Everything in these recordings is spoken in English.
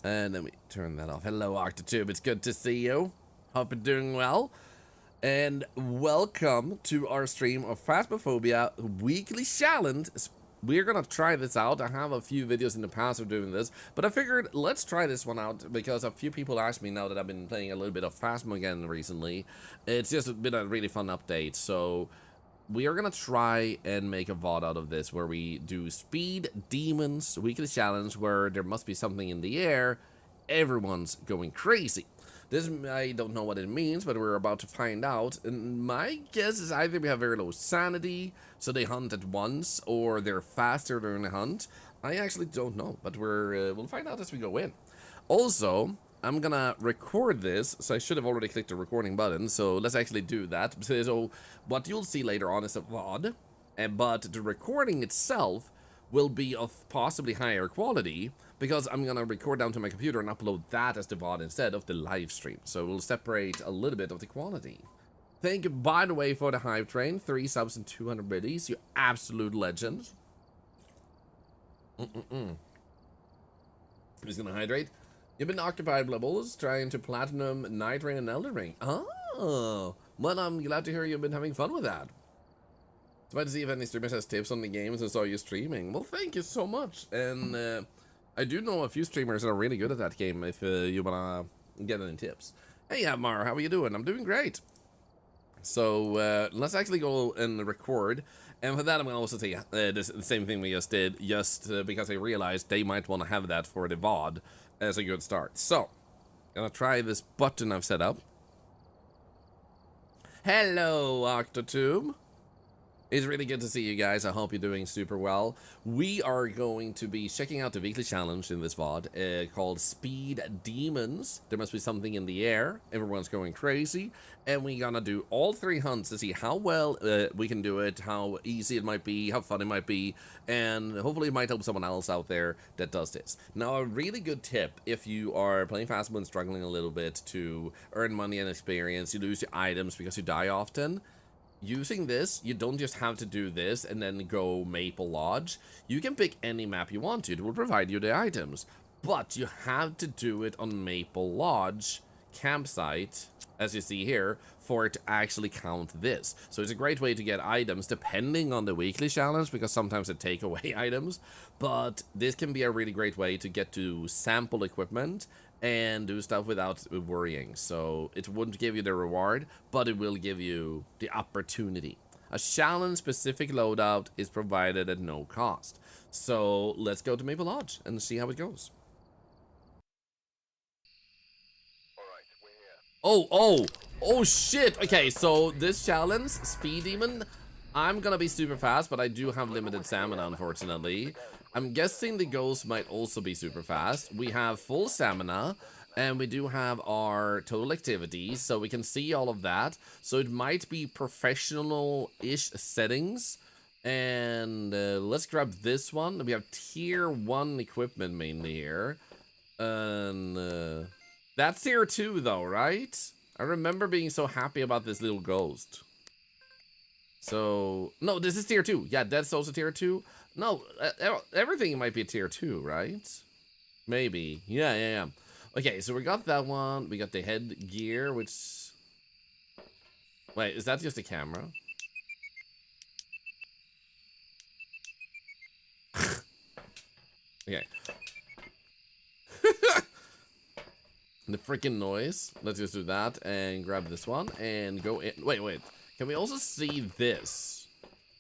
And let me turn that off. Hello, Octotube. It's good to see you. Hope you're doing well. And welcome to our stream of Phasmophobia Weekly Challenge. We're gonna try this out. I have a few videos in the past of doing this, but I figured let's try this one out because a few people asked me now that I've been playing a little bit of Phasmo again recently. It's just been a really fun update, so we are gonna try and make a VOD out of this where we do Speed Demons Weekly Challenge where there must be something in the air. Everyone's going crazy. This, I don't know what it means, but we're about to find out. And my guess is either we have very low sanity, so they hunt at once, or they're faster during the hunt. I actually don't know, but we'll find out as we go in. Also, I'm gonna record this, so I should have already clicked the recording button, so let's actually do that. So what you'll see later on is a VOD, but the recording itself will be of possibly higher quality, because I'm gonna record down to my computer and upload that as the VOD instead of the live stream. So we'll separate a little bit of the quality. Thank you, by the way, for the Hive Train. 3 subs and 200 biddies. You absolute legend. Who's gonna hydrate? You've been occupied, Blubbles, trying to platinum Night Rain and Elden Ring. Oh, well, I'm glad to hear you've been having fun with that. It's about to see if any streamers has tips on the games and saw you streaming. Well, thank you so much. And I do know a few streamers that are really good at that game if you wanna get any tips. Hey, Amar, how are you doing? I'm doing great. So let's actually go and record. And for that, I'm gonna also say the same thing we just did, because I realized they might want to have that for the VOD as a good start. So, gonna try this button I've set up. Hello, Octotube. It's really good to see you guys. I hope you're doing super well. We are going to be checking out the weekly challenge in this VOD called Speed Demons. There must be something in the air. Everyone's going crazy. And we're gonna do all 3 hunts to see how well we can do it, how easy it might be, how fun it might be, and hopefully it might help someone else out there that does this. Now, a really good tip if you are playing Phasmo and struggling a little bit to earn money and experience, you lose your items because you die often. Using this, you don't just have to do this and then go Maple Lodge. You can pick any map you want to. It will provide you the items. But you have to do it on Maple Lodge campsite, as you see here, for it to actually count this. So it's a great way to get items depending on the weekly challenge, because sometimes they take away items. But this can be a really great way to get to sample equipment and do stuff without worrying. So it wouldn't give you the reward, but it will give you the opportunity. A challenge-specific loadout is provided at no cost. So let's go to Maple Lodge and see how it goes. Oh shit! Okay, so this challenge, Speed Demon, I'm gonna be super fast, but I do have limited stamina, unfortunately. I'm guessing the ghost might also be super fast. We have full stamina, and we do have our total activities, so we can see all of that. So it might be professional-ish settings. And let's grab this one. We have tier 1 equipment mainly here. And that's tier 2 though, right? I remember being so happy about this little ghost. So, no, this is tier 2. Yeah, that's also tier 2. No, everything might be tier 2, right? Maybe. Yeah. Okay, so we got that one. We got the headgear, which... Wait, is that just a camera? Okay. The freaking noise. Let's just do that and grab this one and go in. Wait. Can we also see this?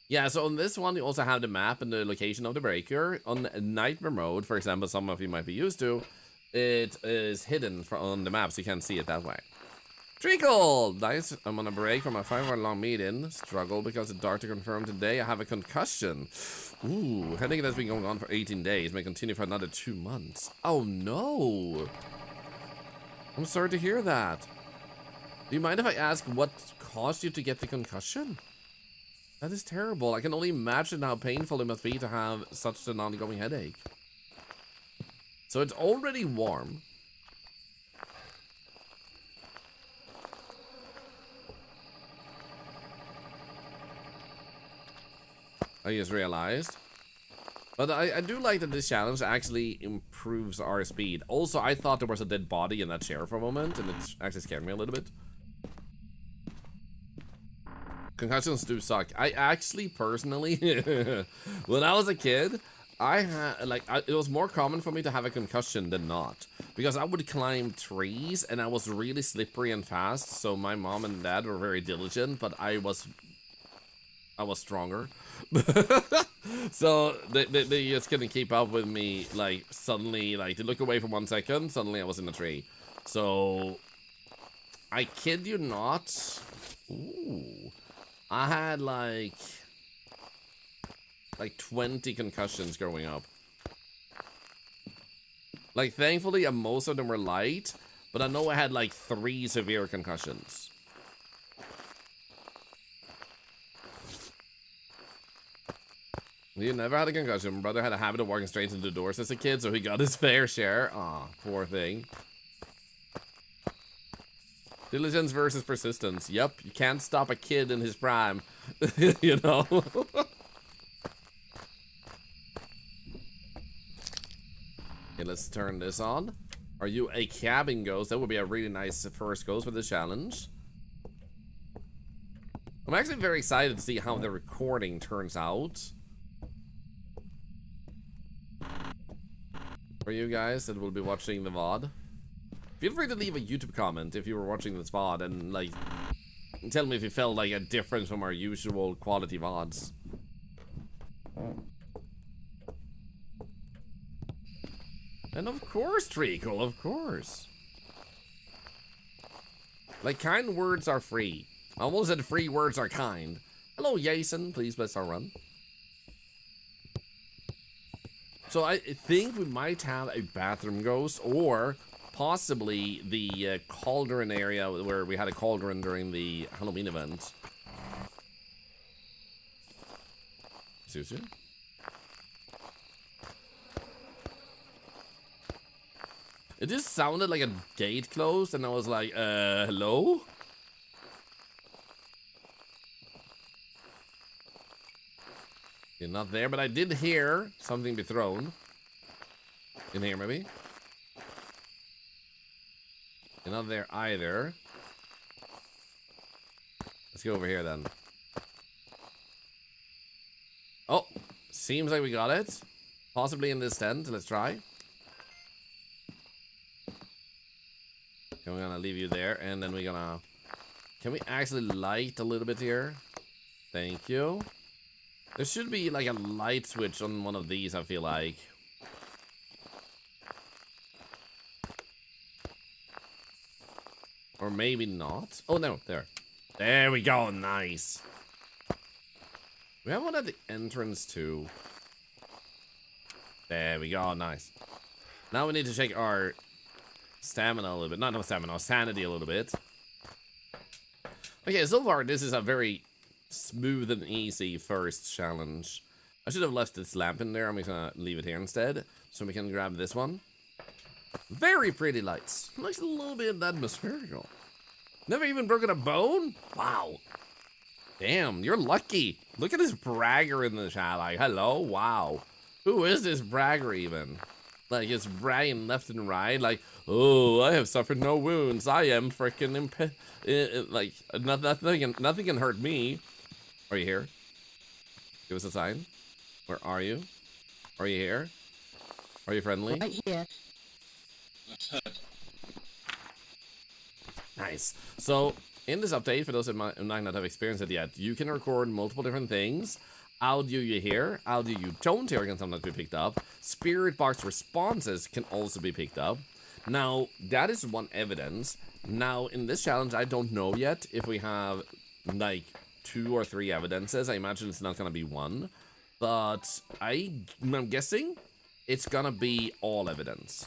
Yeah, so on this one, you also have the map and the location of the breaker. On Nightmare mode, for example, some of you might be used to, it is hidden on the map, so you can't see it that way. Treacle! Nice. I'm on a break from a 5-hour-long meeting. Struggle because the doctor confirmed today I have a concussion. Ooh, headache that's been going on for 18 days may continue for another 2 months. Oh no! I'm sorry to hear that. Do you mind if I ask what caused you to get the concussion? That is terrible. I can only imagine how painful it must be to have such an ongoing headache. So it's already warm. I just realized But I do like that this challenge actually improves our speed. Also, I thought there was a dead body in that chair for a moment, and it actually scared me a little bit. Concussions do suck. I actually, personally, when I was a kid, I had, like, it was more common for me to have a concussion than not. Because I would climb trees, and I was really slippery and fast, so my mom and dad were very diligent, but I was stronger. So they just couldn't keep up with me. Like, suddenly, like, they look away for 1 second, suddenly I was in a tree. So I kid you not. Ooh, I had like 20 concussions growing up. Like, thankfully most of them were light, but I know I had like 3 severe concussions. You never had a concussion. My brother had a habit of walking straight into the doors as a kid, so he got his fair share. Aw, poor thing. Diligence versus persistence. Yep, you can't stop a kid in his prime. You know? Okay, let's turn this on. Are you a cabin ghost? That would be a really nice first ghost for this challenge. I'm actually very excited to see how the recording turns out. For you guys that will be watching the VOD, feel free to leave a YouTube comment if you were watching this VOD and, like, tell me if you felt like a difference from our usual quality VODs. And of course, Treacle, of course. Like, kind words are free. I almost said free words are kind. Hello, Jason. Please bless our run. So I think we might have a bathroom ghost, or possibly the cauldron area where we had a cauldron during the Halloween event. Seriously? It just sounded like a gate closed, and I was like, hello? You're not there, but I did hear something be thrown. In here, maybe? You're not there either. Let's go over here, then. Oh, seems like we got it. Possibly in this tent. Let's try. Okay, we're gonna leave you there, and then we're gonna... Can we actually light a little bit here? Thank you. There should be like a light switch on one of these, I feel like. Or maybe not. Oh no, there. There we go, nice. We have one at the entrance too. There we go, nice. Now we need to check our stamina a little bit. Not stamina, sanity a little bit. Okay, so far this is a very smooth and easy first challenge. I should have left this lamp in there. I'm just gonna leave it here instead, so we can grab this one. Very pretty lights. Looks a little bit atmospherical. Never even broken a bone? Wow. Damn, you're lucky. Look at this bragger in the chat. Like, hello, wow. Who is this bragger even? Like, it's bragging left and right. Like, oh, I have suffered no wounds. I am freaking like, nothing can hurt me. Are you here? Give us a sign. Where are you? Are you here? Are you friendly? Right here. Nice. So, in this update, for those that might not have experienced it yet, you can record multiple different things. Audio you hear, audio you don't hear can sometimes be picked up. Spirit box responses can also be picked up. Now, that is one evidence. Now, in this challenge, I don't know yet if we have, like, 2 or 3 evidences. I imagine it's not gonna be 1. But I'm guessing it's gonna be all evidence.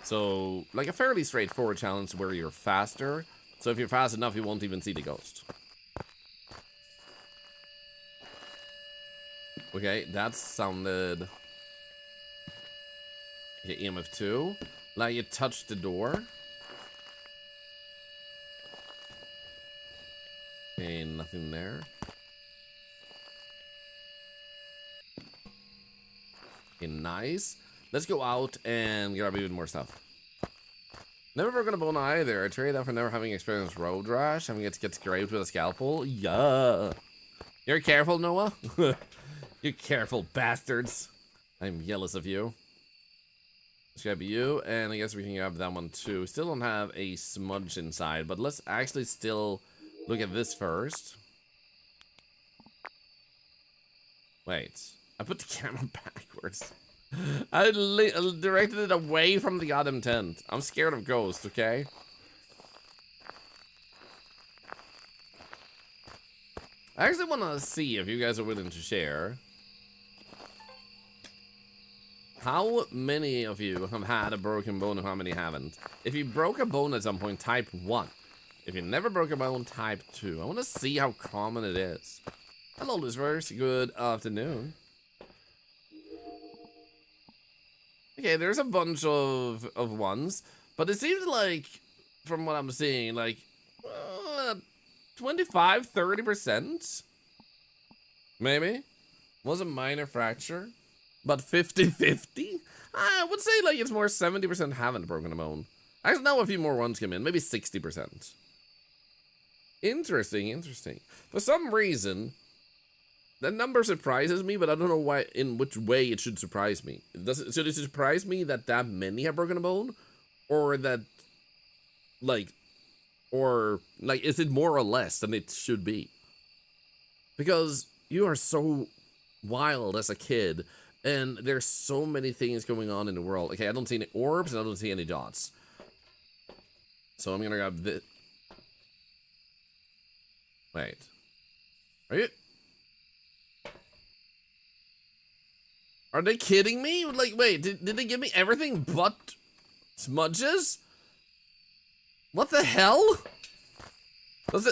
So, like a fairly straightforward challenge where you're faster. So if you're fast enough, you won't even see the ghost. Okay, that sounded... Okay, EMF 2. Like it touched the door. Okay, nothing there. nice. Let's go out and grab even more stuff. Never broken a bone either. I trade that for never having experienced road rash. Having to get scraped with a scalpel. Yeah. You're careful, Noah. You careful bastards. I'm jealous of you. Let's grab you, and I guess we can grab that one too. Still don't have a smudge inside, but let's actually still look at this first. Wait, I put the camera backwards. I directed it away from the goddamn tent. I'm scared of ghosts, okay? I actually want to see if you guys are willing to share. How many of you have had a broken bone and how many haven't? If you broke a bone at some point, type 1. If you never broke a bone, type 2. I want to see how common it is. Hello, listeners. Good afternoon. Okay, there's a bunch of ones, but it seems like, from what I'm seeing, like 25, 30%? Maybe? Was a minor fracture? But 50-50? I would say like it's more 70% haven't broken a bone. Actually, now a few more ones come in, maybe 60%. Interesting, interesting. For some reason, that number surprises me, but I don't know why, in which way it should surprise me. Should it surprise me that many have broken a bone? Or that, is it more or less than it should be? Because you are so wild as a kid, and there's so many things going on in the world. Okay, I don't see any orbs, and I don't see any dots. So I'm gonna grab this. Wait. Are you... Are they kidding me? Like, wait, did they give me everything but smudges? What the hell? Does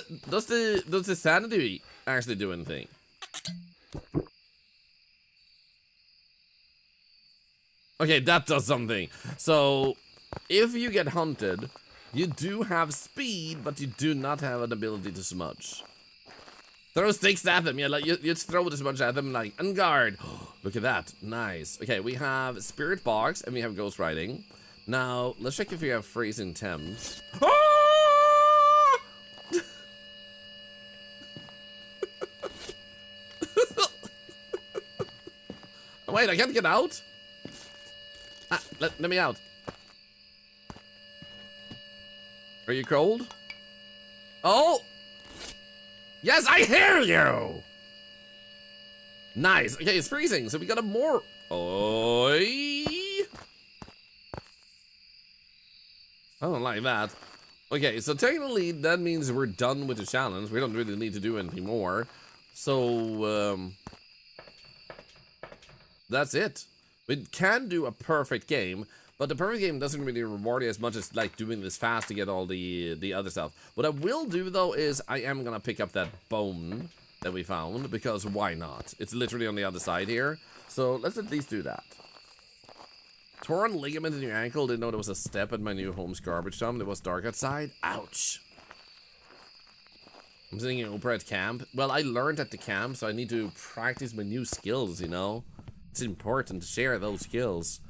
the sanity actually do anything? Okay, that does something. So, if you get hunted, you do have speed, but you do not have an ability to smudge. Throw sticks at them. Yeah, like you just throw the smudge at them, like, on guard. Look at that. Nice. Okay, we have Spirit Box and we have Ghost Riding. Now, let's check if we have freezing temps. Wait, I can't get out? Ah, let me out. Are you cold? Oh! Yes, I hear you! Nice. Okay, it's freezing, so we got a more... Oi! I don't like that. Okay, so technically, that means we're done with the challenge. We don't really need to do anything more. So, that's it. We can do a perfect game, but the perfect game doesn't really reward you as much as like doing this fast to get all the other stuff. What I will do though is I am gonna pick up that bone that we found, because why not? It's literally on the other side here. So let's at least do that. Torn ligament in your ankle. Didn't know there was a step at my new home's garbage dump. It was dark outside. Ouch. I'm sitting in Opera at camp. Well, I learned at the camp, so I need to practice my new skills, you know? It's important to share those skills. I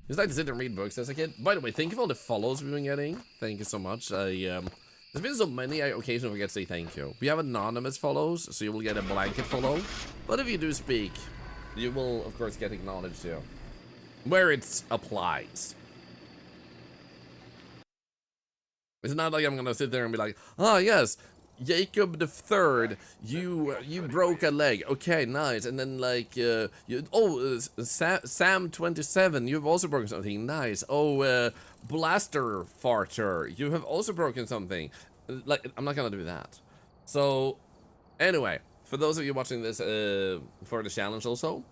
used to like to sit and read books as a kid. By the way, thank you for all the follows we've been getting. Thank you so much. There's been so many, I occasionally forget to say thank you. We have anonymous follows, so you will get a blanket follow. But if you do speak, you will, of course, get acknowledged too. Where it applies. It's not like I'm gonna sit there and be like, oh yes, Jacob the Third, you broke a leg. Okay, nice. And then like Sam 27, you've also broken something. Nice. Oh, Blaster Farter, you have also broken something. Like, I'm not gonna do that. So anyway, for those of you watching this for the challenge also,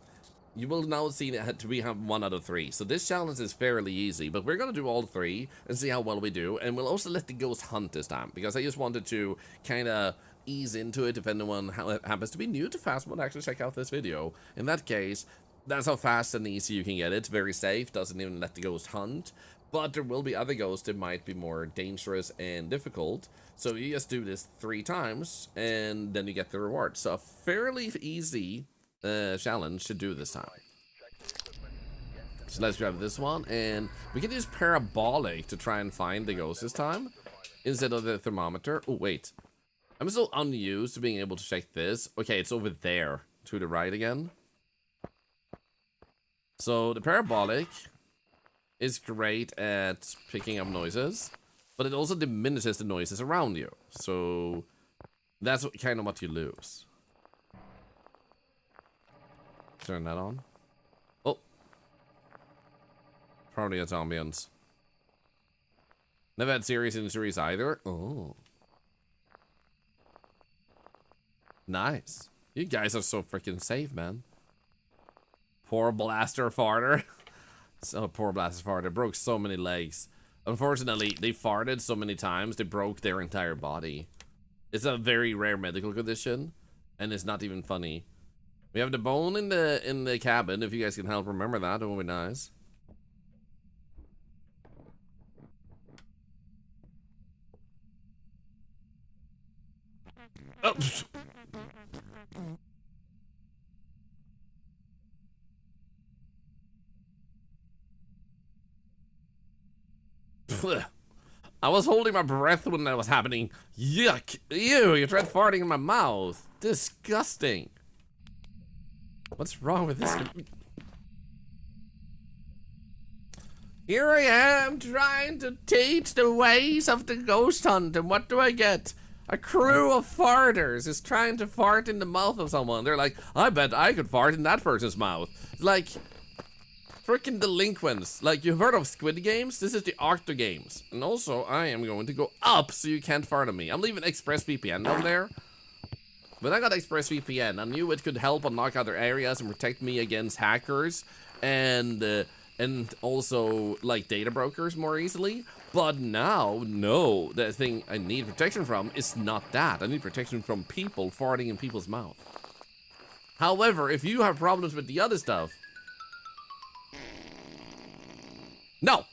you will now see that we have 1 out of 3. So this challenge is fairly easy, but we're gonna do all 3 and see how well we do. And we'll also let the ghost hunt this time, because I just wanted to kind of ease into it. If anyone happens to be new to fast mode, actually check out this video. In that case, that's how fast and easy you can get it. Very safe, doesn't even let the ghost hunt. But there will be other ghosts that might be more dangerous and difficult. So you just do this 3 times, and then you get the reward. So a fairly easy challenge to do this time. So let's grab this one, and we can use parabolic to try and find the ghost this time instead of the thermometer. Oh, wait. I'm so unused to being able to check this. Okay, it's over there to the right again. So the parabolic is great at picking up noises, but it also diminishes the noises around you. So that's kind of what you lose. Turn that on. Oh. Probably it's ambience. Never had serious injuries either. Oh. Nice. You guys are so freaking safe, man. Poor Blaster Farter. So poor Blaster Farter broke so many legs. Unfortunately, they farted so many times they broke their entire body. It's a very rare medical condition, and it's not even funny. We have the bone in the cabin. If you guys can help remember that, it would be nice. Oh. I was holding my breath when that was happening. Yuck! Ew! You tried farting in my mouth. Disgusting. What's wrong with this? Here I am trying to teach the ways of the ghost hunt, and what do I get? A crew of farters is trying to fart in the mouth of someone. They're like, I bet I could fart in that person's mouth. Like, freaking delinquents. Like, you've heard of Squid Games? This is the Octo Games. And also, I am going to go up so you can't fart on me. I'm leaving ExpressVPN down there. When I got ExpressVPN, I knew it could help unlock other areas and protect me against hackers and also, like, data brokers more easily. But now, no, the thing I need protection from is not that. I need protection from people farting in people's mouth. However, if you have problems with the other stuff, no,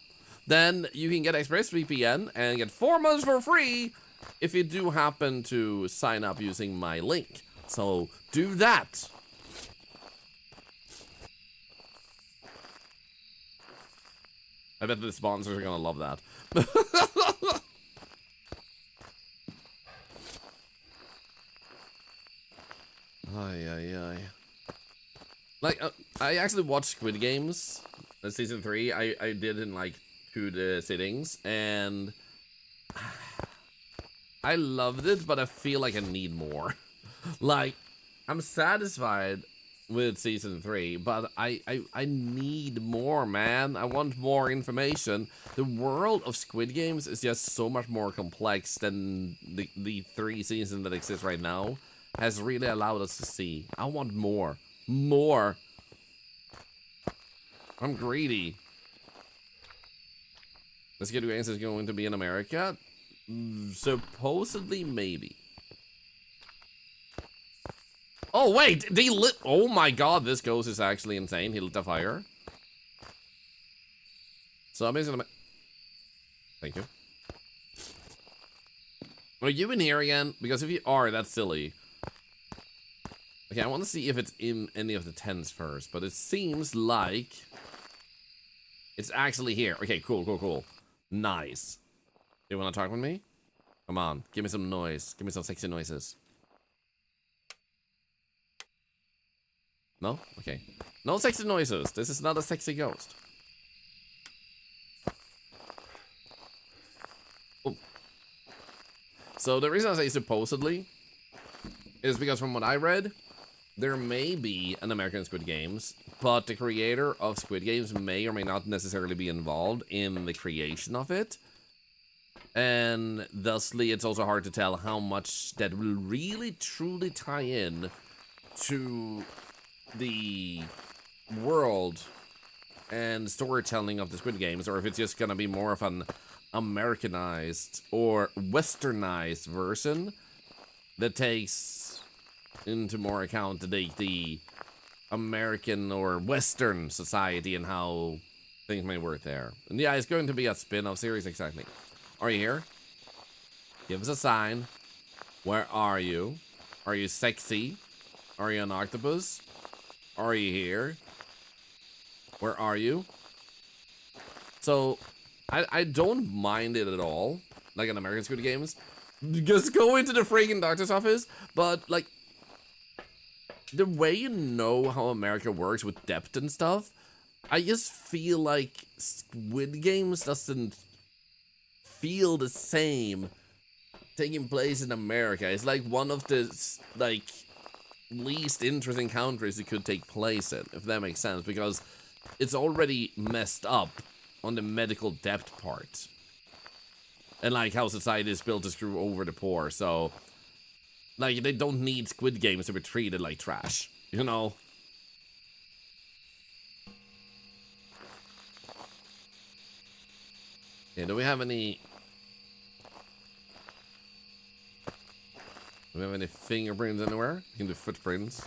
then you can get ExpressVPN and get 4 months for free if you do happen to sign up using my link. So do that. I bet the sponsors are gonna love that. Ay. Like, I actually watched Squid Games season 3. I did in like 2 sittings, and I loved it, but I feel like I need more. Like, I'm satisfied with season 3, but I need more, man. I want more information. The world of Squid Games is just so much more complex than the 3 seasons that exist right now has really allowed us to see. I want more. More. I'm greedy. This Squid Games is going to be in America? Supposedly, maybe. Oh, wait! They lit. Oh my god, this ghost is actually insane. He lit a fire. So I'm just gonna. Thank you. Are you in here again? Because if you are, that's silly. Okay, I want to see if it's in any of the tents first, but it seems like it's actually here. Okay, cool. Nice. You want to talk with me? Come on, give me some noise. Give me some sexy noises. No? Okay. No sexy noises. This is not a sexy ghost. Oh. So the reason I say supposedly is because from what I read, there may be an American Squid Games, but the creator of Squid Games may or may not necessarily be involved in the creation of it. And thusly, it's also hard to tell how much that will really truly tie in to the world and storytelling of the Squid Games, or if it's just gonna be more of an Americanized or westernized version that takes into more account the American or Western society and how things may work there. And yeah, it's going to be a spin-off series, exactly. Are you here? Give us a sign. Where are you? Are you sexy? Are you an octopus? Are you here? Where are you? So, I don't mind it at all, like in American Squid Games. Just go into the freaking doctor's office, but like, the way you know how America works with depth and stuff, I just feel like Squid Games doesn't feel the same taking place in America. It's like one of the, like, least interesting countries it could take place in, if that makes sense, because it's already messed up on the medical depth part. And like how society is built to screw over the poor, so like they don't need Squid Games to be treated like trash, you know? Yeah, do we have any fingerprints anywhere? We can do footprints.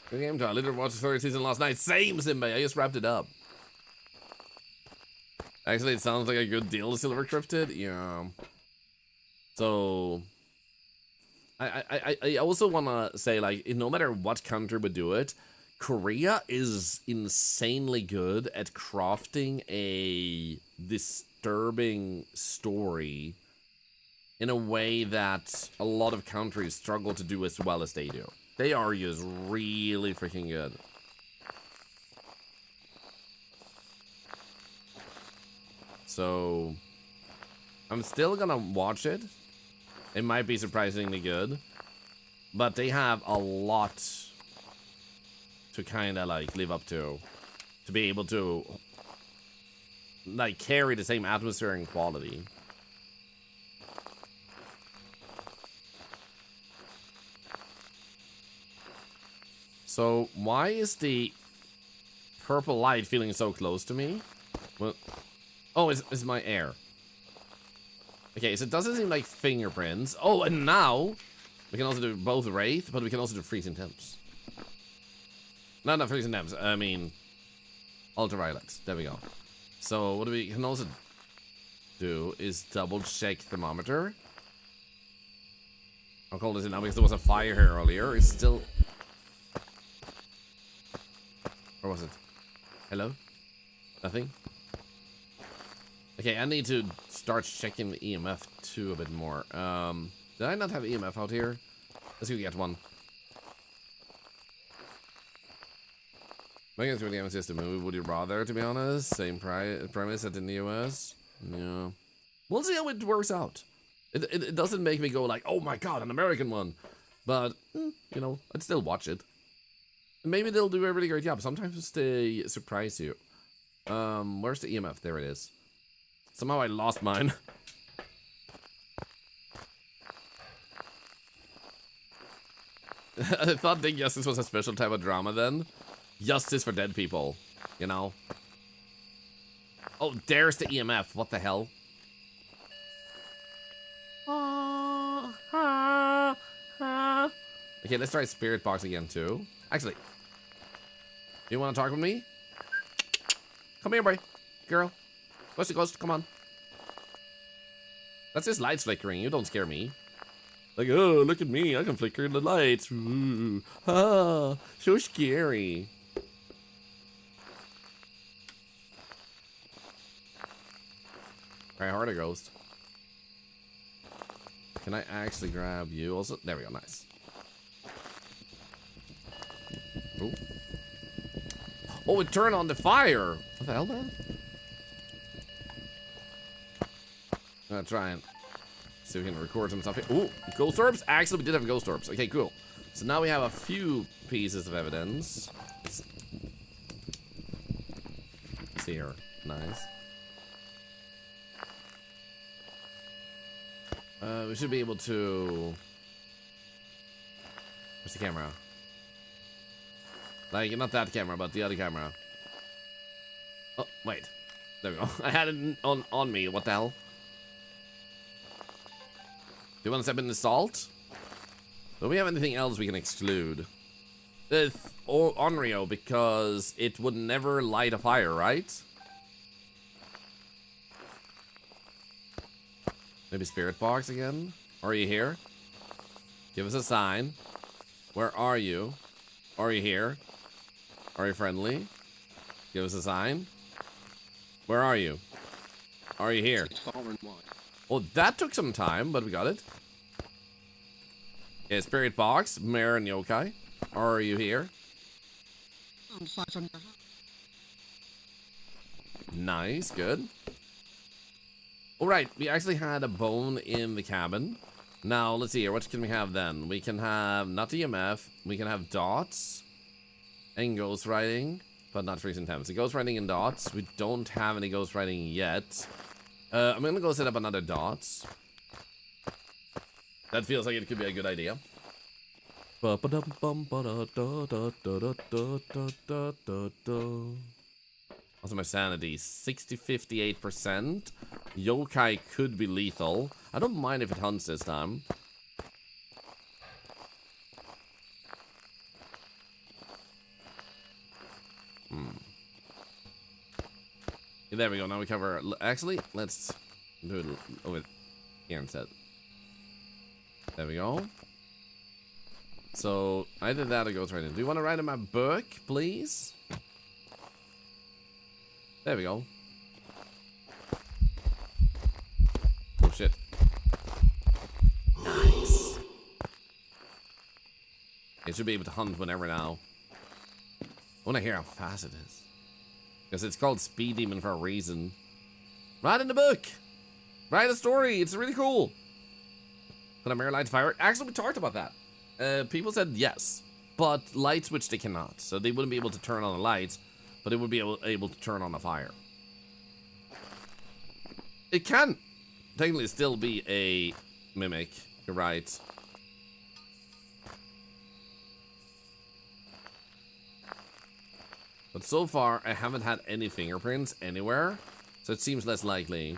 Good game, John. I literally watched the third season last night. Same, Simba. I just wrapped it up. Actually, it sounds like a good deal, Silver Cryptid. Yeah. So, I also want to say, like, no matter what country would do it, Korea is insanely good at crafting a disturbing story in a way that a lot of countries struggle to do as well as they do. They are just really freaking good. So, I'm still gonna watch it. It might be surprisingly good. But they have a lot to kind of like live up to be able to like carry the same atmosphere and quality. So why is the purple light feeling so close to me? Well, oh, it's my air. Okay, so it doesn't seem like fingerprints. Oh, and now we can also do both Wraith, but we can also do freezing temps. No, not freezing temps. I mean, ultraviolet. There we go. So what we can also do is double check thermometer. I'll call this in now because there was a fire here earlier. It's still. Or was it? Hello? Nothing? Okay, I need to start checking the EMF too a bit more. Did I not have EMF out here? Let's see if we get one. Making through the EMF system, would you rather, to be honest? Same premise as in the US? Yeah. We'll see how it works out. It doesn't make me go like, oh my god, an American one. But, you know, I'd still watch it. Maybe they'll do a really great job. Sometimes they surprise you. Where's the EMF? There it is. Somehow I lost mine. I thought Dig Justice was a special type of drama then. Justice for dead people, you know? Oh, there's the EMF. What the hell? Okay, let's try Spirit Box again too. Actually, you want to talk with me? Come here, boy. Girl. Ghosty ghost, come on. That's his lights flickering. You don't scare me. Like, oh, look at me. I can flicker the lights. Ooh. Ah, so scary. Try harder, ghost. Can I actually grab you also? There we go, nice. Ooh. Oh, it turned on the fire. What the hell, man? I'm gonna try and see if we can record some stuff here. Ooh, ghost orbs? Actually, we did have ghost orbs. Okay, cool. So now we have a few pieces of evidence. Let's see here. Nice. We should be able to... Where's the camera? Like, not that camera, but the other camera. Oh, wait. There we go. I had it on me. What the hell? Do you want to step in the salt? Do we have anything else we can exclude? Or Onryo, because it would never light a fire, right? Maybe Spirit Box again? Are you here? Give us a sign. Where are you? Are you here? Are you friendly? Give us a sign. Where are you? Are you here? Oh, that took some time, but we got it. Yeah, Spirit Box, Mare and Yokai. Are you here? Nice, good. Alright, we actually had a bone in the cabin. Now, let's see here. What can we have then? We can have not EMF. We can have dots. And ghost writing. But not freezing temps. The ghost writing and dots. We don't have any ghost writing yet. I'm gonna go set up another dots. That feels like it could be a good idea. Also my sanity, 58%. Yokai could be lethal. I don't mind if it hunts this time. There we go, now we cover... Actually, let's do it over here instead. There we go. So, either that or ghost writing. Do you want to write in my book, please? There we go. Oh shit. Nice. It should be able to hunt whenever now. I want to hear how fast it is. Because it's called Speed Demon for a reason. Write in the book. Write a story. It's really cool. Can a mirror light fire? Actually, we talked about that. People said yes. But light switch they cannot. So they wouldn't be able to turn on the lights. But it would be able to turn on the fire. It can technically still be a mimic. You're right. But so far, I haven't had any fingerprints anywhere, so it seems less likely.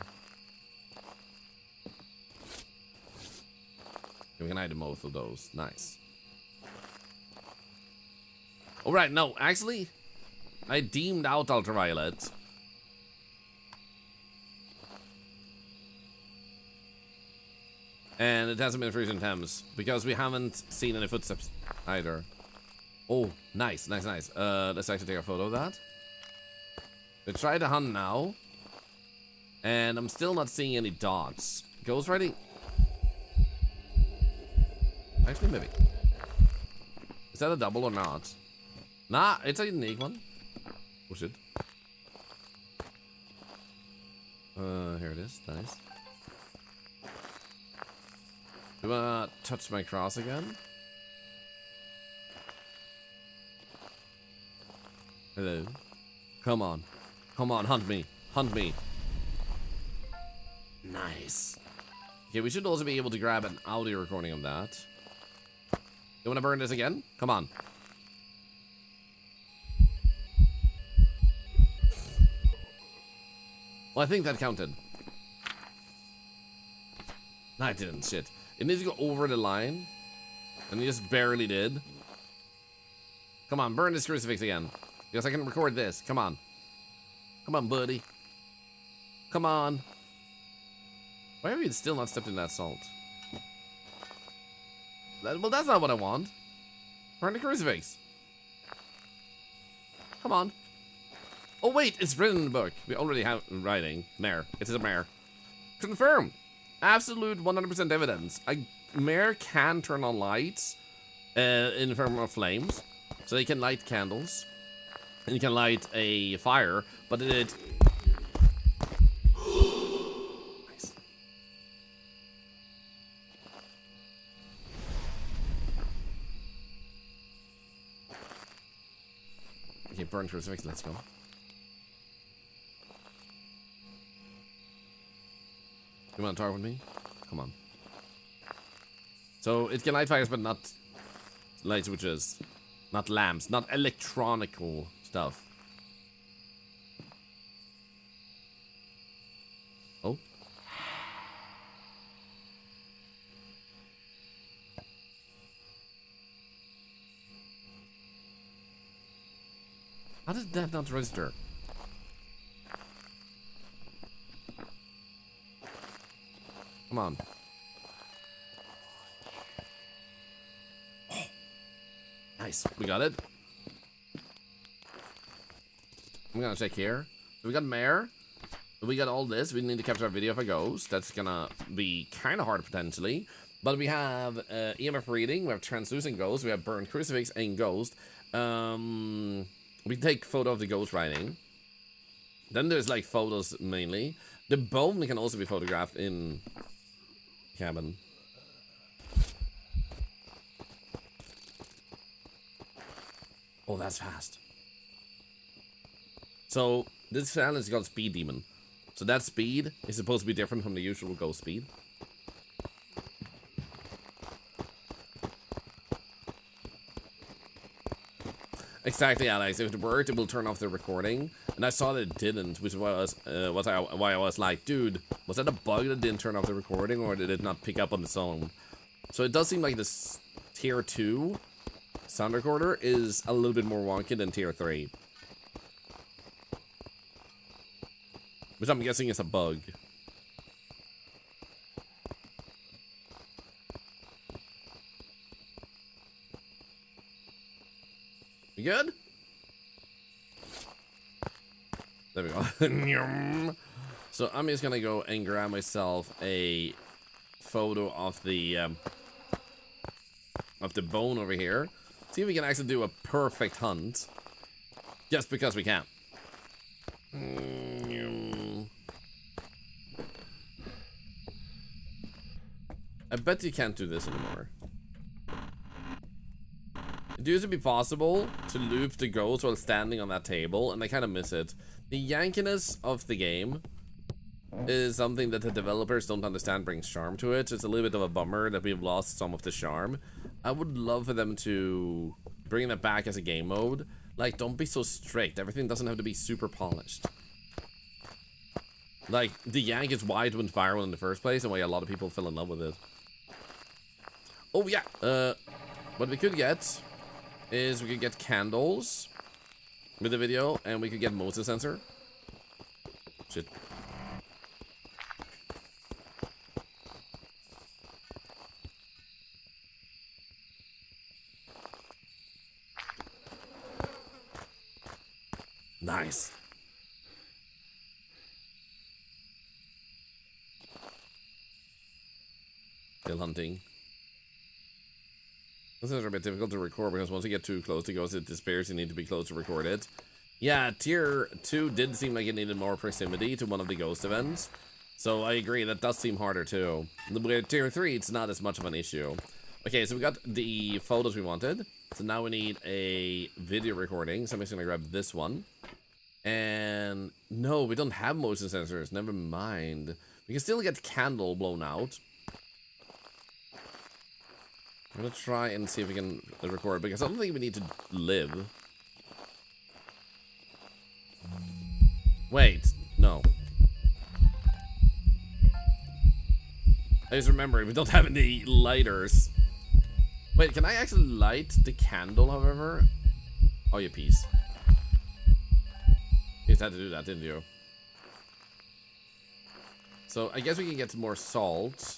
We can hide both of those. Nice. Alright, no, actually, I deemed out ultraviolet. And it hasn't been freezing temps, because we haven't seen any footsteps either. Oh, nice, nice, nice. Let's actually take a photo of that. We try to hunt now. And I'm still not seeing any dots. Ghost writing. Actually, maybe. Is that a double or not? Nah, it's a unique one. Oh shit. Here it is. Nice. Do you wanna touch my cross again? Hello. Come on. Come on, hunt me. Hunt me. Nice. Okay, we should also be able to grab an audio recording of that. You wanna burn this again? Come on. Well, I think that counted. No, it didn't. Shit. It needs to go over the line. And it just barely did. Come on, burn this crucifix again. Because I can record this. Come on. Come on, buddy. Come on. Why have you still not stepped in that salt? Well, that's not what I want. Burn the crucifix. Come on. Oh, wait. It's written in the book. We already have writing. Mare. It is a mare. Confirmed. Absolute 100% evidence. A mare can turn on lights in the form of flames. So they can light candles. And you can light a fire, but it... Nice. Okay, burn crucifix, let's go. You wanna talk with me? Come on. So, it can light fires, but not light switches. Not lamps, not electronical stuff. Oh. How did that not register? Come on. Oh. Nice, we got it. I'm gonna check here. So we got Mare. We got all this. We need to capture a video of a ghost. That's gonna be kind of hard potentially. But we have EMF reading. We have translucent ghost. We have burned crucifix and ghost. We take photo of the ghost writing. Then there's like photos mainly. The bone can also be photographed in cabin. Oh, that's fast. So this challenge is called Speed Demon. So that speed is supposed to be different from the usual ghost speed. Exactly, Alex. If it worked, it will turn off the recording. And I saw that it didn't, which was why I was like, dude, was that a bug that didn't turn off the recording, or did it not pick up on its own? So it does seem like this tier 2 sound recorder is a little bit more wonky than tier 3. Which I'm guessing is a bug. We good? There we go. So I'm just gonna go and grab myself a photo of the bone over here. See if we can actually do a perfect hunt. Just because we can. I bet you can't do this anymore. It used to be possible to loop the ghost while standing on that table, and I kind of miss it. The yankiness of the game is something that the developers don't understand brings charm to it. It's a little bit of a bummer that we've lost some of the charm. I would love for them to bring that back as a game mode. Like, don't be so strict. Everything doesn't have to be super polished. Like, the yank is why it went viral in the first place and why a lot of people fell in love with it. Oh, yeah. What we could get is we could get candles with the video, and we could get motion sensor. Shit. Nice. Still hunting. This is a bit difficult to record because once you get too close to ghost, it despairs. You need to be close to record it. Yeah, tier 2 did seem like it needed more proximity to one of the ghost events. So I agree, that does seem harder too. With tier 3, it's not as much of an issue. Okay, so we got the photos we wanted. So now we need a video recording. So I'm just gonna grab this one. And no, we don't have motion sensors. Never mind. We can still get candle blown out. I'm gonna try and see if we can record, because I don't think we need to live. Wait, no. I just remembered we don't have any lighters. Wait, can I actually light the candle, however? Oh, you piece. You just had to do that, didn't you? So I guess we can get some more salt.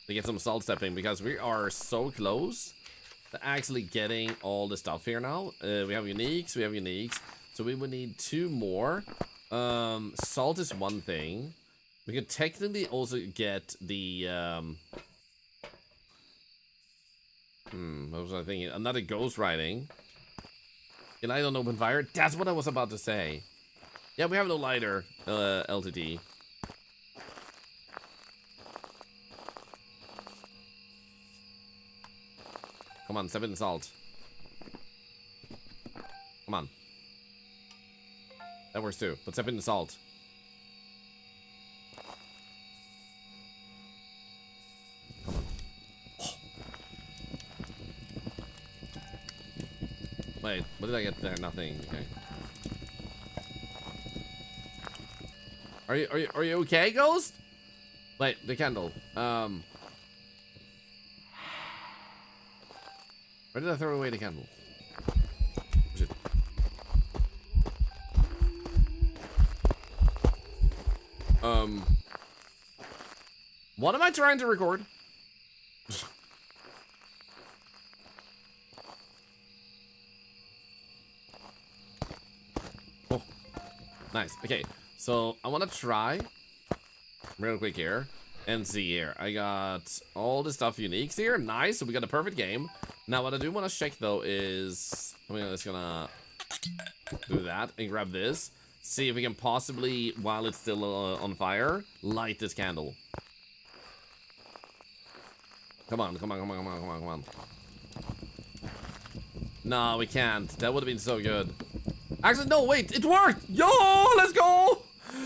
To get some salt stepping, because we are so close to actually getting all the stuff here now. We have uniques, so we would need 2 more. Salt is one thing. We could technically also get the what was I thinking? Another ghost writing. Can I don't open fire? That's what I was about to say. Yeah, we have no lighter, LTD. Come on, step in the salt. Come on. That works too, but step in the salt. Come on. Oh. Wait, what did I get there? Nothing. Okay. Are you okay, Ghost? Wait, the candle. Where did I throw away the candle? Shit. What am I trying to record? Nice. Okay, so I want to try real quick here and see here. I got all the stuff uniques here. Nice. So we got a perfect game. Now what I do want to check though is I'm just gonna do that and grab this. See if we can possibly, while it's still on fire, light this candle. Come on, come on, come on, come on, come on, come on. No, we can't. That would have been so good. Actually, no, wait, it worked! Yo, let's go!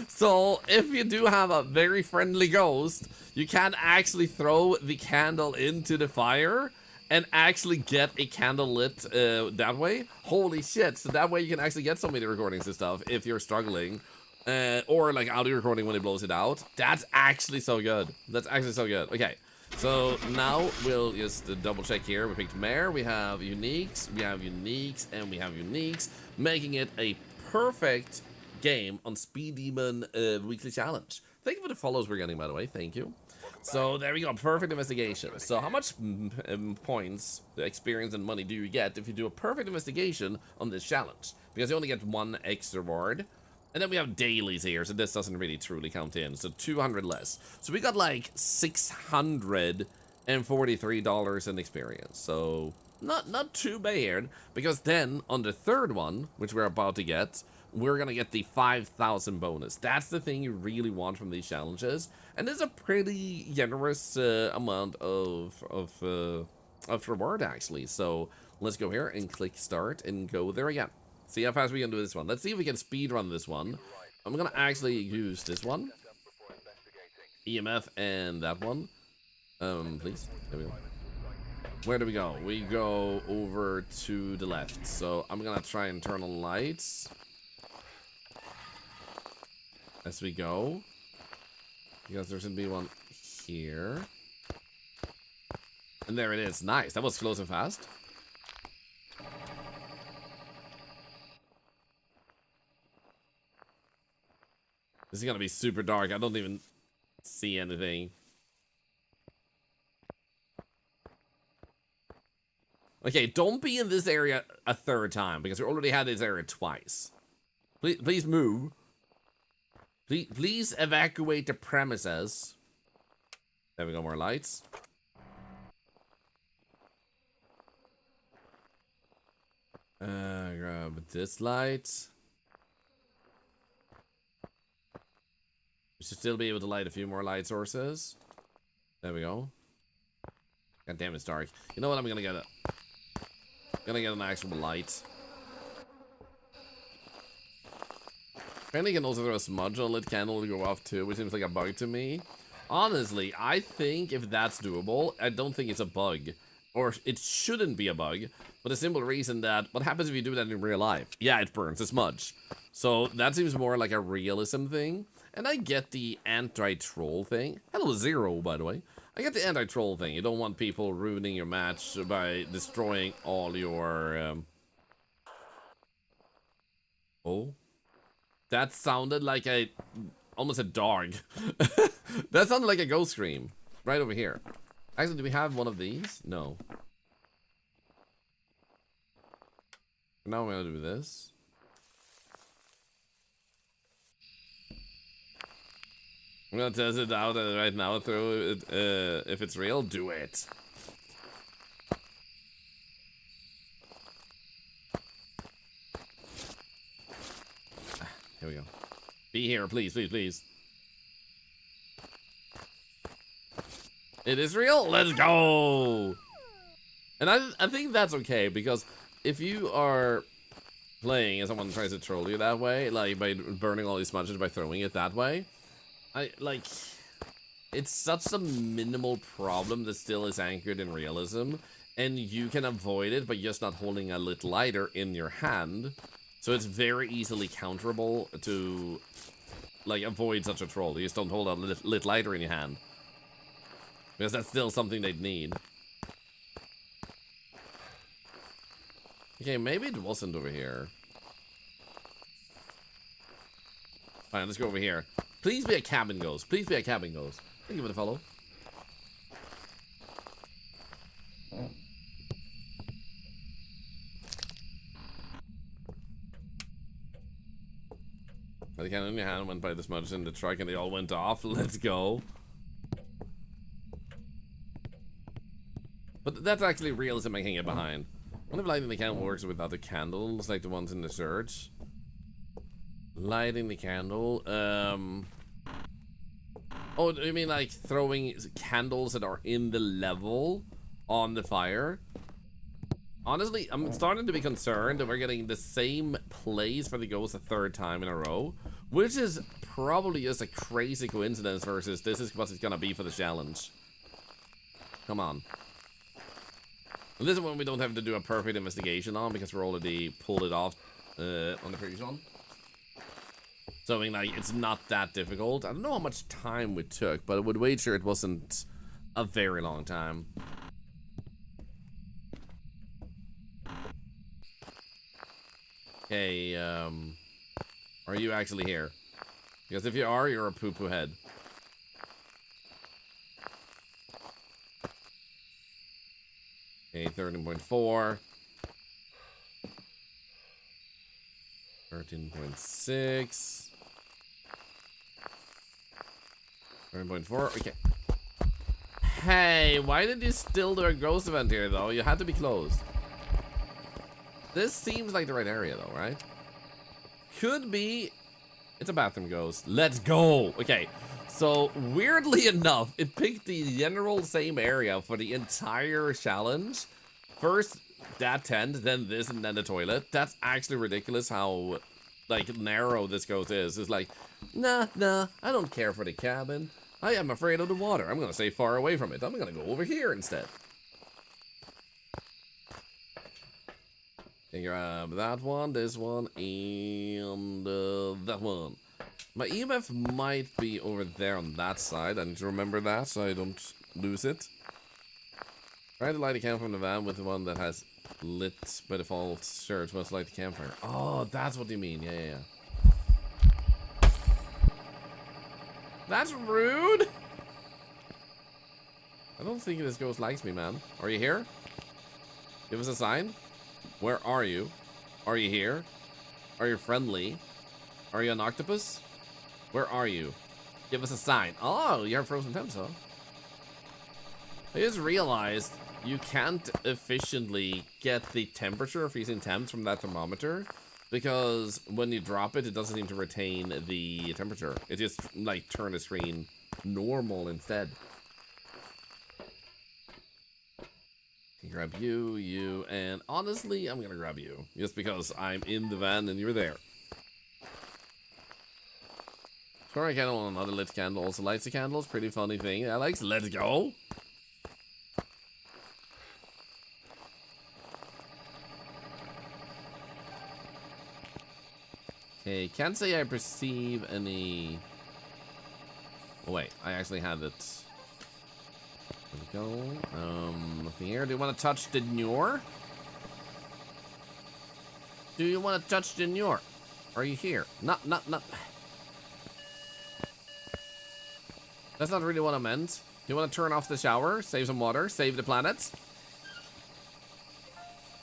So, if you do have a very friendly ghost, you can actually throw the candle into the fire and actually get a candle lit that way. Holy shit, so that way you can actually get some MIDI recordings and stuff if you're struggling. Or like audio recording when it blows it out. That's actually so good. That's actually so good. Okay, so now we'll just double check here. We picked Mare, we have uniques, and we have uniques, making it a perfect game on Speed Demon Weekly Challenge. Thank you for the follows we're getting, by the way. Thank you. So there we go, perfect investigation. So how much points, experience, and money do you get if you do a perfect investigation on this challenge? Because you only get 1 extra reward. And then we have dailies here, so this doesn't really truly count in. So 200 less. So we got like $643 in experience. So not too bad. Because then on the third one, which we're about to get, we're gonna get the 5,000 bonus. That's the thing you really want from these challenges. And there's a pretty generous amount of reward actually. So let's go here and click start and go there again. See how fast we can do this one. Let's see if we can speed run this one. I'm gonna actually use this one, EMF, and that one. Please. There we go. Where do we go? We go over to the left. So I'm gonna try and turn on lights as we go, because there's gonna be one here, and there it is. Nice. That was close and fast. This is gonna be super dark. I don't even see anything. Okay, don't be in this area a third time because we already had this area twice. Please move. Please evacuate the premises. There we go, more lights. Grab this light. We should still be able to light a few more light sources. There we go. God damn, it's dark. You know what? I'm gonna get an actual light. Apparently you can also throw a smudge on a lit candle to go off too, which seems like a bug to me. Honestly, I think if that's doable, I don't think it's a bug. Or it shouldn't be a bug, for the simple reason that what happens if you do that in real life? Yeah, it burns a smudge. So that seems more like a realism thing. And I get the anti-troll thing. Hello, Zero, by the way. I get the anti-troll thing. You don't want people ruining your match by destroying all your... Oh? That sounded like almost a dog. That sounded like a ghost scream. Right over here. Actually, do we have one of these? No. Now I'm gonna do this. I'm gonna test it out right now. Throw it. If it's real, do it. Here we go. Be here, please, please, please. It is real. Let's go. And I think that's okay, because if you are playing and someone tries to troll you that way, like by burning all these smudges by throwing it that way, it's such a minimal problem that still is anchored in realism, and you can avoid it by just not holding a lit lighter in your hand. So it's very easily counterable to like avoid such a troll. You just don't hold a lit lighter in your hand, because that's still something they'd need. Okay, maybe it wasn't over here. Fine, let's go over here. Please be a cabin ghost. Please be a cabin ghost. Thank you for the follow. The cannon in your hand went by the smudges in the truck and they all went off. Let's go. But that's actually realism I can get behind. I wonder if lighting the candle works without the candles, like the ones in the search. Lighting the candle. Oh, you mean like throwing candles that are in the level on the fire? Honestly, I'm starting to be concerned that we're getting the same place for the ghost a third time in a row, which is probably just a crazy coincidence versus this is what it's gonna be for the challenge. Come on. And this is one we don't have to do a perfect investigation on because we're already pulled it off on the previous one. So I mean, like, it's not that difficult. I don't know how much time we took, but I would wager it wasn't a very long time. Okay, are you actually here? Because if you are, you're a poo-poo head. Okay, 13.4. 13.6. 13.4, okay. Hey, why did you still do a ghost event here, though? You had to be closed. This seems like the right area, though, right? Could be. It's a bathroom ghost. Let's go. Okay, so weirdly enough, it picked the general same area for the entire challenge. First that tent, then this, and then the toilet. That's actually ridiculous how, like, narrow this ghost is. It's like, nah, I don't care for the cabin. I am afraid of the water. I'm gonna stay far away from it. I'm gonna go over here instead. Okay, grab that one, this one, and that one. My EMF might be over there on that side. I need to remember that so I don't lose it. Try to light a candle from the van with the one that has lit by default. Sure, it's supposed to light the campfire. Oh, that's what you mean. Yeah. That's rude. I don't think this ghost likes me, man. Are you here? Give us a sign. Where are you? Are you here? Are you friendly? Are you an octopus? Where are you? Give us a sign. Oh, you're frozen temps, huh? I just realized you can't efficiently get the temperature of freezing temps from that thermometer because when you drop it, it doesn't seem to retain the temperature. It just, like, turn the screen normal instead. Grab you, and honestly, I'm gonna grab you. Just because I'm in the van and you're there. Current candle on another lit candle also lights the candles. Pretty funny thing. Alex, let's go. Okay, can't say I perceive any... Oh, wait, I actually had it. There we go. Nothing here. Do you want to touch the Nyor? Do you want to touch the Nyor? Are you here? Not. That's not really what I meant. Do you want to turn off the shower? Save some water? Save the planet?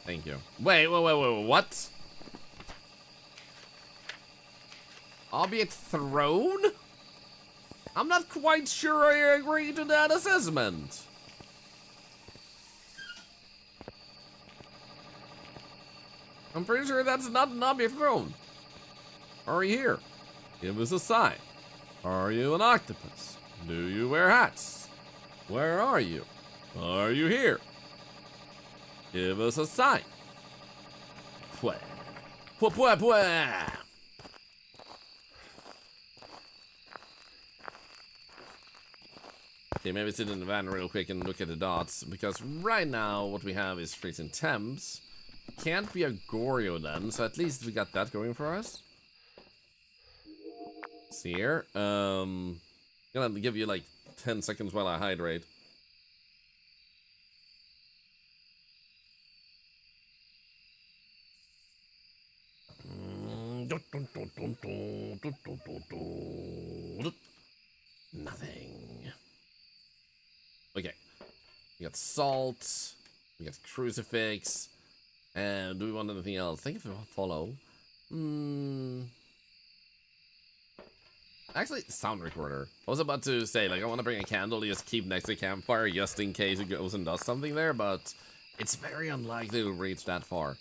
Thank you. Wait, what? Albeit thrown? I'm not quite sure I agree to that assessment. I'm pretty sure that's not an object thrown. Are you here? Give us a sign. Are you an octopus? Do you wear hats? Where are you? Are you here? Give us a sign. Pwah. Pwah. Okay, maybe sit in the van real quick and look at the dots, because right now what we have is freezing temps. Can't be a Goryo then, so at least we got that going for us. See here. Gonna give you like 10 seconds while I hydrate. Nothing. Okay. We got salt. We got crucifix. And do we want anything else? Thank you for follow. Actually, sound recorder. I was about to say, like, I want to bring a candle, just keep next to the campfire, just in case it goes and does something there, but it's very unlikely to reach that far.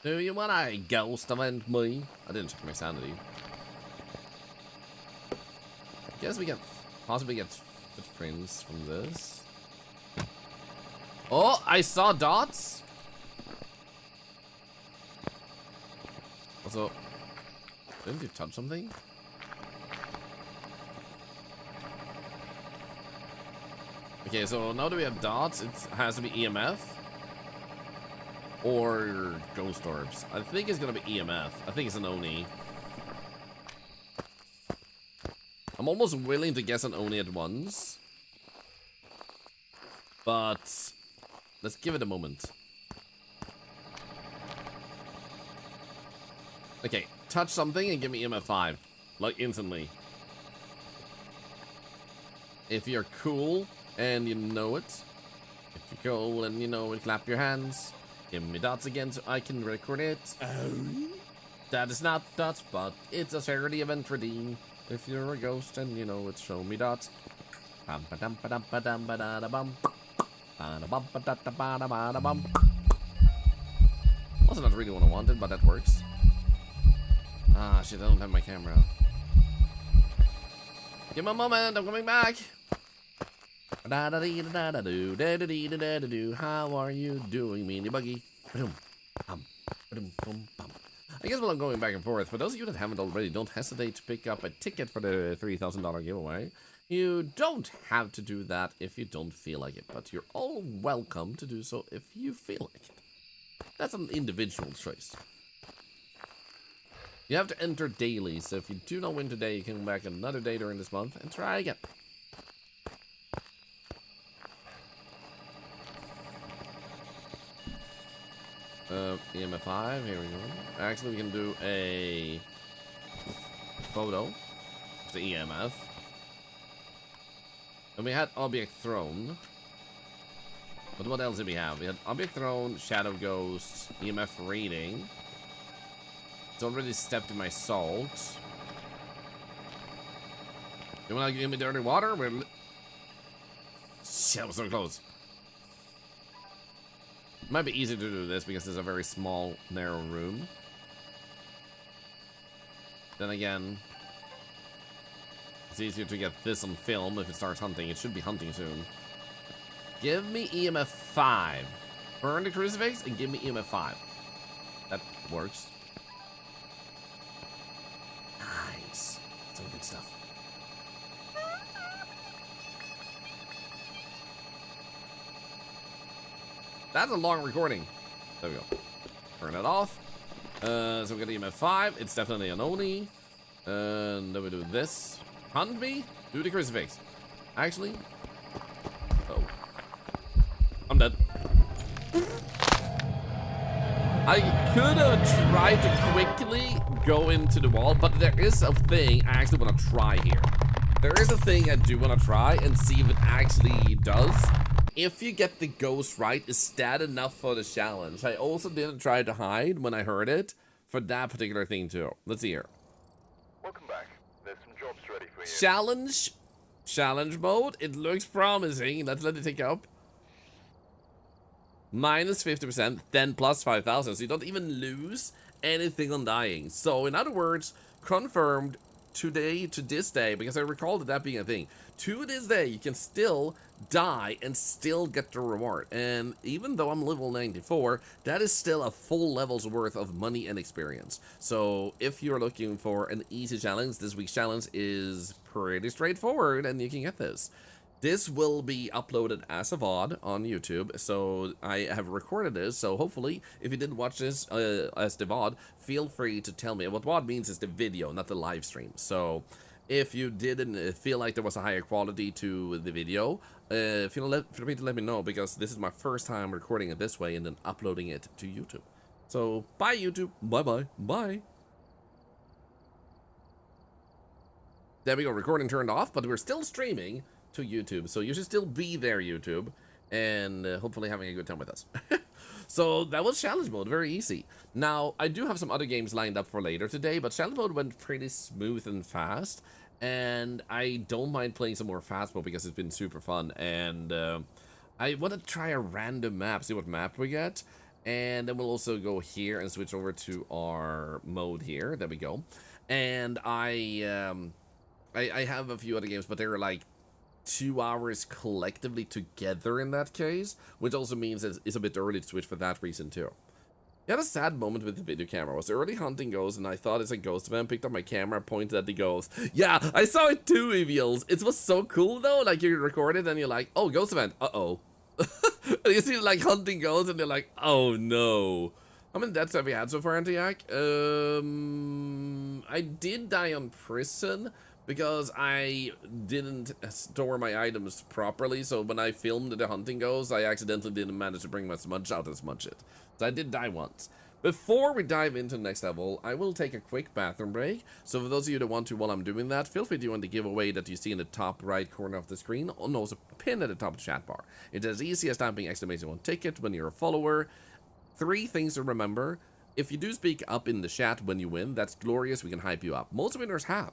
Do you want a ghost event me? I didn't check my sanity. I guess we can possibly get footprints from this. Oh, I saw dots. Also, didn't you touch something? Okay, so now that we have dots, it has to be EMF. Or ghost orbs. I think it's gonna be EMF. I think it's an Oni. I'm almost willing to guess an Oni at once. But let's give it a moment. Okay, touch something and give me EMF 5. Like instantly. If you're cool and you know it. If you're cool and you know it, clap your hands. Give me dots again so I can record it. That is not dots, but it's a charity event redeem. If you're a ghost and you know it, show me dots. Wasn't that really what I wanted, but that works. Ah, shit, I don't have my camera. Give me a moment, I'm coming back. How are you doing, meanie buggy? I guess while I'm going back and forth, for those of you that haven't already, don't hesitate to pick up a ticket for the $3,000 giveaway. You don't have to do that if you don't feel like it, but you're all welcome to do so if you feel like it. That's an individual choice. You have to enter daily, so if you do not win today, you can come back another day during this month and try again. EMF 5, here we go. Actually, we can do a photo of the EMF. And we had object thrown. But what else did we have? We had object thrown, shadow ghost, EMF reading. It's already stepped in my salt. You wanna give me dirty water? Shit, I was so close. Might be easy to do this because it's a very small, narrow room. Then again, it's easier to get this on film if it starts hunting. It should be hunting soon. Give me EMF 5. Burn the crucifix and give me EMF 5. That works. Nice. Some good stuff. That's a long recording. There we go. Turn it off. So we got EMF 5. It's definitely an Oni. And then we do this. Hunt me. Do the crucifix. Actually. Oh. I'm dead. I could have tried to quickly go into the wall, but there is a thing I actually want to try here. There is a thing I do want to try and see if it actually does. If you get the ghost right, is that enough for the challenge? I also didn't try to hide when I heard it for that particular thing too. Let's see here. Welcome back. There's some jobs ready for you. Challenge mode. It looks promising. Let's let it take up. Minus 50%, then plus 5,000. So you don't even lose anything on dying. So in other words, confirmed today to this day, because I recall that being a thing. To this day, you can still die and still get the reward. And even though I'm level 94, that is still a full level's worth of money and experience. So if you're looking for an easy challenge, this week's challenge is pretty straightforward and you can get this. This will be uploaded as a VOD on YouTube, so I have recorded this, so hopefully, if you did watch this as the VOD, feel free to tell me. What VOD means is the video, not the live stream. So, if you didn't feel like there was a higher quality to the video, feel free to let me know, because this is my first time recording it this way and then uploading it to YouTube. So, bye YouTube, bye-bye, bye. There we go, recording turned off, but we're still streaming to YouTube, so you should still be there, YouTube, and hopefully having a good time with us. So that was challenge mode, very easy. Now, I do have some other games lined up for later today, but challenge mode went pretty smooth and fast. And I don't mind playing some more fast mode because it's been super fun. And I want to try a random map, see what map we get. And then we'll also go here and switch over to our mode here. There we go. And I have a few other games, but they're like 2 hours collectively together in that case, which also means it's a bit early to switch for that reason too. I had a sad moment with the video camera. I was early hunting ghosts and I thought it's a ghost man. Picked up my camera, pointed at the ghost. Yeah, I saw it too, Evials. It was so cool though. Like you record it and you're like, oh, ghost event. Uh-oh. You see like hunting ghosts and you're like, oh no. How many deaths have we had so far, Antiac? I did die on prison because I didn't store my items properly. So when I filmed the hunting ghosts, I accidentally didn't manage to bring my smudge out and smudge it. So I did die once. Before we dive into the next level, I will take a quick bathroom break. So for those of you that want to, while I'm doing that, feel free to join the giveaway that you see in the top right corner of the screen, and also pin at the top of the chat bar. It's as easy as typing !1 ticket when you're a follower. 3 things to remember. If you do speak up in the chat when you win, that's glorious. We can hype you up. Most winners have.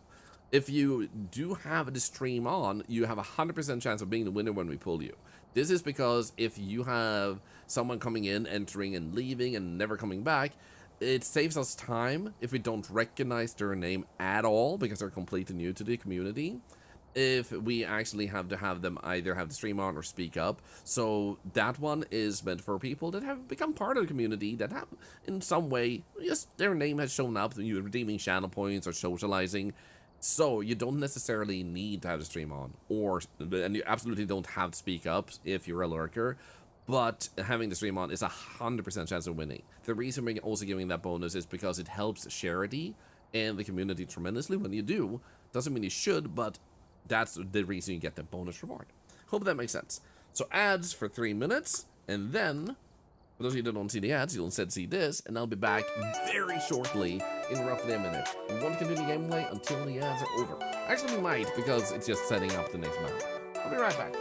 If you do have the stream on, you have a 100% chance of being the winner when we pull you. This is because if you have someone coming in, entering and leaving and never coming back, it saves us time if we don't recognize their name at all because they're completely new to the community. If we actually have to have them either have the stream on or speak up. So that one is meant for people that have become part of the community, that have in some way, just their name has shown up, you're redeeming channel points or socializing. So you don't necessarily need to have the stream on, and you absolutely don't have to speak up if you're a lurker, but having the stream on is 100% chance of winning. The reason we're also giving that bonus is because it helps charity and the community tremendously when you do. Doesn't mean you should, but that's the reason you get the bonus reward. Hope that makes sense. So ads for 3 minutes, and then, for those of you that don't see the ads, you'll instead see this, and I'll be back very shortly in roughly a minute. We won't continue gameplay until the ads are over. Actually, we might, because it's just setting up the next map. I'll be right back.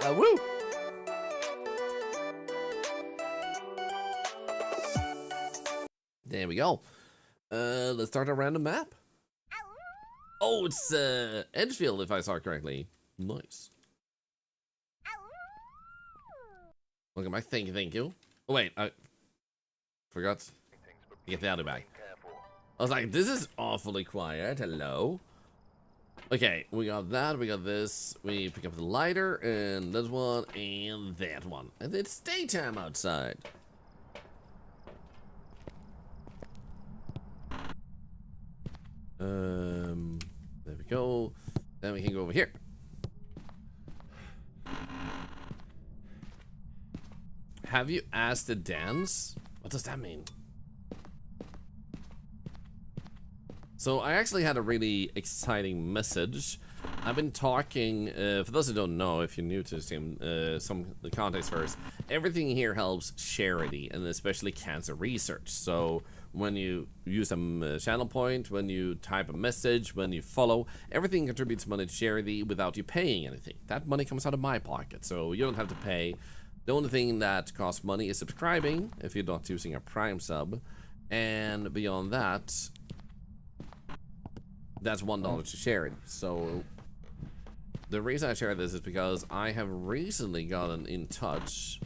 Woo! There we go. Let's start a random map. Oh, it's Edgefield, if I saw correctly. Nice. Look at my thank you. Oh wait, I forgot to get the other bag. I was like, this is awfully quiet. Hello. Okay, we got that, we got this. We pick up the lighter, and this one, and that one. And it's daytime outside. There we go. Then we can go over here. Have you asked to dance? What does that mean? So I actually had a really exciting message. I've been talking, for those who don't know, if you're new to this team, some context first. Everything here helps charity, and especially cancer research. So when you use a channel point, when you type a message, when you follow, everything contributes money to charity without you paying anything. That money comes out of my pocket, so you don't have to pay. The only thing that costs money is subscribing, if you're not using a Prime sub. And beyond that, that's $1 to charity. So the reason I share this is because I have recently gotten in touch.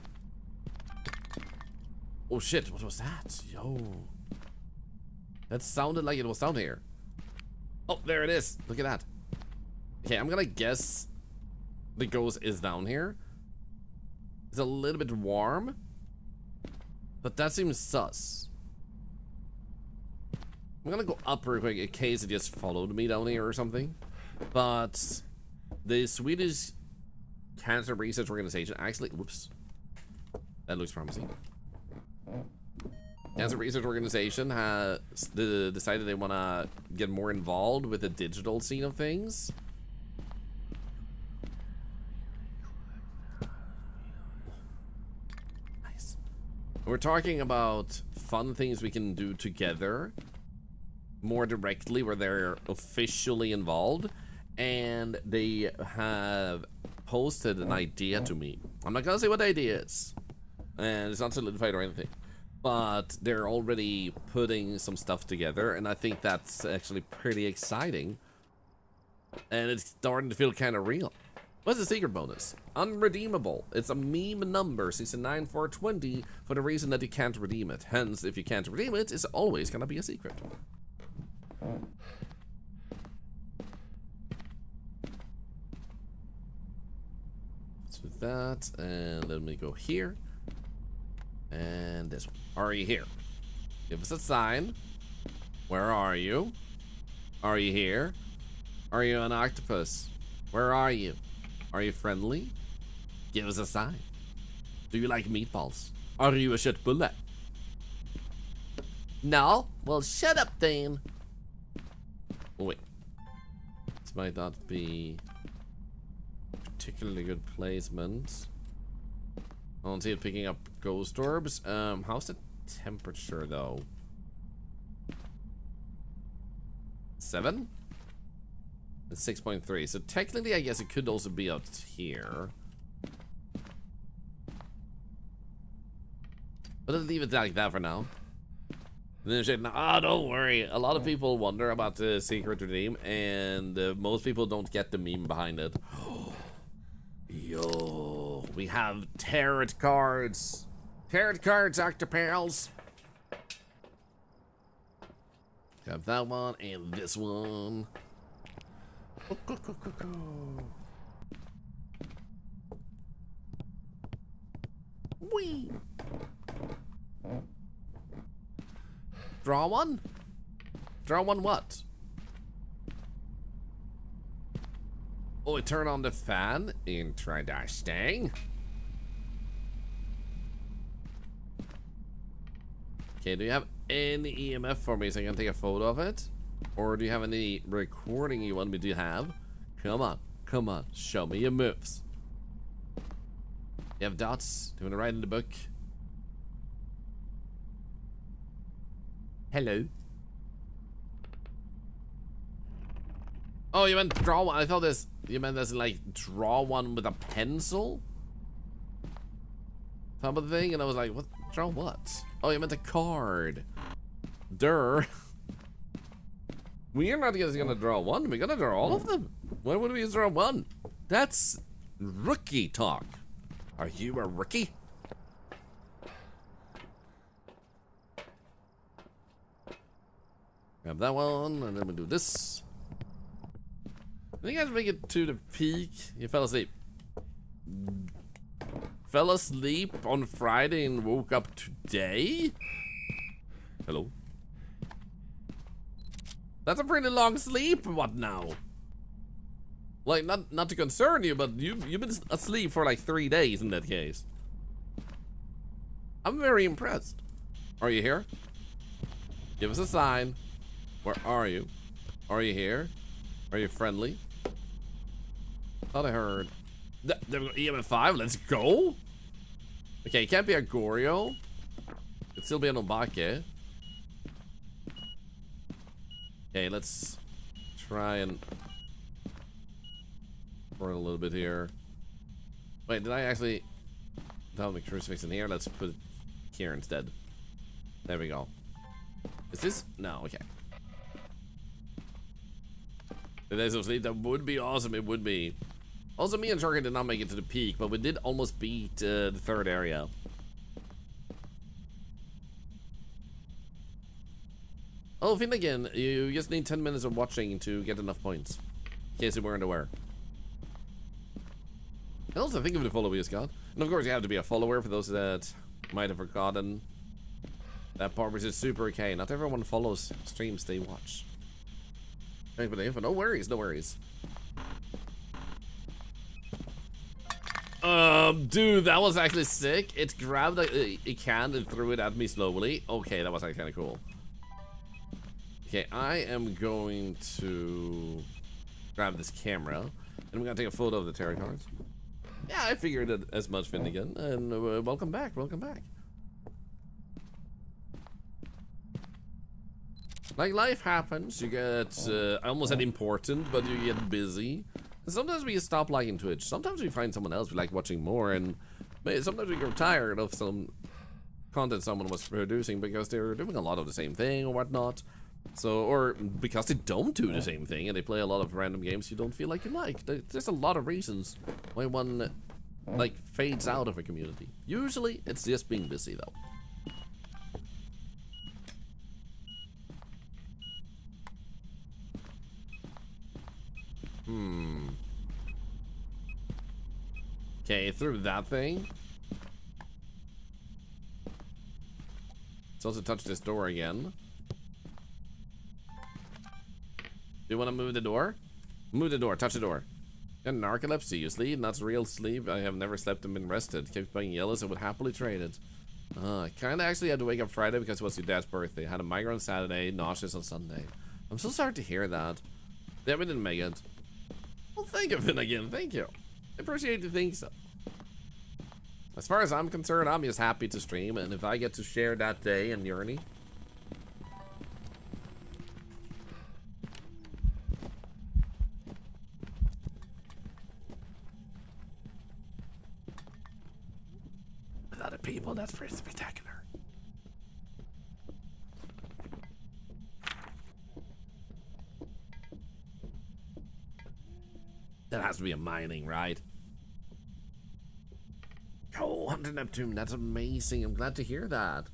Oh shit, what was that? Yo. That sounded like it was down here. Oh, there it is. Look at that. Okay, I'm gonna guess the ghost is down here. It's a little bit warm, but that seems sus. I'm gonna go up real quick in case it just followed me down here or something. But the Swedish Cancer Research Organization actually, whoops, that looks promising. Cancer Research Organization has decided they want to get more involved with the digital scene of things. Nice. We're talking about fun things we can do together more directly where they're officially involved, and they have posted an idea to me. I'm not gonna say what the idea is, and it's not solidified or anything, but they're already putting some stuff together, and I think that's actually pretty exciting, and it's starting to feel kind of real. What's the secret bonus? Unredeemable. It's a meme number, 69420, for the reason that you can't redeem it. Hence, if you can't redeem it, it's always gonna be a secret. Let's do that, and then we go here, and this one. Are you here? Give us a sign. Where are you? Are you here? Are you an octopus? Where are you? Are you friendly? Give us a sign. Do you like meatballs? Are you a shit bullet? No? Well, shut up, then. Oh, wait. This might not be particularly good placement. I don't see it picking up ghost orbs. How's the temperature, though? 7? It's 6.3. So technically, I guess it could also be out here. But I'll leave it like that for now. And then said, "Ah, don't worry. A lot of people wonder about the secret redeem, and most people don't get the meme behind it." Yo, we have tarot cards. Tarot cards, Octopals. Got that one and this one. Wee. Draw one? Draw one what? Oh, it turned on the fan. Interesting. Okay, do you have any EMF for me so I can take a photo of it? Or do you have any recording you want me to have? Come on, come on, show me your moves. You have dots? Do you want to write in the book? Hello. Oh, you meant draw one. I thought this. You meant this like draw one with a pencil. Type of thing, and I was like, what? Draw what? Oh, you meant a card. Durr. We're not just gonna draw one. We're gonna draw all of them. Why would we just draw one? That's rookie talk. Are you a rookie? Grab that one, and then we do this. I think I have to make it to the peak. You fell asleep. Fell asleep on Friday and woke up today? Hello? That's a pretty long sleep. What now? Like, not to concern you, but you've been asleep for like 3 days in that case. I'm very impressed. Are you here? Give us a sign. Where are you? Are you here? Are you friendly? Thought I heard. EMF5, let's go. Okay, it can't be a Goryo. Could still be an Obake. Okay, let's try and run a little bit here. Wait, did I actually don't make crucifix in here? Let's put it here instead. There we go. Is this? No, okay. If there's no sleep, that would be awesome. It would be. Also, me and Sharky did not make it to the peak, but we did almost beat the third area. Oh, Finnegan, you just need 10 minutes of watching to get enough points. In case you weren't aware. And also, think of the follower, Scott. And of course, you have to be a follower for those that might have forgotten that part, which is super okay. Not everyone follows streams they watch. Thanks for the info. No worries, no worries. Dude, that was actually sick. It grabbed a can and threw it at me slowly. Okay, that was actually kind of cool. Okay, I am going to grab this camera, and we're gonna take a photo of the tarot cards. Yeah, I figured it as much, Finnegan, and welcome back, welcome back. Like, life happens, you get, I almost said important, but you get busy. And sometimes we stop liking Twitch. Sometimes we find someone else we like watching more, and sometimes we grow tired of some content someone was producing because they're doing a lot of the same thing or whatnot. So, or because they don't do the same thing and they play a lot of random games you don't feel like you like. There's a lot of reasons why one, like, fades out of a community. Usually, it's just being busy, though. Okay, through that thing. Let's also touch this door again. Do you want to move the door? Move the door, touch the door. Got narcolepsy, you sleep? That's real sleep. I have never slept and been rested. Kept buying yellows and would happily trade it. Kinda actually had to wake up Friday because it was your dad's birthday. Had a migraine on Saturday, nauseous on Sunday. I'm so sorry to hear that. Yeah, we didn't make it. Well, thank you, Finnegan. Thank you. I appreciate you think so. As far as I'm concerned, I'm just happy to stream, and if I get to share that day in Journey. With other people, that's pretty spectacular. That has to be a mining, right? Oh, Hunter Neptune, that's amazing. I'm glad to hear that.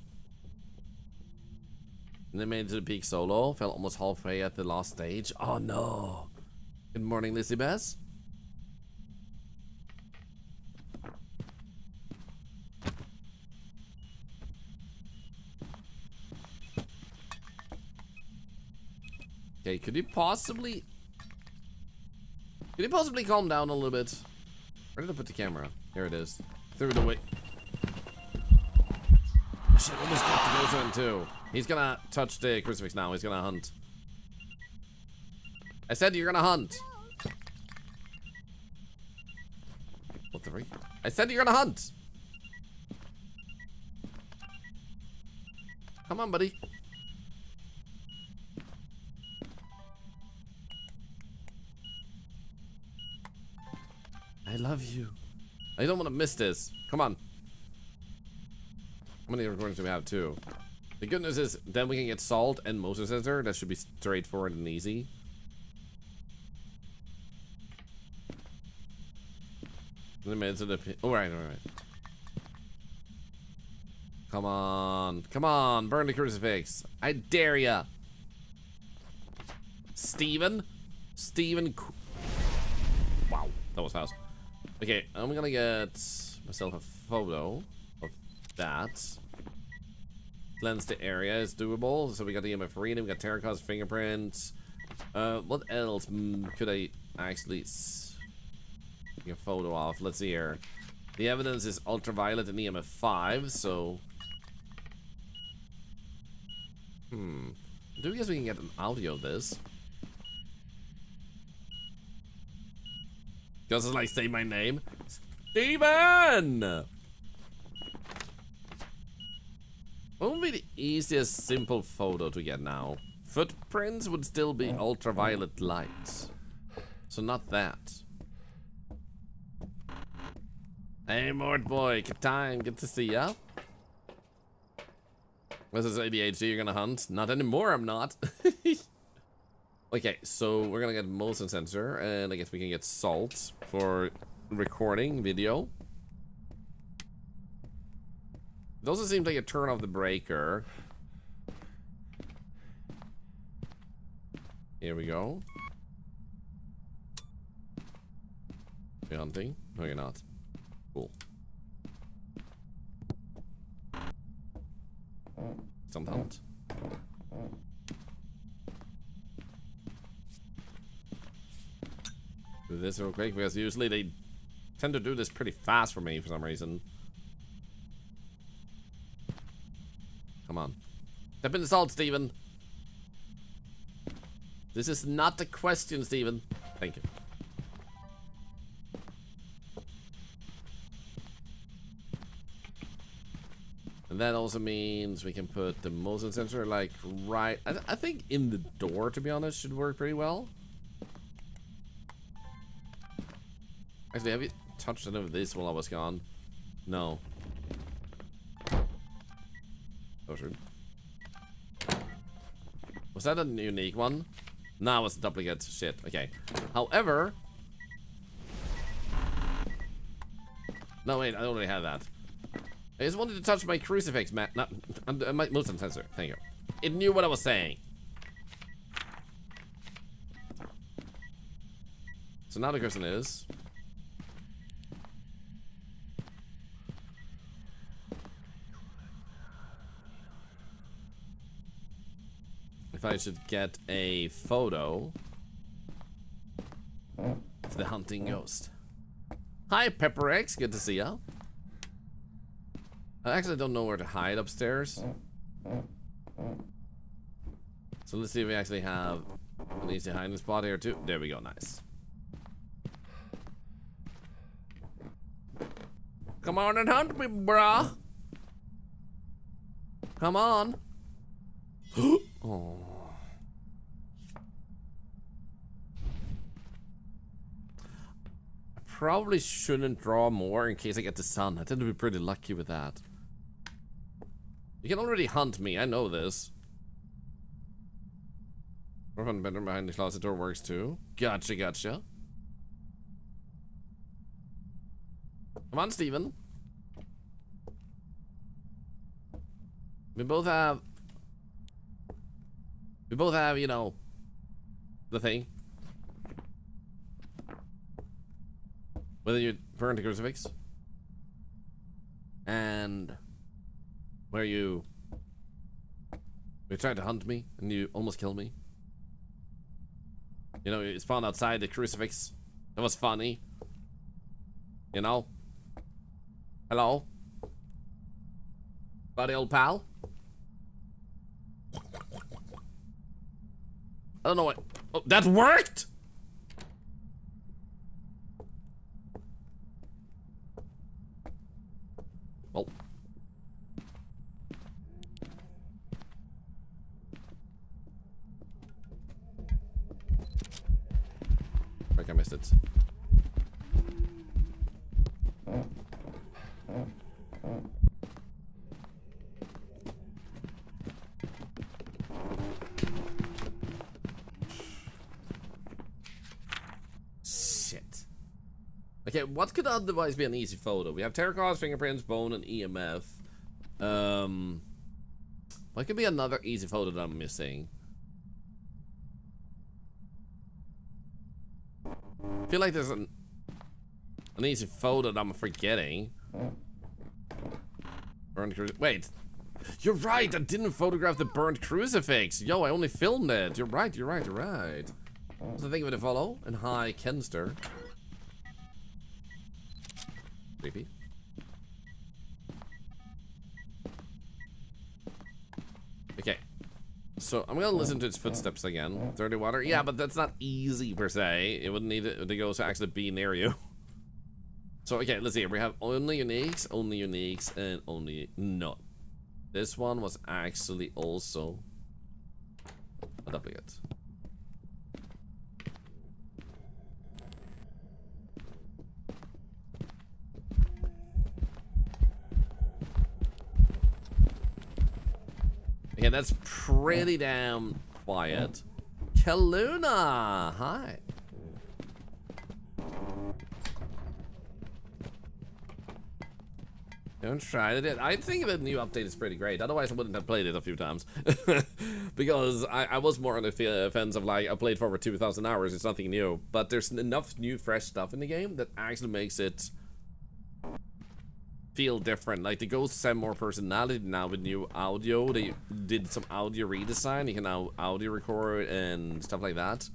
And then made it to the peak solo. Fell almost halfway at the last stage. Oh no. Good morning, Lizzie Bess. Okay, could you possibly calm down a little bit? Where did I put the camera? Here it is. Through the way. Shit, almost got to go zone too. He's gonna touch the crucifix now. He's gonna hunt. I said you're gonna hunt. What the freak? I said you're gonna hunt. Come on, buddy. love you. I don't want to miss this. Come on. How many recordings do we have too? The good news is then we can get salt and motion sensor. That should be straightforward and easy. Minutes of the oh right. Come on, burn the crucifix. I dare ya. Steven. Wow, that was fast. Okay, I'm gonna get myself a photo of that. Cleanse the area is doable. So we got the EMF reading, we got terracotta fingerprints. What else could I actually take a photo of? Let's see here. The evidence is ultraviolet and EMF 5, so do we guess we can get an audio of this? Just like say my name, Steven. What would be the easiest simple photo to get now? Footprints would still be ultraviolet lights, so not that. Hey, Mort boy, good time, good to see ya. This is ADHD, you're gonna hunt? Not anymore, I'm not. Okay, so we're gonna get motion sensor, and I guess we can get salt for recording video. It doesn't seem like a turn off the breaker. Here we go. You're hunting? No, you're not. Cool. Some hunt. Do this real quick because usually they tend to do this pretty fast for me for some reason. Come on. Step in the salt, Steven. This is not the question, Steven. Thank you. And that also means we can put the motion sensor like right, I think in the door, to be honest, should work pretty well. Actually, have you touched any of this while I was gone? No. Oh, sure. Was that a unique one? No, it was a duplicate. Shit. Okay. However, no, wait, I already had that. I just wanted to touch my crucifix, man. Not my motion sensor. Thank you. It knew what I was saying. So now the question is, if I should get a photo of the hunting ghost. Hi, Pepper X. Good to see ya. I actually don't know where to hide upstairs. So let's see if we actually have an easy hiding spot here too. There we go, nice. Come on and hunt me, brah. Come on. Oh. I probably shouldn't draw more in case I get the sun. I tend to be pretty lucky with that. You can already hunt me, I know this. Orphan bedroom behind the closet door works too. Gotcha, gotcha. Come on, Steven. We both have, you know, the thing. Whether you burn the crucifix and where you tried to hunt me and you almost killed me. You know, you spawned outside the crucifix. That was funny. You know? Hello? Buddy old pal? I don't know what. Oh, that worked? Well. I missed it. Okay, what could otherwise be an easy photo? We have terracotta, fingerprints, bone, and EMF. What could be another easy photo that I'm missing? I feel like there's an easy photo that I'm forgetting. Wait. You're right, I didn't photograph the burnt crucifix. Yo, I only filmed it. You're right. What's the thing with the follow? And hi, Kenster. Creepy. Okay. So, I'm gonna listen to its footsteps again. Dirty water? Yeah, but that's not easy per se. It wouldn't need it to go to actually be near you. So, okay, let's see. We have only uniques, and only... No. This one was actually also a duplicate. Okay, that's pretty damn quiet. Kaluna! Hi. Don't try it. I think the new update is pretty great. Otherwise, I wouldn't have played it a few times. Because I was more on the fence of like, I played for over 2,000 hours. It's nothing new. But there's enough new, fresh stuff in the game that actually makes it feel different. Like, the ghosts have more personality now with new audio. They did some audio redesign. You can now audio record and stuff like that.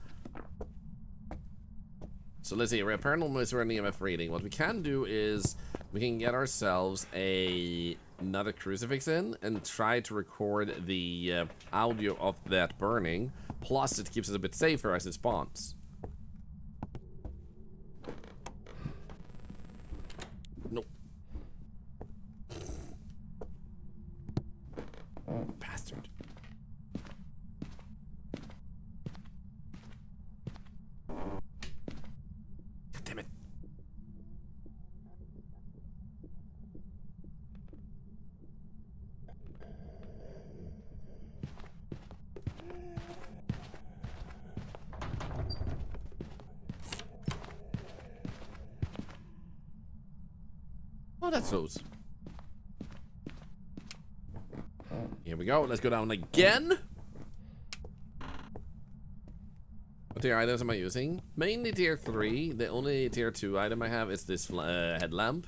So let's see, we're paranormal mystery and EMF reading. What we can do is we can get ourselves another crucifix in and try to record the audio of that burning. Plus, it keeps us a bit safer as it spawns. Nope. Bastard. Damn it. Oh, that's those. Here we go. Let's go down again. What tier items am I using? Mainly tier 3. The only tier 2 item I have is this headlamp.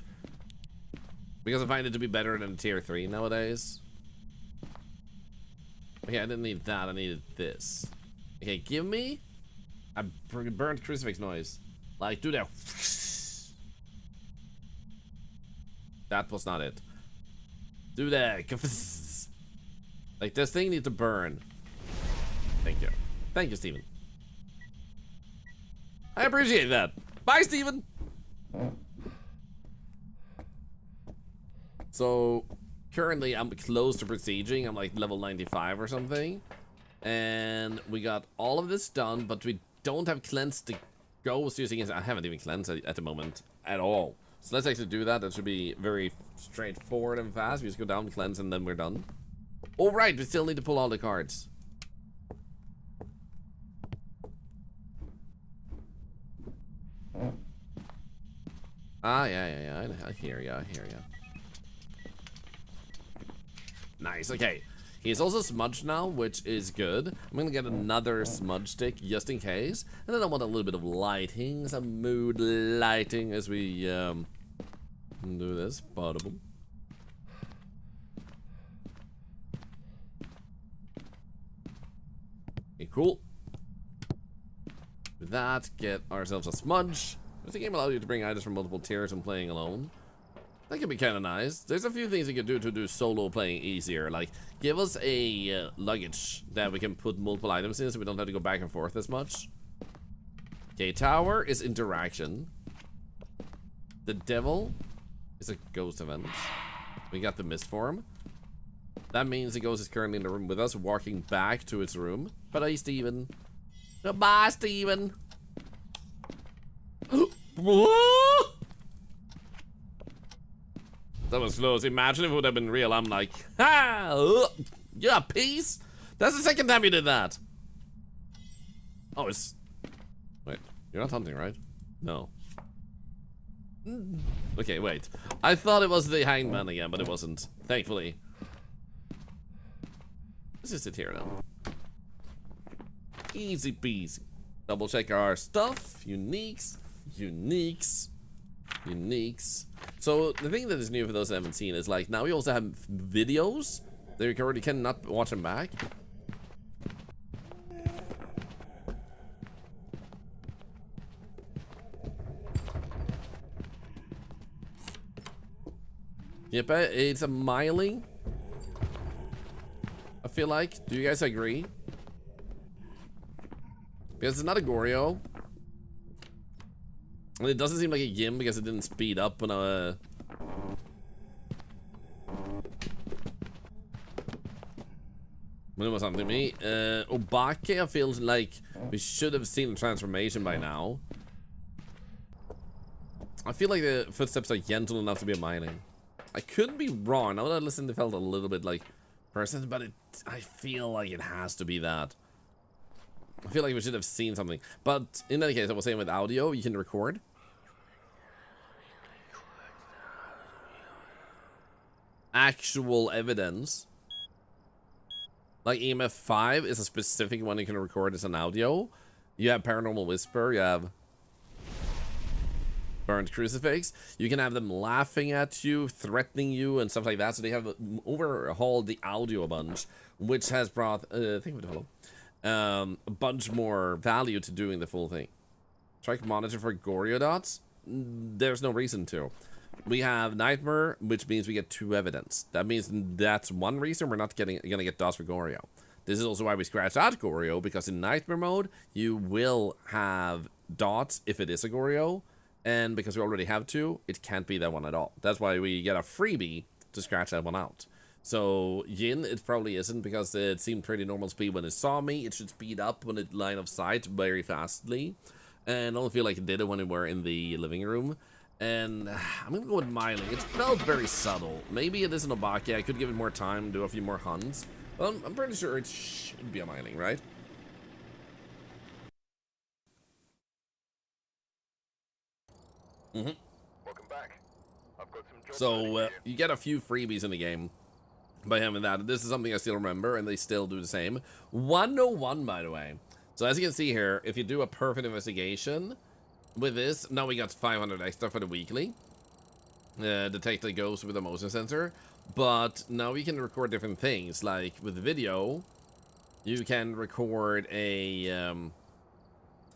Because I find it to be better than tier 3 nowadays. Okay, I didn't need that. I needed this. Okay, give me a burnt crucifix noise. Like, do that. That was not it. Do that. Like, this thing needs to burn. Thank you. Thank you, Steven. I appreciate that. Bye, Steven. So, currently, I'm close to prestiging. I'm like level 95 or something. And we got all of this done, but we don't have cleansed the ghost using it. I haven't even cleansed it at the moment at all. So let's actually do that. That should be very straightforward and fast. We just go down, cleanse, and then we're done. All right, we still need to pull all the cards. Ah, yeah. I hear ya. Nice, okay. He's also smudged now, which is good. I'm gonna get another smudge stick just in case. And then I want a little bit of lighting, some mood lighting as we do this. Potable. Okay, cool. With that, get ourselves a smudge. Does the game allow you to bring items from multiple tiers when playing alone? That could be kind of nice. There's a few things you can do to do solo playing easier. Like, give us a luggage that we can put multiple items in so we don't have to go back and forth as much. Okay, tower is interaction. The devil is a ghost event. We got the mist form. That means the ghost is currently in the room with us, walking back to its room. Bye, Steven. Goodbye, Steven. That was close. Imagine if it would have been real. I'm like, ha! Yeah, peace? That's the second time you did that. Oh, it's... Wait, you're not hunting, right? No. Okay, wait. I thought it was the hanged man again, but it wasn't. Thankfully. Let's just sit here now. Easy peasy. Double check our stuff. Uniques. Uniques. Uniques. So the thing that is new for those that haven't seen is like now we also have videos. They already cannot watch them back. Yep, it's a miling. I feel like. Do you guys agree? Because it's not a Goryo. And it doesn't seem like a Yim because it didn't speed up when when it was something to me. Obake, I feel like we should have seen the transformation by now. I feel like the footsteps are gentle enough to be a mining. I could be wrong. Now that I listened, it felt a little bit like person, but I feel like it has to be that. I feel like we should have seen something. But in any case, I was saying with audio, you can record. Actual evidence. Like EMF 5 is a specific one you can record as an audio. You have Paranormal Whisper, you have Burned Crucifix. You can have them laughing at you, threatening you, and stuff like that. So they have overhauled the audio a bunch, which has brought, thank you for the follow, a bunch more value to doing the full thing. Strike monitor for Goryo dots. There's no reason to. We have Nightmare, which means we get 2 evidence. That means that's one reason we're not gonna get dots for Goryo. This is also why we scratched out Goryo, because in Nightmare mode, you will have dots if it is a Goryo. And because we already have 2, it can't be that one at all. That's why we get a freebie to scratch that one out. So Yin, it probably isn't because it seemed pretty normal speed when it saw me. It should speed up when it line of sight very fastly. And I don't feel like it did it when we were in the living room. And I'm gonna go with Miling. It felt very subtle. Maybe it isn't Obake. I could give it more time, do a few more hunts. But I'm pretty sure it should be a Miling, right? Welcome back. I've got some jobs So you get a few freebies in the game by having that. This is something I still remember, and they still do the same. 101, by the way. So as you can see here, if you do a perfect investigation with this, now we got 500 extra for the weekly. Detect the ghost with a motion sensor. But now we can record different things. Like with video, you can record a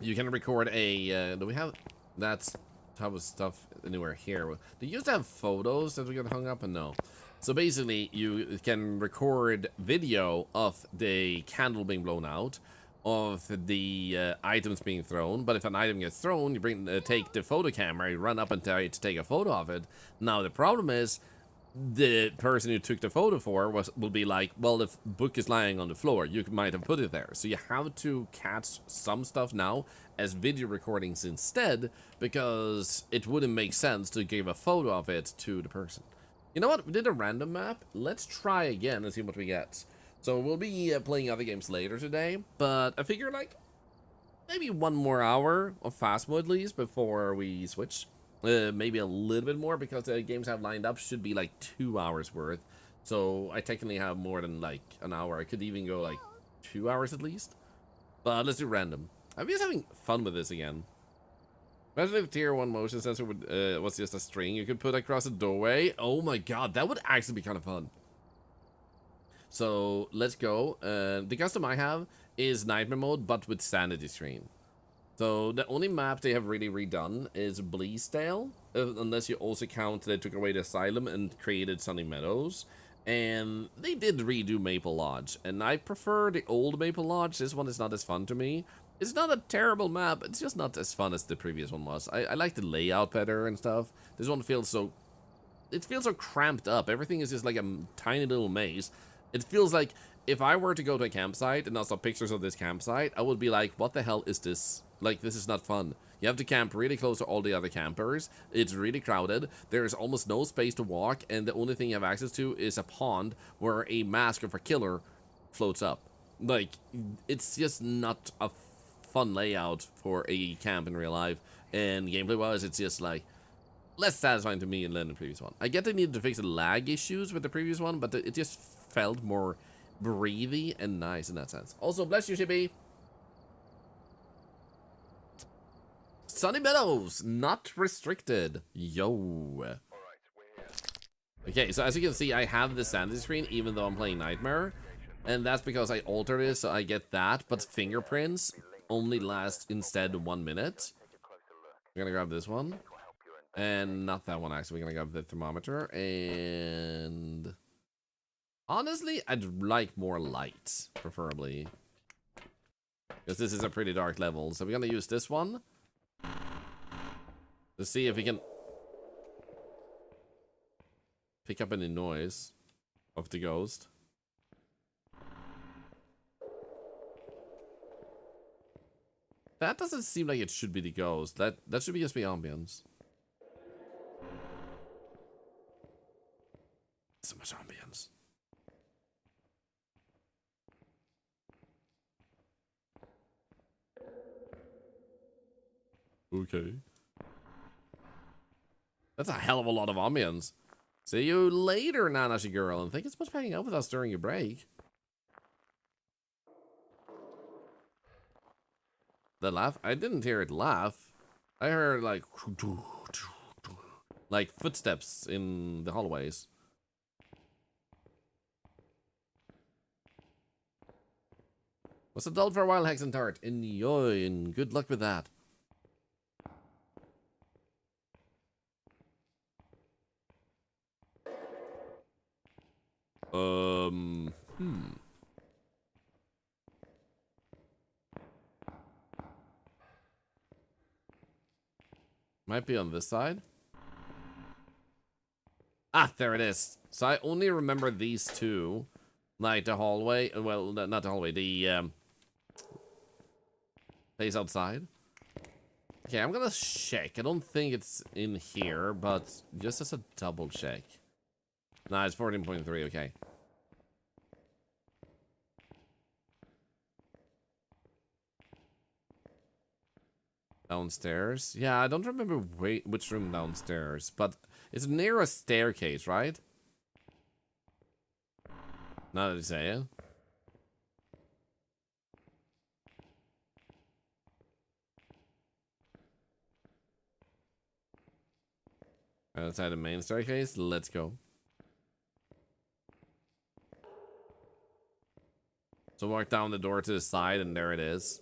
do we have that type of stuff anywhere here? Do you used to have photos that we got hung up? And no. So basically, you can record video of the candle being blown out, of the items being thrown. But if an item gets thrown, you take the photo camera, you run up and try to take a photo of it. Now the problem is, the person who took the photo will be like, well, the book is lying on the floor. You might have put it there. So you have to catch some stuff now as video recordings instead, because it wouldn't make sense to give a photo of it to the person. You know what? We did a random map. Let's try again and see what we get. So we'll be playing other games later today, but I figure like maybe 1 more hour of Phasmo at least before we switch. Maybe a little bit more, because the games I've lined up should be like 2 hours worth. So I technically have more than like an hour. I could even go like 2 hours at least. But let's do random. I'm just having fun with this again. Imagine if tier 1 motion sensor was just a string you could put across a doorway. Oh my god, that would actually be kind of fun. So let's go. The custom I have is Nightmare mode, but with sanity screen. So the only map they have really redone is Bleasdale, unless you also count they took away the asylum and created Sunny Meadows. And they did redo Maple Lodge, and I prefer the old Maple Lodge. This one is not as fun to me. It's not a terrible map, it's just not as fun as the previous one was. I like the layout better and stuff. This one feels so... It feels so cramped up. Everything is just like a tiny little maze. It feels like if I were to go to a campsite and I saw pictures of this campsite, I would be like, what the hell is this? Like, this is not fun. You have to camp really close to all the other campers. It's really crowded. There's almost no space to walk, and the only thing you have access to is a pond where a mask of a killer floats up. Like, it's just not a fun layout for a camp in real life. And gameplay-wise, it's just like less satisfying to me than the previous one. I get they needed to fix the lag issues with the previous one, but it just felt more breathy and nice in that sense. Also, bless you, Shippy. Sunny Meadows, not restricted. Yo. Okay, so as you can see, I have the sanity screen even though I'm playing Nightmare. And that's because I altered it, so I get that, but fingerprints only last instead 1 minute. We're gonna grab this one. And not that one, actually. We're gonna grab the thermometer. And honestly, I'd like more light, preferably. Because this is a pretty dark level. So we're gonna use this one to see if we can pick up any noise of the ghost. That doesn't seem like it should be the ghost. That should be just be ambience. So much ambience. Okay. That's a hell of a lot of ambience. See you later, Nanashi girl, and thank you so much for hanging out with us during your break. The laugh? I didn't hear it laugh. I heard like footsteps in the hallways. Was adult for a while, Hex and Tart. Enjoy and good luck with that. Might be on this side. Ah, there it is. So I only remember these two. Like the hallway. Well, not the hallway. The place outside. Okay, I'm gonna check. I don't think it's in here, but just as a double check. Nah, it's 14.3. Okay. Downstairs? Yeah, I don't remember which room downstairs, but it's near a staircase, right? Now that you say it. Outside the main staircase, let's go. So walk down the door to the side, and there it is.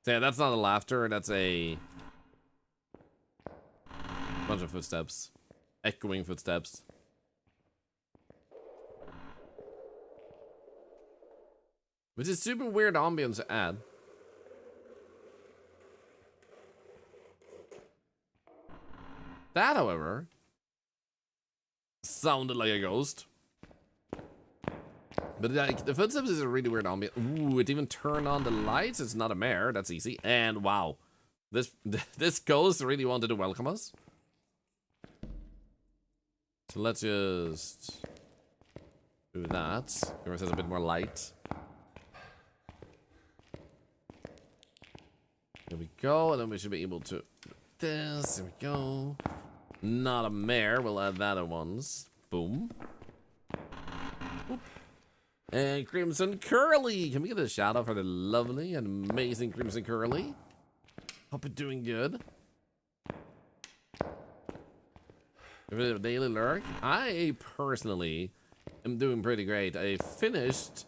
So yeah, that's not a laughter, that's a bunch of footsteps. Echoing footsteps. Which is super weird ambience to add. That, however, sounded like a ghost. But the footsteps is a really weird ambient. Ooh, it even turned on the lights. It's not a mare. That's easy. And wow, this ghost really wanted to welcome us. So let's just do that. Give ourselves a bit more light. There we go. And then we should be able to do this. There we go. Not a mare. We'll add that at once. Boom. Oop. And Crimson Curly. Can we get a shout out for the lovely and amazing Crimson Curly? Hope you're doing good. A bit of a daily lurk. I personally am doing pretty great. I finished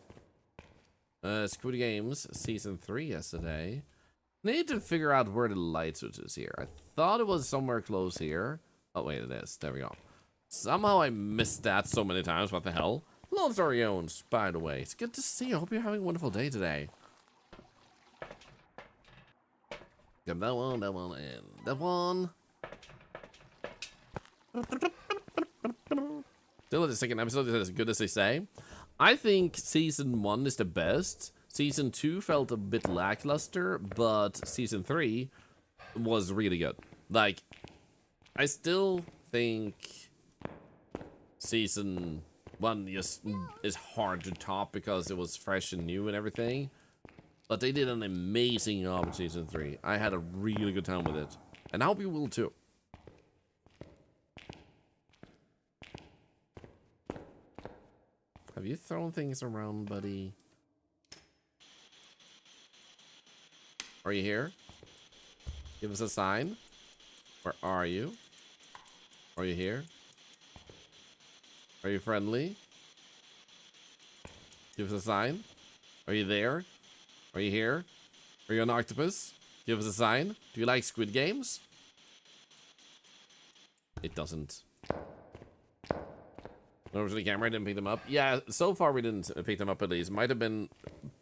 Squid Games Season 3 yesterday. Need to figure out where the light switch is here. I thought it was somewhere close here. Oh, wait, it is. There we go. Somehow I missed that so many times. What the hell? Love Story Owns, by the way. It's good to see you. I hope you're having a wonderful day today. Get that one, and that one. Still at the second episode, is as good as they say. I think Season 1 is the best. Season 2 felt a bit lackluster, but Season 3 was really good. Like, I still think Season 1 just is hard to top because it was fresh and new and everything. But they did an amazing job in Season 3. I had a really good time with it. And I hope you will too. Have you thrown things around, buddy? Are you here? Give us a sign. Where are you? Are you here? Are you friendly? Give us a sign. Are you there? Are you here? Are you an octopus? Give us a sign. Do you like Squid Games? It doesn't. Over to the camera, I didn't pick them up. Yeah, so far we didn't pick them up at least. Might have been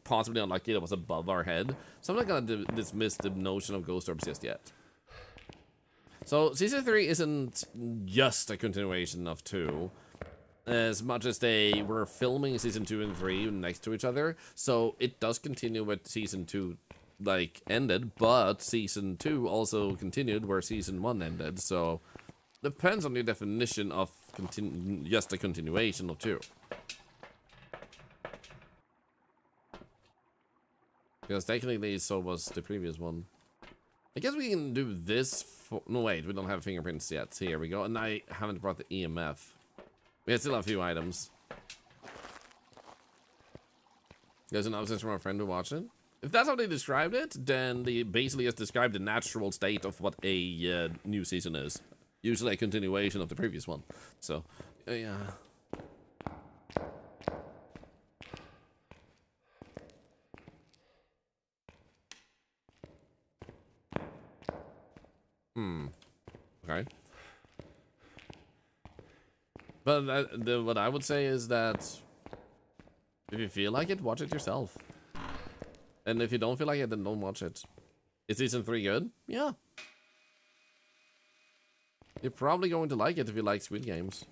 possibly unlucky that was above our head. So I'm not gonna dismiss the notion of ghost orbs just yet. So Season 3 isn't just a continuation of 2. As much as they were filming Season 2 and 3 next to each other. So it does continue with Season 2 like ended, but Season 2 also continued where Season 1 ended. So depends on your definition of just a continuation of 2. Because technically so was the previous one. I guess we can do this for... No, wait, we don't have fingerprints yet. So here we go. And I haven't brought the EMF. We still have a few items. There's an upstairs from our friend who watched it. If that's how they described it, then they basically just described the natural state of what a new season is. Usually a continuation of the previous one. So, yeah. Okay. But what I would say is that if you feel like it, watch it yourself. And if you don't feel like it, then don't watch it. Is Season 3 good? Yeah. You're probably going to like it if you like Squid Games.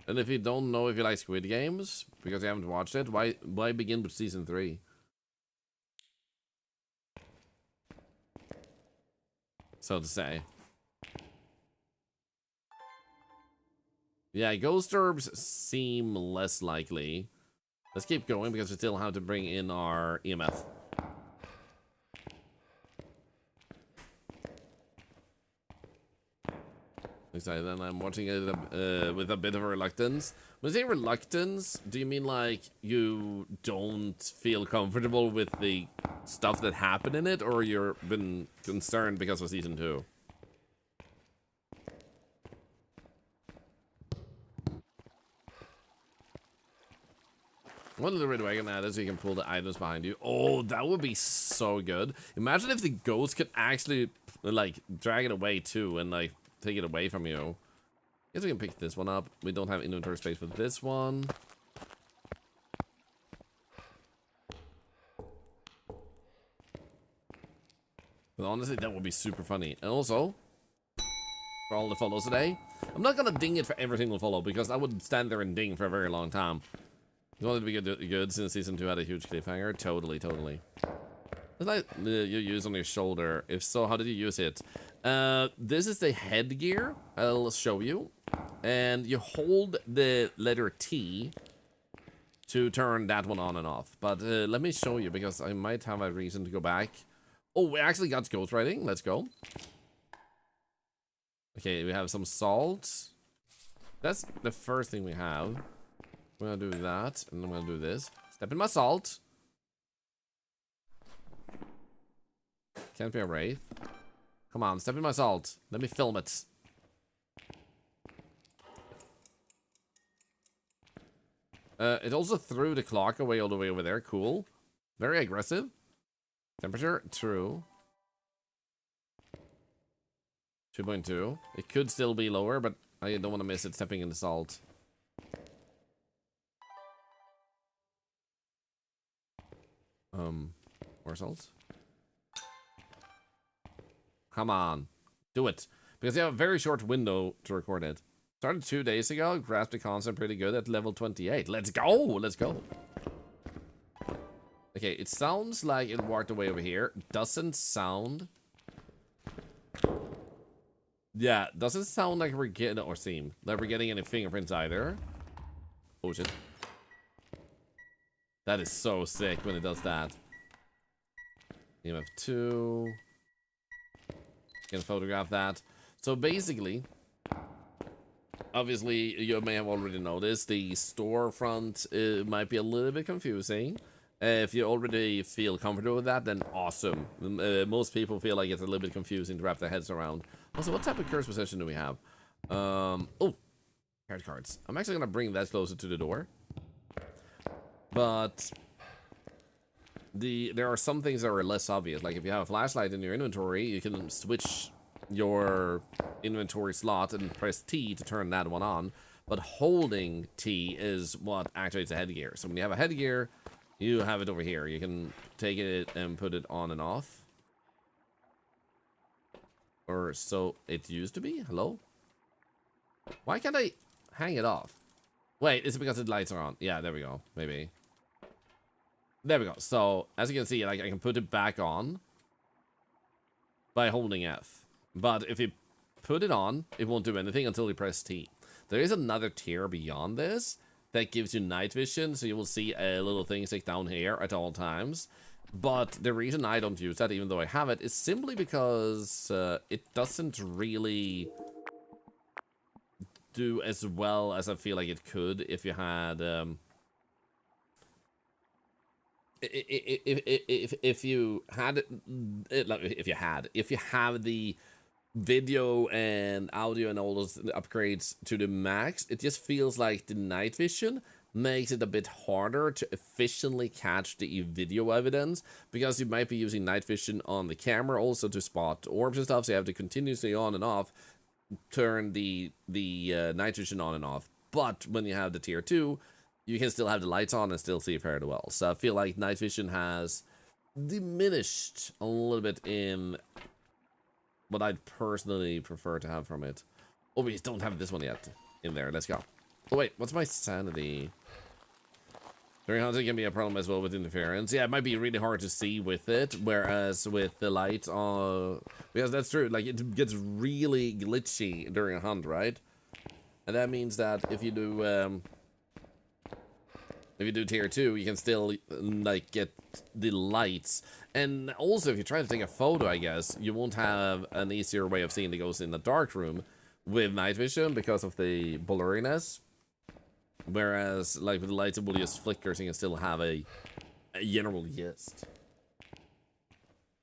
And if you don't know if you like Squid Games, because you haven't watched it, why begin with Season 3? So to say. Yeah, ghost orbs seem less likely. Let's keep going because we still have to bring in our EMF. Excited, then I'm watching it with a bit of a reluctance. When you say reluctance, do you mean like you don't feel comfortable with the stuff that happened in it, or you've been concerned because of Season 2? One of the red wagon added so you can pull the items behind you. Oh, that would be so good. Imagine if the ghost could actually, like, drag it away too and, like, take it away from you. I guess we can pick this one up. We don't have inventory space for this one. But honestly, that would be super funny. And also, for all the follows today, I'm not gonna ding it for every single follow because I would stand there and ding for a very long time. You wanted to be good since Season 2 had a huge cliffhanger? Totally, totally. It's like you use on your shoulder. If so, how did you use it? This is the headgear. I'll show you. And you hold the letter T to turn that one on and off. But let me show you because I might have a reason to go back. Oh, we actually got ghost writing. Let's go. Okay, we have some salt. That's the first thing we have. I'm gonna do that, and I'm gonna do this. Step in my salt. Can't be a wraith. Come on, step in my salt. Let me film it. It also threw the clock away all the way over there. Cool. Very aggressive. Temperature, true. 2.2. It could still be lower, but I don't want to miss it stepping in the salt. More salt. Come on. Do it. Because you have a very short window to record it. Started 2 days ago. Grasped the concept pretty good at level 28. Let's go. Let's go. Okay, it sounds like it walked away over here. Doesn't sound... Yeah, doesn't sound like we're getting... Or seem like we're getting any fingerprints either. Oh, shit. That is so sick when it does that. EMF 2. Can photograph that. So basically, obviously, you may have already noticed the storefront might be a little bit confusing. If you already feel comfortable with that, then awesome. Most people feel like it's a little bit confusing to wrap their heads around. Also, what type of curse possession do we have? Oh, card cards. I'm actually gonna bring that closer to the door. But there are some things that are less obvious. Like if you have a flashlight in your inventory, you can switch your inventory slot and press T to turn that one on. But holding T is what activates the headgear. So when you have a headgear, you have it over here. You can take it and put it on and off. Or so it used to be. Hello? Why can't I hang it off? Wait, is it because the lights are on? Yeah, there we go. Maybe. There we go. So, as you can see, like I can put it back on by holding F. But if you put it on, it won't do anything until you press T. There is another tier beyond this that gives you night vision, so you will see a little thing stick down here at all times. But the reason I don't use that, even though I have it, is simply because it doesn't really do as well as I feel like it could if you had if you have the video and audio and all those upgrades to the max, it just feels like the night vision makes it a bit harder to efficiently catch the video evidence, because you might be using night vision on the camera also to spot orbs and stuff, so you have to continuously on and off turn the night vision on and off. But when you have the tier 2, you can still have the lights on and still see fairly well. So I feel like night vision has diminished a little bit in what I'd personally prefer to have from it. Oh, we don't have this one yet in there. Let's go. Oh wait, what's my sanity? 300 can be a problem as well with interference. Yeah, it might be really hard to see with it, whereas with the lights on, because that's true, like it gets really glitchy during a hunt, right? And that means that if you do tier 2, you can still like get the lights. And also if you try to take a photo, I guess you won't have an easier way of seeing the ghost in the dark room with night vision because of the blurriness. Whereas, like, with the lights, it will just flicker, so you can still have a general gist.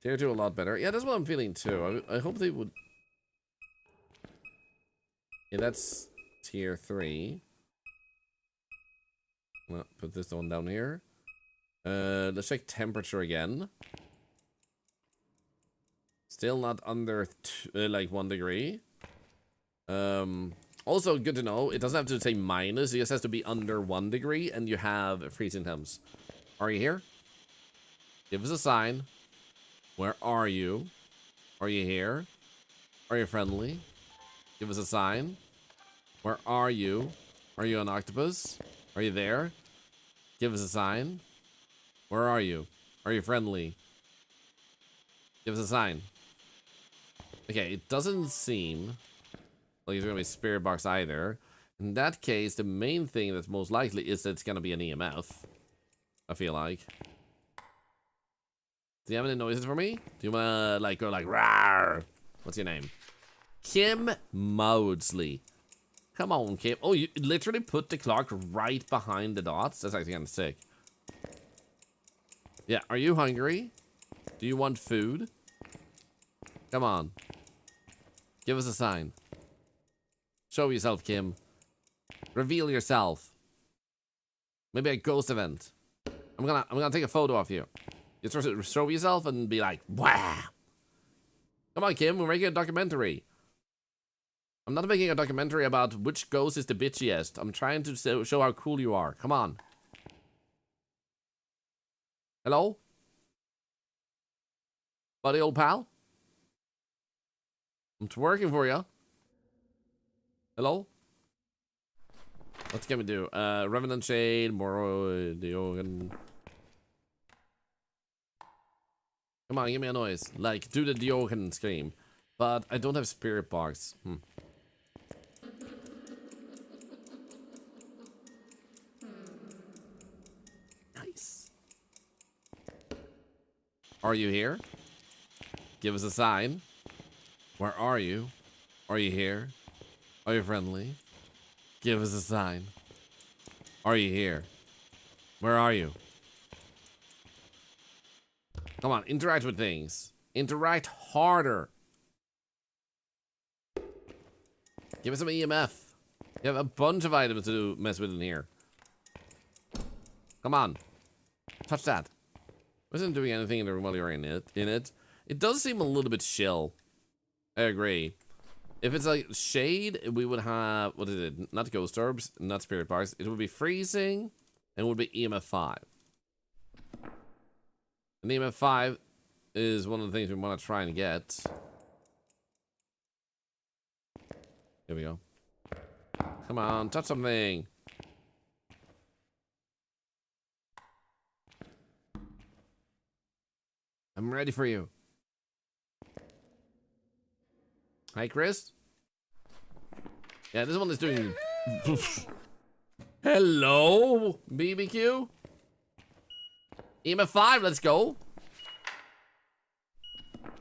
Tier 2 a lot better. Yeah, that's what I'm feeling, too. I hope they would... Yeah, that's tier 3. Well, put this one down here. Let's check temperature again. Still not under, like, 1 degree. Also, good to know, it doesn't have to say minus, it just has to be under 1 degree, and you have freezing temps. Are you here? Give us a sign. Where are you? Are you here? Are you friendly? Give us a sign. Where are you? Are you an octopus? Are you there? Give us a sign. Where are you? Are you friendly? Give us a sign. Okay, it doesn't seem... like it's gonna be a spirit box either. In that case, the main thing that's most likely is that it's gonna be an EMF. I feel like. Do you have any noises for me? Do you wanna like go like rawr? What's your name? Kim Maudsley. Come on, Kim. Oh, you literally put the clock right behind the dots? That's actually kinda sick. Yeah, are you hungry? Do you want food? Come on. Give us a sign. Show yourself, Kim. Reveal yourself. Maybe a ghost event. I'm gonna take a photo of you. You just show yourself and be like, wow. Come on, Kim, we're making a documentary. I'm not making a documentary about which ghost is the bitchiest. I'm trying to show how cool you are. Come on. Hello? Buddy, old pal? I'm working for you. Hello? What can we do? Revenant Shade, Moro, Diogen. Come on, give me a noise. Like, do the Diogen scream. But I don't have Spirit Box. Nice. Are you here? Give us a sign. Where are you? Are you here? Are you friendly? Give us a sign. Are you here? Where are you? Come on, interact with things. Interact harder. Give us some EMF. You have a bunch of items to mess with in here. Come on. Touch that. Wasn't doing anything in the room while you're in it. It does seem a little bit chill. I agree. If it's like shade, we would have, what is it? Not ghost orbs, not spirit bars. It would be freezing, and it would be EMF 5. And EMF 5 is one of the things we want to try and get. Here we go. Come on, touch something. I'm ready for you. Hi, Chris. Yeah, this one is doing... Hello, BBQ. EMF 5, let's go.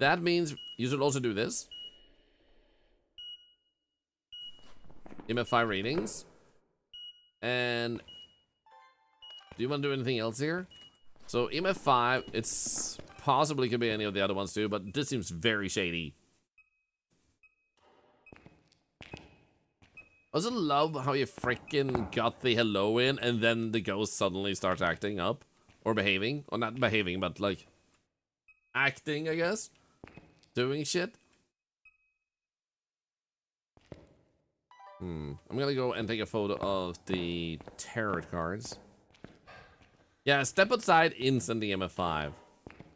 That means you should also do this. EMF 5 readings. And... do you want to do anything else here? So, EMF 5, it's... possibly could be any of the other ones too, but this seems very shady. I also love how you freaking got the hello in and then the ghost suddenly starts acting up. Or behaving. Or not behaving, but like... acting, I guess. Doing shit. I'm gonna go and take a photo of the tarot cards. Yeah, step outside, instant EMF 5.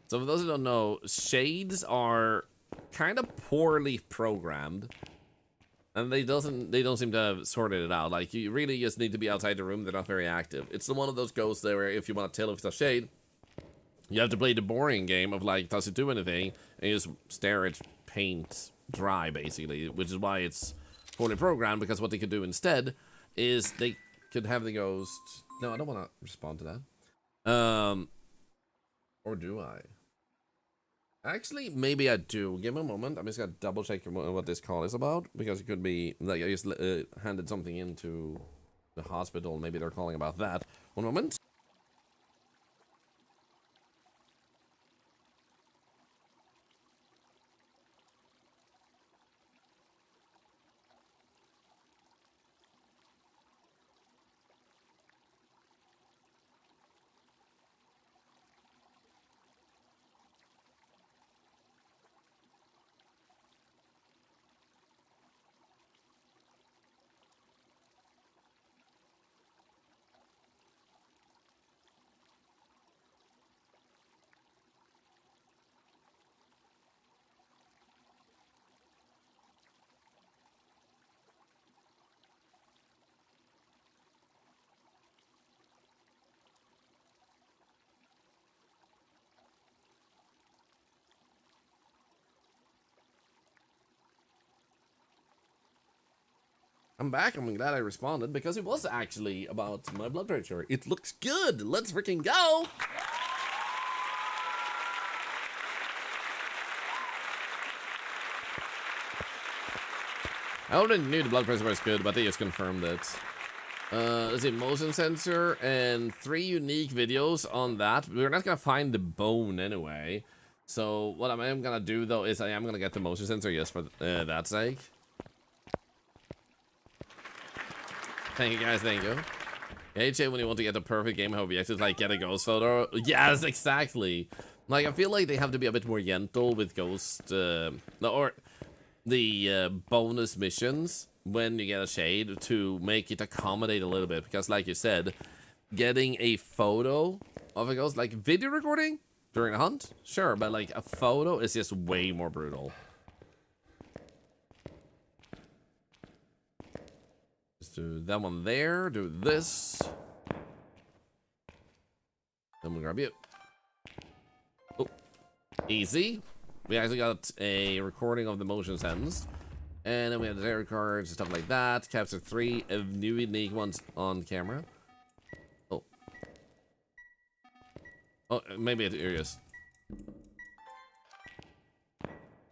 So for those who don't know, shades are kind of poorly programmed. And they don't seem to have sorted it out. Like, you really just need to be outside the room. They're not very active. It's the one of those ghosts there where if you want to tell if it's a shade, you have to play the boring game of like, does it do anything? And you just stare at paint dry, basically. Which is why it's poorly programmed, because what they could do instead is they could have the ghost... No, I don't want to respond to that. Or do I? Actually, maybe I do. Give me a moment. I'm just gonna double check what this call is about, because it could be like I just handed something into the hospital. Maybe they're calling about that. One moment. I'm back. I'm glad I responded because it was actually about my blood pressure. It looks good. Let's freaking go. I already knew the blood pressure was good, but they just confirmed it. Let's see, motion sensor and 3 unique videos on that. We're not gonna find the bone anyway. So what I am gonna do though is I am gonna get the motion sensor just for that sake. Thank you guys, thank you. HA, when you want to get the perfect game, how we actually like get a ghost photo. Yes, exactly. Like, I feel like they have to be a bit more gentle with ghost, or the bonus missions when you get a shade to make it accommodate a little bit. Because like you said, getting a photo of a ghost, like video recording during a hunt, sure, but like a photo is just way more brutal. Do that one there, do this. Then we'll grab you. Oh, easy. We actually got a recording of the motion sensed. And then we have the tarot cards and stuff like that. Capture 3 of new unique ones on camera. Oh. Oh, maybe it's Urius.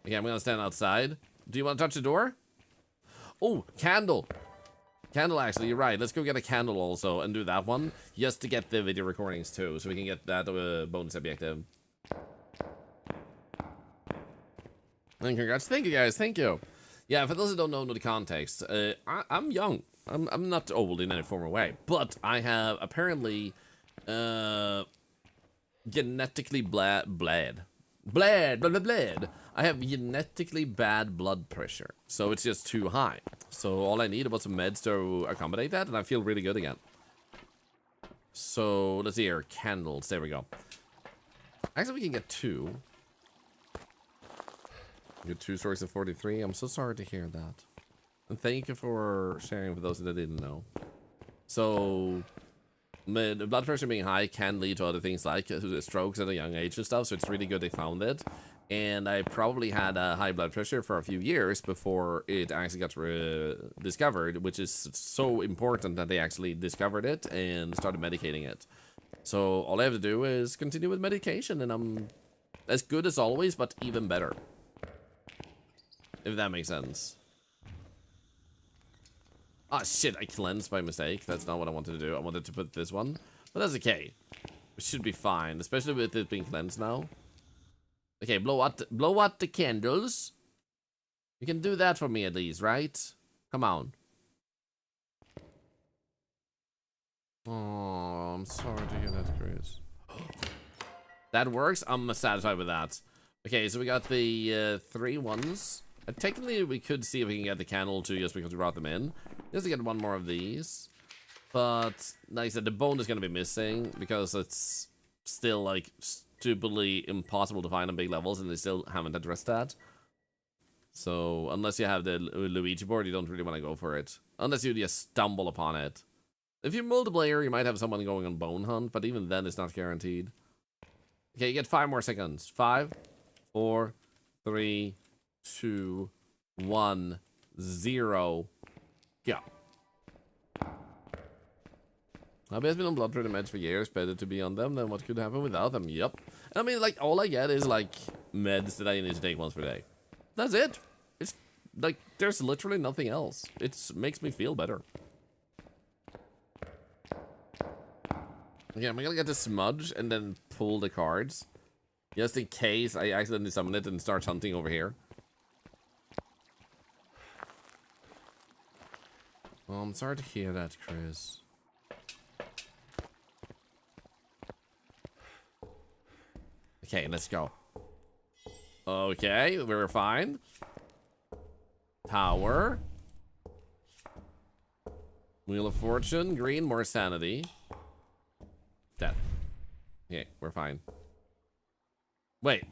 Okay, I'm gonna stand outside. Do you want to touch the door? Oh, candle. Candle, actually, you're right. Let's go get a candle also and do that one. Just to get the video recordings too, so we can get that bonus objective. And congrats. Thank you, guys. Thank you. Yeah, for those who don't know the context, I'm young. I'm not old in any formal way, but I have apparently genetically bled. I have genetically bad blood pressure, so it's just too high. So all I need was some meds to accommodate that, and I feel really good again. So let's see here, candles. There we go. Actually, we can get 2. Get 2 stories of 43. I'm so sorry to hear that. And thank you for sharing for those that didn't know. So, the blood pressure being high can lead to other things like strokes at a young age and stuff, so it's really good they found it. And I probably had a high blood pressure for a few years before it actually got discovered, which is so important that they actually discovered it and started medicating it. So all I have to do is continue with medication, and I'm as good as always, but even better. If that makes sense. Ah, shit, I cleansed by mistake. That's not what I wanted to do. I wanted to put this one. But that's okay. It should be fine, especially with it being cleansed now. Okay, blow out the candles. You can do that for me at least, right? Come on. Oh, I'm sorry to hear that, Chris. That works? I'm satisfied with that. Okay, so we got the 3 ones. Technically, we could see if we can get the candle too, just because we brought them in. Just to get 1 more of these. But, like I said, the bone is going to be missing because it's still, like, stupidly impossible to find on big levels, and they still haven't addressed that. So, unless you have the Luigi board, you don't really want to go for it. Unless you just stumble upon it. If you're multiplayer, you might have someone going on bone hunt, but even then, it's not guaranteed. Okay, you get 5 more seconds. 5, 4, 3, 2, 1, 0. Go. I've been on blood pressure meds for years. Better to be on them than what could happen without them. Yep. I mean, like, all I get is, like, meds that I need to take once per day. That's it. It's, like, there's literally nothing else. It makes me feel better. Okay, I'm gonna get the smudge and then pull the cards. Just in case I accidentally summon it and start hunting over here. Oh, I'm sorry to hear that, Chris. Okay, let's go. Okay, we're fine. Power. Wheel of Fortune, green, more sanity. Death. Okay, we're fine. Wait.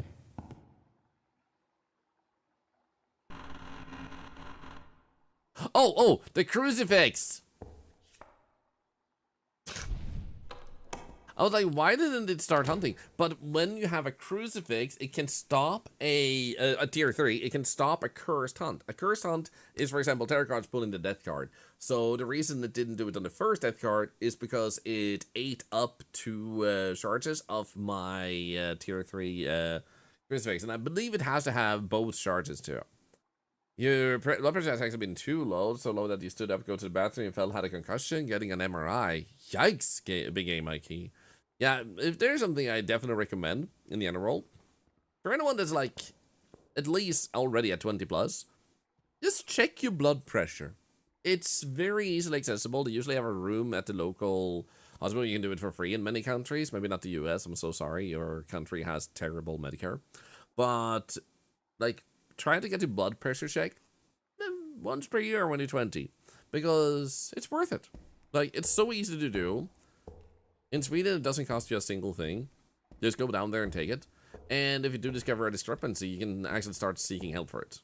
Oh, the crucifix! I was like, why didn't it start hunting? But when you have a crucifix, it can stop a tier 3. It can stop a cursed hunt. A cursed hunt is, for example, tarot cards pulling the death card. So the reason it didn't do it on the first death card is because it ate up 2 charges of my tier 3 crucifix. And I believe it has to have both charges too. Your blood pressure has actually been too low, so low that you stood up, go to the bathroom, and fell, had a concussion, getting an MRI. Yikes, big game, Mikey. Yeah, if there's something I definitely recommend in the end roll, for anyone that's like at least already at 20 plus, just check your blood pressure. It's very easily accessible. They usually have a room at the local hospital. You can do it for free in many countries. Maybe not the US. I'm so sorry. Your country has terrible Medicare. But, like, try to get your blood pressure checked once per year when you're 20. Because it's worth it. Like, it's so easy to do. In Sweden, it doesn't cost you a single thing. Just go down there and take it. And if you do discover a discrepancy, you can actually start seeking help for it.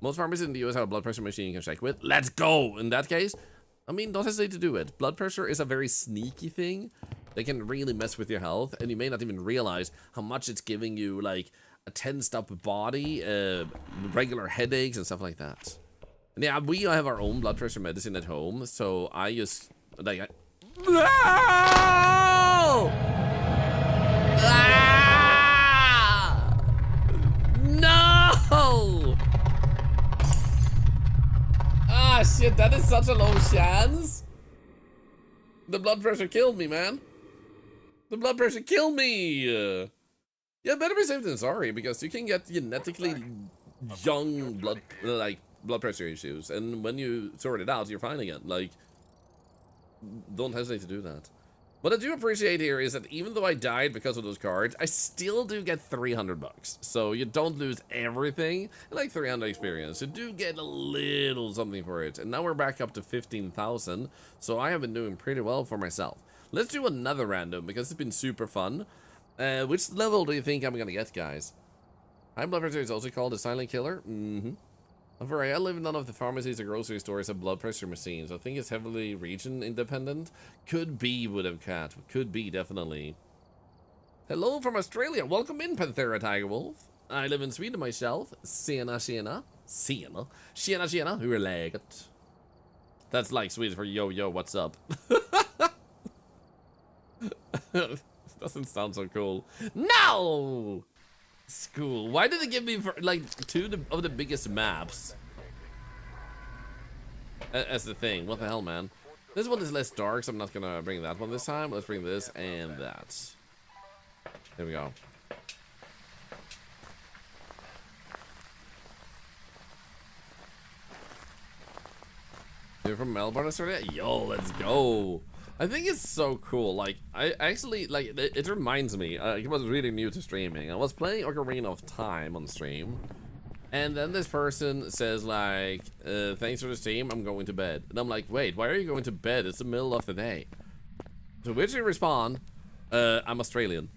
Most pharmacies in the US have a blood pressure machine you can check with. Let's go! In that case, I mean, don't hesitate to do it. Blood pressure is a very sneaky thing. They can really mess with your health, and you may not even realize how much it's giving you, like, a tensed-up body, regular headaches, and stuff like that. And yeah, we have our own blood pressure medicine at home, so I just, like, no! Ah! Ah, shit, that is such a low chance. The blood pressure killed me, man. The blood pressure killed me. Yeah, better be safe than sorry, because you can get genetically young blood pressure issues, and when you sort it out, you're fine again. Like, don't hesitate to do that. What I do appreciate here is that even though I died because of those cards, I still do get 300 bucks. So you don't lose everything, like 300 experience. You do get a little something for it. And now we're back up to 15,000. So I have been doing pretty well for myself. Let's do another random because it's been super fun. Which level do you think I'm gonna get, guys? High blood pressure is also called a silent killer. However, I live in none of the pharmacies or grocery stores have blood pressure machines. I think it's heavily region independent. Could be, would have cat. Could be, definitely. Hello from Australia. Welcome in, Panthera Tiger Wolf. I live in Sweden myself. Tjena, tjena. Tjena. Tjena, tjena. Hur är läget? That's like Swedish for yo, yo, what's up? Doesn't sound so cool. No! School. Why did they give me like two of the biggest maps as the thing? What the hell, man? This one is less dark, so I'm not gonna bring that one this time. Let's bring this and that. There we go. You're from Melbourne, Australia? Yo, let's go. I think it's so cool. Like, I actually, like, it reminds me, I was really new to streaming. I was playing Ocarina of Time on stream, and then this person says, like, thanks for the stream, I'm going to bed. And I'm like, wait, why are you going to bed? It's the middle of the day. To which I respond, I'm Australian,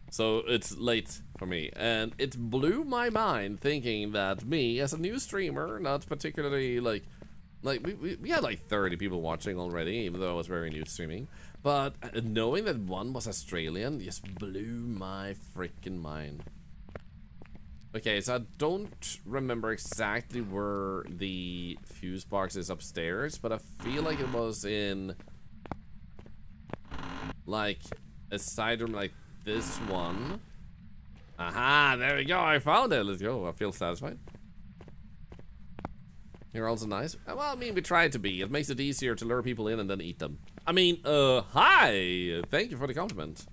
so it's late for me. And it blew my mind thinking that me, as a new streamer, not particularly, like we had like 30 people watching already, even though I was very new to streaming. But knowing that one was Australian just blew my freaking mind. Okay, so I don't remember exactly where the fuse box is upstairs, but I feel like it was in like a side room like this one. Aha, there we go, I found it. Let's go. I feel satisfied. You're also nice. Well, I mean, we try to be. It makes it easier to lure people in and then eat them. I mean, hi! Thank you for the compliment.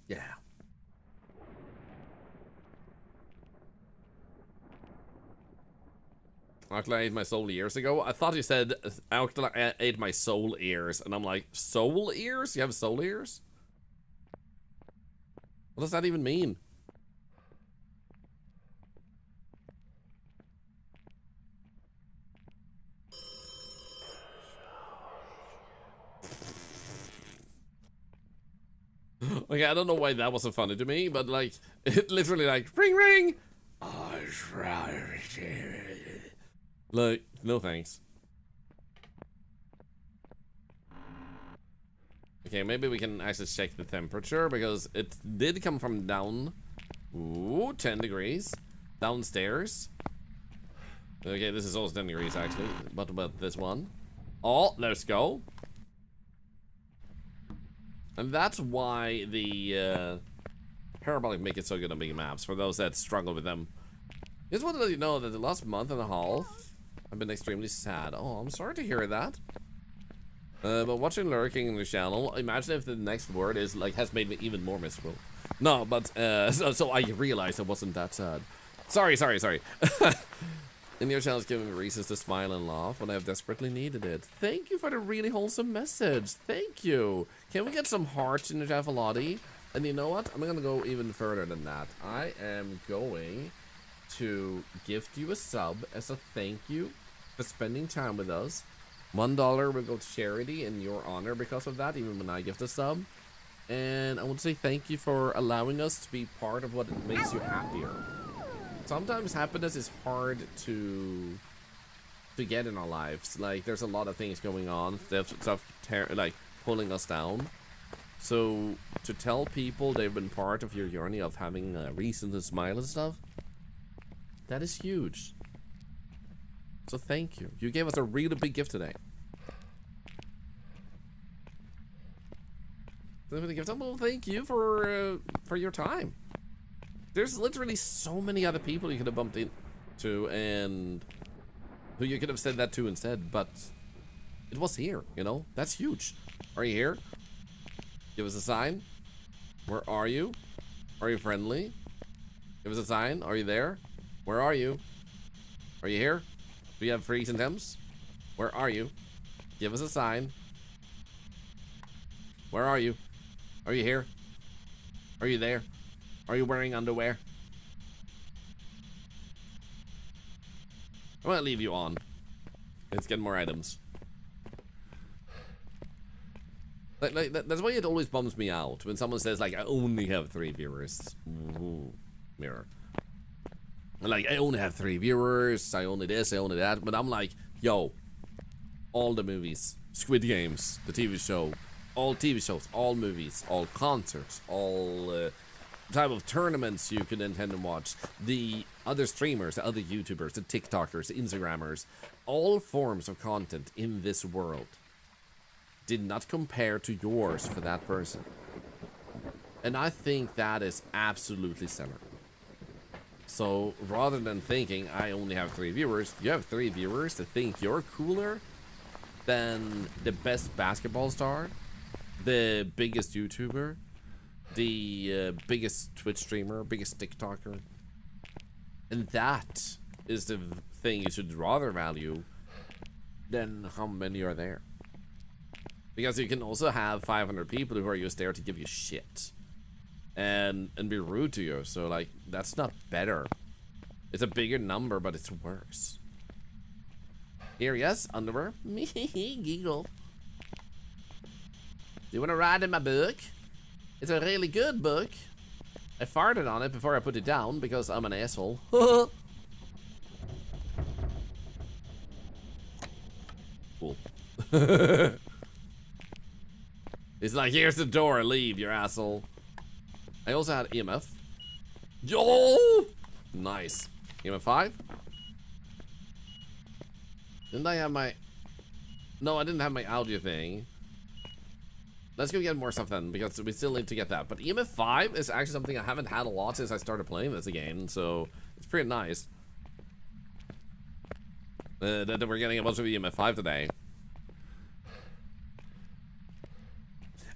Yeah. Actually, I ate my soul years ago. I thought you said actually I ate my soul ears, and I'm like, soul ears? You have soul ears? What does that even mean? Okay, I don't know why that wasn't funny to me, but like, it literally like, ring ring! Like, no thanks. Okay, maybe we can actually check the temperature, because it did come from down. Ooh, 10 degrees. Downstairs. Okay, this is also 10 degrees actually. What about this one? Oh, let's go. And that's why the parabolic make it so good on big maps, for those that struggle with them. Just want to let you know that the last month and a half, I've been extremely sad. Oh, I'm sorry to hear that. But watching lurking in the channel, imagine if the next word is like has made me even more miserable. No, but so I realized it wasn't that sad. Sorry. And your channel is giving me reasons to smile and laugh when I have desperately needed it. Thank you for the really wholesome message. Thank you. Can we get some hearts in the chat, Lottie? And you know what? I'm gonna go even further than that. I am going to gift you a sub as a thank you for spending time with us. $1 will go to charity in your honor because of that, even when I gift a sub. And I want to say thank you for allowing us to be part of what makes you happier. Sometimes happiness is hard to get in our lives. Like, there's a lot of things going on, stuff like pulling us down. So to tell people they've been part of your journey of having a reason to smile and stuff, that is huge. So thank you. You gave us a really big gift today. I'm gonna give them a little thank you for your time. There's literally so many other people you could have bumped into and who you could have said that to instead, but it was here, you know? That's huge. Are you here? Give us a sign. Where are you? Are you friendly? Give us a sign. Are you there? Where are you? Are you here? Do you have freaks and temps? Where are you? Give us a sign. Where are you? Are you here? Are you there? Are you wearing underwear? I'm gonna leave you on. Let's get more items. That's why it always bums me out when someone says like, I only have 3 viewers. Ooh, mirror. Like, I only have 3 viewers, I only this, I only that. But I'm like, yo, all the movies, Squid Games, the TV show, all TV shows, all movies, all concerts, all type of tournaments you can intend to watch, the other streamers, the other YouTubers, the TikTokers, the Instagrammers, all forms of content in this world did not compare to yours for that person. And I think that is absolutely stellar. So rather than thinking I only have 3 viewers, you have 3 viewers that think you're cooler than the best basketball star, the biggest YouTuber, the biggest Twitch streamer, biggest TikToker. And that is the thing you should rather value than how many are there. Because you can also have 500 people who are just there to give you shit and be rude to you. So like, that's not better. It's a bigger number, but it's worse. Here, yes, underwear. Me, giggle. Do you want to ride in my book? It's a really good book. I farted on it before I put it down because I'm an asshole. Cool. It's like, here's the door, leave, you asshole. I also had EMF. Yo! Nice. EMF 5? Didn't I have my... No, I didn't have my audio thing. Let's go get more stuff then, because we still need to get that. But EMF 5 is actually something I haven't had a lot since I started playing this again, so it's pretty nice. That we're getting a bunch of EMF 5 today.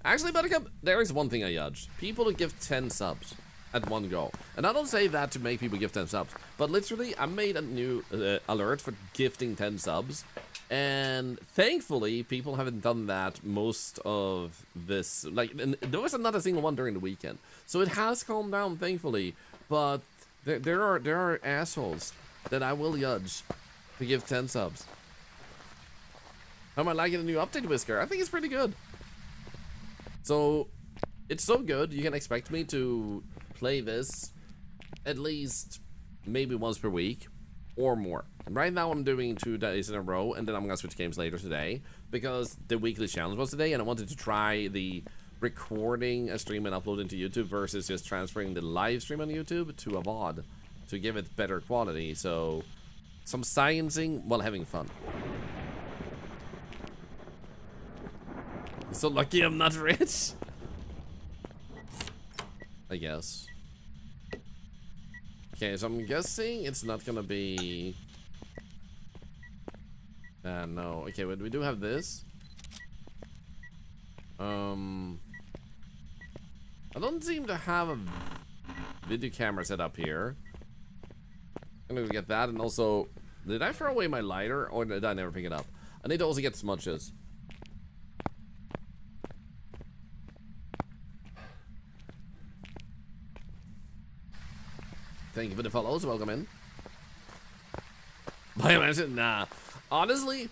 Actually, Buttercup, there is one thing I judge. People who give 10 subs at one go. And I don't say that to make people give 10 subs, but literally, I made a new alert for gifting 10 subs. And thankfully, people haven't done that most of this. Like, and there was not a single one during the weekend. So it has calmed down, thankfully. But there are assholes that I will judge to give 10 subs. How am I liking the new update, Whisker? I think it's pretty good. So, it's so good, you can expect me to play this at least maybe once per week or more. Right now I'm doing 2 days in a row, and then I'm gonna switch games later today because the weekly challenge was today, and I wanted to try the recording a stream and uploading to YouTube versus just transferring the live stream on YouTube to a VOD to give it better quality. So, some sciencing while having fun. So lucky I'm not rich. I guess. Okay, so I'm guessing it's not gonna be... no. Okay, but we do have this. I don't seem to have a video camera set up here. I'm gonna get that, and also... Did I throw away my lighter, or did I never pick it up? I need to also get smudges. Thank you for the follows, welcome in. Buy a mansion? Nah. Honestly,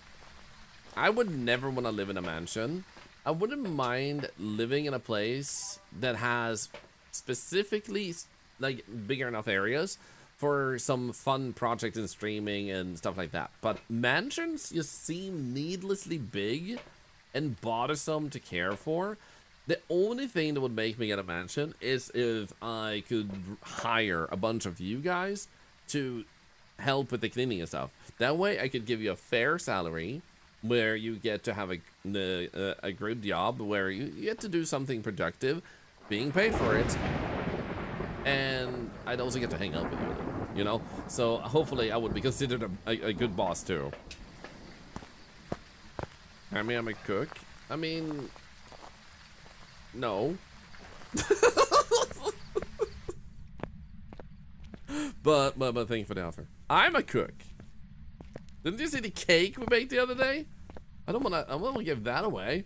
I would never want to live in a mansion. I wouldn't mind living in a place that has specifically, like, bigger enough areas for some fun projects in streaming and stuff like that. But mansions just seem needlessly big and bothersome to care for. The only thing that would make me get a mansion is if I could hire a bunch of you guys to help with the cleaning and stuff. That way I could give you a fair salary where you get to have a good job, where you get to do something productive, being paid for it, and I'd also get to hang out with you, you know? So hopefully I would be considered a good boss too. I mean, I'm a cook. I mean, no. but thank you for the offer. I'm a cook. Didn't you see the cake we baked the other day? I don't wanna give that away.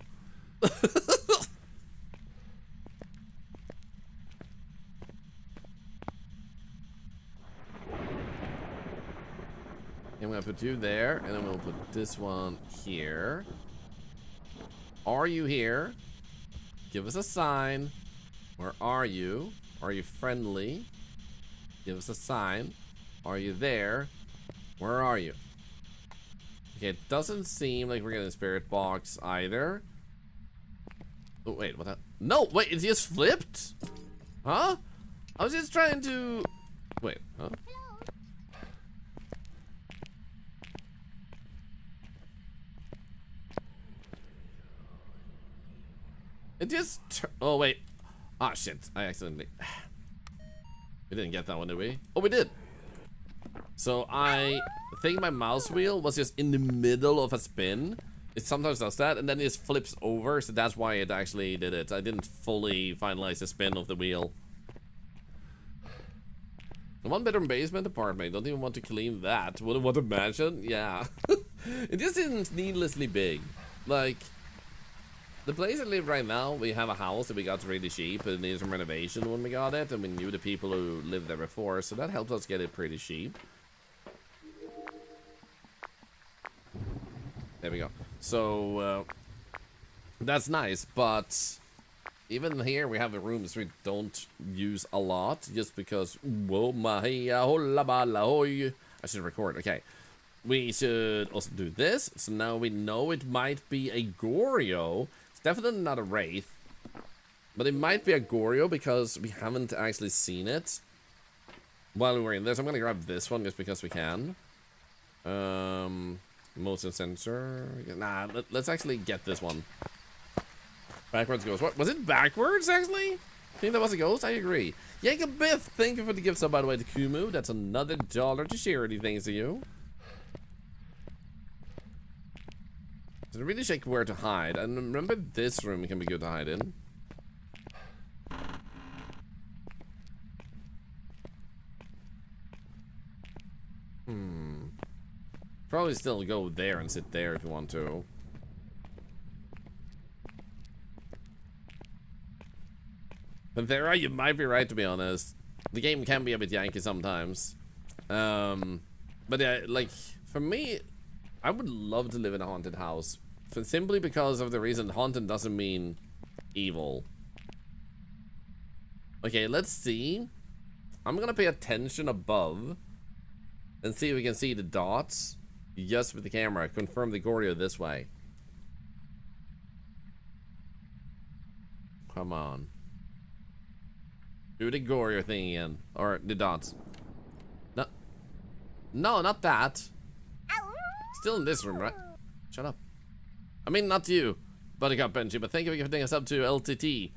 I'm gonna put you there, and then we'll put this one here. Are you here? Give us a sign. Where are you? Are you friendly? Give us a sign. Are you there? Where are you? Okay, it doesn't seem like we're getting a spirit box either. Oh, wait, what? No, wait, it just flipped? Huh? I was just trying to... Wait, huh? It just... Oh, wait. Ah, shit. I accidentally... We didn't get that one, did we? Oh, we did. So I think my mouse wheel was just in the middle of a spin. It sometimes does that, and then it just flips over, so that's why it actually did it. I didn't fully finalize the spin of the wheel. A one-bedroom basement apartment. Don't even want to clean that. What a mansion? Yeah. It just isn't needlessly big. Like... The place I live right now, we have a house that we got really cheap. It needs some renovation when we got it, and we knew the people who lived there before, so that helped us get it pretty cheap. There we go. So, that's nice, but even here we have rooms we don't use a lot, just because, whoa, I should record, okay. We should also do this, so now we know it might be a Goryo. Definitely not a Wraith, but it might be a Goryo because we haven't actually seen it while we were in this. I'm gonna grab this one just because we can. Motion sensor. Nah, let's actually get this one. Backwards goes. What was it? Backwards actually? I think that was a ghost. I agree. Jacob Biff, thank you for the gift sub by the way to Kumu. That's another $1 to charity. Thanks to you. So I really check where to hide. And remember this room can be good to hide in. Probably still go there and sit there if you want to. Panthera, you might be right to be honest. The game can be a bit janky sometimes. But yeah, like, for me, I would love to live in a haunted house. Simply because of the reason haunted doesn't mean evil. Okay, let's see. I'm gonna pay attention above and see if we can see the dots just with the camera. Confirm the Goryo this way. Come on. Do the Goryo thing again. Or the dots. No. No, not that. Still in this room, right? Shut up. I mean, not you, Buttercup Benji, but thank you for giving us up to LTT.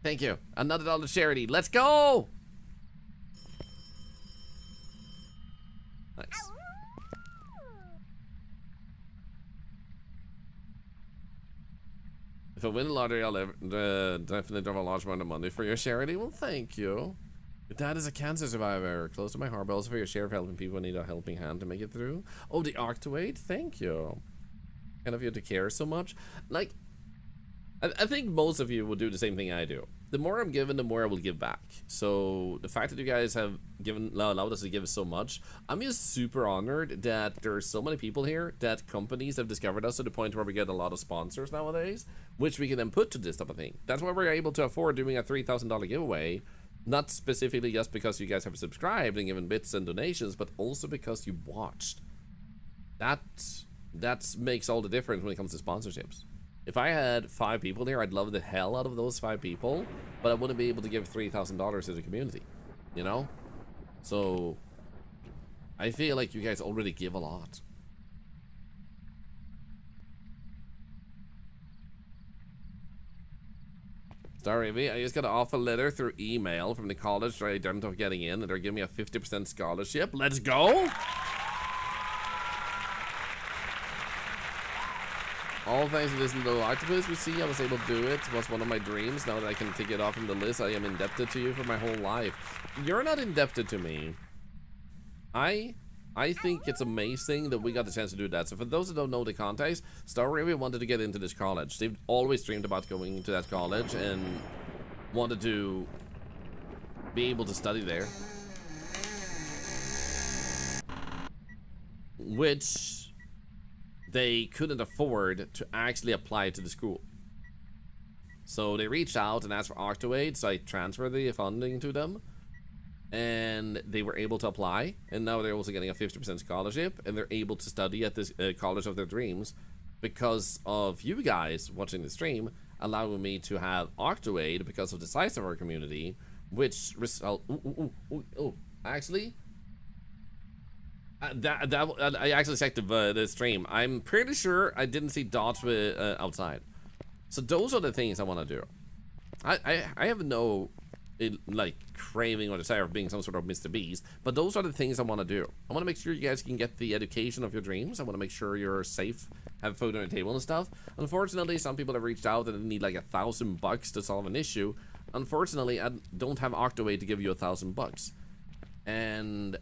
Thank you. Another $1 charity. Let's go! Nice. If I win the lottery, I'll definitely drop a large amount of money for your charity. Well, thank you. Your dad is a cancer survivor. Close to my heart, but also for your share of helping people who need a helping hand to make it through. Oh, the Arctoid? Thank you. Kind of you to care so much. Like, I think most of you will do the same thing I do. The more I'm given, the more I will give back. So the fact that you guys have allowed us to give so much, I'm just super honored that there's so many people here, that companies have discovered us to the point where we get a lot of sponsors nowadays, which we can then put to this type of thing. That's why we're able to afford doing a $3,000 giveaway. Not specifically just because you guys have subscribed and given bits and donations, but also because you watched. That makes all the difference when it comes to sponsorships. If I had 5 people here, I'd love the hell out of those 5 people, but I wouldn't be able to give $3,000 to the community, you know? So, I feel like you guys already give a lot. Sorry, I just got an offer letter through email from the college that I dreamt of getting in, and they're giving me a 50% scholarship. Let's go! All thanks to this little octopus we see, I was able to do it. It was one of my dreams. Now that I can take it off from the list, I am indebted to you for my whole life. You're not indebted to me. I think it's amazing that we got the chance to do that. So for those who don't know the context, Star Raven wanted to get into this college. They've always dreamed about going to that college and wanted to be able to study there. Which they couldn't afford to actually apply to the school. So they reached out and asked for Octoaid, so I transferred the funding to them. And they were able to apply, and now they're also getting a 50% scholarship, and they're able to study at this college of their dreams because of you guys watching the stream, allowing me to have Octoaid because of the size of our community, which result. Actually, I actually checked the stream. I'm pretty sure I didn't see dots outside. So those are the things I want to do. I have no like craving or desire of being some sort of Mr. Beast, but those are the things I want to do. I want to make sure you guys can get the education of your dreams. I want to make sure you're safe, have food on the table and stuff. Unfortunately, some people have reached out and need like $1,000 to solve an issue. Unfortunately, I don't have Octoaid to give you $1,000, and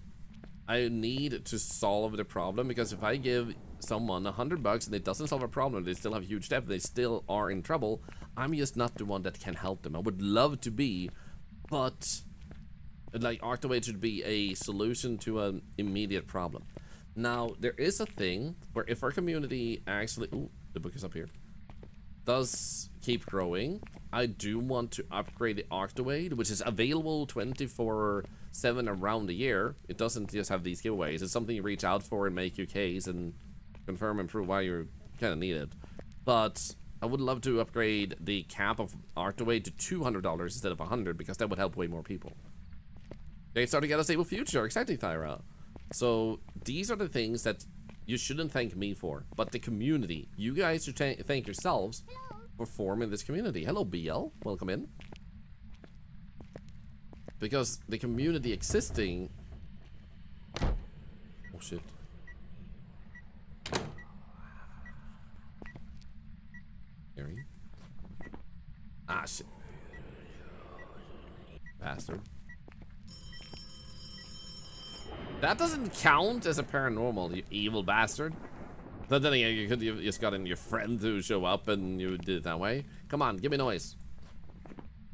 I need to solve the problem, because if I give someone $100 and it doesn't solve a problem, they still have huge debt, they still are in trouble, I'm just not the one that can help them. I would love to be, but like Octoaid should be a solution to an immediate problem. Now there is a thing where if our community actually, ooh, the book is up here, does keep growing, I do want to upgrade the Octoaid, which is available 24/7 around the year. It doesn't just have these giveaways. It's something you reach out for and make your case and confirm and prove why you kind of need it. But I would love to upgrade the cap of Octoaid to $200 instead of $100, because that would help way more people. They start to get a stable future. Exactly, Thyra. So these are the things that you shouldn't thank me for, but the community. You guys should thank yourselves for forming this community. Hello, BL. Welcome in. Because the community existing... Oh, shit. Scary. Ah, shit. Bastard. That doesn't count as a paranormal, you evil bastard. But then again, you could have just gotten your friend to show up and you did it that way. Come on, give me noise.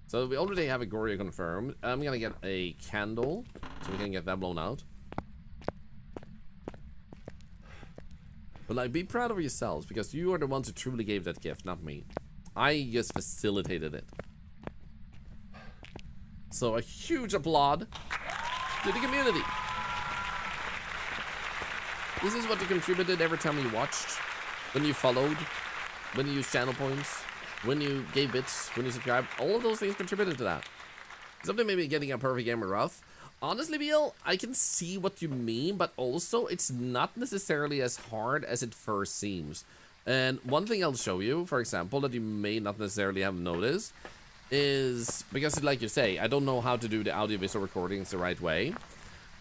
So we already have a Goria confirmed. I'm gonna get a candle so we can get that blown out. But like, be proud of yourselves, because you are the ones who truly gave that gift, not me. I just facilitated it. So a huge applaud to the community. This is what you contributed every time you watched, when you followed, when you used channel points, when you gave bits, when you subscribed. All of those things contributed to that. Something maybe getting a perfect game rough. Honestly, Biel, I can see what you mean, but also it's not necessarily as hard as it first seems. And one thing I'll show you, for example, that you may not necessarily have noticed, is, because like you say, I don't know how to do the audiovisual recordings the right way.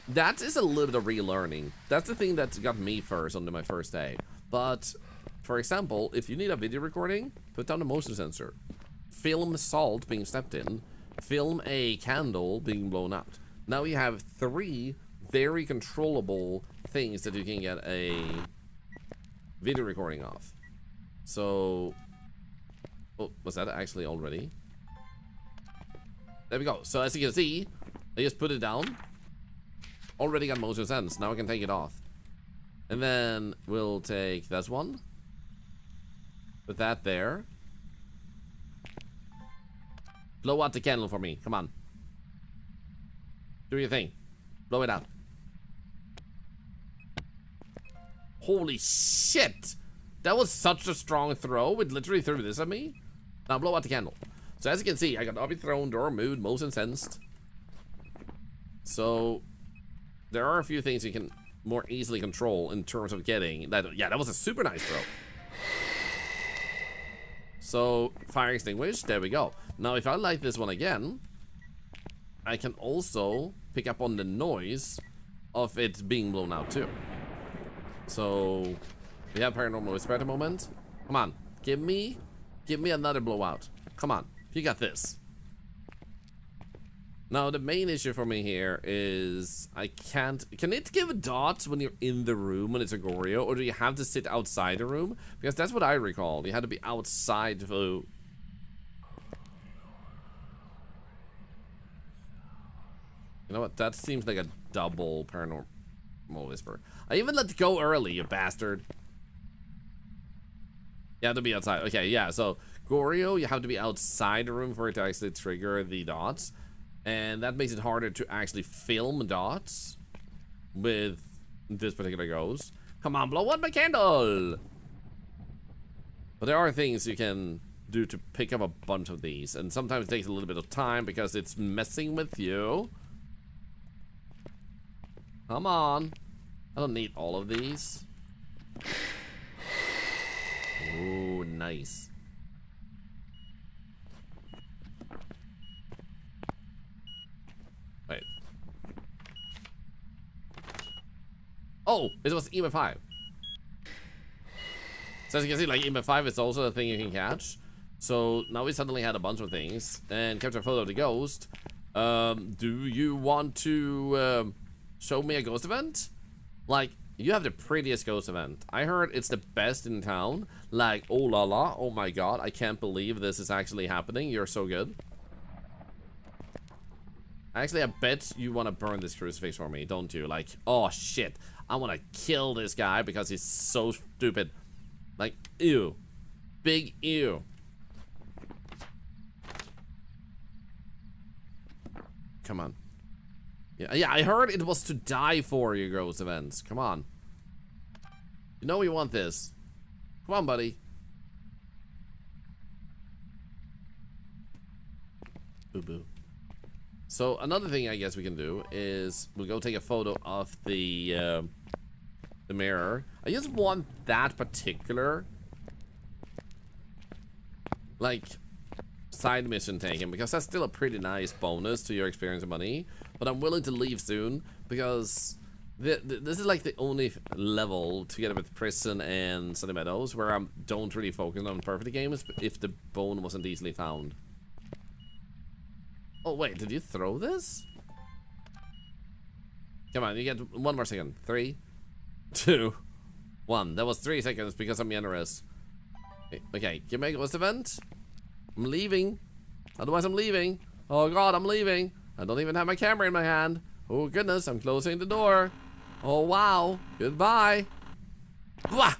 That is a little bit of relearning. That's the thing that got me first on my first day. But, for example, if you need a video recording, put down the motion sensor. Film salt being stepped in. Film a candle being blown out. Now you have 3 very controllable things that you can get a video recording of. So, oh, was that actually already? There we go. So as you can see, I just put it down. Already got motion sense. Now I can take it off. And then we'll take this one. Put that there. Blow out the candle for me. Come on. Do your thing. Blow it out. Holy shit! That was such a strong throw. It literally threw this at me. Now blow out the candle. So as you can see, I got object thrown, door moved, motion sensed. So there are a few things you can more easily control in terms of getting that. Yeah, that was a super nice throw. So, fire extinguished, there we go. Now, if I light this one again, I can also pick up on the noise of it being blown out too. So, we have paranormal whisper at the moment. Come on, give me another blowout. Come on, you got this. Now, the main issue for me here is I can't... Can it give dots when you're in the room when it's a Goryo? Or do you have to sit outside the room? Because that's what I recall. You had to be outside to... You know what? That seems like a double paranormal whisper. I even let it go early, you bastard. You have to be outside. Okay, yeah, so Goryo, you have to be outside the room for it to actually trigger the dots. And that makes it harder to actually film dots with this particular ghost. Come on, blow out my candle! But there are things you can do to pick up a bunch of these. And sometimes it takes a little bit of time because it's messing with you. Come on. I don't need all of these. Ooh, nice. Wait. Oh, it was EMF 5. So as you can see, like EMF 5 is also a thing you can catch. So now we suddenly had a bunch of things and capture a photo of the ghost. Do you want to show me a ghost event? Like, you have the prettiest ghost event. I heard it's the best in town. Like, oh la la, oh my god, I can't believe this is actually happening. You're so good. Actually, I bet you want to burn this crucifix for me, don't you? Like, oh shit, I want to kill this guy because he's so stupid. Like, ew. Big ew. Come on. Yeah, I heard it was to die for, your ghost events. Come on. You know you want this. Come on, buddy. Boo-boo. So another thing I guess we can do is we'll go take a photo of the mirror. I just want that particular like side mission taken because that's still a pretty nice bonus to your experience and money. But I'm willing to leave soon because this is like the only level together with Prison and Sunny Meadows where I don't really focus on perfect games if the bone wasn't easily found. Oh wait, did you throw this? Come on, you get one more second. 3, 2, 1. That was 3 seconds because I'm generous. Okay, give me a ghost event. I'm leaving. Otherwise I'm leaving. Oh god, I'm leaving. I don't even have my camera in my hand. Oh goodness, I'm closing the door. Oh wow, goodbye. Blah!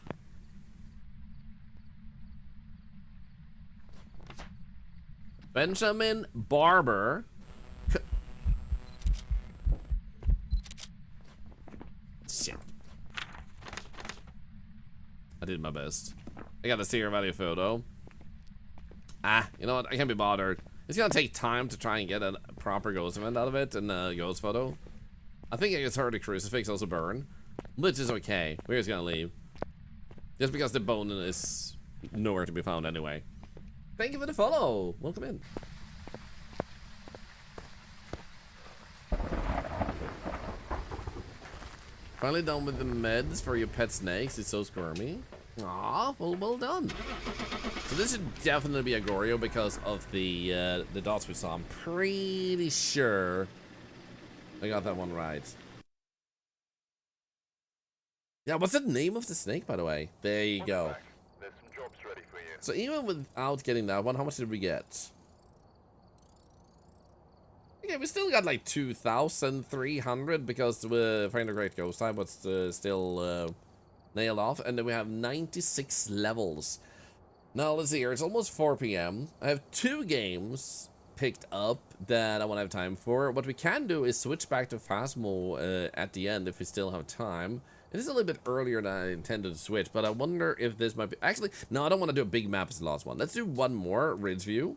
Benjamin Barber. Shit. I did my best. I got the Sierra Valley photo. Ah, you know what? I can't be bothered. It's gonna take time to try and get a proper ghost event out of it and a ghost photo. I think I just heard the crucifix also burn, which is okay. We're just gonna leave. Just because the bone is nowhere to be found anyway. Thank you for the follow. Welcome in. Finally done with the meds for your pet snakes. It's so squirmy. Aw, well done. So this should definitely be a Goryo because of the dots we saw. I'm pretty sure I got that one right. Yeah, what's the name of the snake, by the way? There you go. There's some jobs ready for you. So even without getting that one, how much did we get? Okay, we still got like 2,300 because the Find a Great Ghost time was still nailed off. And then we have 96 levels. Now, let's see here. It's almost 4 p.m. I have 2 games picked up that I want to have time for. What we can do is switch back to Phasmo at the end if we still have time. It is a little bit earlier than I intended to switch, but I wonder if this might be... Actually, no, I don't want to do a big map as the last one. Let's do one more, Ridge View.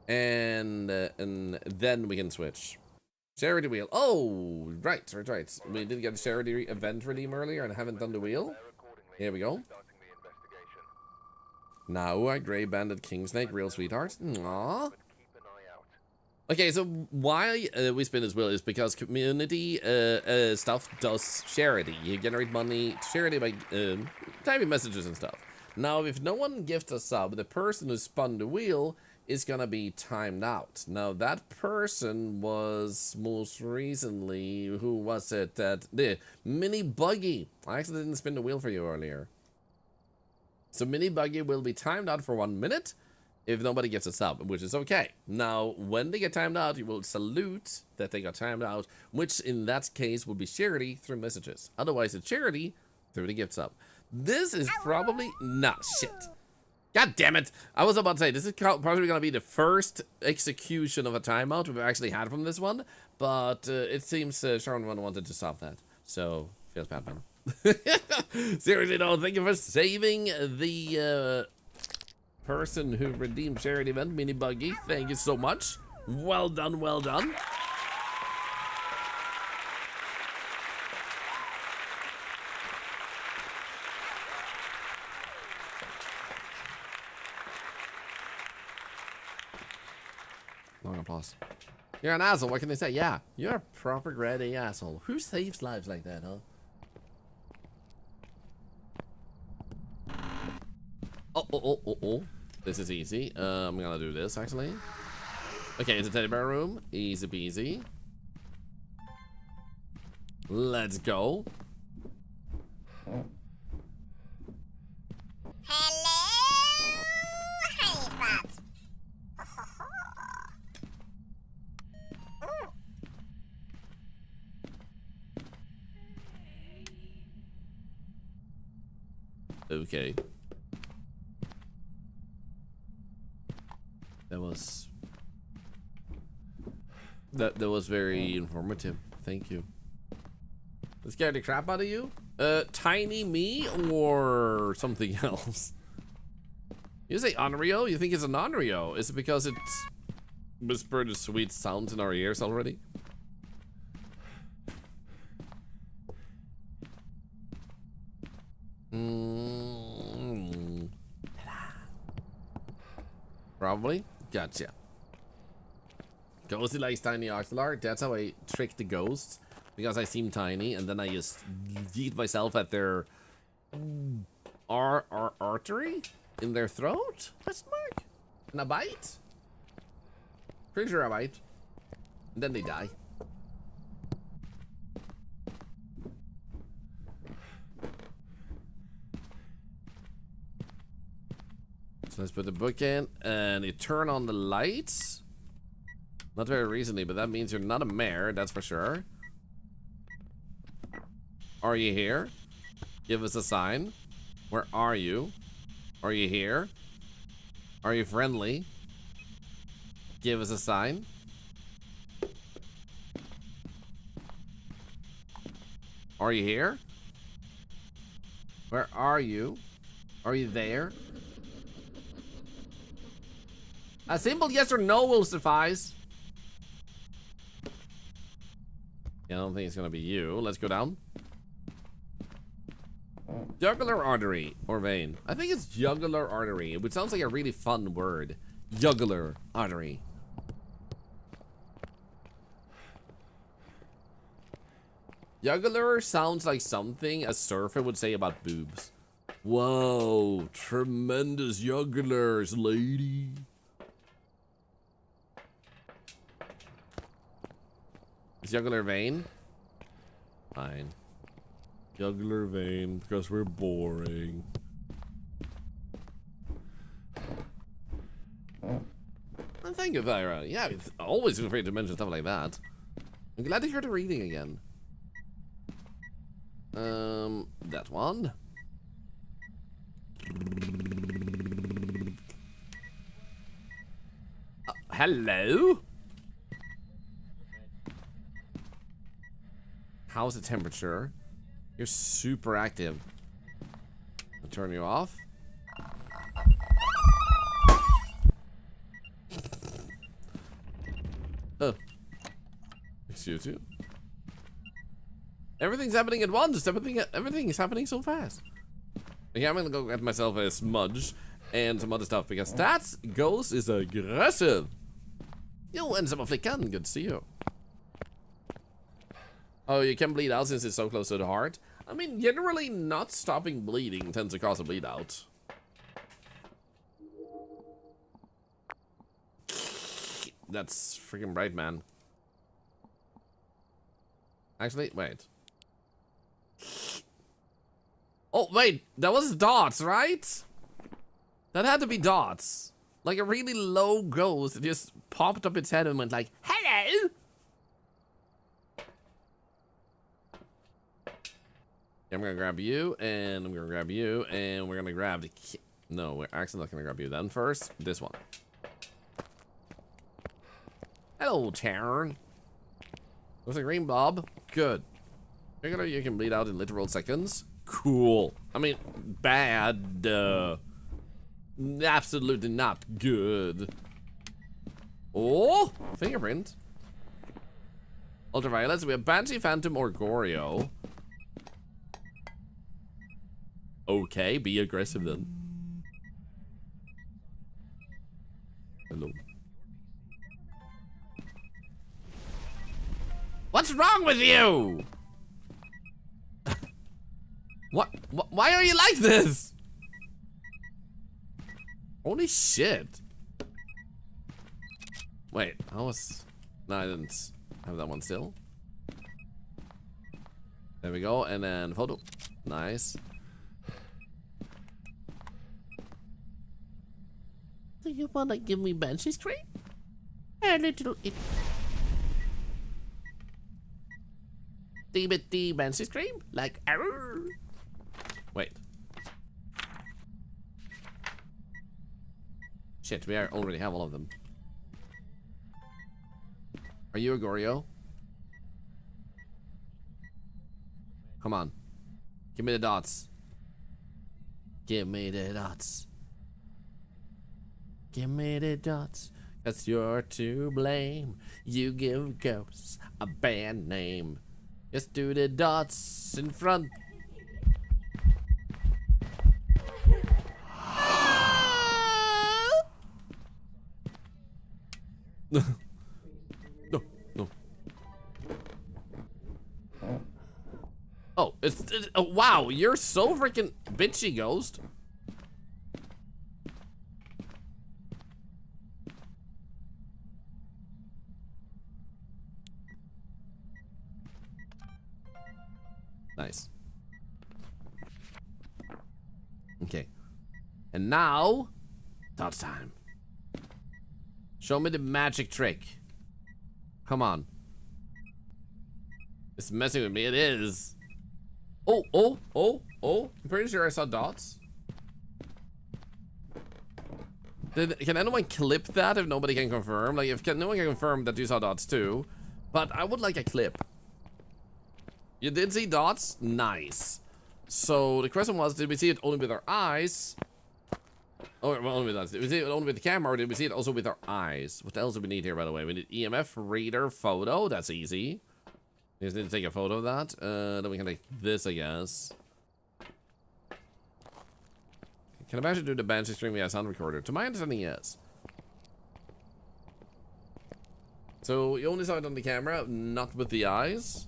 And then we can switch. Charity wheel. Oh, right. We did get a charity event redeem earlier and I haven't done the wheel. Here we go. Now a gray banded king snake, real sweetheart. Aww. But keep an eye out. Okay, so why we spin this wheel is because community stuff does charity. You generate money to charity by typing messages and stuff. Now, if no one gifts a sub, the person who spun the wheel is gonna be timed out. Now, that person was most recently, who was it? That the Mini Buggy. I actually didn't spin the wheel for you earlier. So Mini Buggy will be timed out for 1 minute if nobody gets a sub, which is okay. Now, when they get timed out, you will salute that they got timed out, which in that case will be charity through messages. Otherwise, it's charity through the gift sub. This is probably not shit. God damn it! I was about to say this is probably gonna be the first execution of a timeout we've actually had from this one, but it seems Sharon wanted to stop that, so feels bad, man. Seriously though, thank you for saving the person who redeemed charity event, Mini Buggy. Thank you so much. Well done, well done. Long applause. You're an asshole, what can they say? Yeah, you're a proper grade A asshole. Who saves lives like that, huh? Oh. This is easy. I'm gonna do this, actually. Okay, it's a teddy bear room. Easy peasy. Let's go. Hello, honey spots. Okay. That was very informative. Thank you. That scared the crap out of you? Tiny me or something else? You say Onryo? You think it's an Onryo? Is it because it's whispered the sweet sounds in our ears already? Probably. Gotcha. Ghosty likes tiny Thorlar. That's how I trick the ghosts. Because I seem tiny, and then I just yeet myself at their artery in their throat? Question mark? And I bite? Pretty sure I bite. And then they die. So let's put the book in, and you turn on the lights. Not very recently, but that means you're not a mare, that's for sure. Are you here? Give us a sign. Where are you? Are you here? Are you friendly? Give us a sign. Are you here? Where are you? Are you there? A simple yes or no will suffice. Yeah, I don't think it's gonna be you. Let's go down. Jugular artery or vein. I think it's jugular artery, which sounds like a really fun word. Jugular artery. Jugular sounds like something a surfer would say about boobs. Whoa, tremendous jugulars, lady. Is jugular vein? Fine. Jugular vein, because we're boring. And thank you, Thyra. Yeah, it's always afraid to mention stuff like that. I'm glad to hear the reading again. That one. Hello? How's the temperature? You're super active. I'll turn you off. Oh. Excuse you. Everything's happening at once. Everything is happening so fast. Okay, I'm gonna go get myself a smudge and some other stuff because that ghost is aggressive. Yo, and some of Flickan, good to see you. Oh, you can bleed out since it's so close to the heart. I mean, generally not stopping bleeding tends to cause a bleed out. That's freaking bright, man. Actually, wait. Oh, wait, that was dots, right? That had to be dots. Like a really low ghost, it just popped up its head and went like, hello! I'm gonna grab you, and I'm gonna grab you, and we're gonna grab the no, we're actually not gonna grab you then first. This one. Hello, Tarn. With a green blob. Good. Figure you can bleed out in literal seconds. Cool. I mean, bad. Absolutely not good. Oh, fingerprint. Ultraviolets. We have Banshee, Phantom, or Goryo. Okay, be aggressive then. Hello. What's wrong with you? What? Why are you like this? Holy shit. Wait, I was... No, I didn't have that one still. There we go, and then photo. Nice. Do you wanna give me Banshee Scream? A little itty Banshee Scream? Like, arr. Wait. Shit, we already have all of them. Are you a Goryo? Come on. Give me the dots. Give me the dots. Give me the dots, 'cause you're to blame. You give ghosts a bad name. Just do the dots in front. No, no. Oh, it's oh, wow, you're so freaking bitchy, Ghost. Nice. Okay. And now, dots time. Show me the magic trick. Come on. It's messing with me. It is. Oh, oh, oh, oh. I'm pretty sure I saw dots. Can anyone clip that if nobody can confirm? Like, if no one can confirm that you saw dots too. But I would like a clip. You did see dots? Nice. So the question was, did we see it only with our eyes? Oh, well, only with us. Did we see it only with the camera, or did we see it also with our eyes? What else do we need here, by the way? We need EMF reader photo. That's easy. We just need to take a photo of that. Then we can take this, I guess. Can I actually do the Banshee stream via sound recorder? To my understanding, yes. So you only saw it on the camera, not with the eyes.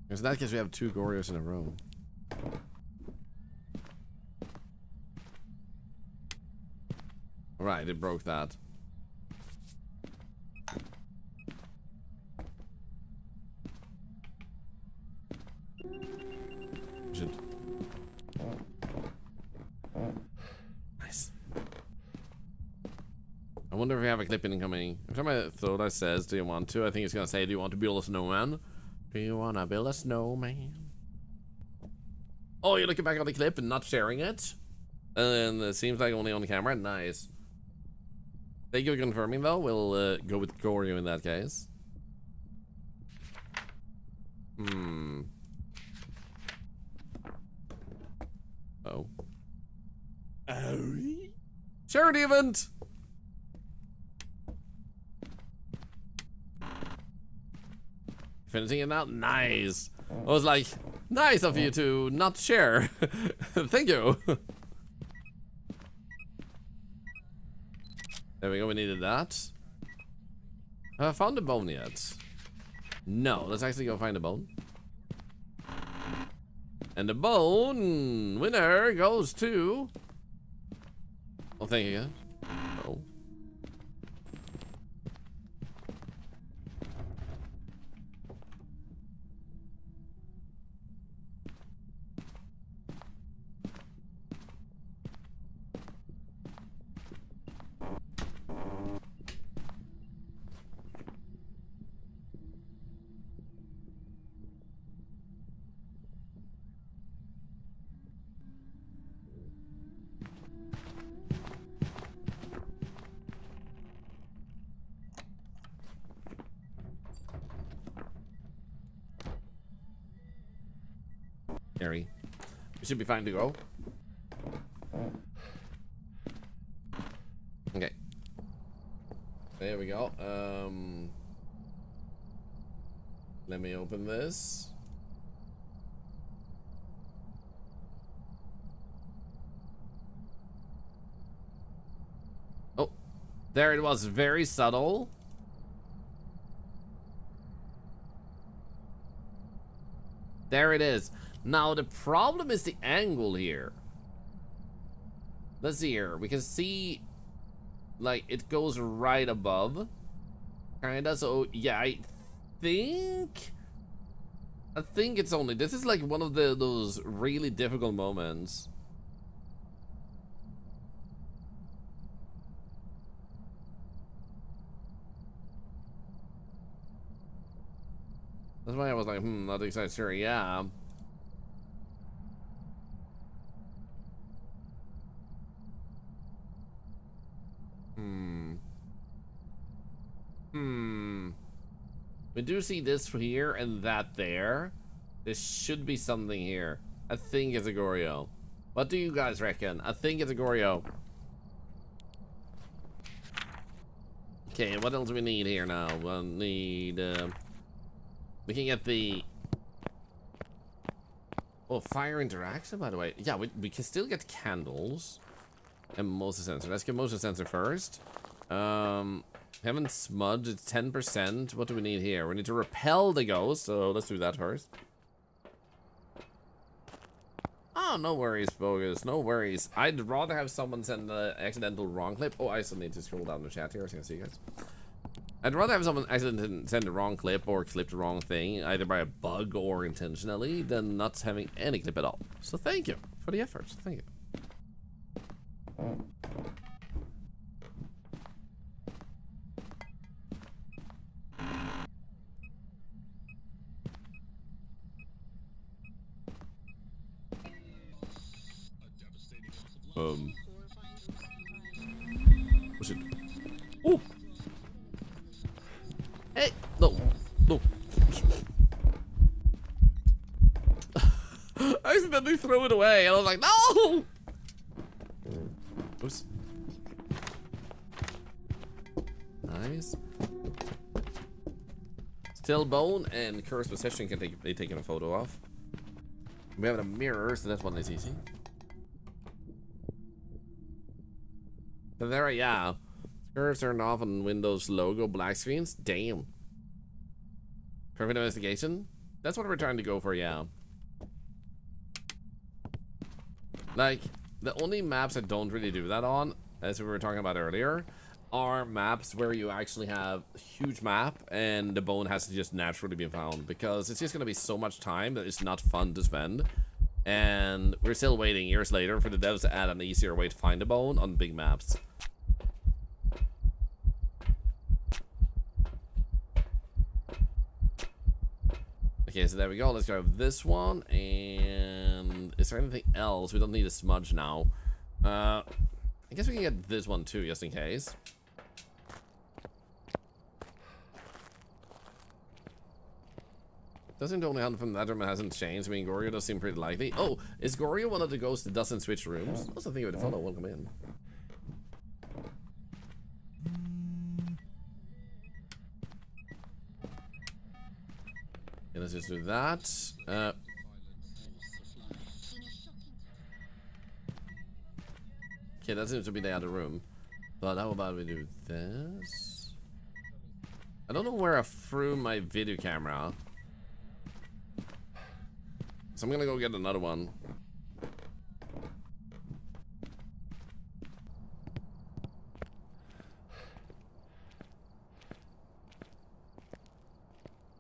Because in that case, we have 2 Goryos in a row. Right, it broke that. Should... Nice. I wonder if we have a clip incoming. Every time I thought I says, do you want to? I think it's gonna say, do you want to build a snowman? Do you wanna build a snowman? Oh, you're looking back on the clip and not sharing it? And it seems like only on the camera. Nice. Thank you for confirming, though. We'll go with Goryo in that case. Oh. Oh. Charity event! Finishing it out? Nice. I was like, Nice of you to not share. Thank you. There we go, we needed that. Have I found the bone yet? No, let's actually go find the bone. And the bone winner goes to... Oh, thank you. Oh. Harry. We should be fine to go. Okay. There we go. Let me open this. Oh, there it was. Very subtle. There it is. Now the problem is the angle here. Let's see here. We can see like it goes right above. Kinda. So yeah, I think it's only this is like one of those really difficult moments. That's why I was like, not exactly sure. Yeah. We do see this here and that there. There should be something here. I think it's a Goryo. What do you guys reckon? I think it's a Goryo. Okay, what else do we need here now? We'll need, we can get the... Oh, fire interaction, by the way. Yeah, we can still get candles. And motion sensor. Let's get motion sensor first. Haven't smudged. It's 10%. What do we need here? We need to repel the ghost. So let's do that first. Oh, no worries, bogus. No worries. I'd rather have someone send an accidental wrong clip. Oh, I still need to scroll down the chat here so I can see you guys. I'd rather have someone accidentally send the wrong clip or clip the wrong thing, either by a bug or intentionally, than not having any clip at all. So thank you for the effort. Thank you. What's it? Oh! Hey! No! No! I accidentally threw it away and I was like, no! Oops. Nice. Still bone and cursed possession can be taken a photo of. We have a mirror, so that's one that's easy. But there, yeah. Curves turned off on Windows logo black screens. Damn. Perfect investigation. That's what we're trying to go for, yeah. Like, the only maps I don't really do that on, as we were talking about earlier, are maps where you actually have a huge map and the bone has to just naturally be found, because it's just going to be so much time that it's not fun to spend. And we're still waiting years later for the devs to add an easier way to find a bone on big maps. Okay, so there we go. Let's grab this one. And is there anything else? We don't need a smudge now. I guess we can get this one too, just in case. Doesn't the only hunt from that room hasn't changed. I mean, Goryo does seem pretty likely. Oh, is Goryo one of the ghosts that doesn't switch rooms? Also think of the photo. Welcome in. Okay, let's just do that. Okay, that seems to be the other room. But how about we do this? I don't know where I threw my video camera. So I'm gonna go get another one.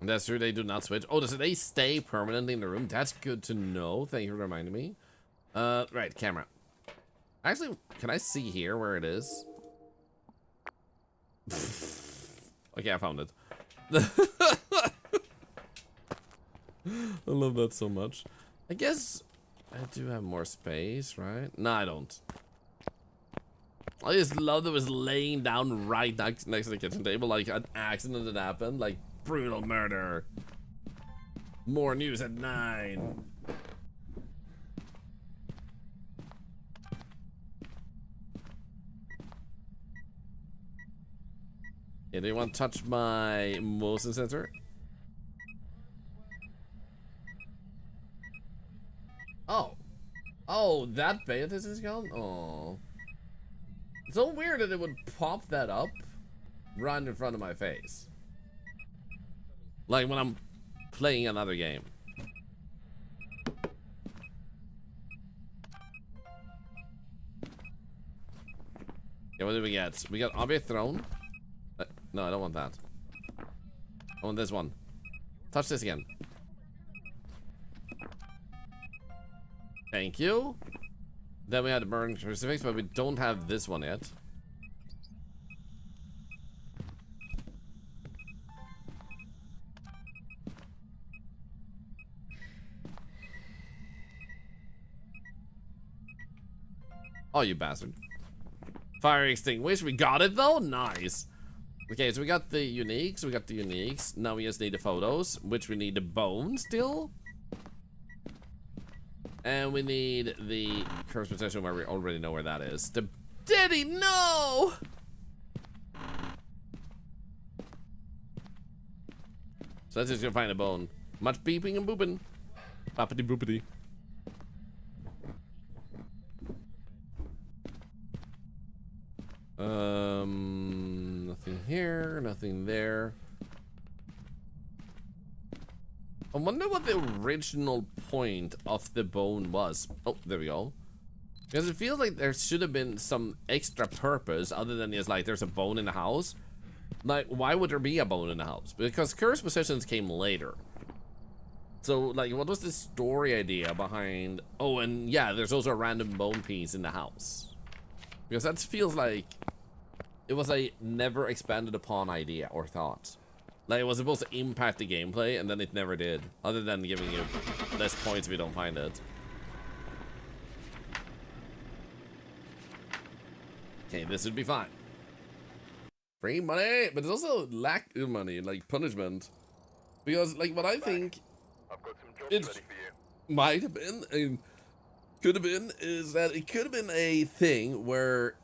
That's true, they do not switch. Oh, does they stay permanently in the room? That's good to know. Thank you for reminding me. Right, camera. Actually, can I see here where it is? Okay, I found it. I love that so much. I guess I do have more space, right? No, I don't. I just love that it was laying down right next to the kitchen table, like an accident had happened, like brutal murder. More news at 9. Yeah, do you want to touch my motion sensor? Oh. Oh, that beta is gone? Oh. It's so weird that it would pop that up right in front of my face. Like when I'm playing another game. Yeah, what do we get? We got Object Throne. No, I don't want that. I want this one. Touch this again. Thank you. Then we had the burn crucifix, but we don't have this one yet. Oh, you bastard. Fire extinguisher. We got it though? Nice. Okay, so we got the uniques. We got the uniques. Now we just need the photos, which we need the bone still. And we need the curse possession where we already know where that is. The Diddy, no! So let's just go find a bone. Much beeping and booping. Boppity boopity. Nothing here, nothing there. I wonder what the original point of the bone was. Oh, there we go. Because it feels like there should have been some extra purpose other than just like there's a bone in the house. Like, why would there be a bone in the house? Because curse possessions came later. So, like, what was the story idea behind... Oh, and yeah, there's also a random bone piece in the house. Because that feels like it was a never expanded upon idea or thought. Like, it was supposed to impact the gameplay, and then it never did. Other than giving you less points if you don't find it. Okay, this would be fine. Free money, but it's also lack of money, like punishment. Because, like, what I think I've got some jobs it ready for you. might have been, and could have been, is that it could have been a thing where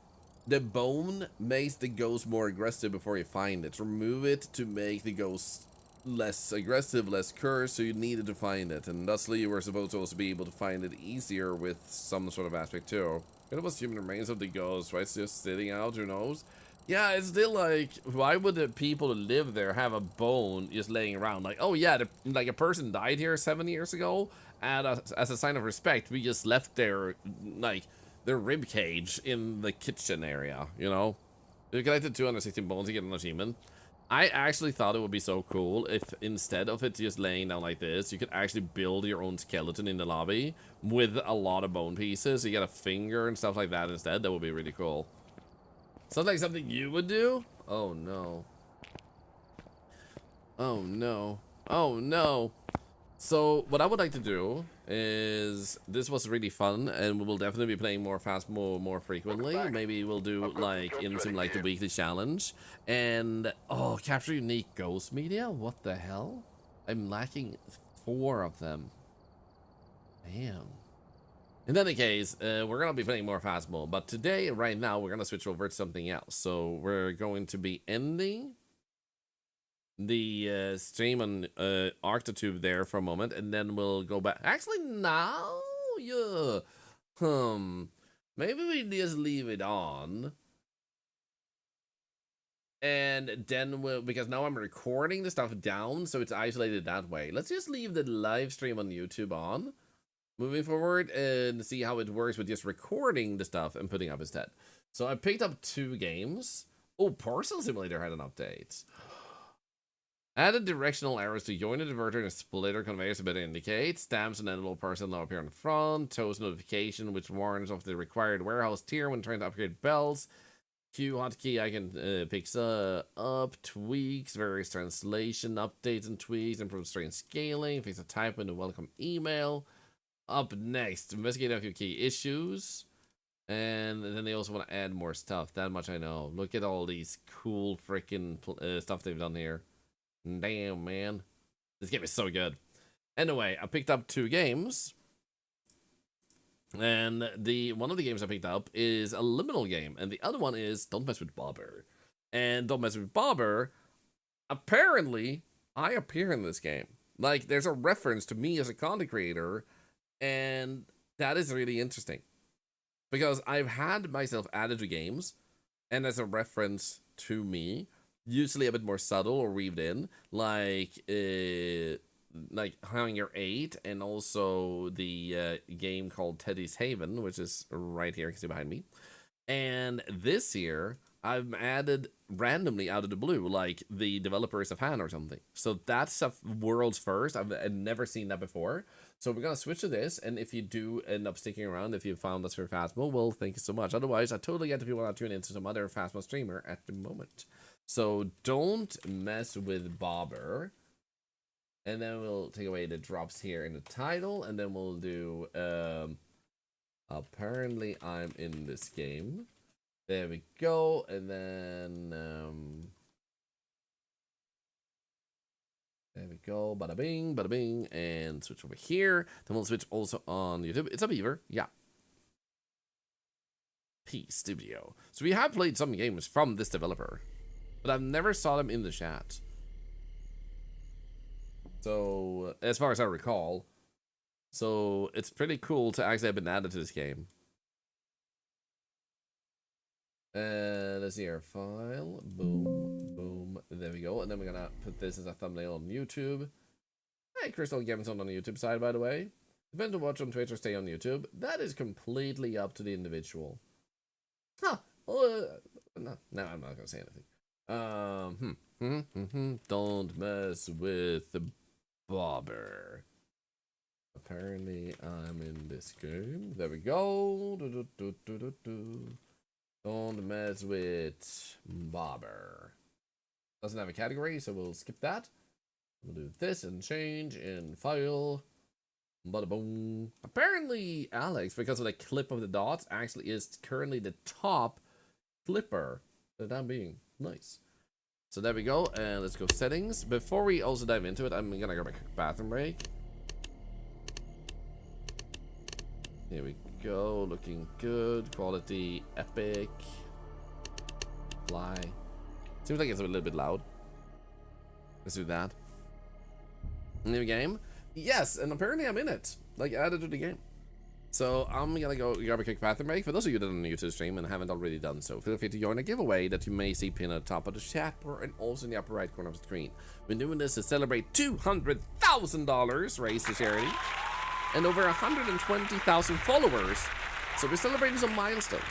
the bone makes the ghost more aggressive before you find it. Remove it to make the ghost less aggressive, less cursed, so you needed to find it. And thusly, you were supposed to also be able to find it easier with some sort of aspect too. It was human remains of the ghost, right? It's just sitting out, who knows? Yeah, it's still like, why would the people who live there have a bone just laying around? Like, oh yeah, like a person died here 7 years ago, and as a sign of respect, we just left their, like, their rib cage in the kitchen area, you know? If you collected 216 bones, you get an achievement. I actually thought it would be so cool if instead of it just laying down like this, you could actually build your own skeleton in the lobby with a lot of bone pieces. You get a finger and stuff like that instead. That would be really cool. Sounds like something you would do? Oh no. Oh no. Oh no. So what I would like to do is, this was really fun, and we will definitely be playing more more frequently. Maybe we'll do like into like the weekly challenge, and oh, capture unique ghost media. What the hell? I'm lacking 4 of them. Damn. In any case, we're gonna be playing more Phasmo, but today, right now, we're gonna switch over to something else. So we're going to be ending the stream on Arctotube there for a moment, and then we'll go back. Actually, now, yeah, maybe we just leave it on. And then we'll, because now I'm recording the stuff down, so it's isolated that way. Let's just leave the live stream on YouTube on moving forward and see how it works with just recording the stuff and putting up instead. So I picked up 2 games. Oh, Parcel Simulator had an update. Added directional arrows to join a diverter and a splitter conveyor to better indicate. Stamps and edible parcel now appear on the front. Toast notification, which warns of the required warehouse tier when trying to upgrade belts. Q hotkey icon picks up. Tweaks, various translation updates and tweaks. Improve string scaling. Fix a typo in the welcome email. Up next, investigate a few key issues. And then they also want to add more stuff. That much I know. Look at all these cool freaking stuff they've done here. Damn, man. This game is so good. Anyway, I picked up 2 games. And one of the games I picked up is a Liminal game. And the other one is Don't Mess with Bobber. And Don't Mess with Bobber, apparently, I appear in this game. Like, there's a reference to me as a content creator. And that is really interesting. Because I've had myself added to games. And as a reference to me. Usually a bit more subtle or weaved in, like Hunger 8, and also the game called Teddy's Haven, which is right here, you can see behind me. And this year, I've added randomly out of the blue, like the developers of Han or something. So that's a world's first. I've never seen that before. So we're going to switch to this, and if you do end up sticking around, if you found us for Phasmo, well, thank you so much. Otherwise, I totally get if you want to tune into some other Phasmo streamer at the moment. So Don't Mess with Bobber. And then we'll take away the drops here in the title. And then we'll do apparently I'm in this game. There we go. And then there we go. Bada bing, and switch over here. Then we'll switch also on YouTube. It's a beaver, yeah. P Studio. So we have played some games from this developer. But I've never saw them in the chat. So, as far as I recall. So, it's pretty cool to actually have been added to this game. Let's see our file. Boom, boom. There we go. And then we're gonna put this as a thumbnail on YouTube. Hey, Crystal Gamson on the YouTube side, by the way. Depend to watch on Twitch or stay on YouTube. That is completely up to the individual. Huh. Well, no, I'm not gonna say anything. Don't mess with the Bobber. Apparently, I'm in this game. There we go. Don't mess with Bobber. Doesn't have a category, so we'll skip that. We'll do this and change in file. Bada boom. Apparently, Alex, because of the clip of the dots, actually is currently the top clipper that I'm being. Nice. So there we go, and let's go settings. Before we also dive into it, I'm gonna grab a quick bathroom break. Here we go, looking good. Quality, epic. Fly. Seems like it's a little bit loud. Let's do that. New game. Yes, and apparently I'm in it. Like, added to the game. So I'm gonna go grab a quick bathroom break. For those of you that are on the YouTube stream and haven't already done so, feel free to join a giveaway that you may see pinned at the top of the chat bar and also in the upper right corner of the screen. We're doing this to celebrate $200,000 raised to charity and over 120,000 followers. So we're celebrating some milestones.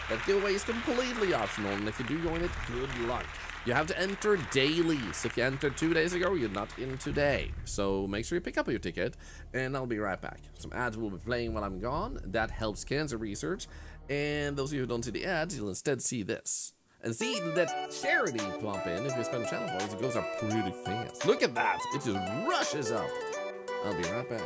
That giveaway is completely optional, and if you do join it, good luck. You have to enter daily, so if you entered 2 days ago, you're not in today. So make sure you pick up your ticket, and I'll be right back. Some ads will be playing while I'm gone. That helps cancer research, and those of you who don't see the ads, you'll instead see this. And see that charity plump in. If you spend channel points, it goes up pretty fast. Look at that! It just rushes up. I'll be right back.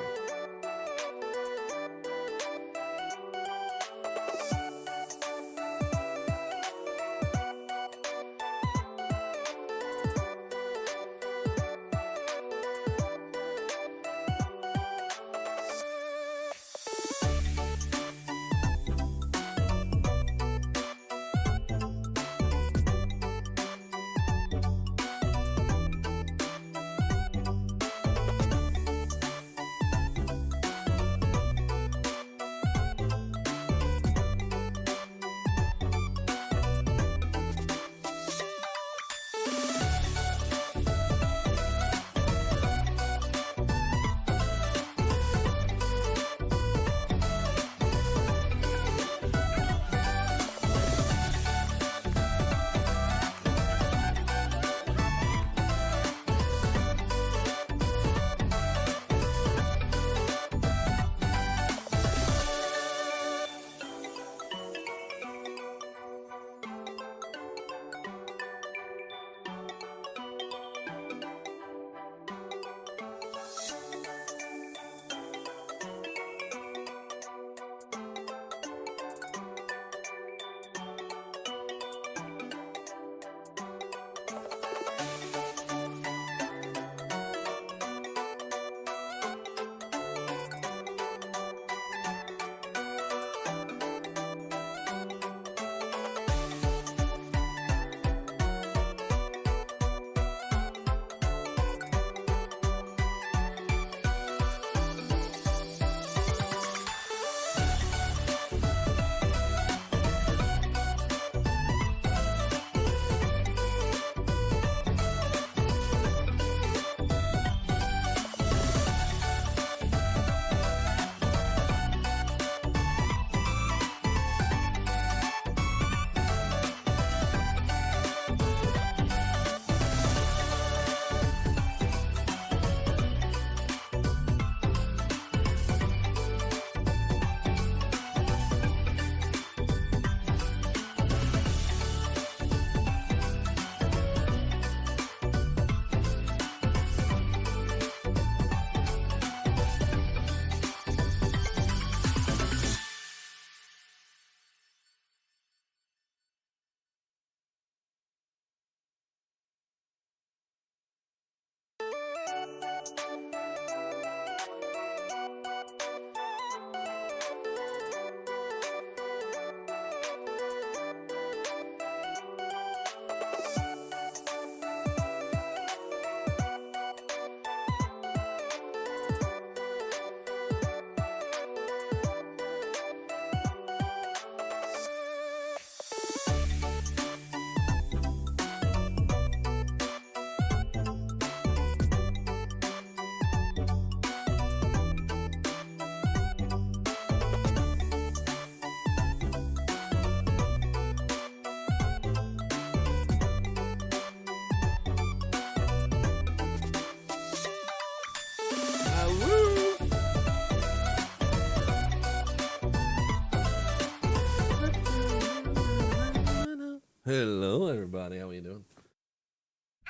Hello, everybody. How are you doing?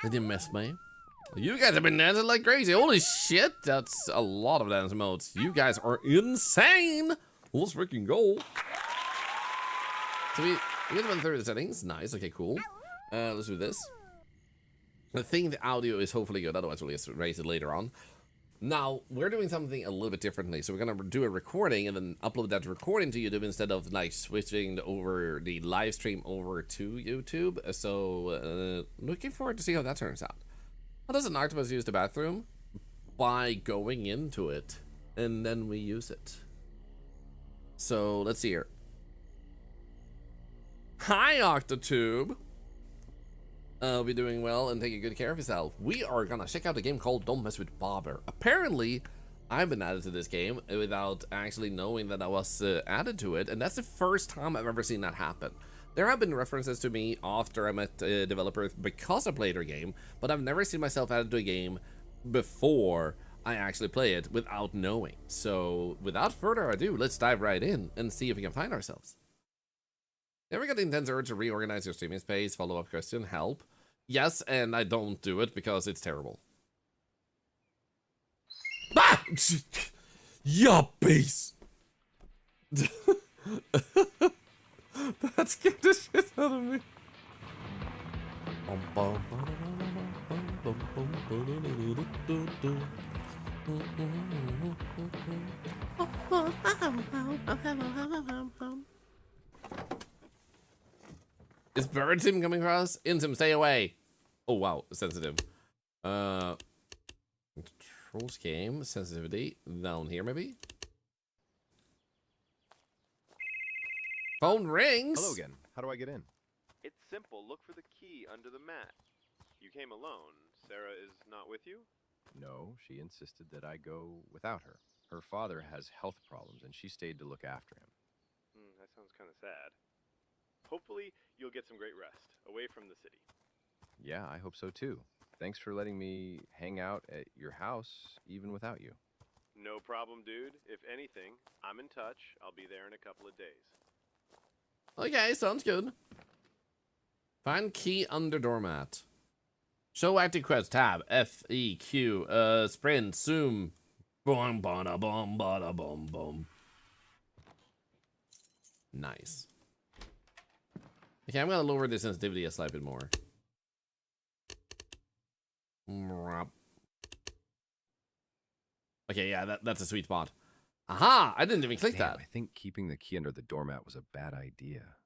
Did you miss me? You guys have been dancing like crazy. Holy shit, that's a lot of dance modes. You guys are insane. Let's freaking go. So we just went through the settings. Nice. Okay, cool. Let's do this. I think the audio is hopefully good. Otherwise, we'll just raise it later on. Now, we're doing something a little bit differently. So we're going to do a recording and then upload that recording to YouTube instead of like switching over the live stream over to YouTube. So looking forward to see how that turns out. How does an octopus use the bathroom? By going into it and then we use it. So let's see here. Hi, Octotube. Be doing well and taking good care of yourself. We are gonna check out a game called Don't Mess with Bobber. Apparently, I've been added to this game without actually knowing that I was added to it, and that's the first time I've ever seen that happen. There have been references to me after I met developers because I played their game, but I've never seen myself added to a game before I actually play it without knowing. So, without further ado, let's dive right in and see if we can find ourselves. Ever got the intense urge to reorganize your streaming space? Follow-up question, help. Yes, and I don't do it because it's terrible. Ah! Yuppies! That scared the shit out of me. Is bird team coming across? Intim, stay away. Oh wow, sensitive. Controls game, sensitivity. Down here maybe? Phone rings! Hello again. How do I get in? It's simple. Look for the key under the mat. You came alone. Sarah is not with you? No, she insisted that I go without her. Her father has health problems, and she stayed to look after him. That sounds kind of sad. Hopefully, you'll get some great rest, away from the city. Yeah, I hope so too. Thanks for letting me hang out at your house, even without you. No problem, dude. If anything, I'm in touch. I'll be there in a couple of days. Okay, sounds good. Find key under doormat. Show active quest tab. FEQ. Sprint. Zoom. Boom, bada, boom, bada, boom, boom. Nice. Okay, I'm gonna lower the sensitivity a slight bit more. Okay, yeah, that's a sweet spot. Aha! I didn't even click that. I think keeping the key under the doormat was a bad idea.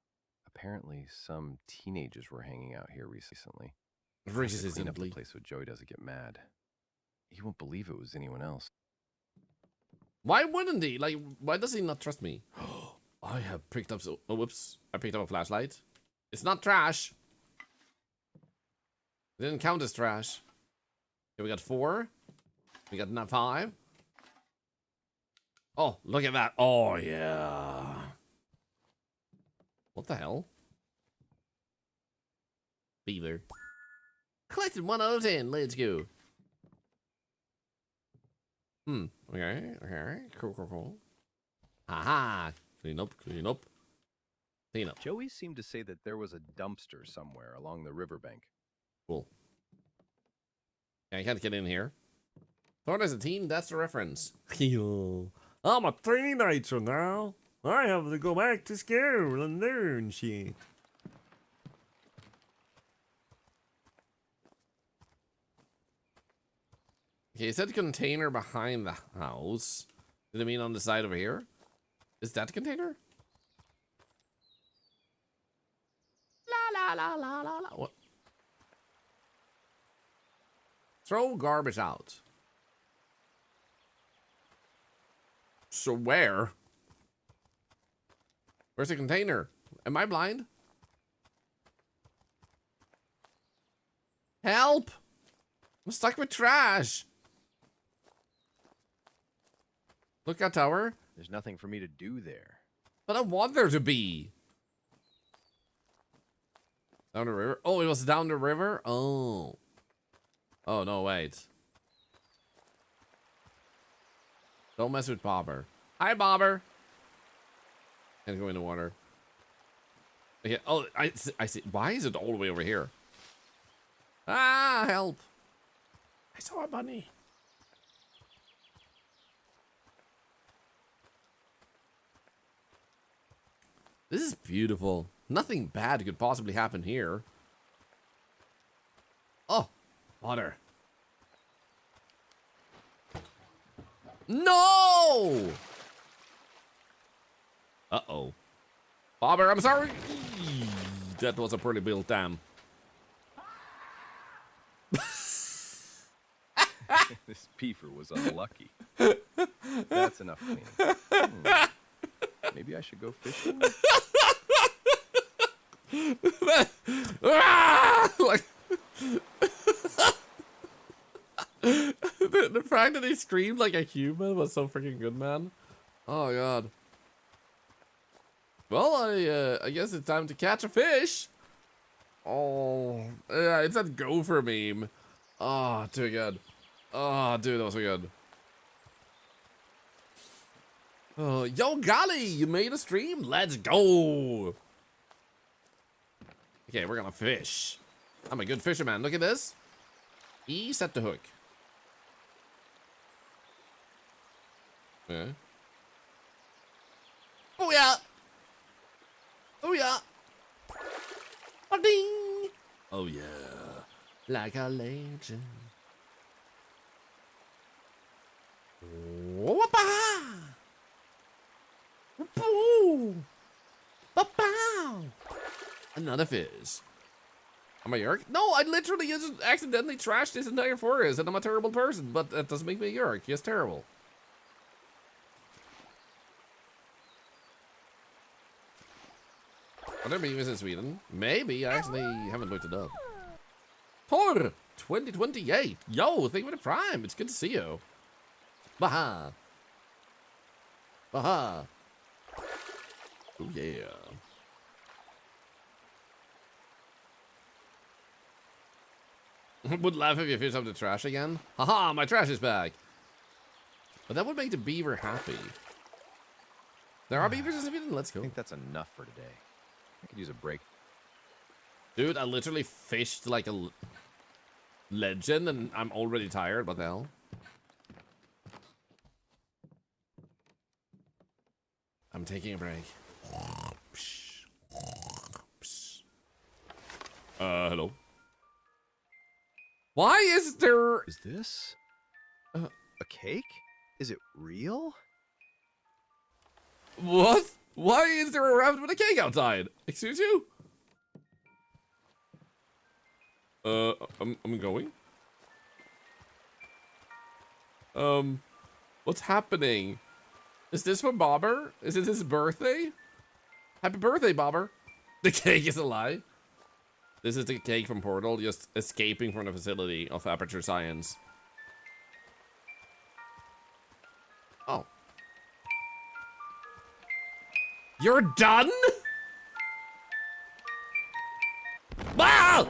Apparently, some teenagers were hanging out here recently. Clean up the place so Joey doesn't get mad. He won't believe it was anyone else. Why wouldn't he? Like, why does he not trust me? I have picked up oh, whoops. I picked up a flashlight. It's not trash. It didn't count as trash. Okay, we got 4. We got 5. Oh, look at that. Oh, yeah. What the hell? Beaver. Collected 1 out of 10. Let's go. Okay. Cool. Haha. Clean up. Clean up. Joey seemed to say that there was a dumpster somewhere along the riverbank. Cool. I can't get in here. Thought as a teen, that's the reference. I'm a teenager now. I have to go back to school and learn shit. Okay, it said container behind the house. Did it mean on the side over here? Is that the container? La. What? Throw garbage out. So where? Where's the container? Am I blind? Help! I'm stuck with trash. Lookout tower? There's nothing for me to do there. But I want there to be. Down the river? Oh, it was down the river? Oh. Oh, no, wait. Don't mess with Bobber. Hi, Bobber. Can't go in the water. Okay. Oh, I see. Why is it all the way over here? Ah, help. I saw a bunny. This is beautiful. Nothing bad could possibly happen here. Oh, water. No! Uh-oh. Bobber, I'm sorry. That was a pretty built dam. This beaver was unlucky. That's enough cleaning. Maybe I should go fishing? Like, the fact that he screamed like a human was so freaking good, man. Oh god. Well, I guess it's time to catch a fish. Oh, yeah, it's that gopher meme. Oh, too good. Oh, dude, that was so good. Oh, yo, golly, you made a stream? Let's go. Okay, we're gonna fish. I'm a good fisherman. Look at this. E, set the hook. Yeah. Oh, yeah. Oh, yeah. Ding. Oh, yeah. Like a legend. Whoop-a! Boo! Ba-bow! Another fish. Am I Yerk? No, I literally just accidentally trashed this entire forest and I'm a terrible person, but that doesn't make me a Yerk. He's terrible. Are there beavers in Sweden? Maybe. I actually haven't looked it up. Thor 2028. Yo, thank you for the prime. It's good to see you. Baha. Baha. Oh, yeah. Would laugh if you fish up the trash again. Haha, my trash is back. But that would make the beaver happy. There are beavers in Sweden? Let's go. I think that's enough for today. I could use a break. Dude, I literally fished like a legend and I'm already tired. What the hell? I'm taking a break. Hello. Why is there... Is this a cake? Is it real? What? Why is there a rabbit with a cake outside? Excuse you? I'm going. What's happening? Is this for Bobber? Is it his birthday? Happy birthday, Bobber. The cake is a lie. This is the cake from Portal, just escaping from the facility of Aperture Science. Oh. You're done? Wow!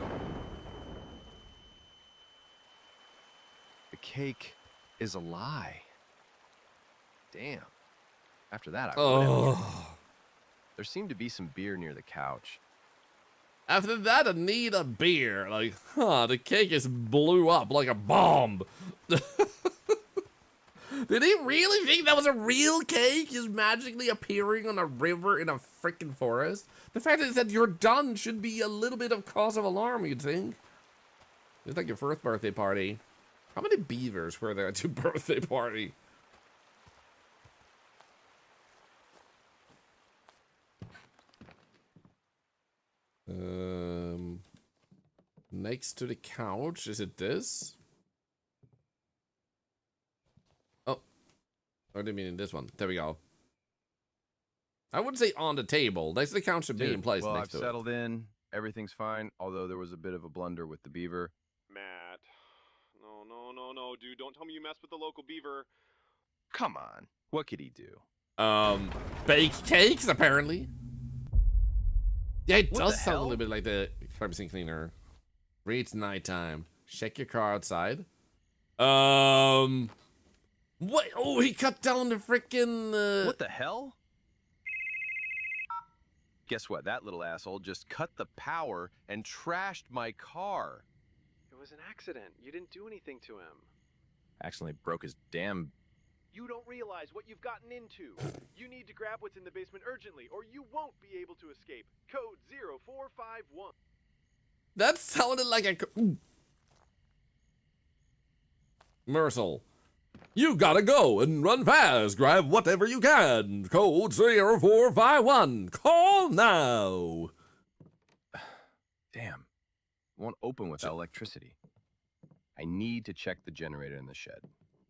The cake is a lie. Damn. After that, I would have. There seemed to be some beer near the couch. After that, I need a beer. Like, the cake just blew up like a bomb. Did he really think that was a real cake? Just magically appearing on a river in a freaking forest? The fact is that you're done should be a little bit of cause of alarm, you'd think. It's like your first birthday party. How many beavers were there at your birthday party? Next to the couch, is it this? Oh, I didn't mean in this one. There we go. I wouldn't say on the table. Next to the couch should be in place. Well, next I've to settled in. Everything's fine. Although there was a bit of a blunder with the beaver. Matt. No, dude. Don't tell me you messed with the local beaver. Come on. What could he do? Bake cakes apparently. Yeah, it What does the sound a hell? little bit like the carbon cleaner. Reach nighttime. Check your car outside. What? Oh, he cut down the freaking. What the hell? Guess what? That little asshole just cut the power and trashed my car. It was an accident. You didn't do anything to him. Accidentally broke his damn... You don't realize what you've gotten into. You need to grab what's in the basement urgently, or you won't be able to escape. Code 0451. That sounded like a... Mercil. You gotta go and run fast. Grab whatever you can. Code 0451. Call now. Damn. It won't open without electricity. I need to check the generator in the shed.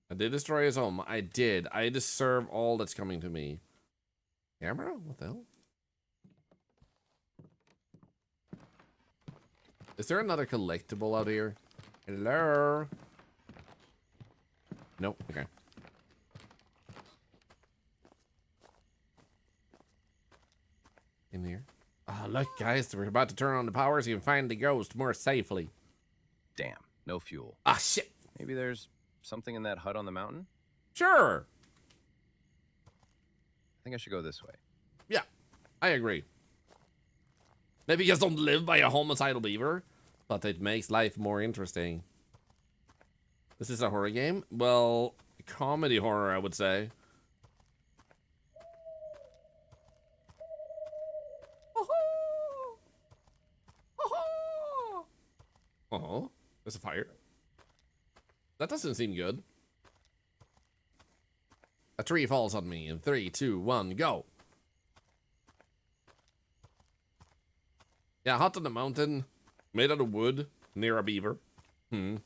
I did destroy his home. I did. I deserve all that's coming to me. Camera? What the hell? Is there another collectible out here? Hello? Nope. Okay. In here. Oh, look, guys. We're about to turn on the power so you can find the ghost more safely. Damn. No fuel. Ah, shit. Maybe there's something in that hut on the mountain? Sure. I think I should go this way. Yeah, I agree. Maybe you guys don't live by a homicidal beaver, but it makes life more interesting. This is a horror game? Well, comedy horror, I would say. Oh, there's a fire. That doesn't seem good. A tree falls on me in 3, 2, 1, go. Yeah, hut on the mountain, made out of wood, near a beaver. I'm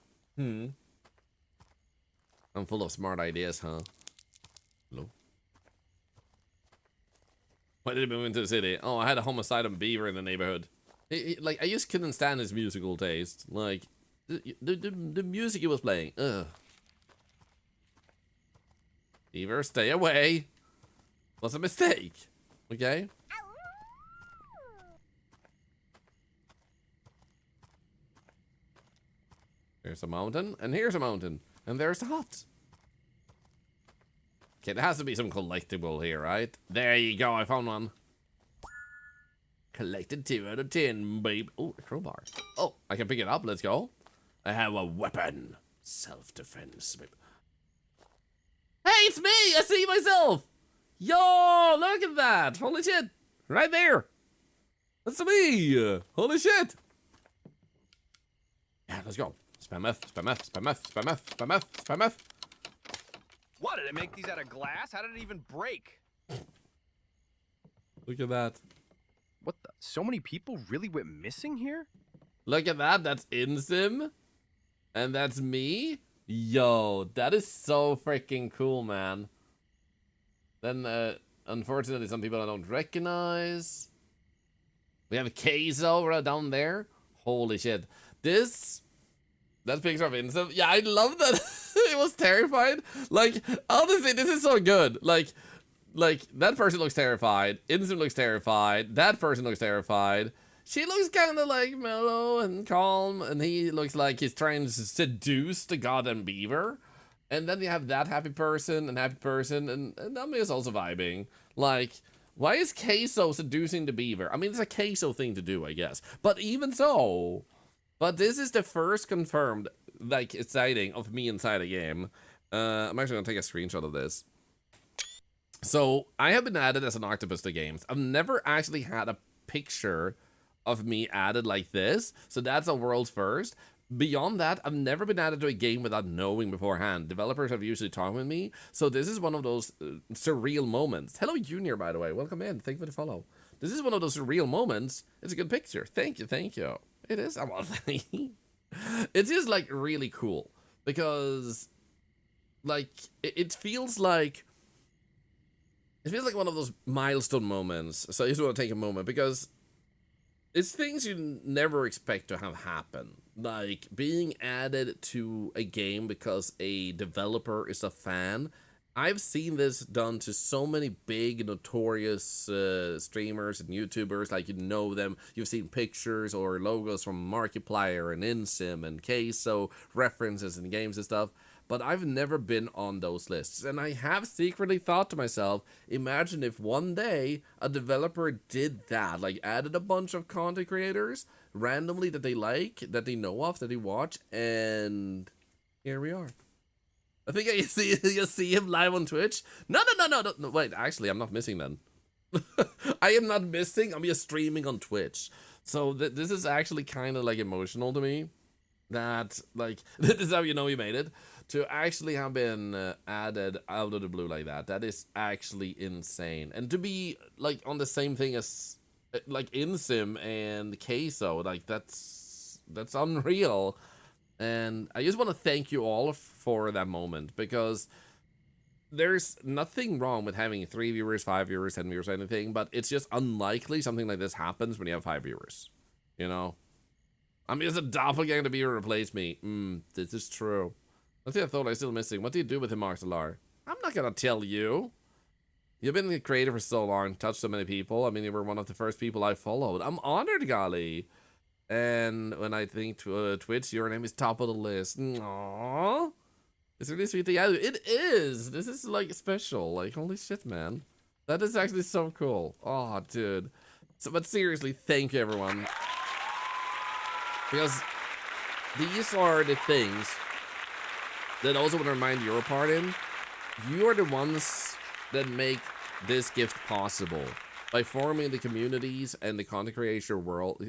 full of smart ideas, huh? Hello? Why did he move into the city? Oh, I had a homicidal beaver in the neighborhood. Like, I just couldn't stand his musical taste. Like, the music he was playing. Ugh. Beaver, stay away. Was a mistake. Okay? There's a mountain, and here's a mountain, and there's a hut. Okay, there has to be some collectible here, right? There you go, I found one. Collected 2 out of 10, babe. Oh, a crowbar. Oh, I can pick it up, let's go. I have a weapon. Self-defense, babe. Hey, it's me! I see myself! Yo, look at that! Holy shit! Right there! That's me! Holy shit! Yeah, let's go. Spam F, spam F, spam F, spam F, spam F, spam F. What, did it make these out of glass? How did it even break? Look at that. What the? So many people really went missing here? Look at that, that's Insim. And that's me. Yo, that is so freaking cool, man. Then, unfortunately, some people I don't recognize. We have Queso right down there. Holy shit. That picture of Insim. Yeah, I love that. It was terrified. Like, honestly, this is so good. Like, that person looks terrified. Insim looks terrified. That person looks terrified. She looks kind of like mellow and calm, and he looks like he's trying to seduce the goddamn beaver. And then you have that happy person, and Nami is also vibing. Like, why is Queso seducing the beaver? I mean, it's a Queso thing to do, I guess. But even so, but this is the first confirmed, like, sighting of me inside a game. I'm actually gonna take a screenshot of this. So, I have been added as an octopus to games. I've never actually had a picture of me added like this, so that's a world's first. Beyond that, I've never been added to a game without knowing beforehand. Developers have usually talked with me, so this is one of those surreal moments. Hello, Junior, by the way. Welcome in. Thank you for the follow. This is one of those surreal moments. It's a good picture. Thank you, thank you. It is. It's just, like, really cool, because, like, it feels like... It feels like one of those milestone moments, so I just want to take a moment, because it's things you never expect to have happen. Like, being added to a game because a developer is a fan I've seen this done to so many big, notorious streamers and YouTubers. Like, you know them. You've seen pictures or logos from Markiplier and InSim and Queso, references in games and stuff. But I've never been on those lists. And I have secretly thought to myself, imagine if one day a developer did that. Like, added a bunch of content creators randomly that they like, that they know of, that they watch. And here we are. I think you see him live on Twitch. No. Wait, actually, I'm not missing then. I am not missing. I'm just streaming on Twitch. So this is actually kind of like emotional to me. That, like, this is how you know you made it. To actually have been added out of the blue like that. That is actually insane. And to be, like, on the same thing as, like, InSim and Queso. Like, that's unreal. And I just want to thank you all for that moment, because there's nothing wrong with having 3 viewers, 5 viewers, 10 viewers, anything, but it's just unlikely something like this happens when you have 5 viewers, you know? I'm just a doppelganger to be able to replace me. This is true. I think I thought I was still missing. What do you do with him, Thorlar? I'm not gonna tell you. You've been a creator for so long, touched so many people. I mean, you were one of the first people I followed. I'm honored, golly. And when I think Twitch, your name is top of the list. Aww. It's really sweet to you. It is. This is, like, special. Like, holy shit, man. That is actually so cool. Oh, dude. So, but seriously, thank you, everyone. Because these are the things that also want to remind your part in. You are the ones that make this gift possible. By forming the communities and the content creator world,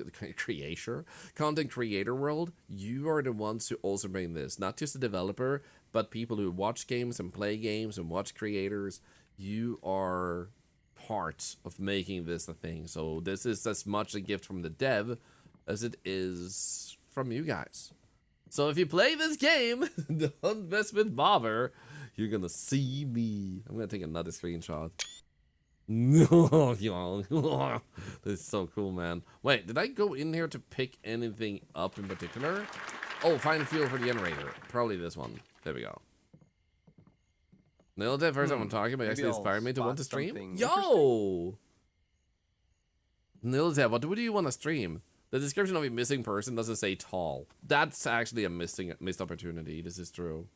you are the ones who also bring this. Not just the developer, but people who watch games and play games and watch creators. You are part of making this a thing. So this is as much a gift from the dev as it is from you guys. So if you play this game, don't mess with Bobber, you're gonna see me. I'm gonna take another screenshot. No, this is so cool, man. Wait, did I go in here to pick anything up in particular? Oh, find fuel for the generator. Probably this one. There we go. Nailed that first time I'm talking about actually inspired me to want to stream. Yo! Nailed that. What do you want to stream? The description of a missing person doesn't say tall. That's actually a missed opportunity. This is true.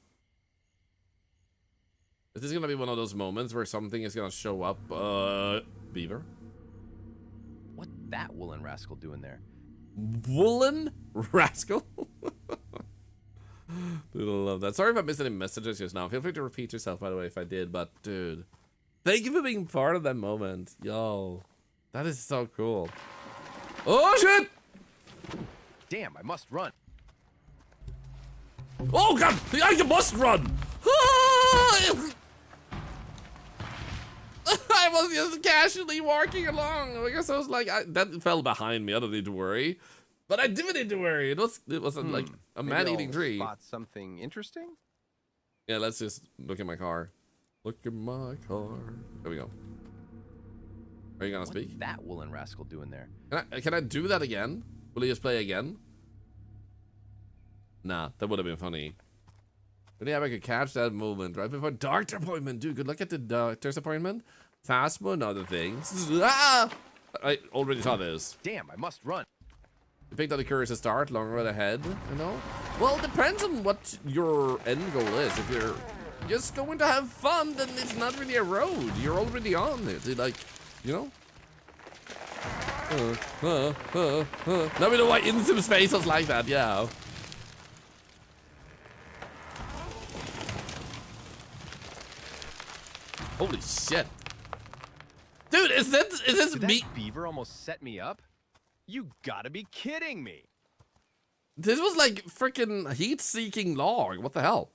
Is this gonna be one of those moments where something is gonna show up? Beaver? What that woolen rascal doing there? Woolen rascal? Dude, I love that. Sorry if I missed any messages just now. Feel free to repeat yourself, by the way, if I did. But, dude, thank you for being part of that moment. Yo, that is so cool. Oh, shit! Damn, I must run. Oh, God! I must run! I was just casually walking along. I guess I was like, that fell behind me. I don't need to worry. But I do need to worry. It wasn't like a man-eating tree. Spot something interesting? Yeah, let's just look at my car. Look at my car. There we go. Are you gonna speak? What's that woolen rascal doing there? Can I do that again? Will he just play again? Nah, that would have been funny. Really, I could catch that moment right before doctor appointment. Dude, good luck at the doctor's appointment. Phasma and other things. Ah! I already saw this. Damn, I must run. You picked out the curious to start, long road ahead, you know? Well, it depends on what your end goal is. If you're just going to have fun, then it's not really a road. You're already on it. Like, you know? Now we know why InSim's face was like that, yeah. Holy shit. Dude, is this Did me? that beaver almost set me up? You gotta be kidding me. This was like freaking heat-seeking log. What the hell?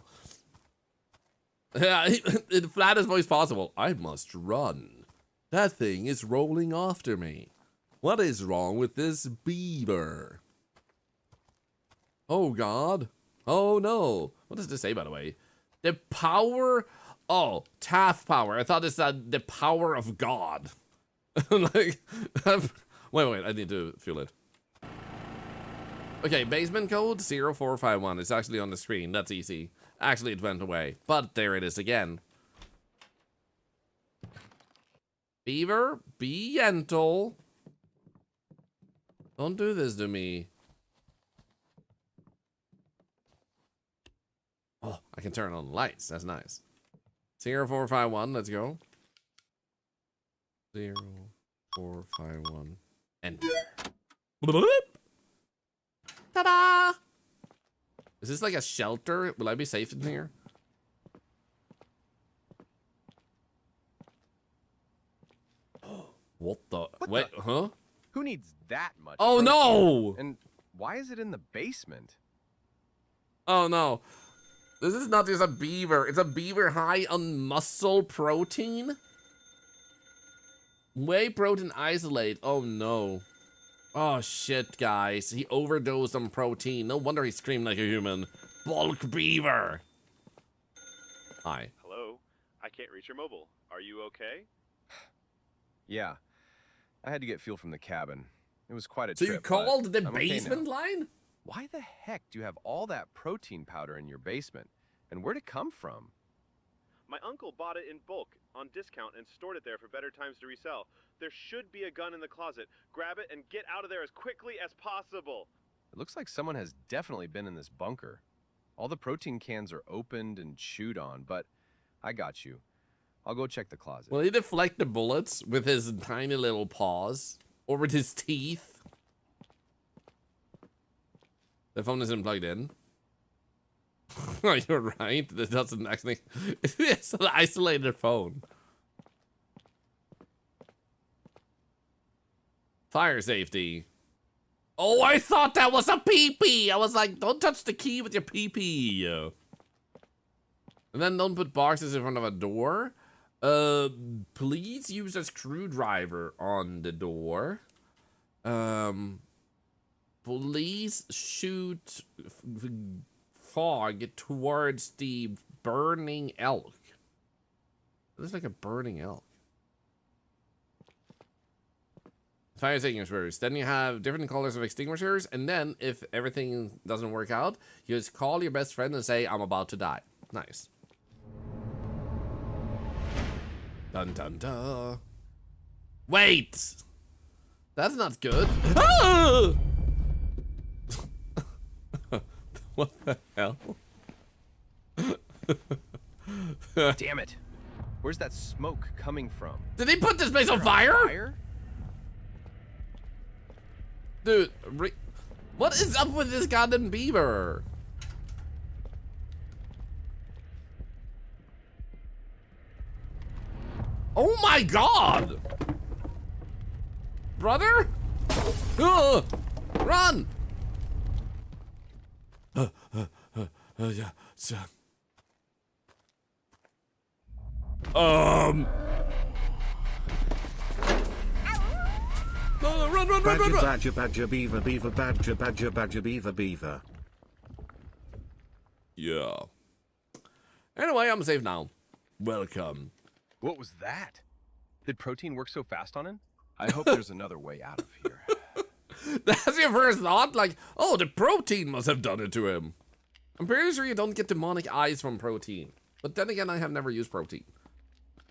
Yeah, in the flattest voice possible. I must run. That thing is rolling after me. What is wrong with this beaver? Oh, God. Oh, no. What does this say, by the way? The power... Oh, Taff power. I thought it said the power of God. Like... Wait, I need to fuel it. Okay, basement code 0451. It's actually on the screen. That's easy. Actually, it went away. But there it is again. Beaver, be gentle. Don't do this to me. Oh, I can turn on the lights. That's nice. 0451, let's go. 0451. Enter. Ta-da! Is this like a shelter? Will I be safe in here? What the? Wait, huh? Who needs that much? Oh protein? no! And why is it in the basement? Oh no. This is not just a beaver. It's a beaver high on muscle protein. Whey protein isolate. Oh no. Oh shit, guys. He overdosed on protein. No wonder he screamed like a human. Bulk beaver. Hi. Hello? I can't reach your mobile. Are you okay? Yeah. I had to get fuel from the cabin. It was quite a So trip. you called the I'm okay basement now. line? Why the heck do you have all that protein powder in your basement? And where'd it come from? My uncle bought it in bulk on discount and stored it there for better times to resell. There should be a gun in the closet. Grab it and get out of there as quickly as possible. It looks like someone has definitely been in this bunker. All the protein cans are opened and chewed on, but I got you. I'll go check the closet. Will he deflect the bullets with his tiny little paws? Or with his teeth? The phone isn't plugged in. Oh, you're right. That doesn't actually... It's an isolated phone. Fire safety. Oh, I thought that was a pee-pee. I was like, don't touch the key with your pee-pee. And then don't put boxes in front of a door. Please use a screwdriver on the door. Please shoot fog towards the burning elk. It looks like a burning elk. Fire extinguishers. Then you have different colors of extinguishers, and then if everything doesn't work out, you just call your best friend and say, I'm about to die. Nice. Dun dun dun. Wait! That's not good. Ah! What the hell? Damn it. Where's that smoke coming from? Did he put this place on fire? Dude, what is up with this goddamn beaver? Oh my god! Brother? Run! Yeah. Run, Badger, badger, beaver, beaver, badger, badger, badger, beaver, beaver. Yeah. Anyway, I'm safe now. Welcome. What was that? Did protein work so fast on him? I hope there's another way out of here. That's your first thought? Like, oh, the protein must have done it to him. I'm pretty sure you don't get demonic eyes from protein. But then again, I have never used protein.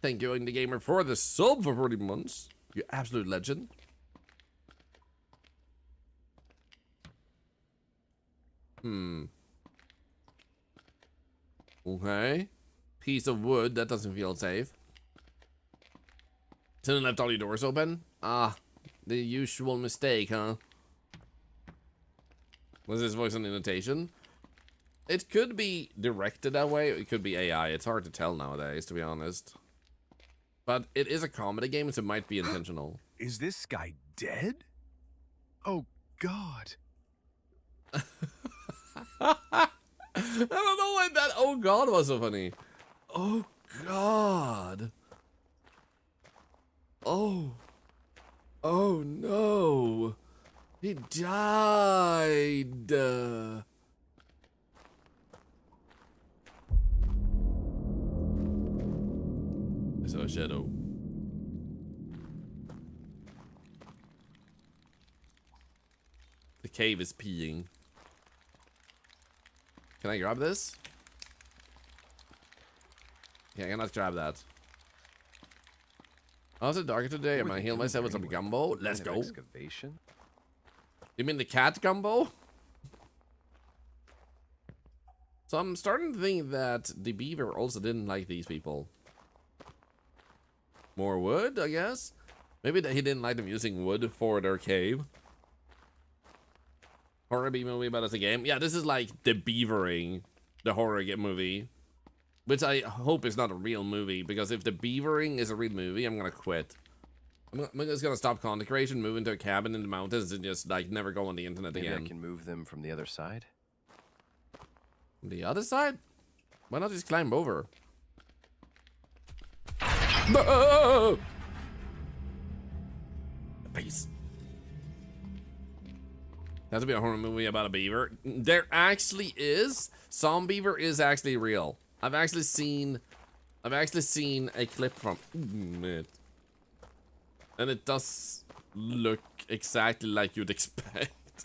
Thank you, Indie Gamer, for the sub for 40 months. You absolute legend. Okay. Piece of wood, that doesn't feel safe. Shouldn't left all your doors open? Ah, the usual mistake, huh? Was this voice an invitation? It could be directed that way, it could be AI. It's hard to tell nowadays, to be honest. But it is a comedy game, so it might be intentional. Is this guy dead? Oh, God. I don't know why that oh god was so funny. Oh god. Oh. Oh no. He died. I saw a shadow. The cave is peeing. Can I grab this? Yeah, I cannot grab that. How's it darker today? Am I healing myself with some gumbo? Let's go. Excavation? You mean the cat gumbo? So I'm starting to think that the beaver also didn't like these people. More wood, I guess? Maybe that he didn't like them using wood for their cave. Horror B movie about as a game. Yeah, this is like the Beavering, the horror movie. Which I hope is not a real movie, because if the Beavering is a real movie, I'm gonna quit. I'm just gonna stop content creation, move into a cabin in the mountains, and just like never go on the internet Maybe again. I can move them from the other side? The other side? Why not just climb over? Peace. Has to be a horror movie about a beaver. There actually is. Some beaver is actually real. I've actually seen a clip from it. And it does look exactly like you'd expect.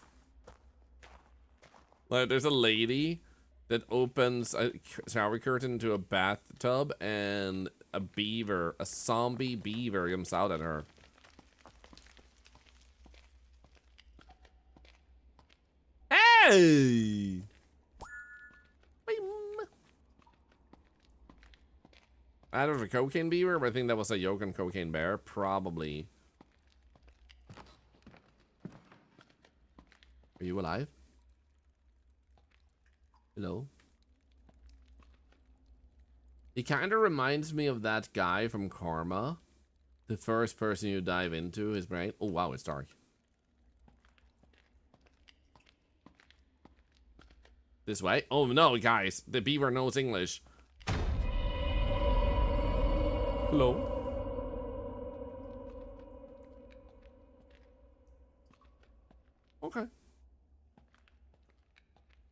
Like there's a lady that opens a shower curtain to a bathtub and a beaver, a zombie beaver comes out at her. Hey! Out of a cocaine beaver, but I think that was a Yokan cocaine bear, probably. Are you alive? Hello? He kind of reminds me of that guy from Karma. The first person you dive into his brain. Oh wow, it's dark. This way? Oh no, guys. The beaver knows English. Hello? Okay.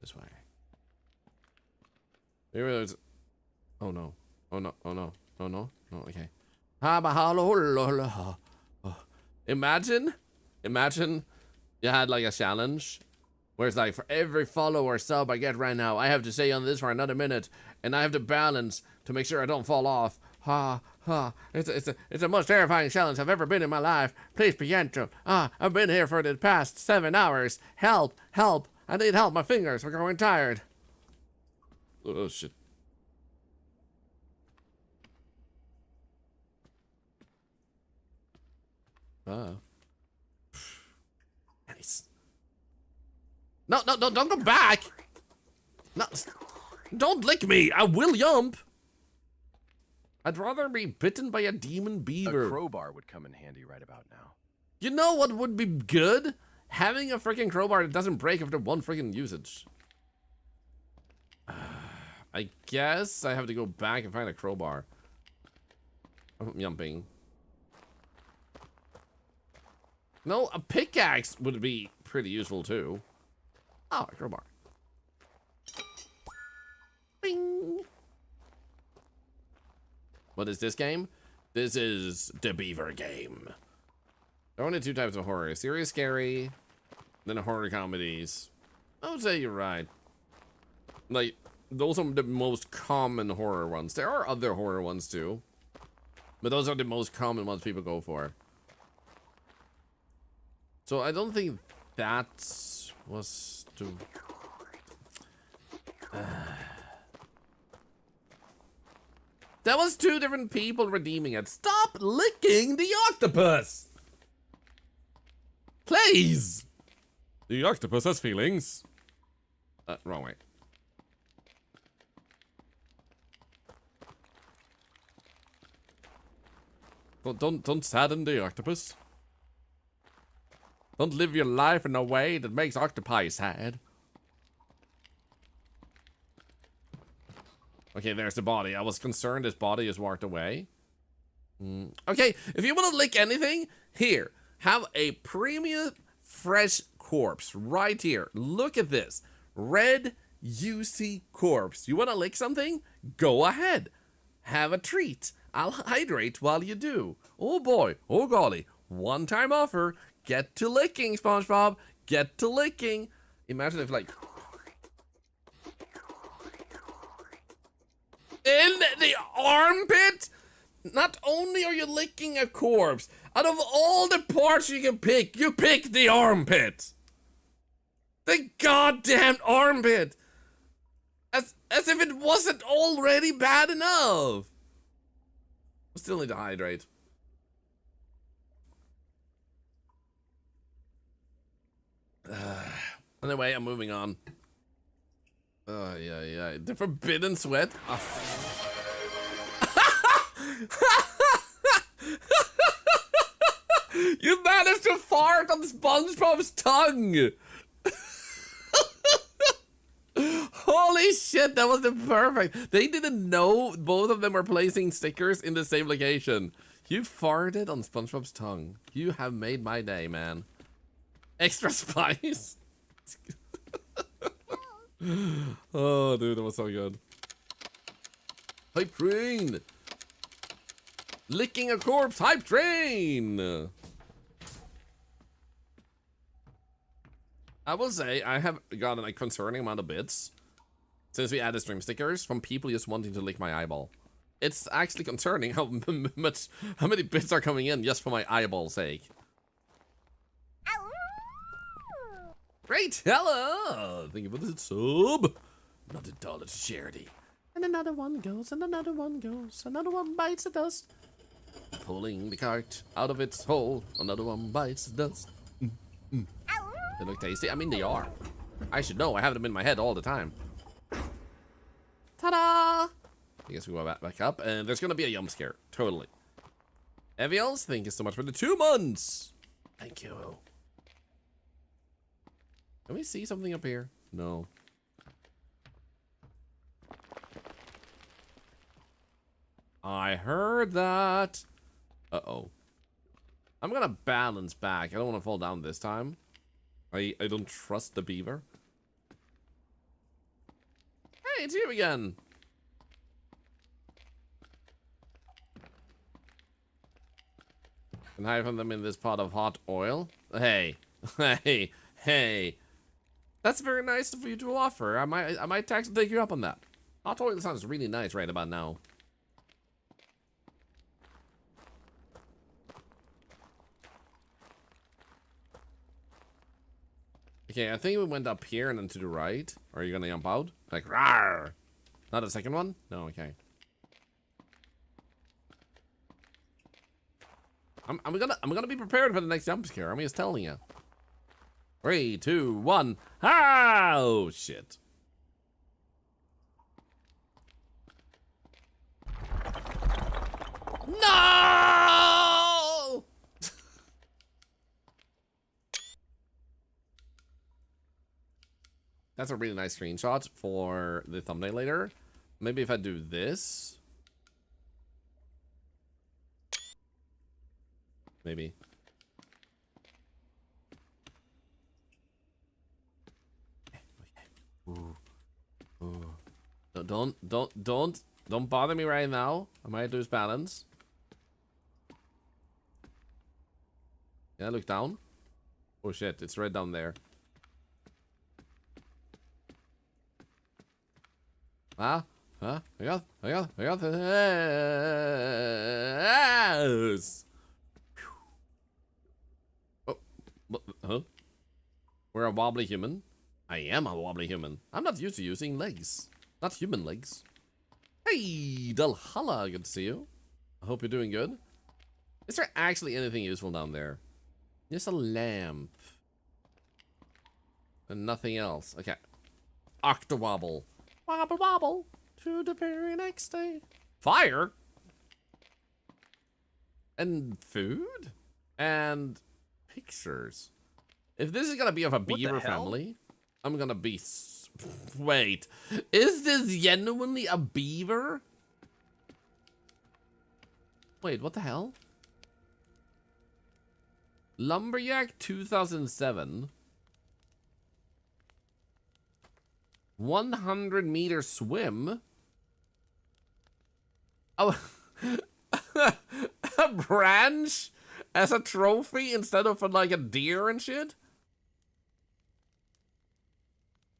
This way. Maybe there's... Oh no. Oh no. Oh no. Oh no. No, okay. Imagine you had like a challenge where it's like, for every follower sub I get right now, I have to stay on this for another minute, and I have to balance to make sure I don't fall off. It's the most terrifying challenge I've ever been in my life. Please be gentle. I've been here for the past 7 hours. Help, help. I need help. My fingers are growing tired. Oh shit. Nice. No, don't go back. No, don't lick me. I will jump. I'd rather be bitten by a demon beaver. A crowbar would come in handy right about now. You know what would be good? Having a freaking crowbar that doesn't break after one freaking usage. I guess I have to go back and find a crowbar. I'm jumping. No, a pickaxe would be pretty useful too. Oh, a crowbar. Bing. What is this game? This is the beaver game. There are only 2 types of horror. Serious scary, then horror comedies. I would say you're right. Like, those are the most common horror ones. There are other horror ones too, but those are the most common ones people go for. So I don't think that was too... That was 2 different people redeeming it. Stop licking the octopus! Please! The octopus has feelings. Wrong way. Don't sadden the octopus. Don't live your life in a way that makes octopi sad. Okay, there's the body. I was concerned this body is walked away. Okay, if you want to lick anything, here. Have a premium fresh corpse right here. Look at this. Red UC corpse. You want to lick something? Go ahead. Have a treat. I'll hydrate while you do. Oh boy. Oh golly. One-time offer. Get to licking, SpongeBob. Get to licking. Imagine if like... In the armpit? Not only are you licking a corpse, out of all the parts you can pick, you pick the armpit. The goddamn armpit. As if it wasn't already bad enough. I still need to hydrate. Anyway, I'm moving on. Yeah. The forbidden sweat. Oh. You managed to fart on SpongeBob's tongue. Holy shit, that was the perfect. They didn't know both of them were placing stickers in the same location. You farted on SpongeBob's tongue. You have made my day, man. Extra spice. Oh, dude, that was so good. Hype train. Licking a corpse, hype train. I will say I have gotten a concerning amount of bits since we added stream stickers from people just wanting to lick my eyeball. It's actually concerning how many bits are coming in just for my eyeball's sake. Great, hello! Thank you for the sub. Another $1 to charity. And another one goes, and another one goes. Another one bites the dust. Pulling the cart out of its hole. Another one bites the dust. They look tasty. I mean, they are. I should know. I have them in my head all the time. Ta-da! I guess we go back up, and there's gonna be a jump scare. Totally. Eviels, thank you so much for the 2 months. Thank you. Can we see something up here? No. I heard that. Uh-oh. I'm gonna balance back. I don't want to fall down this time. I don't trust the beaver. Hey, it's you again. Can hide from them in this pot of hot oil. Hey. Hey. That's very nice of you to offer. I might take you up on that. Hot oil sounds really nice right about now. Okay, I think we went up here and then to the right. Are you gonna jump out? Like, rawr! Not a second one? No, okay. I'm gonna be prepared for the next jump scare. I'm just telling you. 3, 2, 1. Ah! Oh shit. No! That's a really nice screenshot for the thumbnail later. Maybe if I do this. Maybe. Ooh. Ooh. Don't bother me right now. I might lose balance. Yeah, look down. Oh shit, it's right down there. I got this. Oh, huh? We're a wobbly human. I am a wobbly human. I'm not used to using legs. Not human legs. Hey, Dalhalla, good to see you. I hope you're doing good. Is there actually anything useful down there? Just a lamp. And nothing else. Okay. Octowobble. Wobble wobble to the very next day. Fire? And food? And pictures. If this is gonna be of a beaver family, I'm gonna be... Wait. Is this genuinely a beaver? Wait, what the hell? Lumberjack 2007. 100-meter swim. Oh, a branch as a trophy instead of like a deer and shit.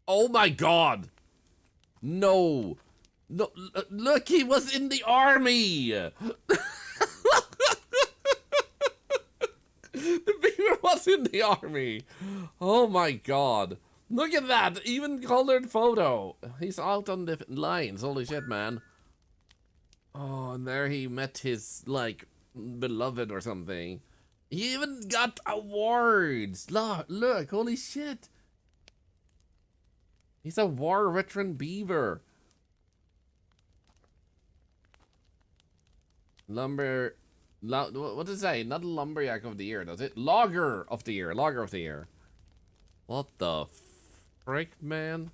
Oh my god! No, no! Look, he was in the army. was in the army. Oh my god. Look at that. Even colored photo. He's out on the lines. Holy shit, man. Oh, and there he met his, like, beloved or something. He even got awards. Look, holy shit. He's a war veteran beaver. What does it say? Not lumberjack of the year, does it? Logger of the year. Logger of the year. What the frick, man?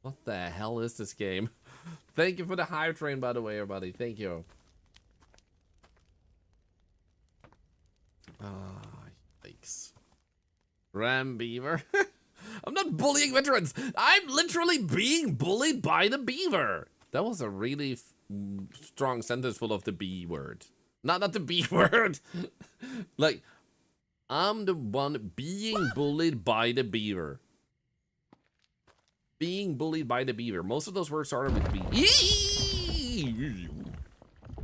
What the hell is this game? Thank you for the hype train, by the way, everybody. Thank you. Ah, yikes. Ram beaver. I'm not bullying veterans. I'm literally being bullied by the beaver. That was a really strong sentence full of the B word. Not the B word. Like, I'm the one being bullied by the beaver. Being bullied by the beaver. Most of those words started with B.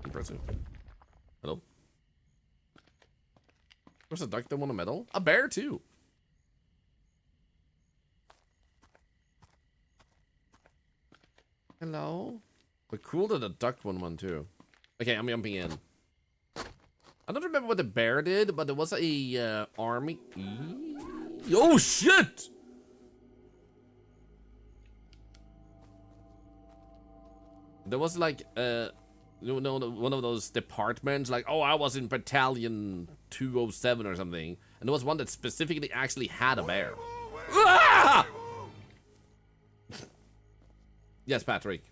Impressive. Hello? There's a duck that won a medal. A bear, too. Hello? But cool that the duck won one, too. Okay, I'm jumping in. I don't remember what the bear did, but there was a army. Oh, shit! There was like, you know, one of those departments, like, oh, I was in battalion 207 or something. And there was one that specifically actually had a bear. Ah! Yes, Patrick.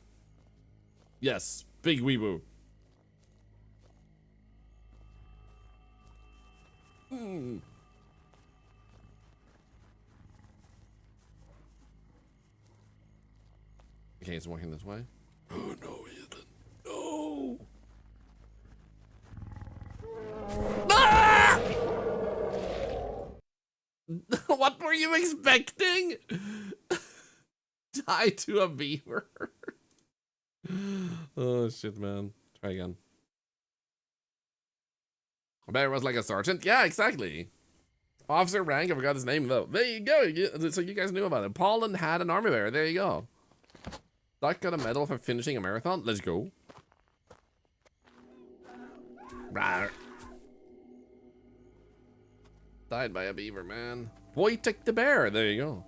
Yes, big weeboo. Okay, it's walking this way. Oh no, Ethan. No! Ah! What were you expecting? Die to a beaver. Oh shit, man. Try again. I bet it was like a sergeant. Yeah, exactly. Officer rank, I forgot his name though. There you go. So you guys knew about it. Poland had an army bear. There you go. Duck got a medal for finishing a marathon. Let's go. Rawr. Died by a beaver, man. Wojtek the bear. There you go.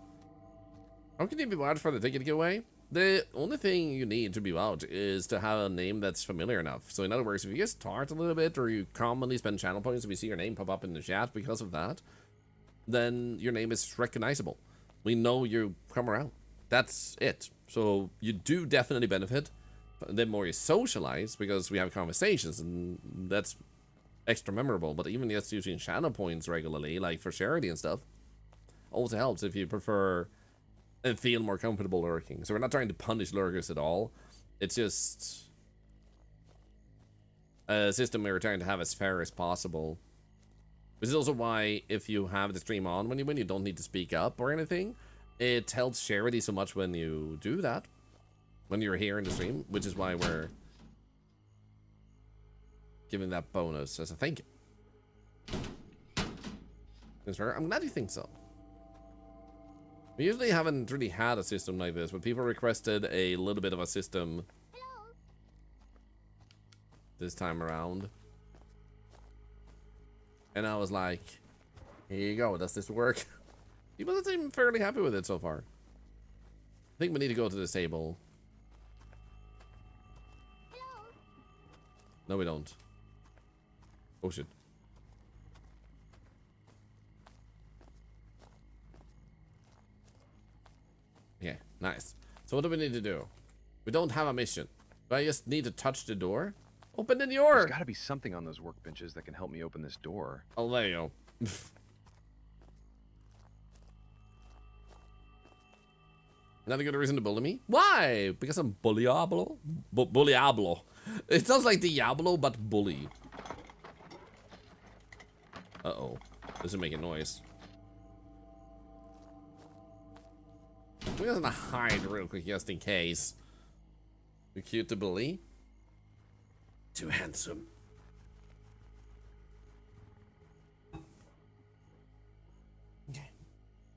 How can you be vouched for the ticket giveaway? The only thing you need to be vouched is to have a name that's familiar enough. So in other words, if you just talk a little bit or you commonly spend channel points and we see your name pop up in the chat because of that, then your name is recognizable. We know you come around. That's it. So you do definitely benefit. The more you socialize, because we have conversations, and that's extra memorable. But even just using channel points regularly, like for charity and stuff, also helps if you prefer and feel more comfortable lurking. So we're not trying to punish lurkers at all. It's just a system we're trying to have as fair as possible. Which is also why if you have the stream on when you don't need to speak up or anything, it helps charity so much when you do that. When you're here in the stream, which is why we're giving that bonus as a thank you. Is fair? I'm glad you think so. We usually haven't really had a system like this, but people requested a little bit of a system this time around. And I was like, here you go, does this work? People seem fairly happy with it so far. I think we need to go to this table. No, we don't. Oh shit. Yeah, nice. So what do we need to do? We don't have a mission. Do I just need to touch the door? Open the door! There's gotta be something on those workbenches that can help me open this door. Oh, there you go. Another good reason to bully me? Why? Because I'm bullyable? Bullyable. It sounds like Diablo, but bully. Uh-oh. This is making noise. We're gonna hide real quick just in case. You cute to bully? Too handsome.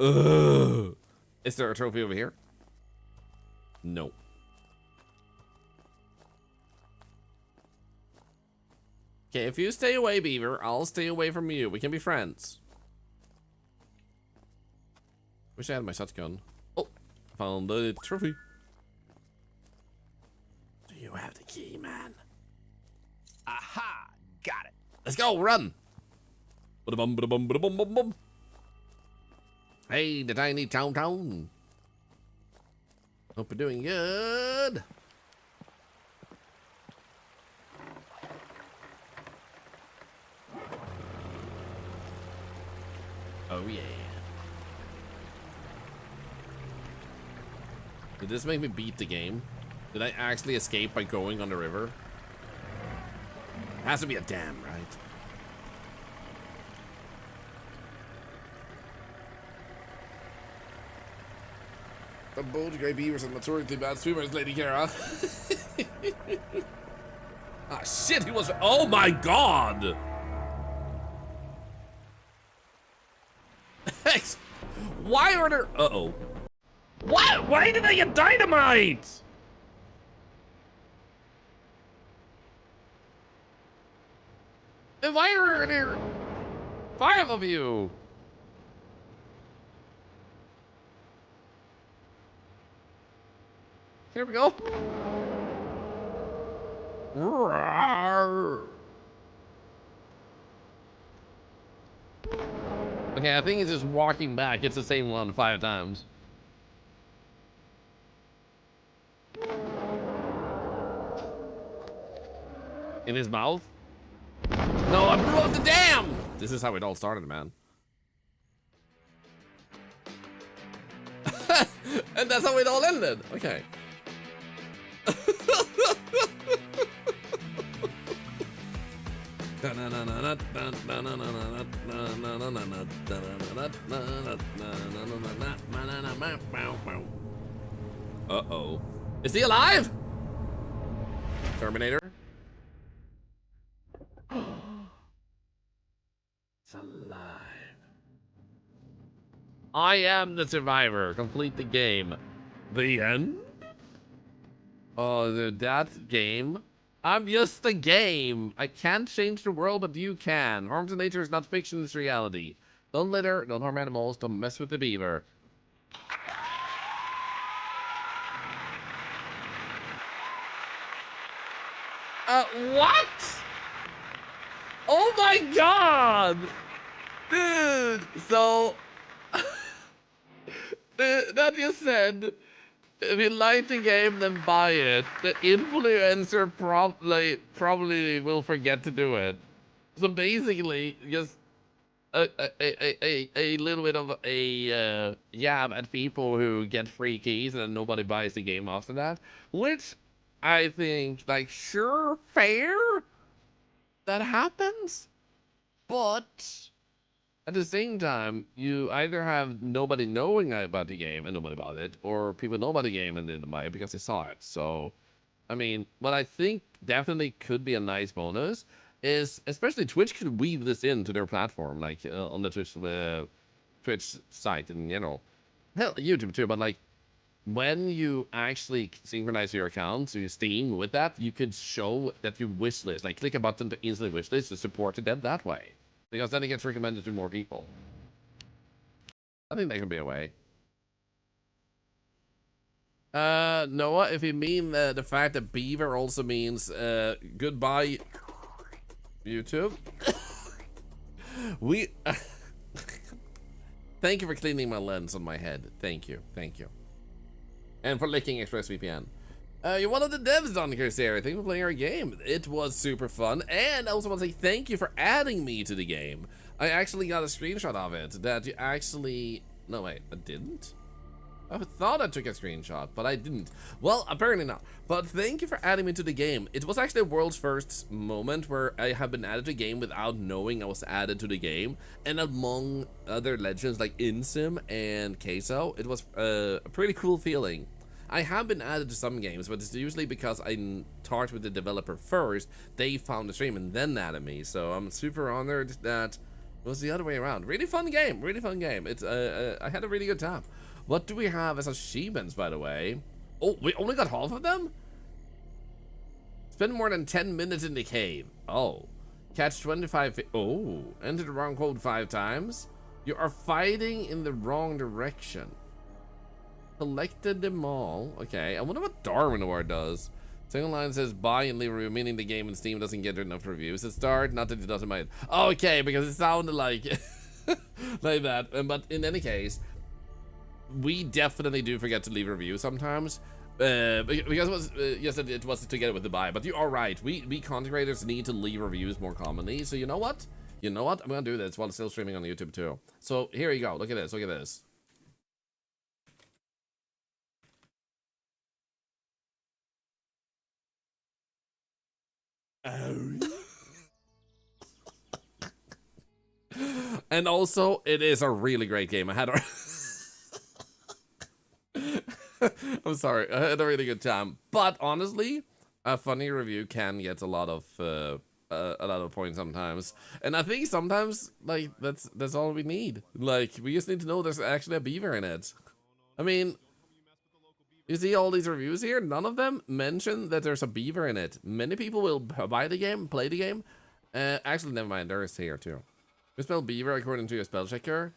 Ugh. Is there a trophy over here? No. Okay, if you stay away, Beaver, I'll stay away from you. We can be friends. Wish I had my shotgun. Oh, found the trophy. Do you have the key, man? Aha! Got it. Let's go, run! Ba-da-bum, ba-da-bum, ba-da-bum, bum, bum. Hey, the tiny town. Hope you're doing good. Oh yeah. Did this make me beat the game? Did I actually escape by going on the river? It has to be a dam, right? The bold grey beavers and notoriously bad swimmers, Lady Kara. Ah, shit, he was. Oh my god! Why are there. Uh oh. What? Why did I get dynamite? And why are there 5 of you? Here we go. Okay, I think he's just walking back. It's the same one 5 times. In his mouth? No, I blew up the dam! This is how it all started, man. And that's how it all ended. Okay. Uh-oh. Is he alive? Terminator? It's alive. I am the survivor. Complete the game. The end? Oh, that game? I'm just a game. I can't change the world, but you can. Harm to nature is not fiction, it's reality. Don't litter, don't harm animals, don't mess with the beaver. What? Oh my god! Dude, so... that you said... If you like the game, then buy it. The influencer probably will forget to do it. So basically, just a little bit of a jab at people who get free keys and nobody buys the game after that. Which I think, like, sure, fair. That happens. But at the same time, you either have nobody knowing about the game and nobody bought it, or people know about the game and didn't buy it because they saw it. So, I mean, what I think definitely could be a nice bonus is, especially Twitch could weave this into their platform, like on the Twitch site in general. Hell, YouTube too, but like, when you actually synchronize your account to Steam with that, you could show that you wishlist, like click a button to instantly wishlist to support it that way. Because then it gets recommended to more people. I think that could be a way. Noah, if you mean the fact that beaver also means goodbye, YouTube. We... Thank you for cleaning my lens on my head. Thank you. Thank you. And for licking ExpressVPN. You're one of the devs on here, Sarah. Thank you for playing our game. It was super fun. And I also want to say thank you for adding me to the game. I actually got a screenshot of it that you actually... No, wait, I didn't? I thought I took a screenshot, but I didn't. Well, apparently not. But thank you for adding me to the game. It was actually the world's first moment where I have been added to the game without knowing I was added to the game. And among other legends like Insim and Queso, it was a pretty cool feeling. I have been added to some games, but it's usually because I talked with the developer first, they found the stream and then added me. So I'm super honored that It was the other way around. Really fun game. Really fun game. It's I had a really good time. What do we have as achievements, by the way? Oh, we only got half of them? Spend more than 10 minutes in the cave. Oh. Catch 25 oh. Enter the wrong code 5 times. You are fighting in the wrong direction. Collected them all. Okay, I wonder what Darwin Award does. Single line says buy and leave a review, meaning the game in Steam doesn't get enough reviews. It start, not that it doesn't mind. Okay, because it sounded like like that. But in any case, we definitely do forget to leave a review sometimes. Because it was, yes, it was together with the buy. But you are right. We content creators need to leave reviews more commonly. So you know what? You know what? I'm gonna do this while still streaming on YouTube too. So here you go. Look at this. Look at this. And also, it is a really great game. I had a I'm sorry, I had a really good time. But honestly, a funny review can get a lot of points sometimes. And I think sometimes, like, that's all we need. Like, we just need to know there's actually a beaver in it. I mean, you see all these reviews here, none of them mention that there's a beaver in it. Many people will buy the game, play the game. Actually, never mind, there is here too. You spell beaver according to your spell checker.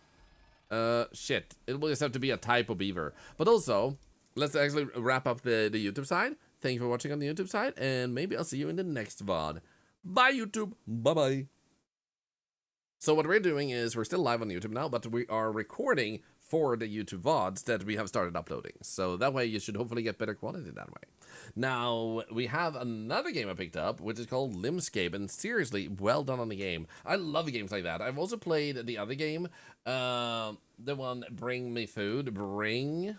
Shit, it will just have to be a type of beaver. But also, let's actually wrap up the YouTube side. Thank you for watching on the YouTube side, and maybe I'll see you in the next VOD. Bye, YouTube. Bye-bye. So what we're doing is, we're still live on YouTube now, but we are recording for the YouTube VODs that we have started uploading. So that way you should hopefully get better quality that way. Now, we have another game I picked up, which is called LIMSCAPE, and seriously, well done on the game. I love games like that. I've also played the other game, the one, Bring Me Food. Bring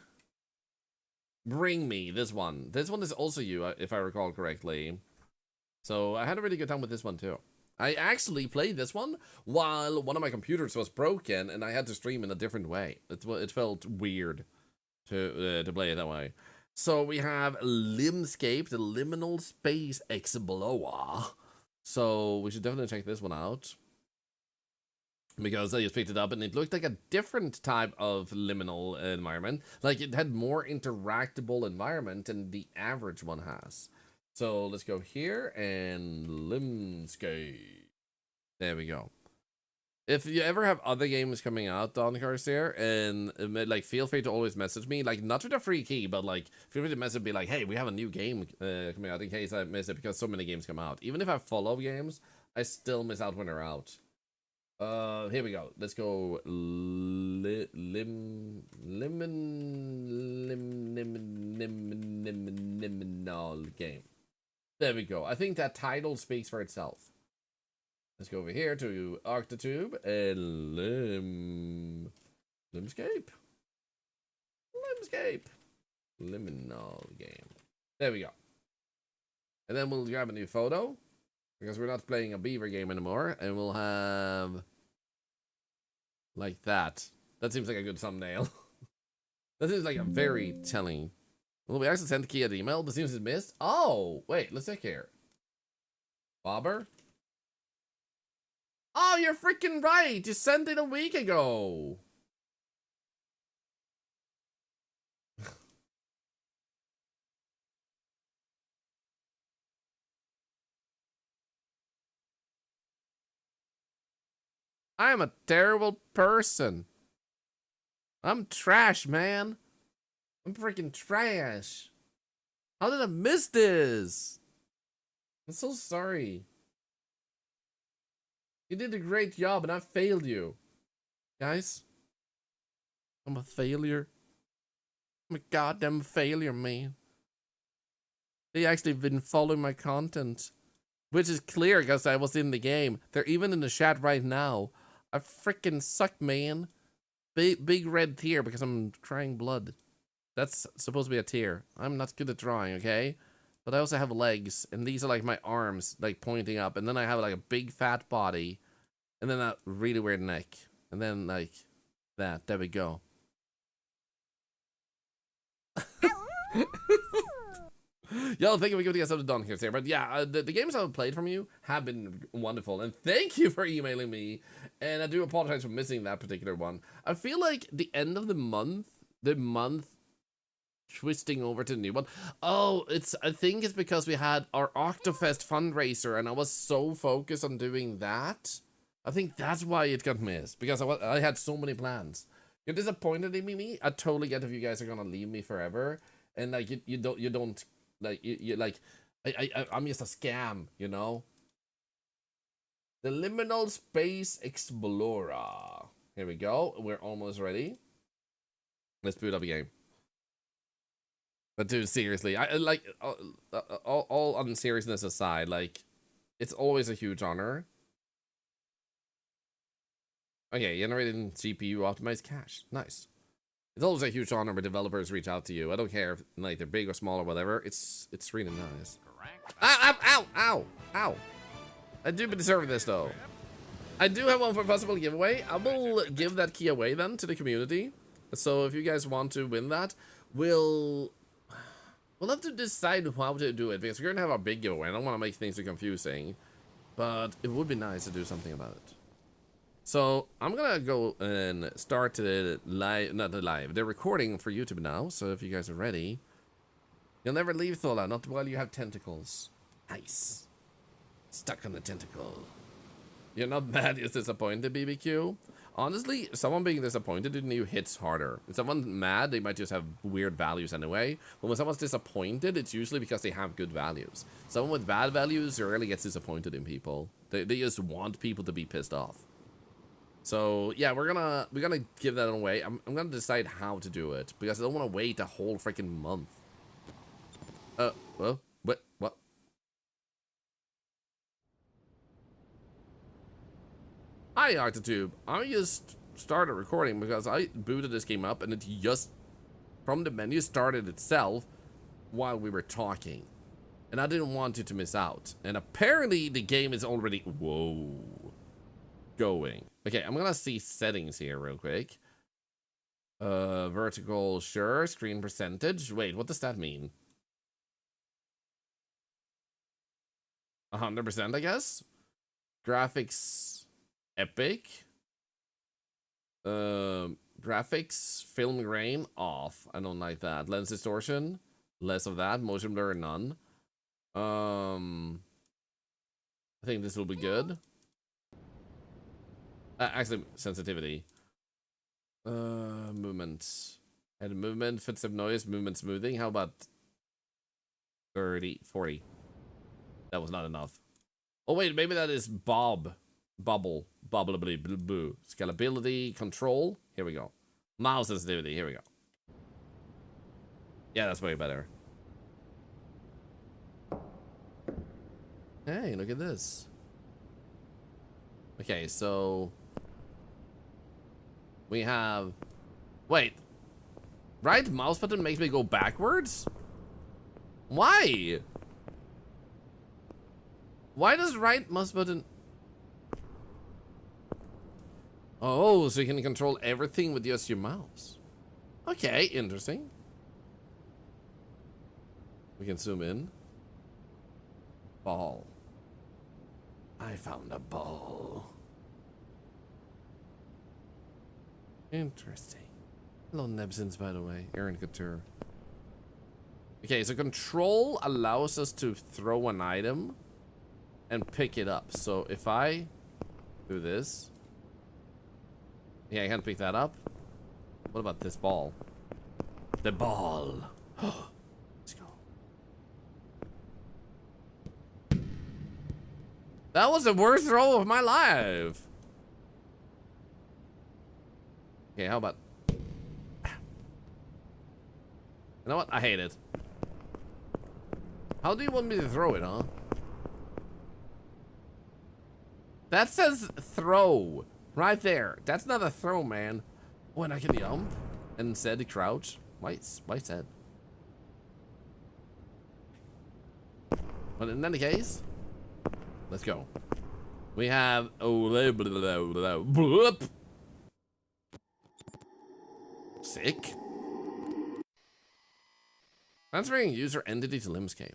Me, this one. This one is also you, if I recall correctly. So I had a really good time with this one too. I actually played this one while one of my computers was broken and I had to stream in a different way. It felt weird to play it that way. So we have LIMSCAPE, the Liminal Space Explorer. So we should definitely check this one out, because I just picked it up and it looked like a different type of liminal environment. Like, it had more interactable environment than the average one has. So let's go here and LIMSCAPE. There we go. If you ever have other games coming out on Corsair, and like, feel free to always message me, like, not with a free key, but like, feel free to message me like, hey, we have a new game coming out, in case I miss it, because so many games come out. Even if I follow games, I still miss out when they're out. Here we go. Let's go. Liminal game. There we go. I think that title speaks for itself. Let's go over here to Octotube and LIMSCAPE. Liminal game. There we go. And then we'll grab a new photo, because we're not playing a beaver game anymore, and we'll have like that. That seems like a good thumbnail. That seems like a very telling. Well, we actually sent Kia an email, but seems it's missed. Oh, wait, let's check here. Bobber? Oh, you're freaking right. You sent it a week ago. I am a terrible person. I'm trash, man. I'm freaking trash. How did I miss this? I'm so sorry. You did a great job and I failed you. Guys, I'm a failure. I'm a goddamn failure, man. They actually been following my content, which is clear because I was in the game. They're even in the chat right now. I freaking suck, man. Big red tear because I'm crying blood. That's supposed to be a tear. I'm not good at drawing, okay? But I also have legs, and these are like my arms, like pointing up, and then I have like a big fat body, and then a really weird neck, and then like that. There we go. Yo, thank you for giving us something done here, but yeah, the games I've played from you have been wonderful, and thank you for emailing me. And I do apologize for missing that particular one. I feel like the end of the month twisting over to the new one. Oh, I think it's because we had our Octofest fundraiser, and I was so focused on doing that. I think that's why it got missed, because I had so many plans. You're disappointed in me. I totally get if you guys are gonna leave me forever, and like you don't like you like I'm just a scam, you know. The Liminal Space Explorer. Here we go. We're almost ready. Let's boot up a game. But dude, seriously, I like all unseriousness aside, like it's always a huge honor. Okay, generating GPU optimized cache. Nice. It's always a huge honor when developers reach out to you. I don't care if like they're big or small or whatever. It's really nice. Ow, ow, ow, ow. I do deserve this though. I do have one for a possible giveaway. I will give that key away then to the community. So if you guys want to win that, we'll have to decide how to do it, because we're gonna have a big giveaway. I don't want to make things too confusing, but it would be nice to do something about it. So I'm gonna go and start the the recording for YouTube now. So if you guys are ready, you'll never leave Thorlar, not while you have tentacles. Nice. Stuck on the tentacle. You're not mad, you're disappointed, BBQ. Honestly, someone being disappointed in you hits harder. If someone's mad, they might just have weird values anyway. But when someone's disappointed, it's usually because they have good values. Someone with bad values rarely gets disappointed in people. They just want people to be pissed off. So yeah, we're gonna give that away. I'm gonna decide how to do it, because I don't want to wait a whole freaking month. Well, what? Hi, Octotube. I just started recording because I booted this game up, and it just from the menu started itself while we were talking, and I didn't want you to miss out. And apparently the game is already going. Okay, I'm gonna see settings here real quick. Vertical, sure. Screen percentage. Wait, what does that mean? 100%, I guess. Graphics, epic. Graphics, film grain, off. I don't like that. Lens distortion, less of that. Motion blur, none. I think this will be good. Actually, sensitivity. Movement. Head movement, footstep noise, movement smoothing. How about 30, 40? That was not enough. Oh wait, maybe that is bubble, bobbly boo. Scalability, control. Here we go. Mouse sensitivity. Here we go. Yeah, that's way better. Hey, look at this. Okay, so we have. Wait, right mouse button makes me go backwards? Why? Why does right mouse button? Oh, so you can control everything with just your mouse. Okay, interesting. We can zoom in. Ball. I found a ball. Interesting. Hello, Nebsons, by the way. Aaron Couture. Okay, so control allows us to throw an item and pick it up. So if I do this, yeah, I can't pick that up. What about this ball? The ball. Let's go. That was the worst throw of my life. Okay, how about? You know what? I hate it. How do you want me to throw it, huh? That says throw right there. That's not a throw, man. Oh, and I can jump and instead crouch. Why said? But in any case, let's go. We have sick. Transferring user entity to LIMSCAPE.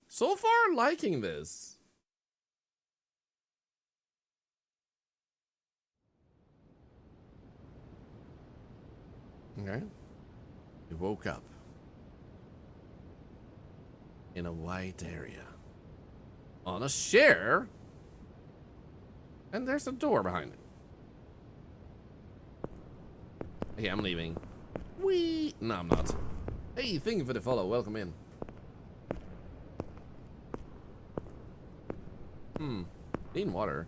So far, liking this. Okay. We woke up in a white area on a chair, and there's a door behind it. Okay, I'm leaving. Wee! No, I'm not. Hey, thank you for the follow. Welcome in. Clean water.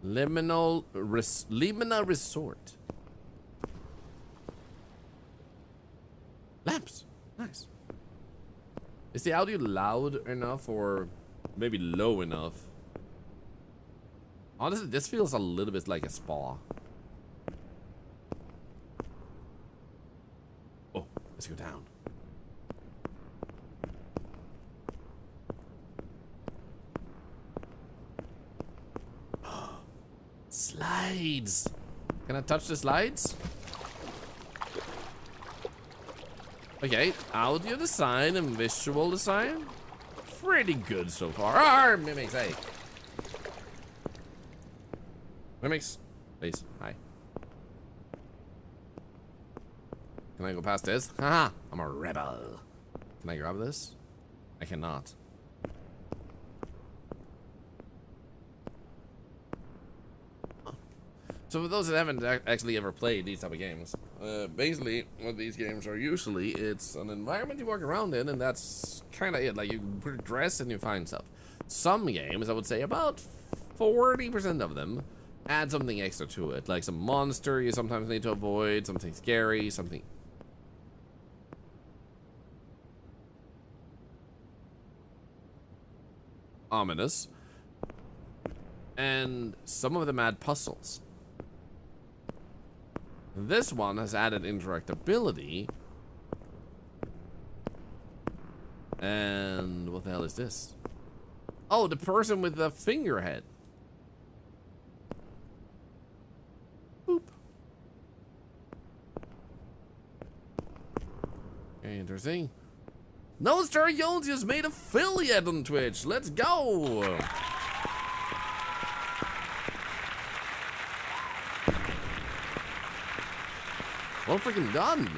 Liminal Resort. Lamps. Nice. Is the audio loud enough or maybe low enough? Honestly, this feels a little bit like a spa. Oh, let's go down. Slides. Can I touch the slides? Okay, audio design and visual design. Pretty good so far. Arr, Mimics, hey. Mimics, please, hi. Can I go past this? Haha, I'm a rebel. Can I grab this? I cannot. So for those that haven't actually ever played these type of games, basically what these games are usually, it's an environment you walk around in, and that's kind of it. Like you progress and you find stuff. Some games, I would say about 40% of them, add something extra to it, like some monster you sometimes need to avoid, something scary, something ominous, and some of them add puzzles. This one has added interactability. And what the hell is this? Oh, the person with the finger head. Boop. Okay, interesting. No Star Jones just made affiliate on Twitch. Let's go. Well freaking done.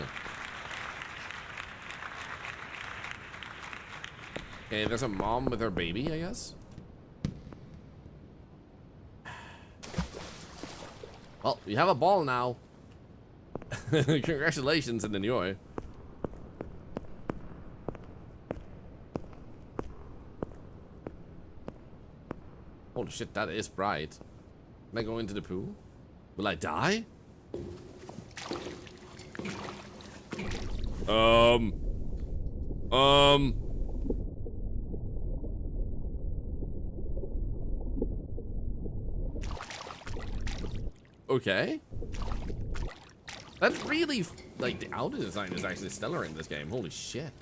Okay, there's a mom with her baby, I guess. Well, you have a ball now. Congratulations and enjoy. Holy shit, that is bright. Can I go into the pool? Will I die? Okay. That's really, like, the audio design is actually stellar in this game. Holy shit.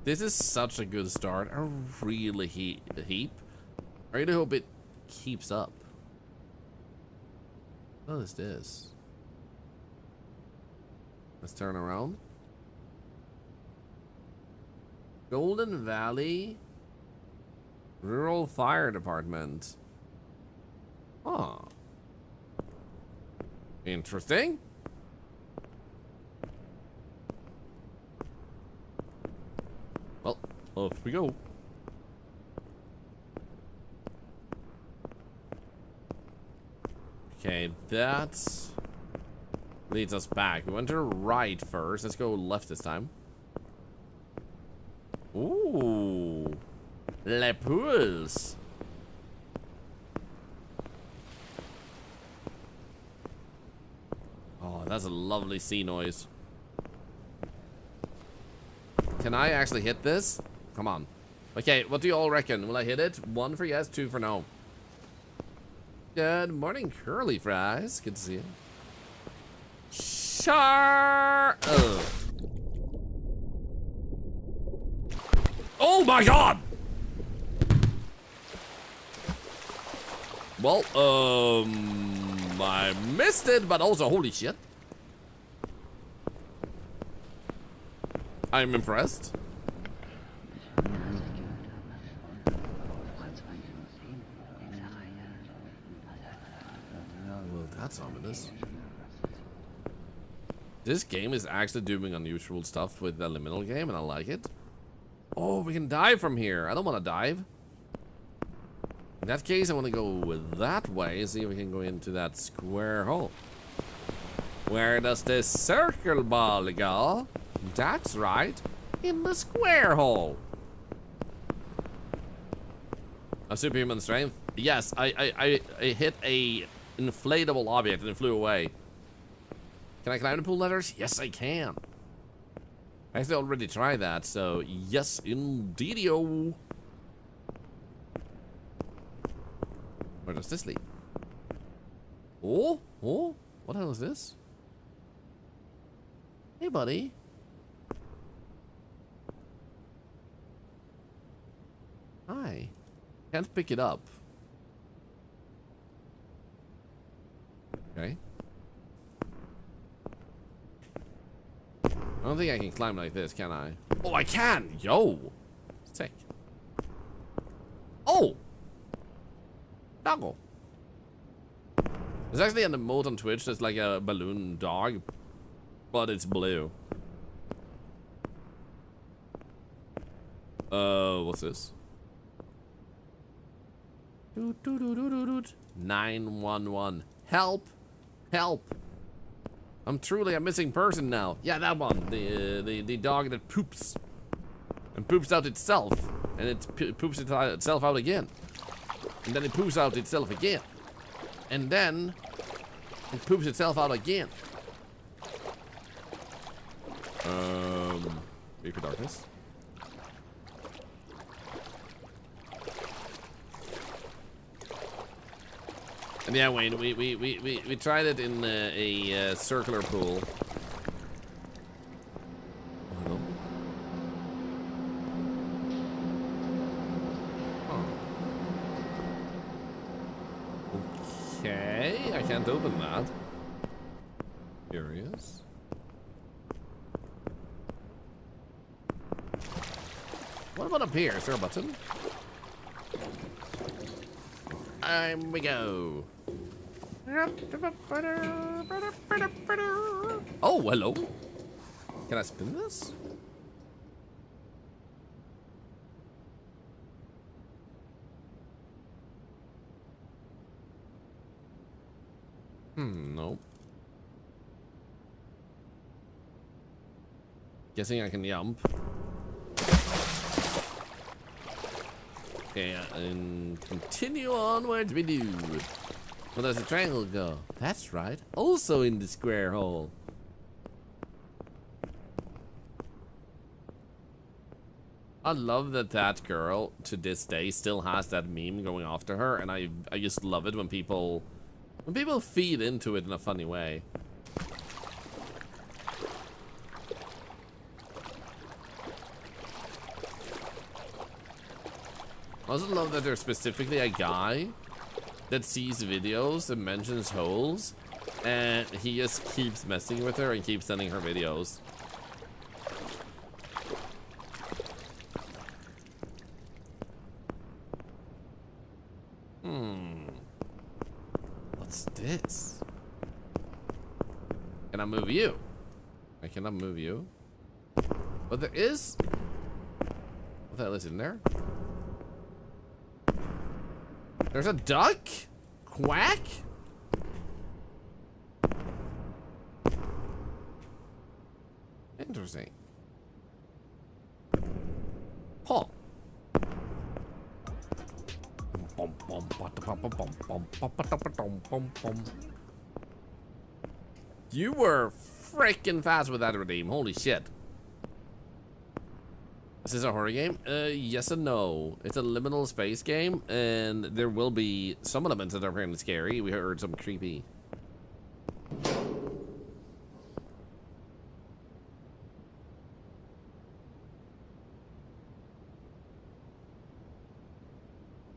This is such a good start. I really I really hope it keeps up. What is this? Let's turn around. Golden Valley Rural Fire Department. Oh. Interesting. Well, off we go. Okay, that leads us back. We went to the right first. Let's go left this time. Ooh, les pools. Oh, that's a lovely sea noise. Can I actually hit this? Come on. Okay, what do you all reckon? Will I hit it? 1 for yes, 2 for no. Good morning, curly fries. Good to see you. Char. Oh my god! Well, I missed it, but also, holy shit. I'm impressed. Well, that's ominous. This game is actually doing unusual stuff with the Liminal game, and I like it. Oh, we can dive from here. I don't want to dive. In that case, I want to go that way and see if we can go into that square hole. Where does this circle ball go? That's right, in the square hole. A superhuman strength? Yes, I hit a inflatable object and it flew away. Can I climb the pool ladders? Yes, I can. I actually already tried that, so yes, indeedio. Where does this lead? Oh, what the hell is this? Hey, buddy. Hi. Can't pick it up. Okay. I don't think I can climb like this, can I? Oh, I can! Yo! Sick. Oh! Doggo. There's actually an emote on Twitch that's like a balloon dog, but it's blue. What's this? 911. Help! Help! I'm truly a missing person now. Yeah, that one. The dog that poops. And poops out itself. And it poops itself out again. And then it poops out itself again. And then it poops itself out again. Vapor darkness. And yeah, Wayne, we tried it in a circular pool. Oh, no. Oh. Okay, I can't open that. Curious. What about up here? Is there a button? We go. Oh, hello. Can I spin this? Nope. Guessing I can jump. Okay, and continue onwards we do. Well, there's a triangle go. That's right. Also in the square hole. I love that that girl to this day still has that meme going after her, and I just love it when people feed into it in a funny way. I also love that there's specifically a guy that sees videos and mentions holes, and he just keeps messing with her and keeps sending her videos. What's this? Can I move you? I cannot move you. But there is... What the hell is in there? There's a duck? Quack? Interesting. Huh. You were freaking fast with that redeem. Holy shit. Is this a horror game? Yes and no. It's a liminal space game, and there will be some elements that are kind of scary. We heard some creepy.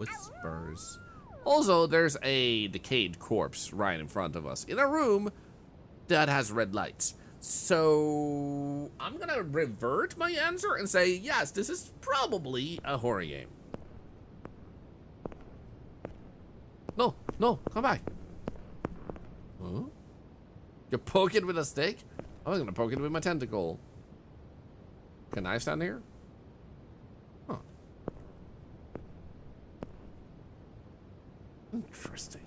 Whispers. Also, there's a decayed corpse right in front of us in a room that has red lights. So I'm gonna revert my answer and say yes, this is probably a horror game. No, no, come back. Huh? You poke it with a stick? I was gonna poke it with my tentacle. Can I stand here? Huh. Interesting.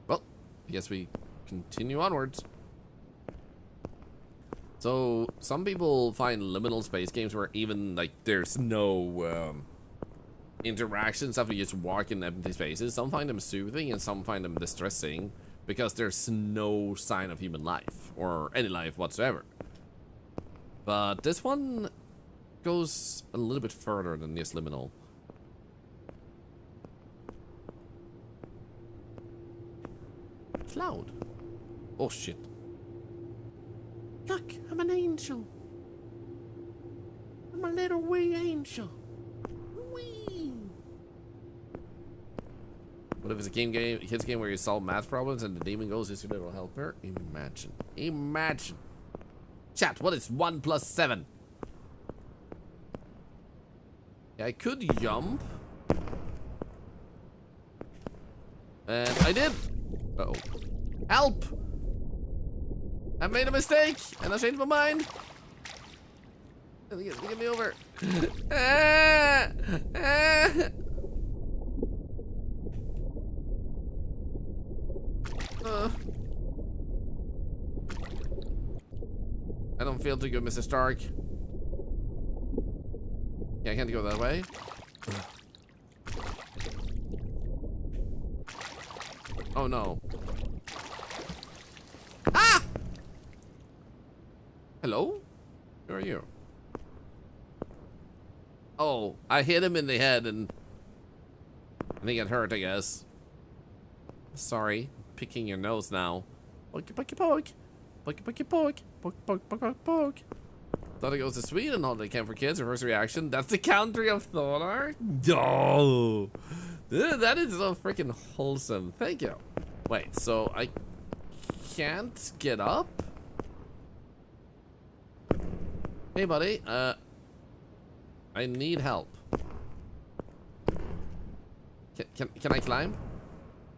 Well, I guess we continue onwards. So, some people find liminal space games where even, like, there's no interaction, stuff, you just walk in empty spaces. Some find them soothing and some find them distressing because there's no sign of human life or any life whatsoever. But this one goes a little bit further than this liminal. Cloud. Oh shit. Look, I'm an angel. I'm a little wee angel. Wee. What if it's a kids game where you solve math problems and the demon goes is your little helper? Imagine. Imagine. Chat, what is 1 + 7? Yeah, I could jump. And I did. Uh-oh. Help! I made a mistake, and I changed my mind. Get me over. I don't feel too good, Mr. Stark. Yeah, I can't go that way. Oh no. Ah! Hello? Who are you? Oh, I hit him in the head and he got hurt, I guess. Sorry, picking your nose now. Poke, poke, poke. Poke, poke, poke. Poke, poke, poke, poke. Thought it goes to Sweden, holiday camp for kids. Her first reaction. That's the country of Thorlar? Oh, dude, that is so freaking wholesome. Thank you. Wait, so I can't get up? Hey, buddy. I need help. Can I climb?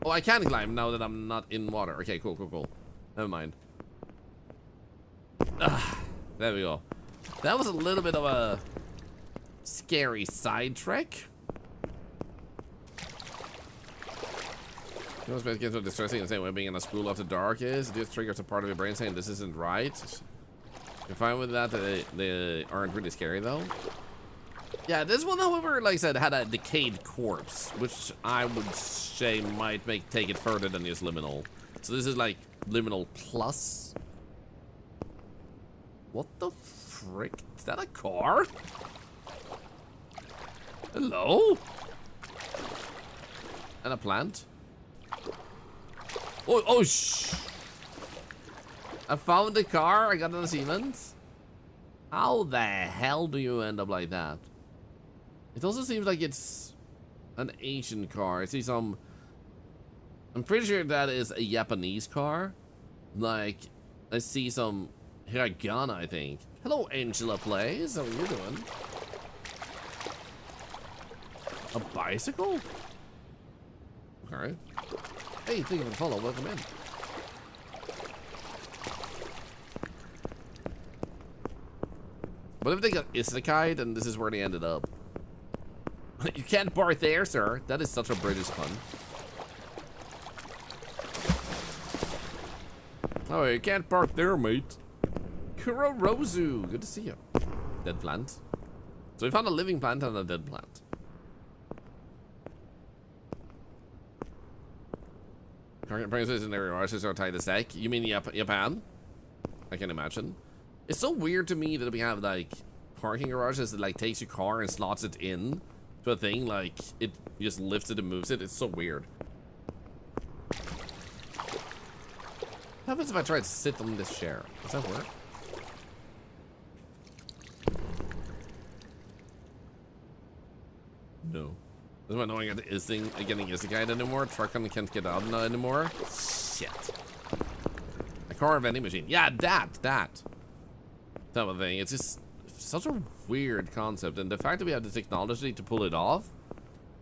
Oh, I can climb now that I'm not in water. Okay, cool, cool, cool. Never mind. There we go. That was a little bit of a scary sidetrack. Most bad kids are distressing in the same way being in a school after dark is. It just triggers a part of your brain saying this isn't right. You're fine with that. They aren't really scary though. Yeah, this one, however, like I said, had a decayed corpse, which I would say might take it further than just liminal. So this is like liminal plus. What the frick? Is that a car? Hello? And a plant? Oh, oh, shh. I found the car. I got an achievement. How the hell do you end up like that? It also seems like it's an Asian car. I see some... I'm pretty sure that is a Japanese car. Like, I see some hiragana, I think. Hello, Angela Plays. How are you doing? A bicycle? Okay. Hey, thank you for the follow. Welcome in. What if they got isekai and this is where they ended up? You can't bark there, sir. That is such a British pun. Oh, you can't bark there, mate. Kurorozu, good to see you. Dead plant. So we found a living plant and a dead plant. Princess in area artists are tied to sec. You mean Japan? I can imagine. It's so weird to me that we have like parking garages that like takes your car and slots it in to a thing, like it just lifts it and moves it. It's so weird. What happens if I try to sit on this chair? Does that work? This is annoying at getting isekai anymore. Truckon can't get out anymore. Shit. A car vending machine. Yeah, that type of thing. It's just such a weird concept, and the fact that we have the technology to pull it off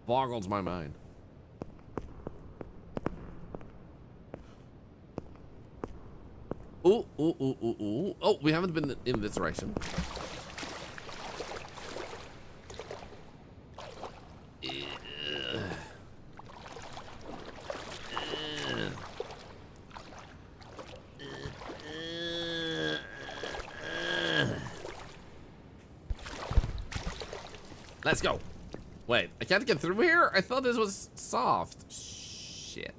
boggles my mind. Ooh, ooh, ooh, ooh, ooh. Oh, we haven't been in this direction. Let's go. Wait, I can't get through here? I thought this was soft. Shit.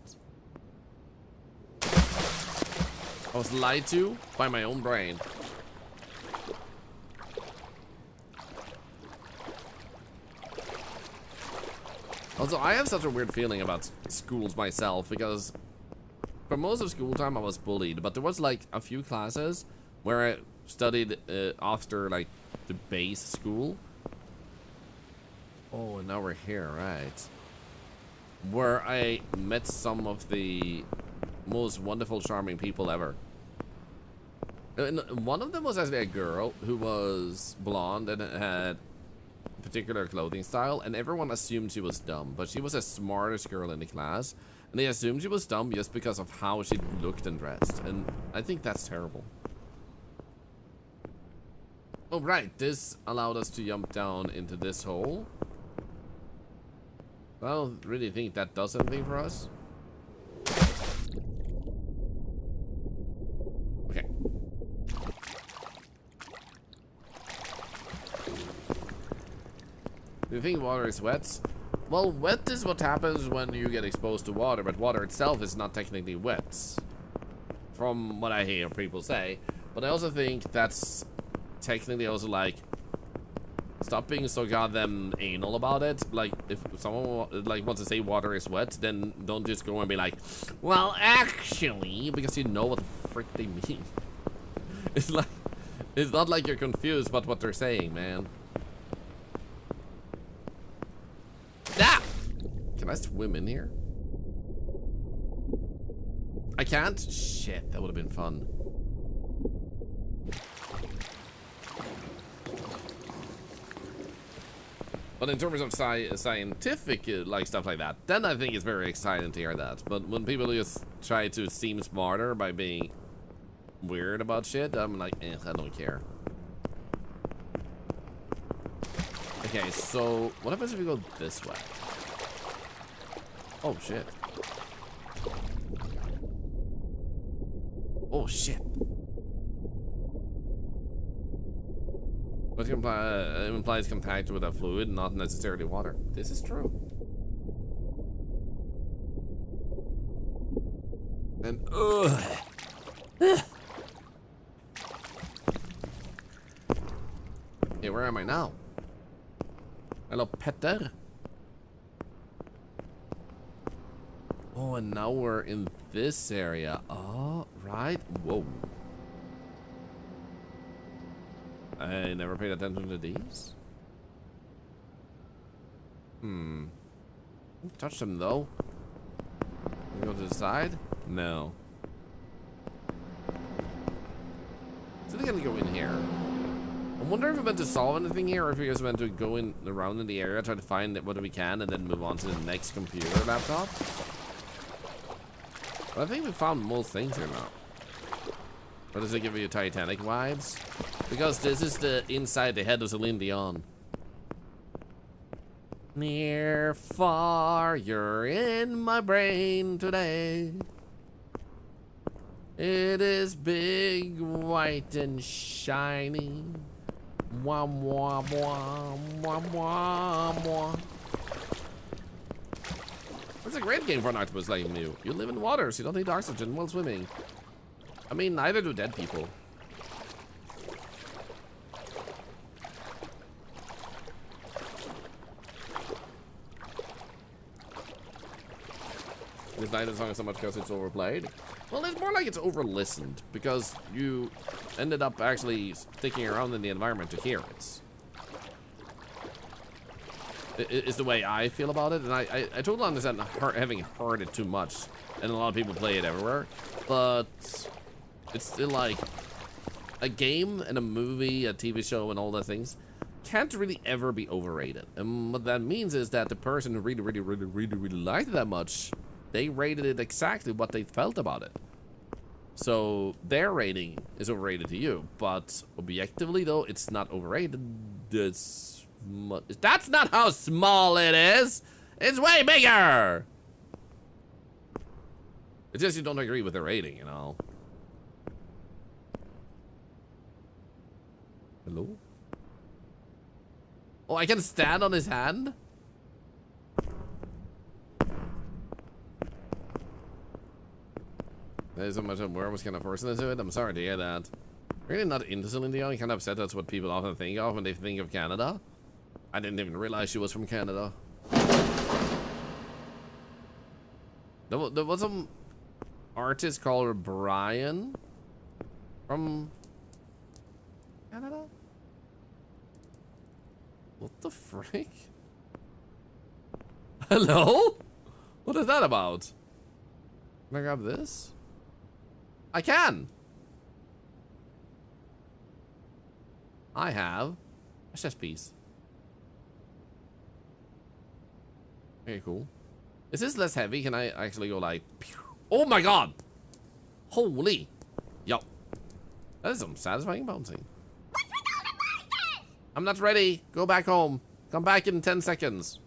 I was lied to by my own brain. Also, I have such a weird feeling about schools myself because for most of school time I was bullied, but there was like a few classes where I studied after like the base school. Oh, and now we're here, right? Where I met some of the most wonderful, charming people ever. And one of them was actually a girl who was blonde and had a particular clothing style, and everyone assumed she was dumb, but she was the smartest girl in the class, and they assumed she was dumb just because of how she looked and dressed, and I think that's terrible. Oh, right, this allowed us to jump down into this hole. I don't really think that does anything for us. Okay. Do you think water is wet? Well, wet is what happens when you get exposed to water, but water itself is not technically wet. From what I hear people say. But I also think that's technically also like, stop being so goddamn anal about it. Like, if someone like wants to say water is wet, then don't just go and be like, well, actually, because you know what the frick they mean. It's like, it's not like you're confused about what they're saying, man. Ah! Can I swim in here? I can't? Shit, that would have been fun. But in terms of scientific, like stuff like that, then I think it's very exciting to hear that. But when people just try to seem smarter by being weird about shit, I'm like, I don't care. Okay, so what happens if we go this way? Oh shit. Oh shit. What implies contact with a fluid, not necessarily water. This is true. And hey, where am I now? Hello, Petter. Oh, and now we're in this area. Oh, right. Whoa. I never paid attention to these. Touch them though. Can we go to the side? No. So they're gonna go in here. I wonder if we're meant to solve anything here, or if we're just meant to go in around in the area, try to find what we can, and then move on to the next computer laptop. But I think we found most things here now. Or does it give you Titanic vibes? Because this is the inside the head of Celine Dion. Near, far, you're in my brain today. It is big, white, and shiny. Wah, wah, wah, wah, wah, wah. It's a great game for an octopus like you. You live in water, so you don't need oxygen while swimming. I mean, neither do dead people. This night is song so much because it's overplayed. Well, it's more like it's over-listened, because you ended up actually sticking around in the environment to hear it. Is the way I feel about it, and I totally understand having heard it too much, and a lot of people play it everywhere, but it's still like a game and a movie, a TV show, and all those things can't really ever be overrated. And what that means is that the person who really liked it that much, they rated it exactly what they felt about it. So their rating is overrated to you, but objectively though, it's not overrated. That's not how small it is. It's way bigger. It's just you don't agree with the rating, you know. Hello? Oh, I can stand on his hand? There's so much of where I was kind of forcing into it. I'm sorry to hear that. Really not into Celine Dion. Kind of upset that's what people often think of when they think of Canada. I didn't even realize she was from Canada. There was some artist called Brian from Canada? What the frick? Hello? What is that about? Can I grab this? I can! I have a chess piece. Okay, cool. Is this less heavy? Can I actually go like... Pew? Oh my god! Holy! Yo. That is some satisfying bouncing. I'm not ready. Go back home. Come back in 10 seconds.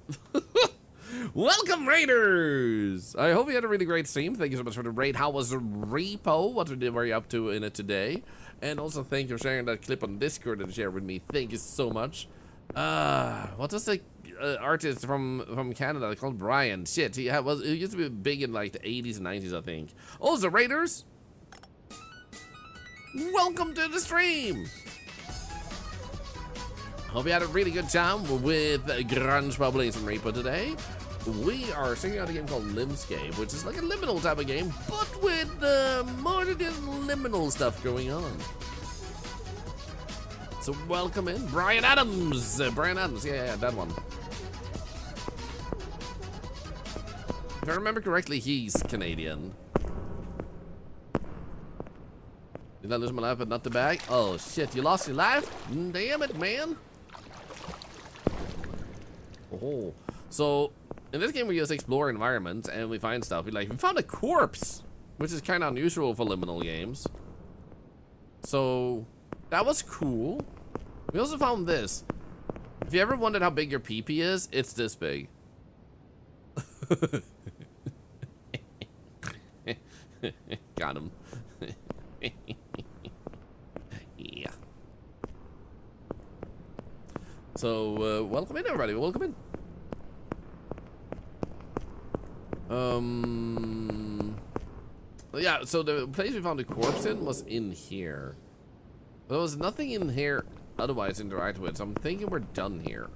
Welcome, Raiders! I hope you had a really great stream. Thank you so much for the raid. How was the repo? What were you up to in it today? And also thank you for sharing that clip on Discord and share with me. Thank you so much. What was the artist from Canada called Brian? Shit, he used to be big in like the 80s and 90s, I think. Also, Raiders, welcome to the stream. Hope you had a really good time with Grunge Population Repo today. We are checking out a game called LIMSCAPE, which is like a liminal type of game, but with more than liminal stuff going on. So welcome in, Brian Adams. Brian Adams, yeah, that one. If I remember correctly, he's Canadian. Did I lose my life but not the bag? Oh shit, you lost your life? Damn it, man. Oh, so in this game we just explore environments and we find stuff. We found a corpse, which is kind of unusual for liminal games. So that was cool. We also found this. If you ever wondered how big your pee-pee is, it's this big. Got him. Yeah. So, welcome in, everybody. Welcome in. Yeah, so the place we found the corpse in was in here. There was nothing in here otherwise to interact with, so I'm thinking we're done here.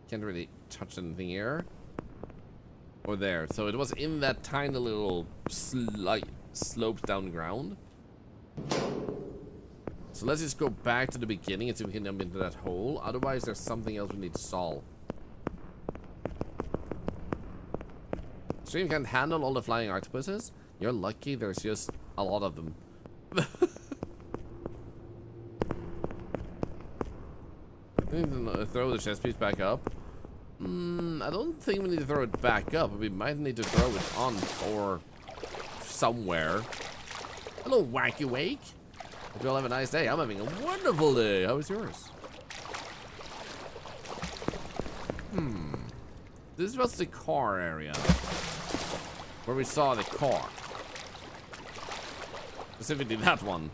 Can't really touch anything here. Or there. So it was in that tiny little sloped down ground. So let's just go back to the beginning and see if we can jump into that hole. Otherwise, there's something else we need to solve. Stream can't handle all the flying octopuses. You're lucky there's just a lot of them. Throw the chest piece back up. I don't think we need to throw it back up. We might need to throw it on or somewhere. Hello, Wacky Wake. Hope you all have a nice day. I'm having a wonderful day. How was yours? This was the car area. Where we saw the car. Specifically that one.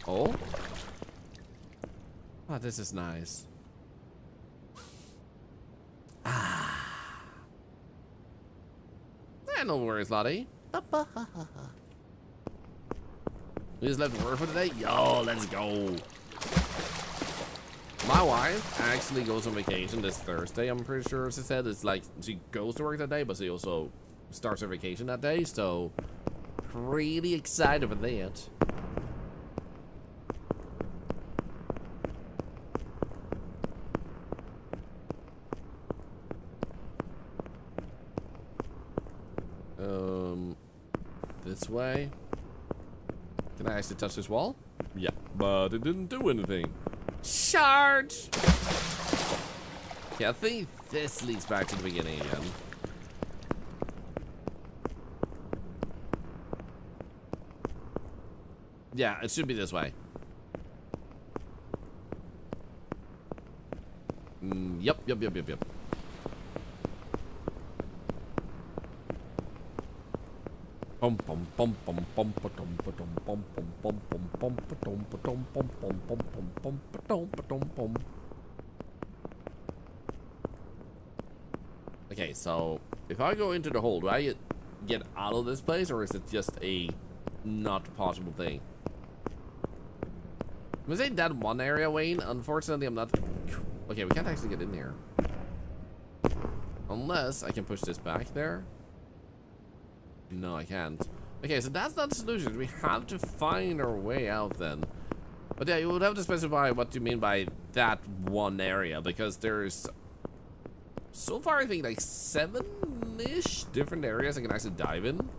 Oh? Oh, this is nice. Ah. No worries, Lottie. We just left work for today? Yo, let's go. My wife actually goes on vacation this Thursday, I'm pretty sure she said. It's like she goes to work that day, but she also starts her vacation that day, so pretty excited for that. This way. Can I actually touch this wall? Yeah, but it didn't do anything. Charge! Okay, I think this leads back to the beginning again. Yeah, it should be this way. Yep. Okay, so if I go into the hole, do I get out of this place, or is it just a not possible thing? Was it that one area, Wayne? Unfortunately, I'm not. Okay, we can't actually get in here. Unless I can push this back there. No, I can't. Okay, so that's not the solution. We have to find our way out then. But yeah, you would have to specify what you mean by that one area, because there's so far I think like 7-ish different areas I can actually dive in.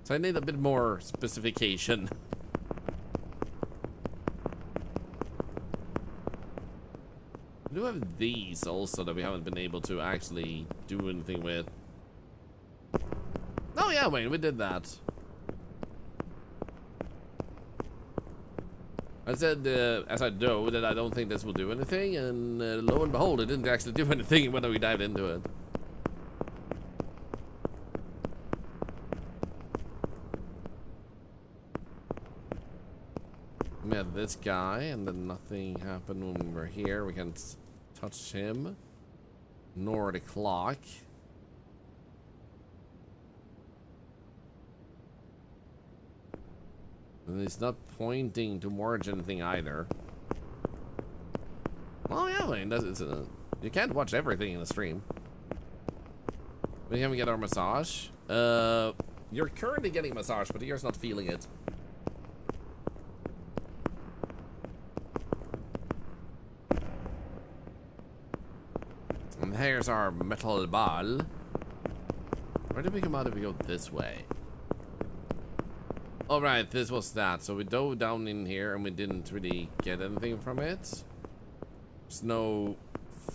So I need a bit more specification. We do have these also that we haven't been able to actually do anything with. Oh yeah, Wayne, we did that. I said, as I know, that I don't think this will do anything, and lo and behold, it didn't actually do anything when we dived into it. We had this guy, and then nothing happened when we were here. We can't touch him, nor the clock. And it's not pointing towards anything either. Oh yeah, Wayne, you can't watch everything in the stream. We can get our massage. You're currently getting a massage, but you're not feeling it. And here's our metal ball. Where did we come out if we go this way? Alright, this was that. So we dove down in here and we didn't really get anything from it. There's no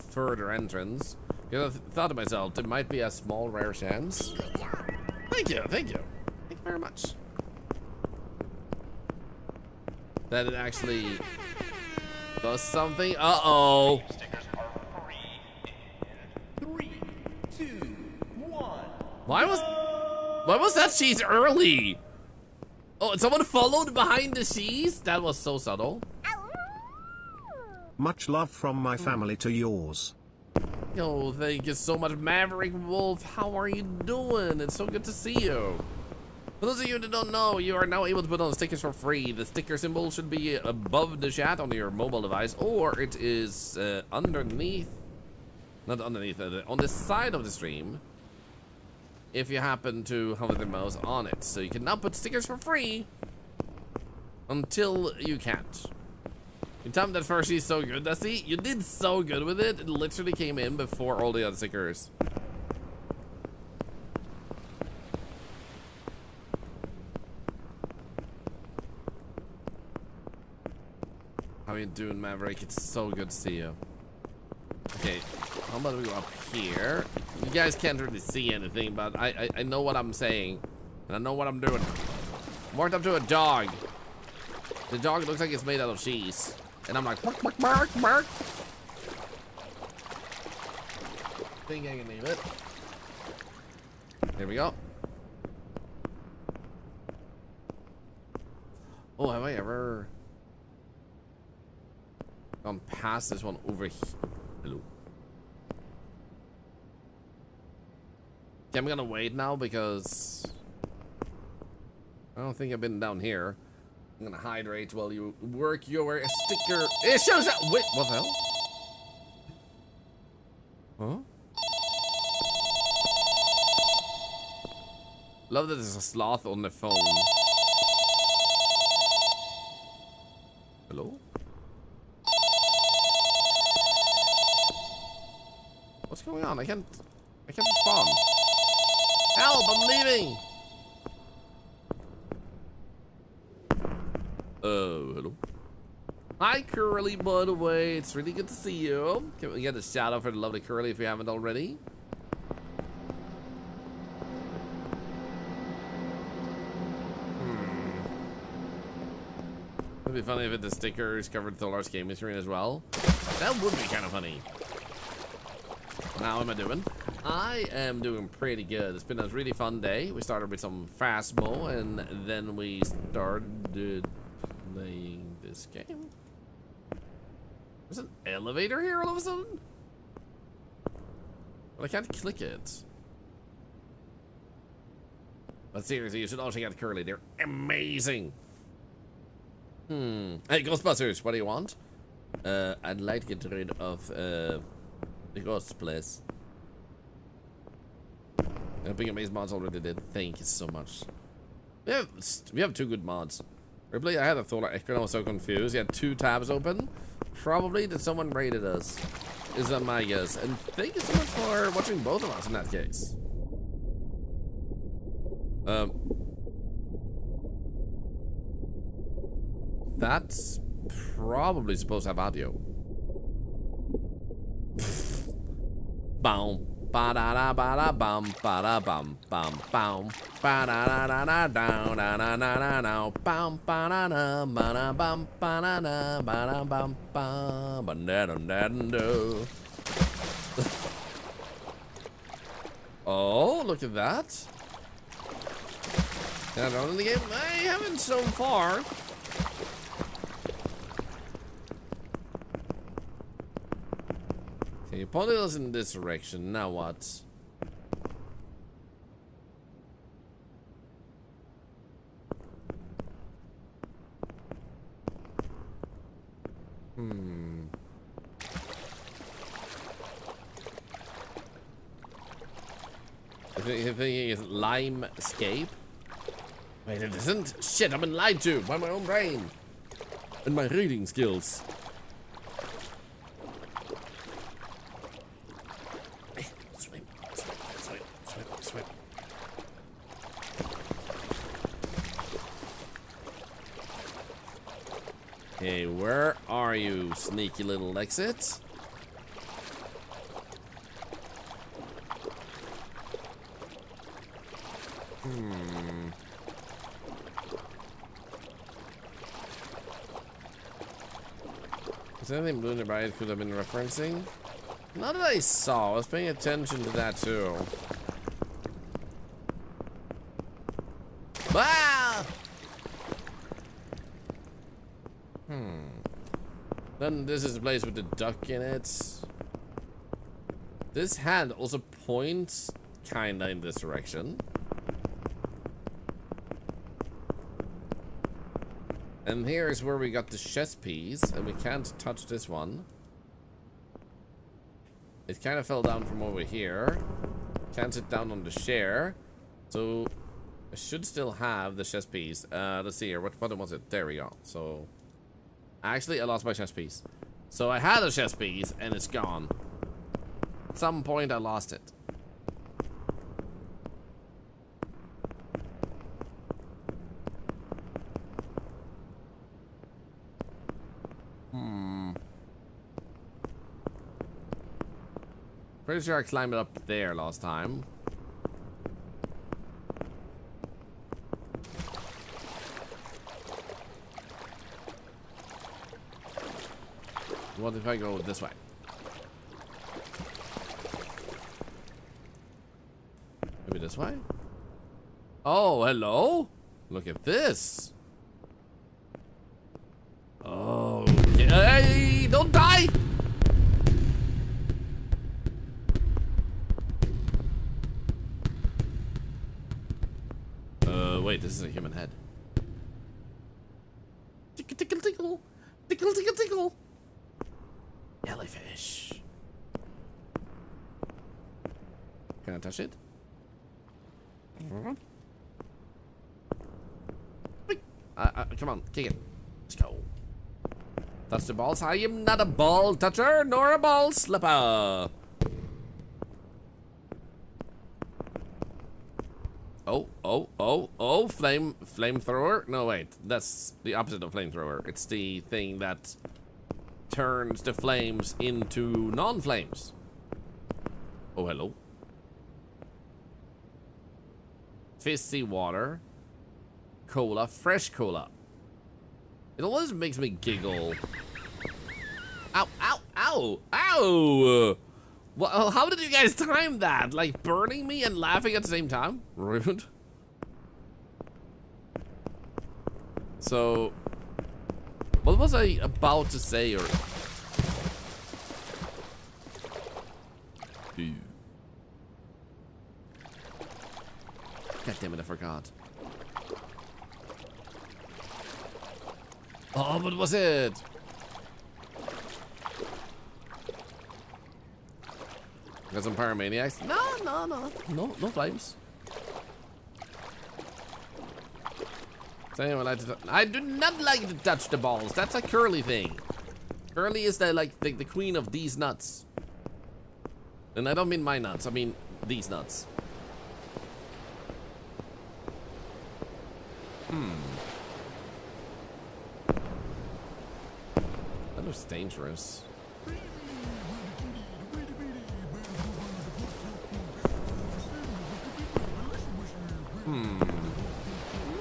further entrance. Because I thought to myself, there might be a small rare chance. Thank you. Thank you very much. That it actually does something. Uh-oh. Why was that cheese early? Oh, and someone followed behind the cheese? That was so subtle. Much love from my family to yours. Yo, thank you so much, Maverick Wolf. How are you doing? It's so good to see you. For those of you that don't know, you are now able to put on stickers for free. The sticker symbol should be above the chat on your mobile device, or it is underneath. Not underneath, on the side of the stream. If you happen to have the mouse on it. So you can now put stickers for free until you can't. You timed that first, she's so good. See, you did so good with it. It literally came in before all the other stickers. How you doing, Maverick? It's so good to see you. Okay, how about we go up here? You guys can't really see anything, but I know what I'm saying. And I know what I'm doing. I'm walked up to a dog. The dog looks like it's made out of cheese. And I'm like, bark, bark, bark, bark. Think I can leave it. Here we go. Oh, have I ever gone past this one over here? Hello. Okay, I'm gonna wait now because I don't think I've been down here. I'm gonna hydrate while you work your sticker. It shows up. Wait, what the hell? Huh? Love that there's a sloth on the phone. Hello? What's going on? I can't respond. Help, I'm leaving! Oh, hello. Hi, Curly, by the way. It's really good to see you. Can we get a shout out for the lovely Curly if we haven't already? It'd be funny if the stickers covered Thorlar's gaming screen as well. That would be kind of funny. How am I doing? I am doing pretty good. It's been a really fun day. We started with some Phasmo, and then we started playing this game. There's an elevator here all of a sudden? But I can't click it. But seriously, you should also get Curly. They're amazing. Hey, Ghostbusters, what do you want? I'd like to get rid of the ghost, please. Helping Amaze mods already did. Thank you so much. We have 2 good mods. Ripley, I had a Thorlar Echo and I was so confused. He had 2 tabs open. Probably that someone raided us. Is my guess. And thank you so much for watching both of us in that case. That's probably supposed to have audio. Boom. Ba da da ba da bum ba da bum bum bum ba da da da da down da da da da da bum ba da da ba da bum ba da da ba da bum bum ba da da da da. Oh, look at that. Can I run in the game? I haven't so far. Okay, you pointed us in this direction. Now what? The thing is LIMSCAPE. Wait, it isn't? Shit, I've been lied to by my own brain. And my reading skills. Hey, swim, swim, swim, swim, swim. Hey, where are you, sneaky little exit? Is there anything blue nearby it could have been referencing? Not that I saw. I was paying attention to that too. Ah! Then this is the place with the duck in it. This hand also points kinda in this direction. And here is where we got the chess piece, and we can't touch this one. It kind of fell down from over here. Can't sit down on the chair. So, I should still have the chess piece. Let's see here. What button was it? There we go. So, actually, I lost my chess piece. So, I had a chess piece, and it's gone. At some point, I lost it. Pretty sure I climbed up there last time. What if I go this way? Maybe this way? Oh, hello? Look at this. Oh, hey, don't die! Wait, this is a human head. Tickle, tickle, tickle. Tickle, tickle, tickle. Jellyfish. Can I touch it? Come on, kick it. Let's go. Touch the balls. I am not a ball toucher nor a ball slipper. Oh, flamethrower? No, wait, that's the opposite of flamethrower. It's the thing that turns the flames into non-flames. Oh, hello. Fizzy water. Cola, fresh cola. It always makes me giggle. Ow, ow, ow, ow! Well, how did you guys time that? Like burning me and laughing at the same time? Rude. So, what was I about to say or? God damn it, I forgot. Oh, what was it? Got some pyromaniacs? No flames. Does anyone like to? I do not like to touch the balls. That's a Curly thing. Curly is the queen of these nuts. And I don't mean my nuts. I mean these nuts. That looks dangerous.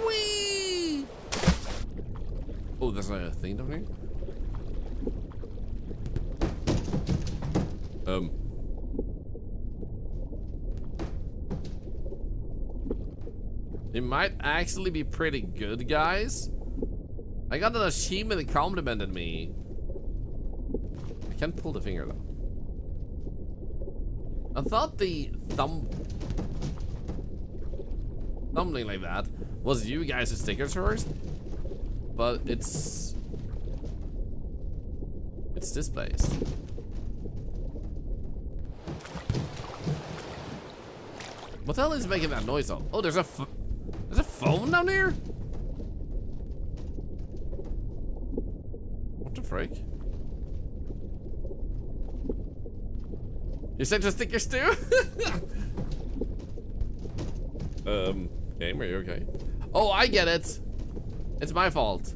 Whee! Oh, there's a thing down here? It might actually be pretty good, guys. I got an achievement that complimented me. I can't pull the finger, though. I thought the something like that was you guys' stickers first, but it's this place. What the hell is making that noise though? Oh, there's a phone down here? What the frick? You sent your stickers too? Game, are you okay? Oh, I get it. It's my fault.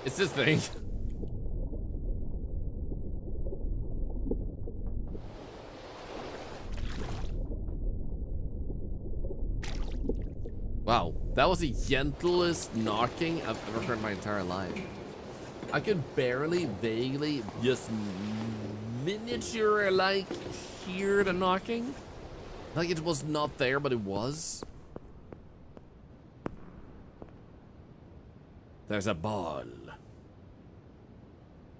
It's this thing. Wow, that was the gentlest knocking I've ever heard in my entire life. I could barely, vaguely, just miniature, like, hear the knocking. Like it was not there, but it was. There's a ball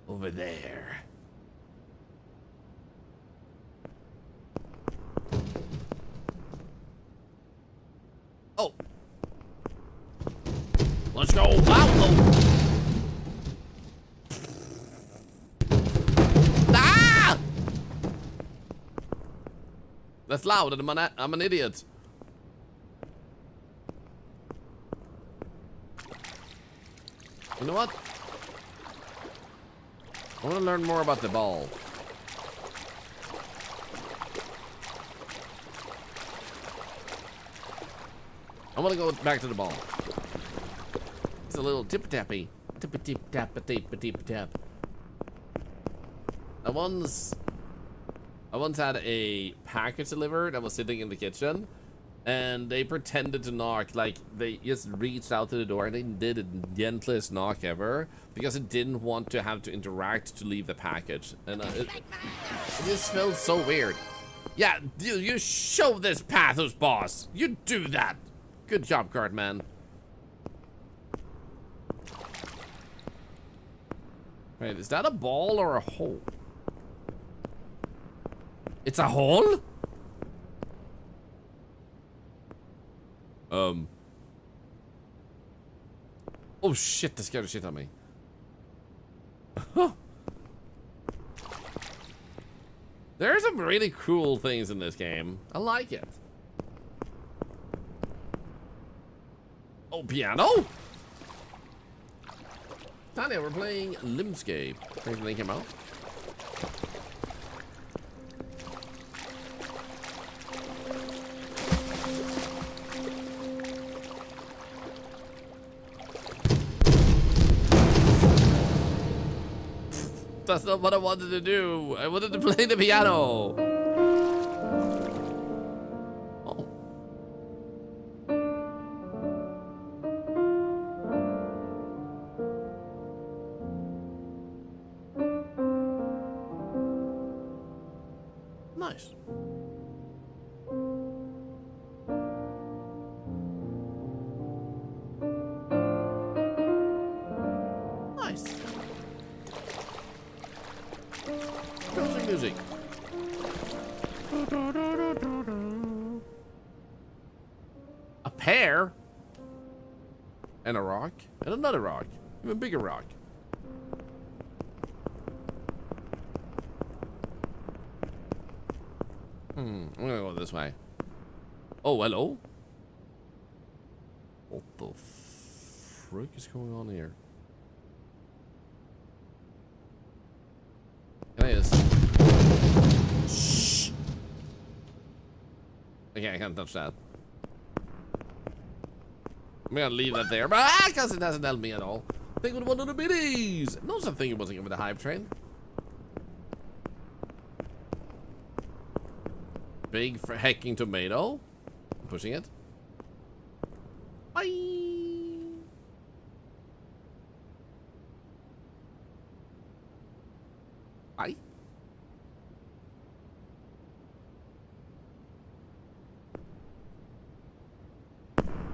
over there. Oh. Let's go. Wow. Oh. Ah! That's loud, and I'm an idiot. You know what? I want to learn more about the ball. I want to go back to the ball. It's a little tip-tappy. Tip-a-tip-tap-a-tip-a-tip-tap. I once had a package delivered that was sitting in the kitchen, and they pretended to knock, like they just reached out to the door and they did the gentlest knock ever because it didn't want to have to interact to leave the package, and it just felt so weird. Yeah, you show this Pathos boss. You do that. Good job, Cartman. Wait, is that a ball or a hole? It's a hole? Oh shit, that scared the shit out of me. There are some really cool things in this game. I like it. Oh, piano? Tanya, we're playing LIMSCAPE. Thanks for linking out. That's not what I wanted to do. I wanted to play the piano. Oh. Nice. Nice. Music. A pear and a rock and another rock, even bigger rock. I'm gonna go this way. Oh, hello. What the frick is going on here? Can I just... Shh. Okay, I can't touch that. I'm gonna leave that there, but because it doesn't help me at all. Think with one of the biddies. No such thing wasn't with the hype train. Big for hacking tomato. I'm pushing it. Bye. Bye.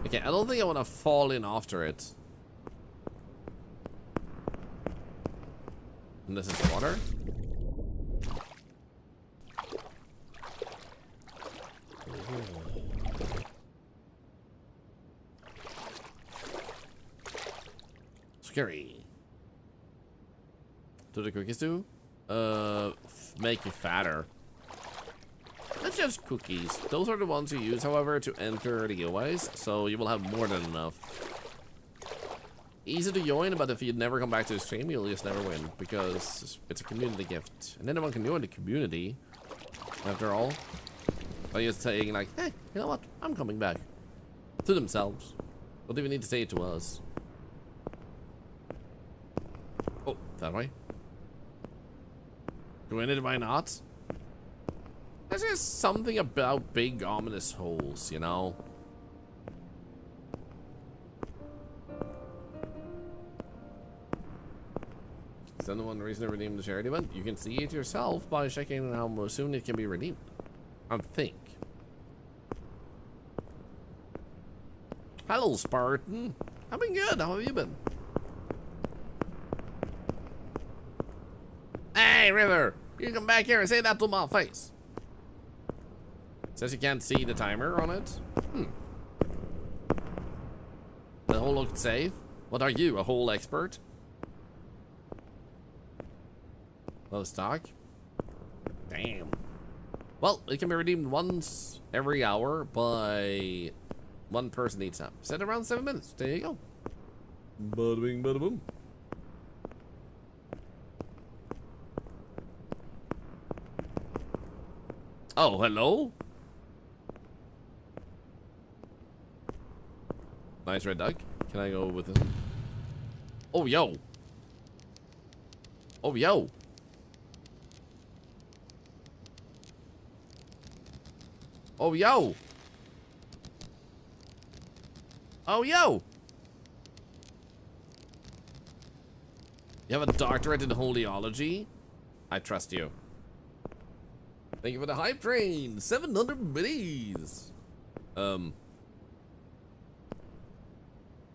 Okay, I don't think I want to fall in after it. And this is water. Scary. Do the cookies do? Make you fatter. That's just cookies. Those are the ones you use, however, to enter the giveaways, so you will have more than enough. Easy to join, but if you never come back to the stream, you'll just never win, because it's a community gift. And anyone can join the community, after all, by just saying like, hey, you know what? I'm coming back. To themselves. Don't even need to say it to us. Oh, that way? Do it, why not? There's just something about big ominous holes, you know? Is anyone reason to redeem the charity event? You can see it yourself by checking how soon it can be redeemed. I think. Hello, Spartan. I've been good. How have you been? Hey, River! You come back here and say that to my face. Says you can't see the timer on it. The hole looked safe. What are you, a hole expert? Low stock? Damn. Well, it can be redeemed once every hour by one person each time. Set around 7 minutes. There you go. Bada bing, bada boom. Oh, hello? Nice red duck. Can I go with this? Oh, yo. Oh, yo. Oh, yo. Oh, yo. You have a doctorate in holyology? I trust you. Thank you for the hype train. 700 biddies.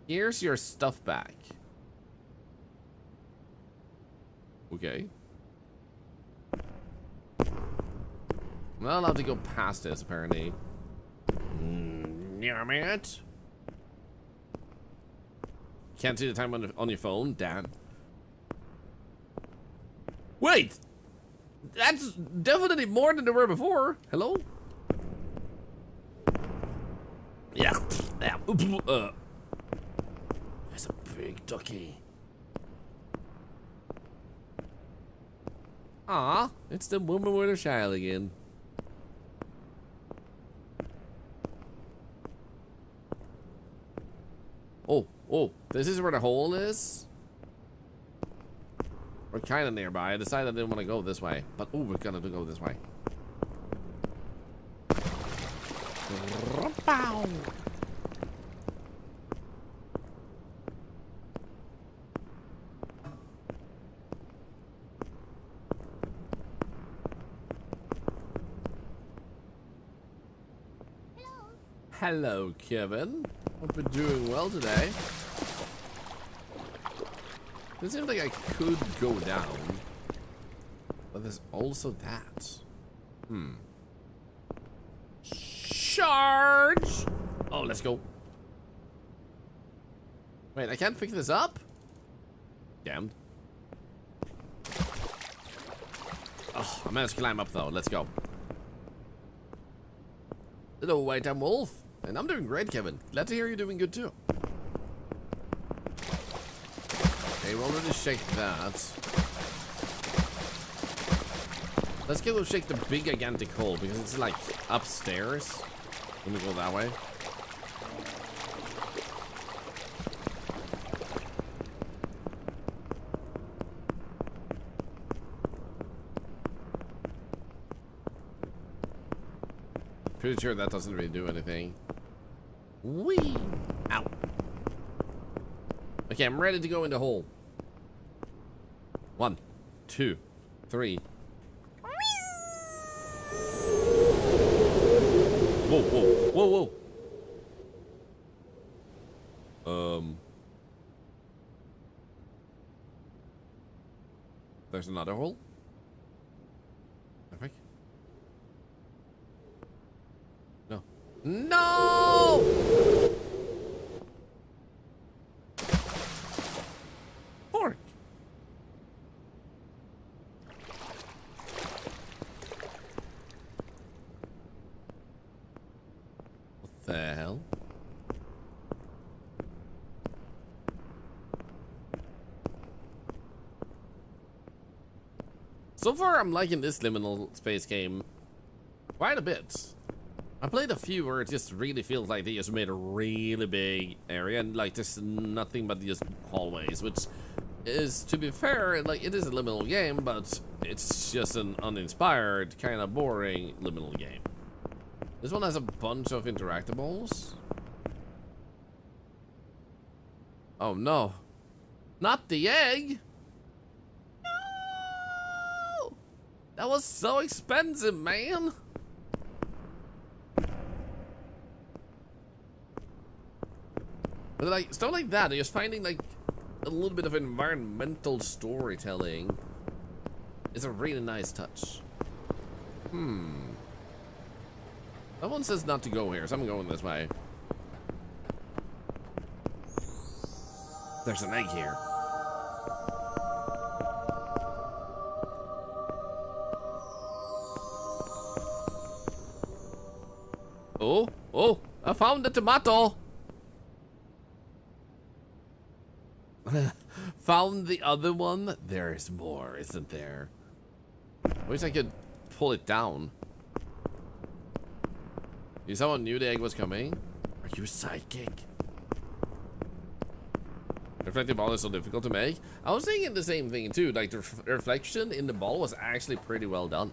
Here's your stuff back. Okay. Well, I'll have to go past this, apparently. Damn it. Can't see the time on your phone? Damn. Wait! That's definitely more than there were before. Hello? Yeah. Yeah. That's a big ducky. Aw, it's the woman with her child again. Oh, this is where the hole is? We're kind of nearby. I decided I didn't want to go this way. But, oh, we're gonna go this way. Bow. Hello, Kevin. Hope you're doing well today. It seems like I could go down, but there's also that. Charge! Oh, let's go. Wait, I can't pick this up? Damned. Oh, I managed to climb up though. Let's go. Hello, White-Time Wolf. And I'm doing great, Kevin. Glad to hear you're doing good too. Okay, we'll already shake that. Let's go shake the big gigantic hole because it's like upstairs. Let me go that way. Pretty sure that doesn't really do anything. Whee! Ow. Okay, I'm ready to go in the hole. 1, 2, 3. Whoa, whoa, whoa, whoa. There's another hole. Perfect. No. No! Pork. What the hell? So far, I'm liking this liminal space game quite a bit. I played a few where it just really feels like they just made a really big area and like there's nothing but just hallways, which is, to be fair, like it is a liminal game, but it's just an uninspired, kind of boring liminal game. This one has a bunch of interactables. Oh no, not the egg. No, that was so expensive, man. But like stuff like that, just finding like a little bit of environmental storytelling is a really nice touch. That one says not to go here, so I'm going this way. There's an egg here. Oh, I found the tomato. Found the other one. There's more, isn't there? Wish I could pull it down. You someone knew the egg was coming? Are you psychic? Reflective ball is so difficult to make. I was thinking the same thing too. Like the reflection in the ball was actually pretty well done.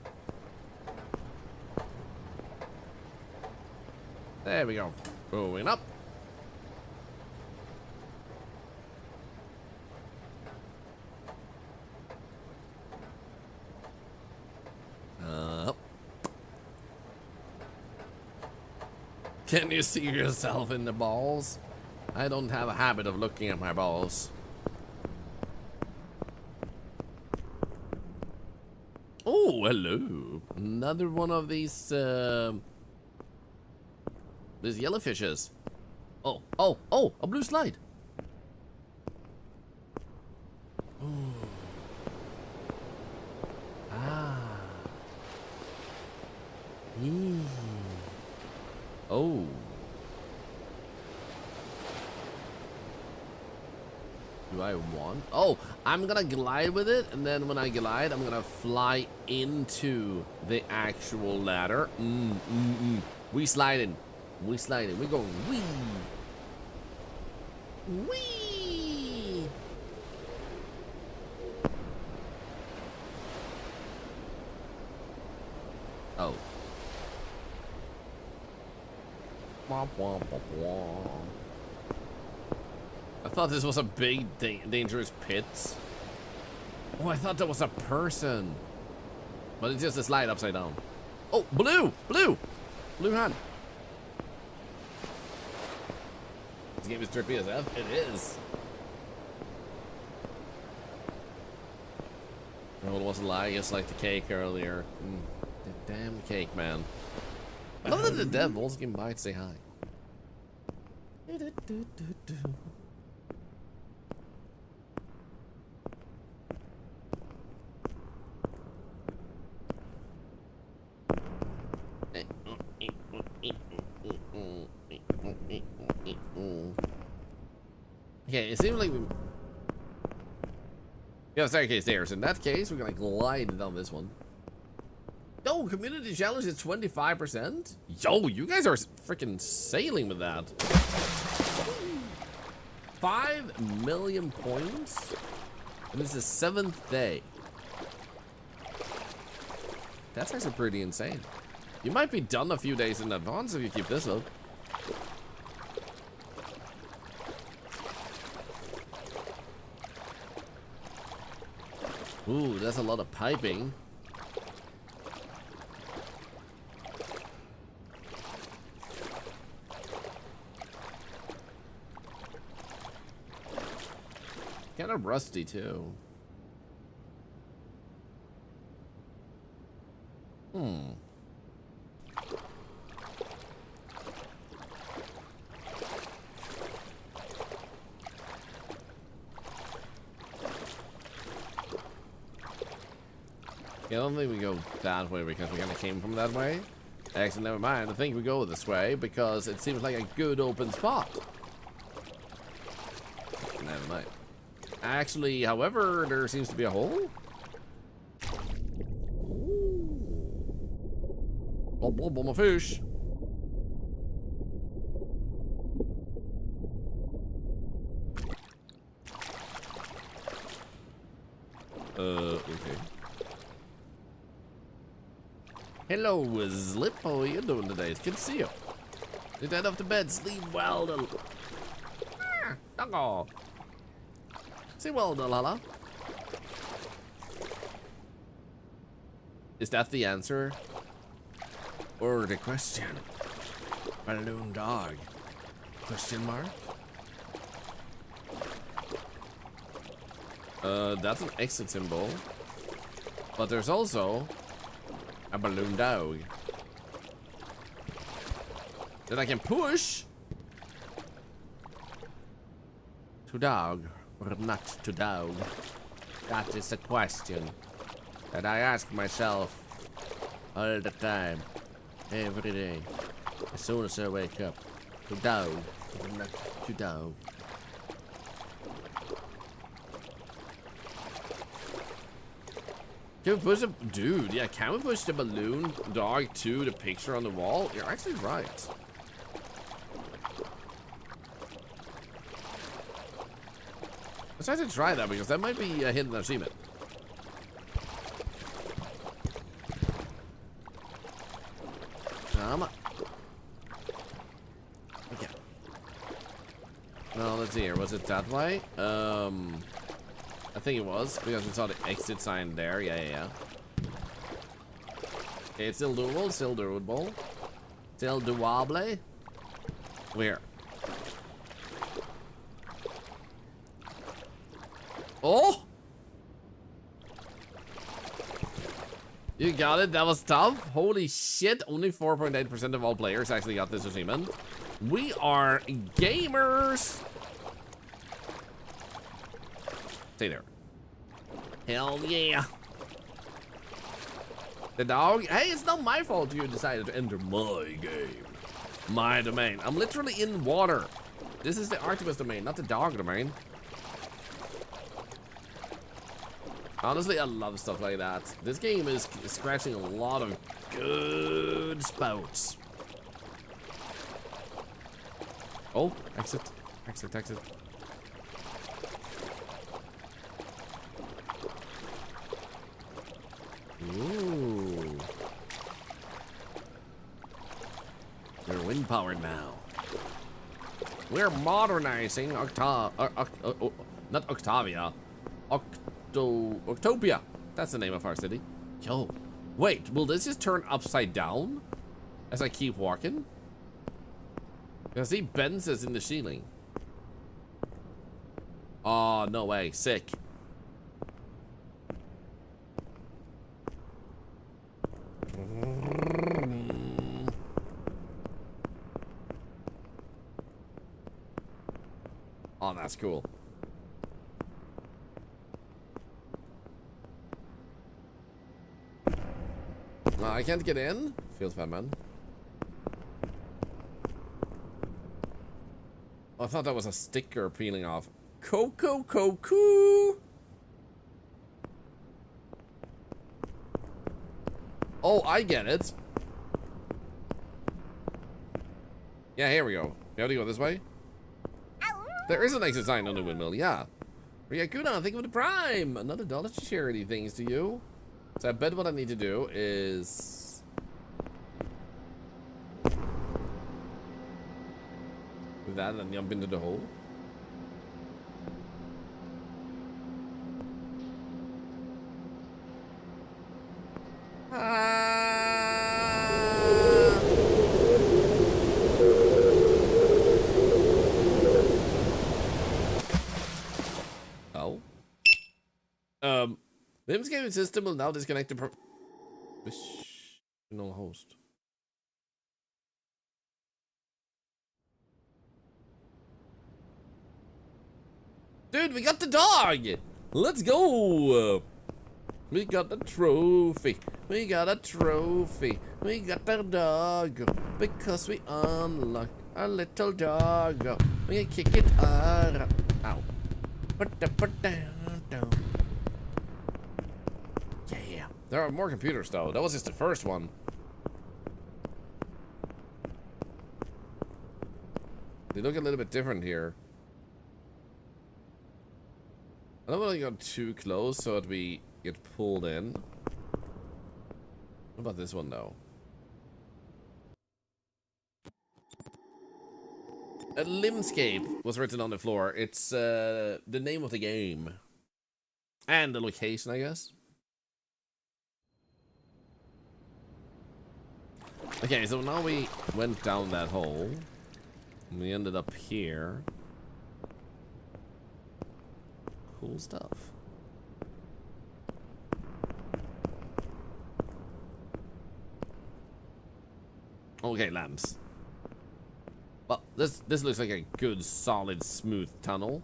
There we go. Going up. Can you see yourself in the balls? I don't have a habit of looking at my balls. Oh, hello. Another one of these yellowfishes. Oh, a blue slide. Ooh. Ah. Oh. Do I want? Oh, I'm gonna glide with it, and then when I glide, I'm gonna fly into the actual ladder. We sliding. We sliding. We going wee. Wee. Oh. Womp, womp, womp, womp. I thought this was a big, dangerous pit. Oh, I thought that was a person. But it's just a slide upside down. Oh, blue! Blue! Blue hand. This game is trippy as F. It is. No, it wasn't a lie. Just like the cake earlier. The damn cake, man. I love that the dead balls can by to say hi. Okay, it seems like we... Yeah, staircase there. So in that case, we're gonna glide down this one. Yo, community challenge is 25%? Yo, you guys are freaking sailing with that. 5 million points? And this is the 7th day. That's actually pretty insane. You might be done a few days in advance if you keep this up. Ooh, that's a lot of piping. Kind of rusty too. I don't think we go that way because we kind of came from that way. Actually, never mind. I think we go this way because it seems like a good open spot. Never mind. Actually, however, there seems to be a hole. Blob, blob, blob, my fish. Okay. Hello, Slip. How are you doing today? It's good to see you. Get head off to bed. Sleep well, Doggo. Sleep well, Lala. Is that the answer? Or the question? Balloon dog? Question mark? That's an exit symbol. But there's also a balloon dog that I can push to dog or not to dog. That is a question that I ask myself all the time, every day, as soon as I wake up. To dog or not to dog. Can we push a dude? Yeah, can we push the balloon dog to the picture on the wall? You're actually right. Let's try to try that because that might be a hidden achievement. Come on. Okay. No, let's see here. Was it that way? I think it was, because we saw the exit sign there. Yeah. Okay, it's still doable, still doable. Still doable. Where? Oh! You got it, that was tough. Holy shit, only 4.8% of all players actually got this achievement. We are gamers! Stay there. Hell yeah. The dog? Hey, it's not my fault you decided to enter my game. My domain. I'm literally in water. This is the Artemis domain, not the dog domain. Honestly, I love stuff like that. This game is scratching a lot of good spouts. Oh, exit. Exit, exit. Ooh. They're wind powered now. We're modernizing not Octavia. Octopia. That's the name of our city. Yo. Wait, will this just turn upside down as I keep walking? I see Benzes in the ceiling. Oh, no way. Sick. Oh, that's cool. I can't get in? Feels bad, man. I thought that was a sticker peeling off. Coco. Oh, I get it. Yeah, here we go. We have to go this way? There is an exit sign on the windmill, yeah. Ryakuna, think of the prime. Another dollar charity thanks to you. So I bet what I need to do is... do that and jump into the hole. LIMSCAPE system will now disconnect the professional host. Dude, we got the dog! Let's go! We got the trophy. We got a trophy. We got the dog. Because we unlocked our little dog. We can kick it out. Ow. Put down, down. Yeah. There are more computers though. That was just the first one. They look a little bit different here. I don't want to go too close so that we get pulled in. What about this one though? A LIMSCAPE was written on the floor. It's the name of the game. And the location, I guess. Okay, so now we went down that hole. And we ended up here. Cool stuff. Okay, lamps. Well, this looks like a good, solid, smooth tunnel.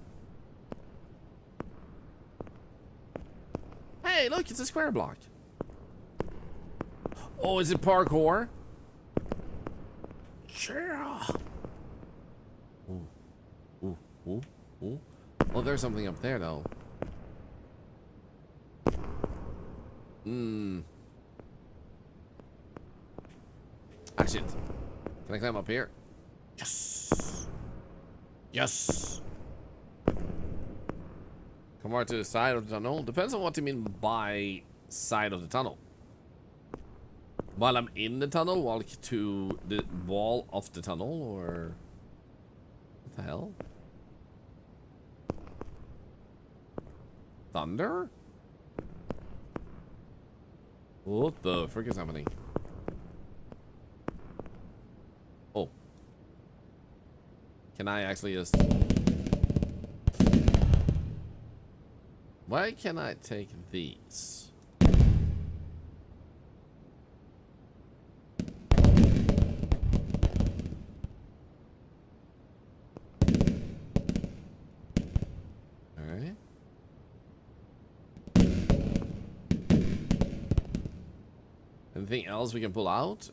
Hey, look, it's a square block. Oh, is it parkour? Yeah. Ooh. Oh, there's something up there, though. Ah, shit. Can I climb up here? Yes. Yes. Come over to the side of the tunnel. Depends on what you mean by side of the tunnel. While I'm in the tunnel, walk to the wall of the tunnel, or what the hell? Thunder? What the frick is happening? Oh. Can I actually just... Why can I take these? Alright. Anything else we can pull out?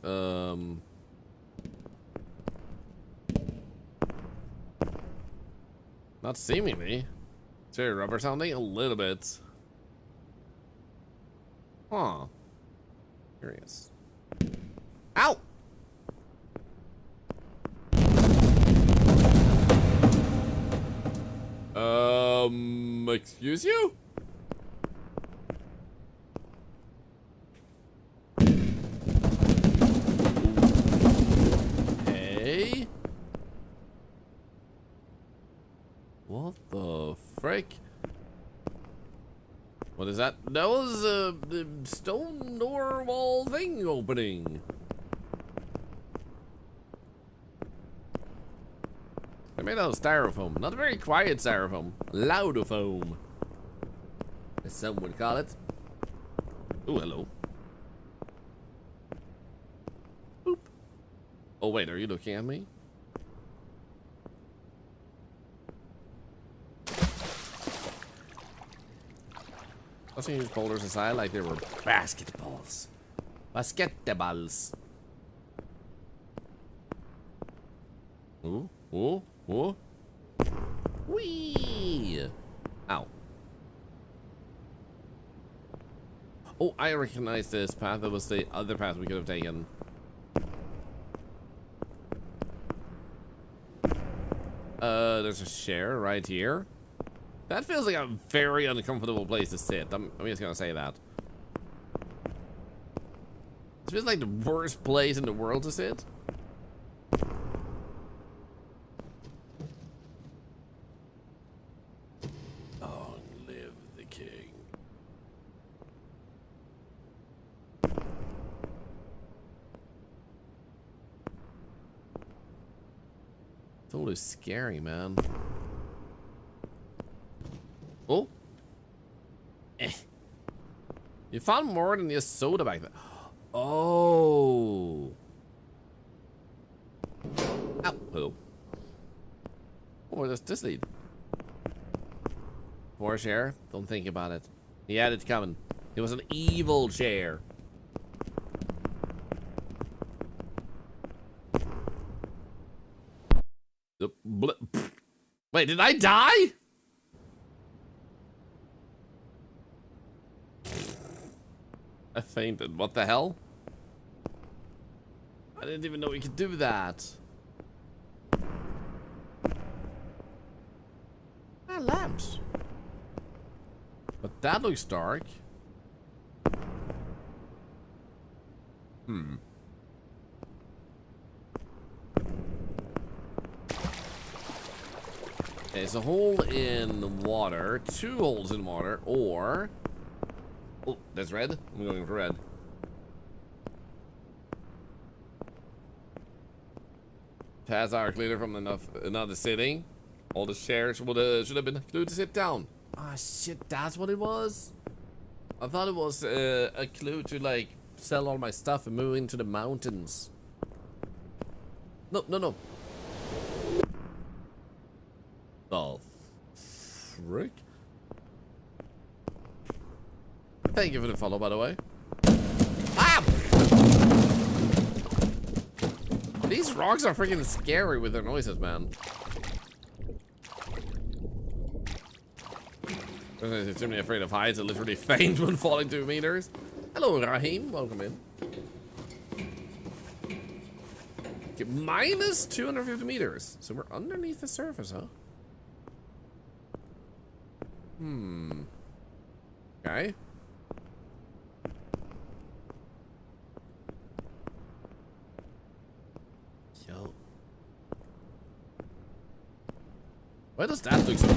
Not seemingly. It's very rubber sounding a little bit. Huh. Curious. Ow! Excuse you? Hey? What the frick? What is that? That was the stone door wall thing opening. They're made out of styrofoam. Not a very quiet styrofoam. Loudofoam, as some would call it. Oh, hello. Boop. Oh, wait, are you looking at me? I was these boulders aside like they were basketballs. Basketballs. Ooh, ooh, ooh. Whee! Ow. Oh, I recognize this path. That was the other path we could have taken. There's a chair right here. That feels like a very uncomfortable place to sit. I'm just gonna say that. This feels like the worst place in the world to sit. Long live the king. It's always scary, man. Oh. Eh. You found more than just soda back there. Oh. Ow. Hello. Oh, where does this lead? More chair? Don't think about it. He had it coming. It was an evil chair. Wait, did I die? I fainted. What the hell? I didn't even know we could do that. Ah, lamps. But that looks dark. Hmm. Okay, it's a hole in water, 2 holes in water, or... Oh, that's red. I'm going for red. Pass our cleaner from another sitting. All the chairs should have been clue to sit down. Ah, shit, that's what it was? I thought it was a clue to, like, sell all my stuff and move into the mountains. No, no, no. Oh, frick. Thank you for the follow, by the way. Ah! These rocks are freaking scary with their noises, man. I'm extremely afraid of heights. I literally faint when falling 2 meters. Hello, Rahim. Welcome in. Okay, minus 250 meters. So we're underneath the surface, huh? Hmm. Okay. Yo. Why does that look so...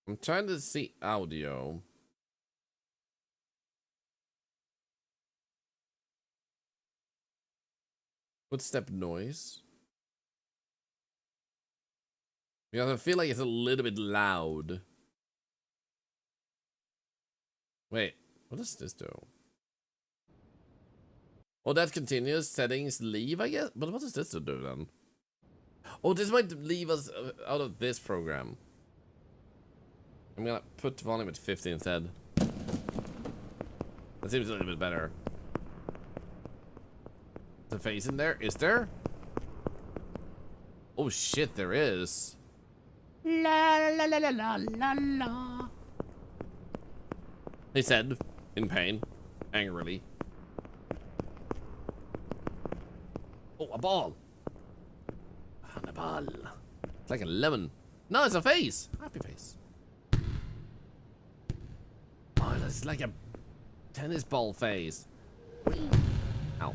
I'm trying to see audio. Footstep noise. Because I feel like it's a little bit loud. Wait, what does this do? Oh, that continues. Settings leave, I guess. But what does this do then? Oh, this might leave us out of this program. I'm gonna put volume at 50 instead. That seems a little bit better. The face in there? Is there? Oh shit, there is. La la la la la la la. He said, in pain, angrily. Oh, a ball. I found a ball. It's like a lemon. No, it's a face. Happy face. Oh, that's like a tennis ball face. Ow.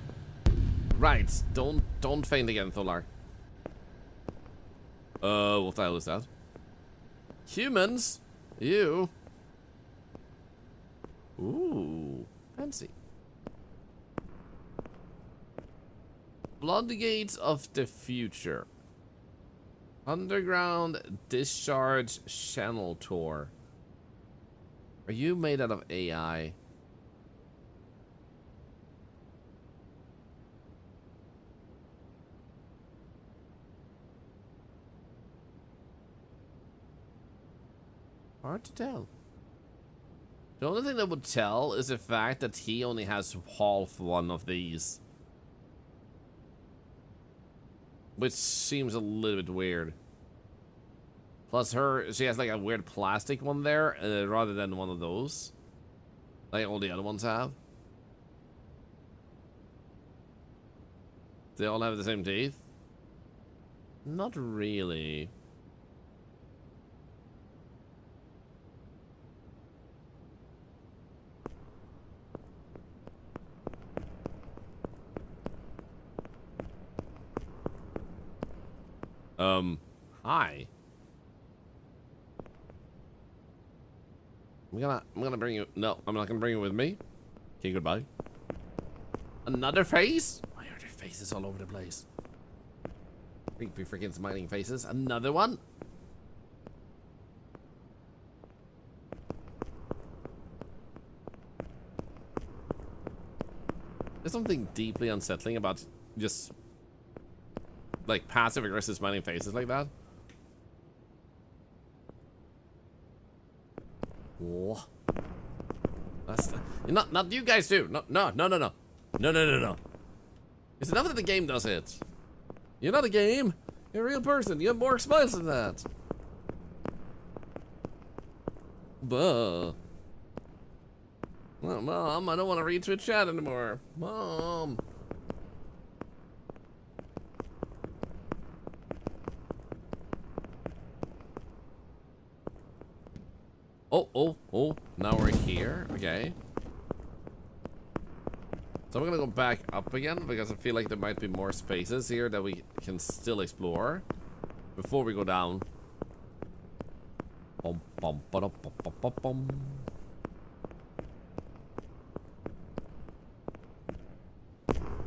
Right, don't faint again, Thorlar. What the hell is that? Humans? You? Ooh, fancy. Floodgates of the future. Underground discharge channel tour. Are you made out of AI? Hard to tell. The only thing that would tell is the fact that he only has half one of these. Which seems a little bit weird. Plus she has like a weird plastic one there, rather than one of those. Like all the other ones have. They all have the same teeth? Not really. Hi. I'm gonna bring you. No, I'm not gonna bring you with me. Okay, goodbye. Another face? Why are there faces all over the place? Creepy freaking smiling faces. Another one? There's something deeply unsettling about just like passive aggressive smiling faces like that. Whoa. That's not you guys too. No. It's enough that the game does it. You're not a game. You're a real person. You have more smiles than that. Buh. Well, Mom, I don't want to read Twitch chat anymore. Mom. Oh, now we're here. Okay. So I'm gonna go back up again because I feel like there might be more spaces here that we can still explore before we go down. Bum, bum, ba-dum, bum, bum, bum, bum.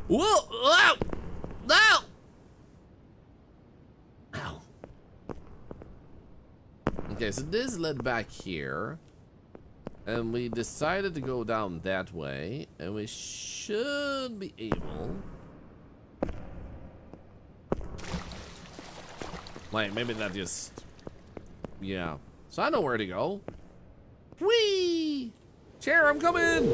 Whoa! Ow! No! Ow. Okay, so this led back here. And we decided to go down that way. And we should be able... Like, maybe that just... Yeah. So I know where to go. Whee! Chair, I'm coming!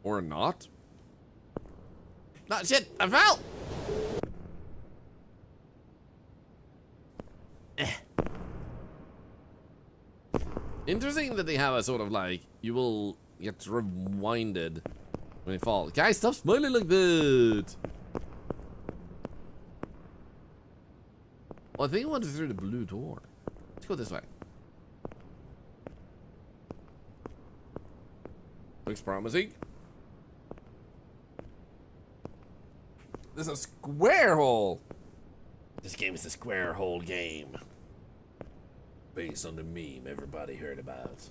Or not. No, shit! I fell! Interesting that they have a sort of like, you will get rewinded when you fall. Guys, stop smiling like that! Well, I think I went through the blue door. Let's go this way. Looks promising. There's a square hole! This game is a square hole game. Based on the meme everybody heard about.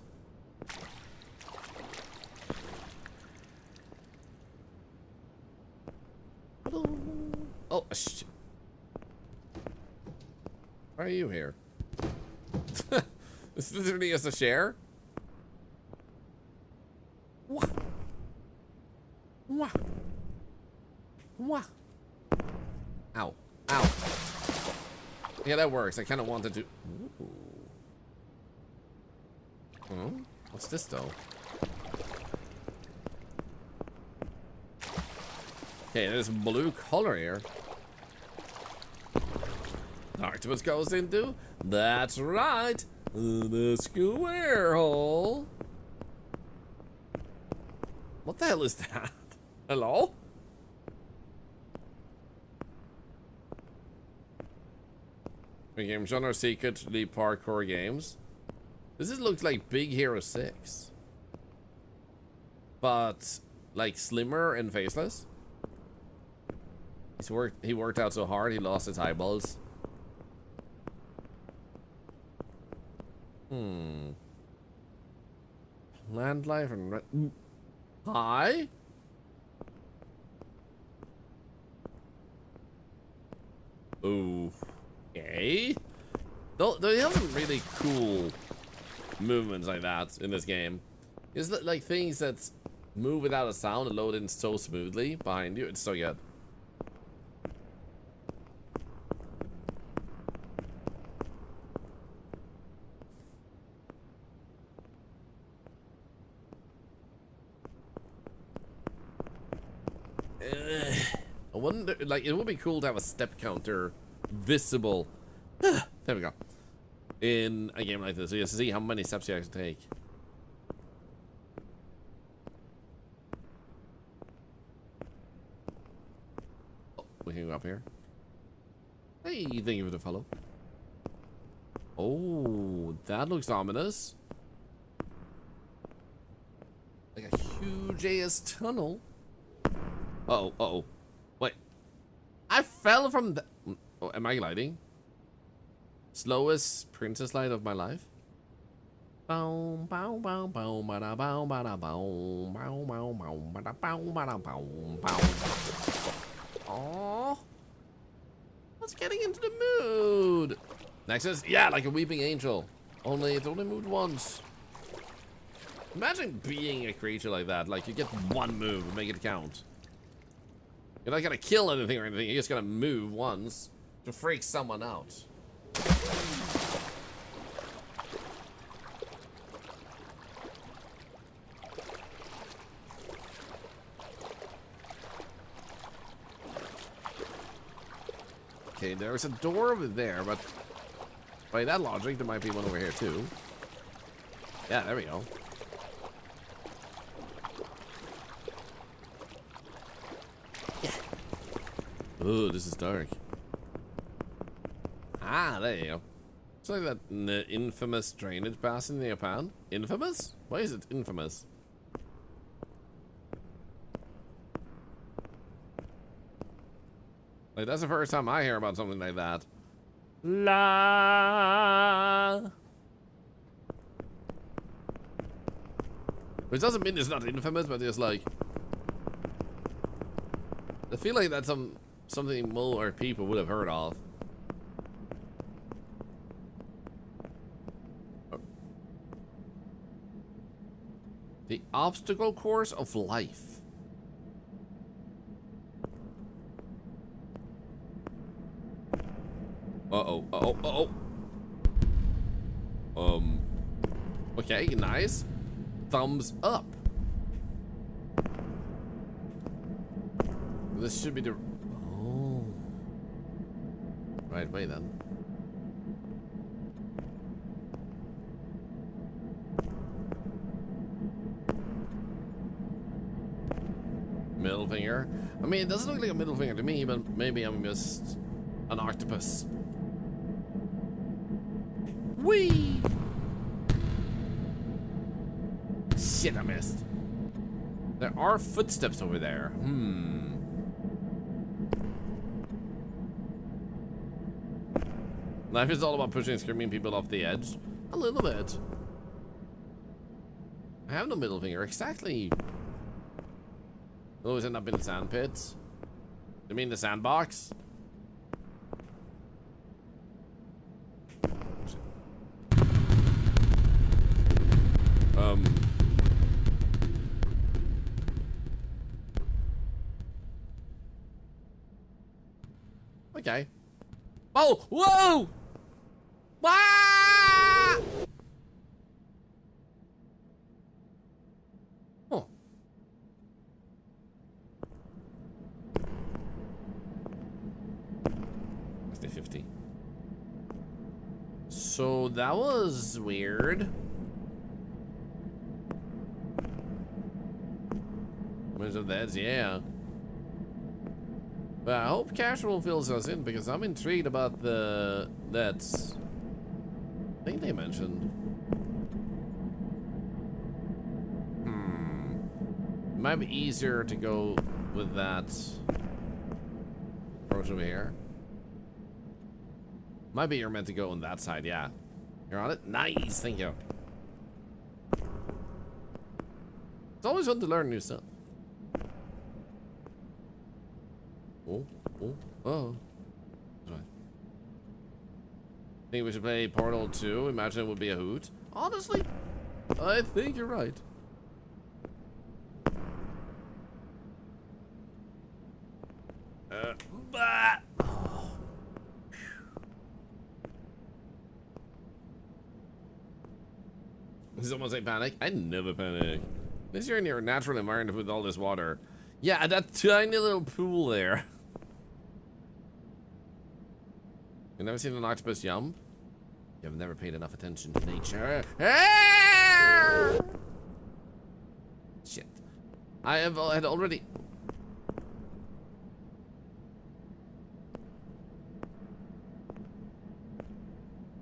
Oh, shit. Why are you here? This literally is a share? Wah. Wah. Wah. Ow. Ow. Yeah, that works. I kind of wanted to... Ooh. Oh, what's this, though? Okay, there's blue color here. Octopus goes into... That's right! The square hole. What the hell is that? Hello? Game genre secretly parkour games. This looks like Big Hero 6. But like slimmer and faceless. He worked out so hard he lost his eyeballs. Land life and hi. Ooh. Okay. They have some really cool movements like that in this game. It's like things that move without a sound and load in so smoothly behind you. It's so good. I wonder, like, it would be cool to have a step counter visible. There we go. In a game like this, so you see how many steps you actually take. Oh, we can go up here. Hey, thank you for the follow. Oh, that looks ominous. Like a huge ass tunnel. Uh-oh, uh-oh. Wait. I fell from the... Oh, am I gliding? Slowest princess slide of my life. Bow, bow, bow, bow, bada, bow, bada, bow, bow, bow, bow, bada, bow, bada, bow, bow. Aww. Let's getting into the mood. Next is, yeah, like a weeping angel. Only it's only moved once. Imagine being a creature like that. Like you get one move and make it count. You're not gonna kill anything or anything. You're just gonna move once to freak someone out. Okay, there's a door over there, but by that logic, there might be one over here too. Yeah, there we go. Yeah. Oh, this is dark. Ah, there you go. It's like that infamous drainage pass in Japan. Infamous? Why is it infamous? Like, that's the first time I hear about something like that. La. Which doesn't mean it's not infamous, but it's like... I feel like that's something more people would have heard of. The obstacle course of life. Uh-oh, uh-oh, uh-oh. Okay, nice. Thumbs up. This should be the... Oh. Right way then. Middle finger. I mean, it doesn't look like a middle finger to me, but maybe I'm just an octopus. Whee! Shit, I missed. There are footsteps over there. Life is all about pushing and screaming people off the edge. A little bit. I have no middle finger. Exactly. Always end up in the sand pits. You mean the sandbox? Okay. Oh, whoa! Ah! Oh. Stay 50. So that was weird. So that's, yeah. But I hope casual fills us in because I'm intrigued about the thing they mentioned. It might be easier to go with that approach over here. Might be you're meant to go on that side, yeah. You're on it? Nice, thank you. It's always fun to learn new stuff. Oh, oh, oh. Right. Think we should play Portal 2? Imagine it would be a hoot. Honestly, I think you're right. Bah! Oh. Does someone say panic? I never panic. Unless you're in your natural environment with all this water. Yeah, that tiny little pool there. You never seen an octopus jump? You've never paid enough attention to nature. Ah! Shit. I had already...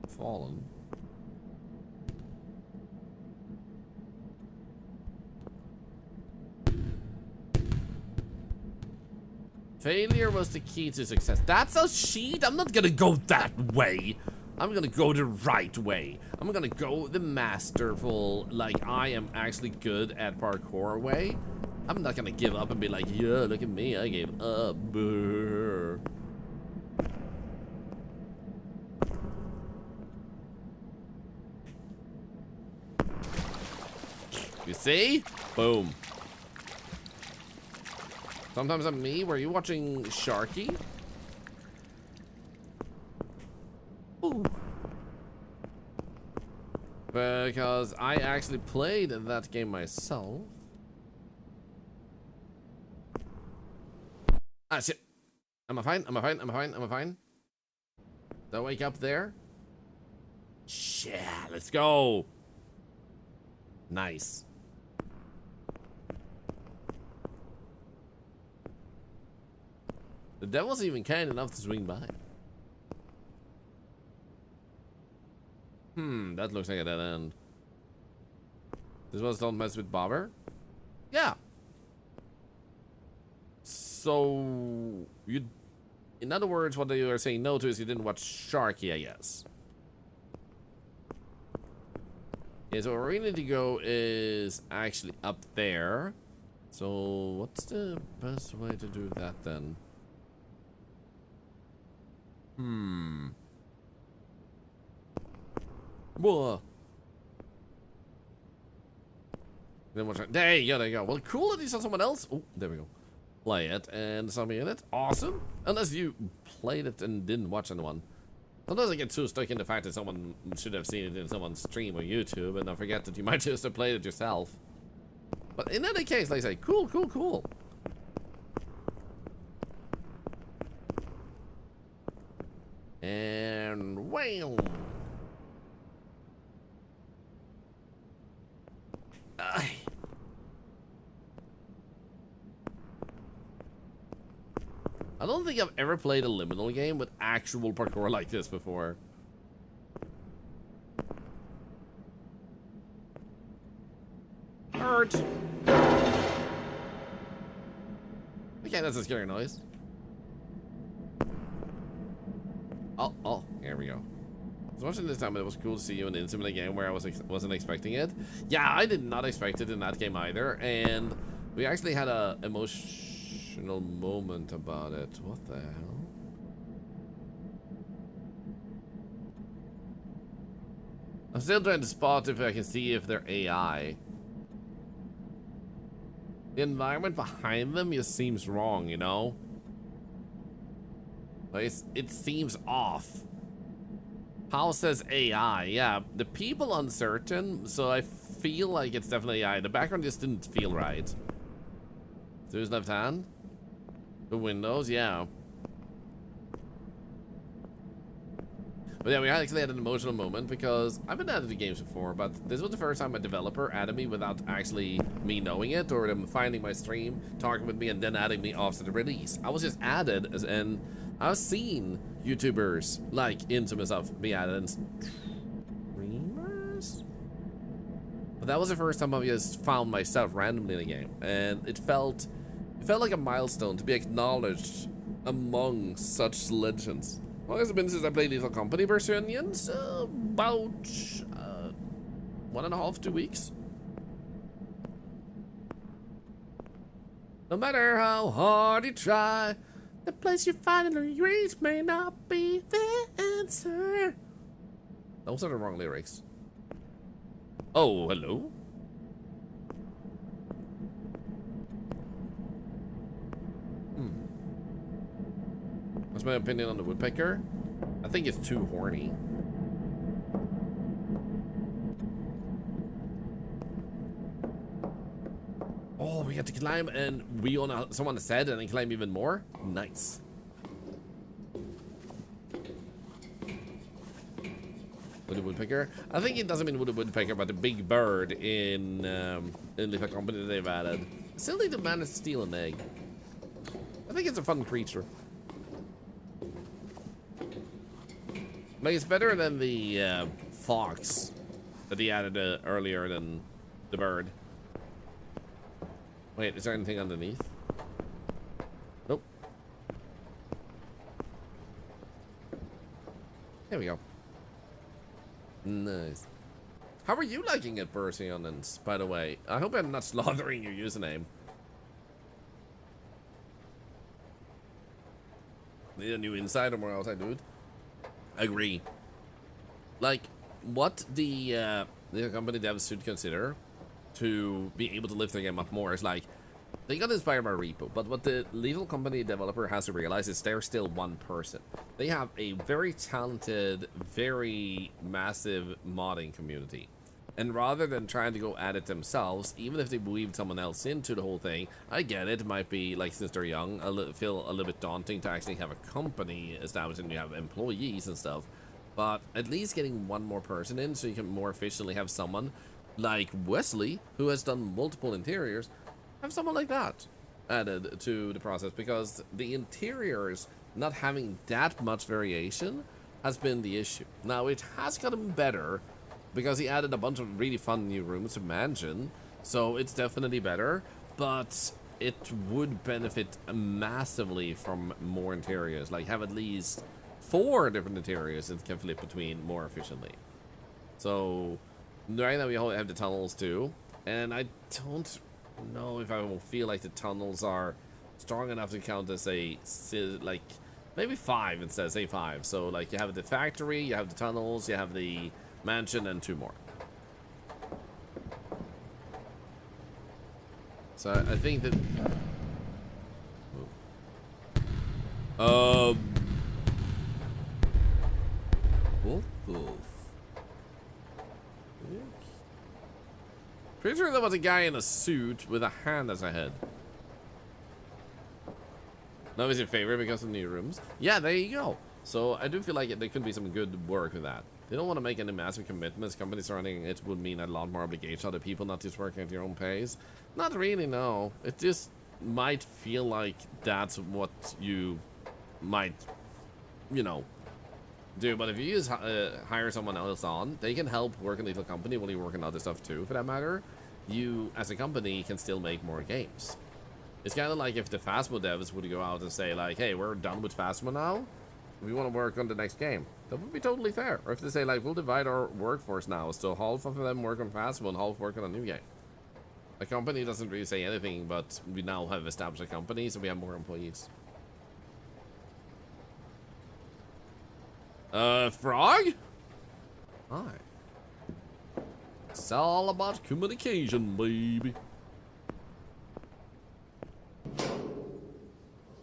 fallen. Failure was the key to success. That's a sheet? I'm not gonna go that way. I'm gonna go the right way. I'm gonna go the masterful, like I am actually good at parkour way. I'm not gonna give up and be like, yeah, look at me, I gave up. Brr. You see? Boom. Sometimes I'm me. Were you watching Sharky? Ooh. Because I actually played that game myself. Ah, shit. Am I fine? Am I fine? Am I fine? Am I fine? Did I wake up there? Shit, let's go. Nice. The devil's even kind enough to swing by. That looks like a dead end. This was don't mess with Bobber? Yeah. So, you... In other words, what you are saying no to is you didn't watch Sharky, I guess. Yeah, so where we need to go is actually up there. So, what's the best way to do that then? Whoa. Then what's there you go, there you go. Well, cool that you saw someone else. Oh, there we go. Play it and saw me in it. Awesome. Unless you played it and didn't watch anyone. Sometimes I get too stuck in the fact that someone should have seen it in someone's stream or YouTube, and I forget that you might just have played it yourself. But in any case, like I say, cool, cool, cool. And wham! I don't think I've ever played a Liminal game with actual parkour like this before. Hurt. Okay, that's a scary noise. Oh, here we go. I was watching this time, and it was cool to see you in an Intimate game where I wasn't expecting it. Yeah, I did not expect it in that game either, and we actually had a emotional moment about it. What the hell? I'm still trying to spot if I can see if they're AI. The environment behind them just seems wrong, you know? Like it seems off. How says AI? Yeah, the people uncertain, so I feel like it's definitely AI. The background just didn't feel right. To his left hand. The windows, yeah. But yeah, we actually had an emotional moment because I've been added to games before, but this was the first time a developer added me without actually me knowing it, or them finding my stream, talking with me, and then adding me after the release. I was just added, and I've seen YouTubers like Infamous stuff be added and streamers. But that was the first time I just found myself randomly in a game, and it felt like a milestone to be acknowledged among such legends. Well, it's been since I played Lethal Company vs. Onions, about 1.5 to 2 weeks. No matter how hard you try, the place you finally reach may not be the answer. Those are the wrong lyrics. Oh, hello? What's my opinion on the woodpecker? I think it's too horny. Oh, we have to climb and we on someone said and then climb even more? Nice. Woody woodpecker? I think it doesn't mean woody woodpecker, but the big bird in Lethal Company that they've added. Still need to manage to steal an egg. I think it's a fun creature. Like, it's better than the fox that he added earlier than the bird. Wait, is there anything underneath? Nope. There we go. Nice. How are you liking it, Perseonans, by the way? I hope I'm not slaughtering your username. Need a new insider more outside, dude. Agree. Like, what the company devs should consider to be able to lift their game up more is like, they got inspired by Repo, but what the Lethal Company developer has to realize is they're still one person. They have a very talented, very massive modding community. And rather than trying to go at it themselves, even if they weaved someone else into the whole thing, I get it. It might be, like, since they're young, feel a little bit daunting to actually have a company established and you have employees and stuff. But at least getting one more person in so you can more efficiently have someone like Wesley, who has done multiple interiors, have someone like that added to the process, because the interiors not having that much variation has been the issue. Now, it has gotten better, because he added a bunch of really fun new rooms to mansion, so it's definitely better, but it would benefit massively from more interiors. Like, have at least 4 different interiors that can flip between more efficiently. So right now we have the tunnels too, and I don't know if I will feel like the tunnels are strong enough to count as a, like, maybe 5 instead, say 5. So like, you have the factory, you have the tunnels, you have the mansion, and 2 more. So I think that what the pretty sure there was a guy in a suit with a hand as a head. Now is your favorite because of new rooms? Yeah, there you go. So I do feel like there could be some good work with that. They don't want to make any massive commitments. Companies running it would mean a lot more obligation to other people, not just working at your own pace. Not really, no. It just might feel like that's what you might, you know, do. But if you just hire someone else on, they can help work in a little company while you work on other stuff too, for that matter. You, as a company, can still make more games. It's kind of like if the Phasmo devs would go out and say, like, hey, we're done with Phasmo now. We want to work on the next game. That would be totally fair. Or if they say, like, we'll divide our workforce now, so half of them work on Phasmo and half work on a new game. A company doesn't really say anything, but we now have established a company, so we have more employees. Frog? Hi. It's all about communication, baby.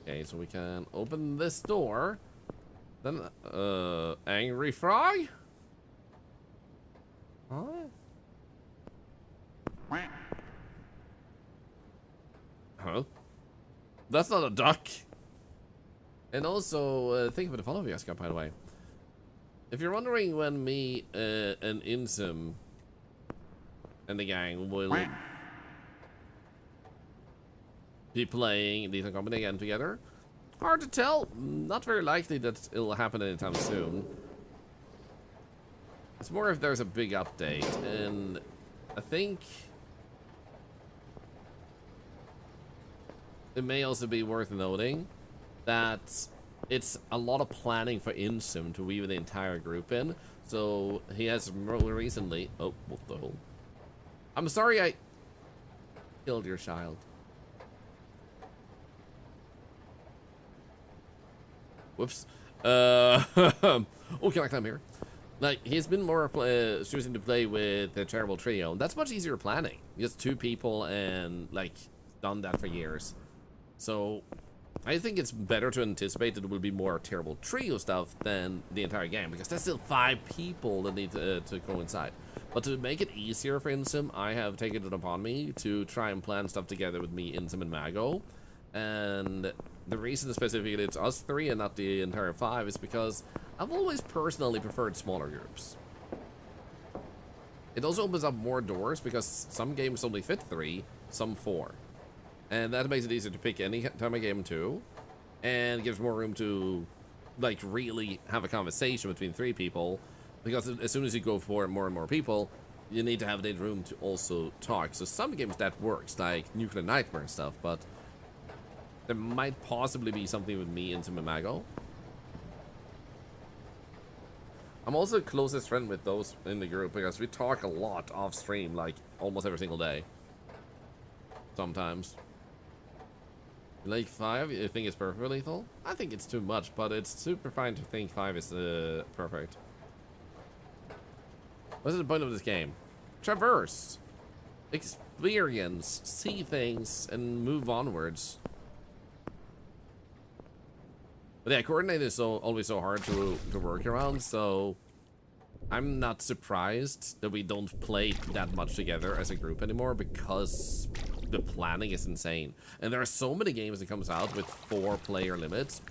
Okay, so we can open this door. Then, angry frog? Huh? Huh? That's not a duck. And also, think of the follow you guys got, by the way. If you're wondering when me and Insum and the gang will be playing Lethal Company again together, hard to tell. Not very likely that it'll happen anytime soon. It's more if there's a big update, and I think it may also be worth noting that it's a lot of planning for Insum to weave the entire group in. So he has recently... Oh, what the hell? I'm sorry I killed your child. Whoops. Oh, can I climb here? Like, he's been more choosing to play with the Terrible Trio. That's much easier planning. Just 2 people and, like, done that for years. So, I think it's better to anticipate that it will be more Terrible Trio stuff than the entire game, because there's still 5 people that need to coincide. But to make it easier for Insum, I have taken it upon me to try and plan stuff together with me, Insum, and Mago. And the reason specifically it's us 3 and not the entire 5 is because I've always personally preferred smaller groups. It also opens up more doors because some games only fit 3, some 4. And that makes it easier to pick any time a game too. And gives more room to, like, really have a conversation between 3 people. Because as soon as you go for more and more people, you need to have the room to also talk. So some games that works, like Nuclear Nightmare and stuff, but there might possibly be something with me and Mago. I'm also the closest friend with those in the group because we talk a lot off stream, like almost every single day. Sometimes. Like 5, you think it's perfectly lethal? I think it's too much, but it's super fine to think 5 is perfect. What's the point of this game? Traverse, experience, see things, and move onwards. But yeah, coordinate is always so hard to work around, so I'm not surprised that we don't play that much together as a group anymore, because the planning is insane. And there are so many games that comes out with 4-player limits,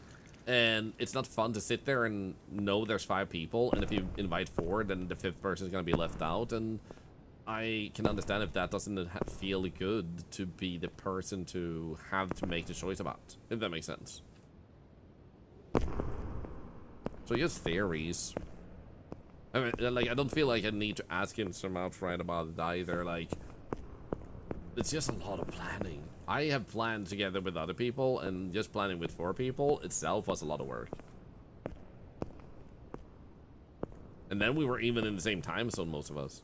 and it's not fun to sit there and know there's 5 people, and if you invite 4, then the 5th person is going to be left out, and I can understand if that doesn't feel good to be the person to have to make the choice about, if that makes sense. So just theories. I mean, like, I don't feel like I need to ask him some outright about it either. Like, it's just a lot of planning. I have planned together with other people, and just planning with 4 people itself was a lot of work. And then we were even in the same time zone, most of us.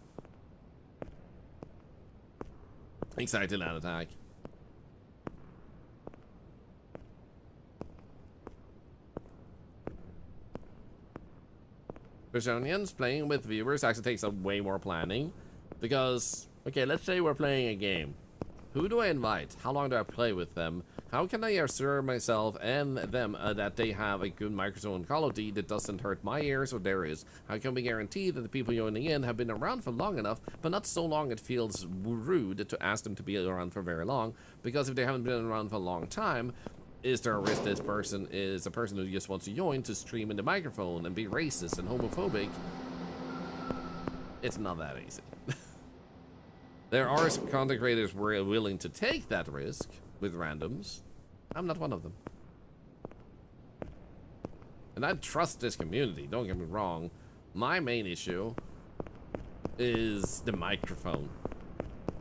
Excited land attack. Personians playing with viewers actually takes up way more planning, because, okay, let's say we're playing a game. Who do I invite? How long do I play with them? How can I assure myself and them that they have a good microphone quality that doesn't hurt my ears or their ears? How can we guarantee that the people joining in have been around for long enough, but not so long it feels rude to ask them to be around for very long? Because if they haven't been around for a long time, is there a risk this person is a person who just wants to join to stream in the microphone and be racist and homophobic? It's not that easy. There are some content creators who are willing to take that risk with randoms. I'm not one of them. And I trust this community, don't get me wrong. My main issue is the microphone.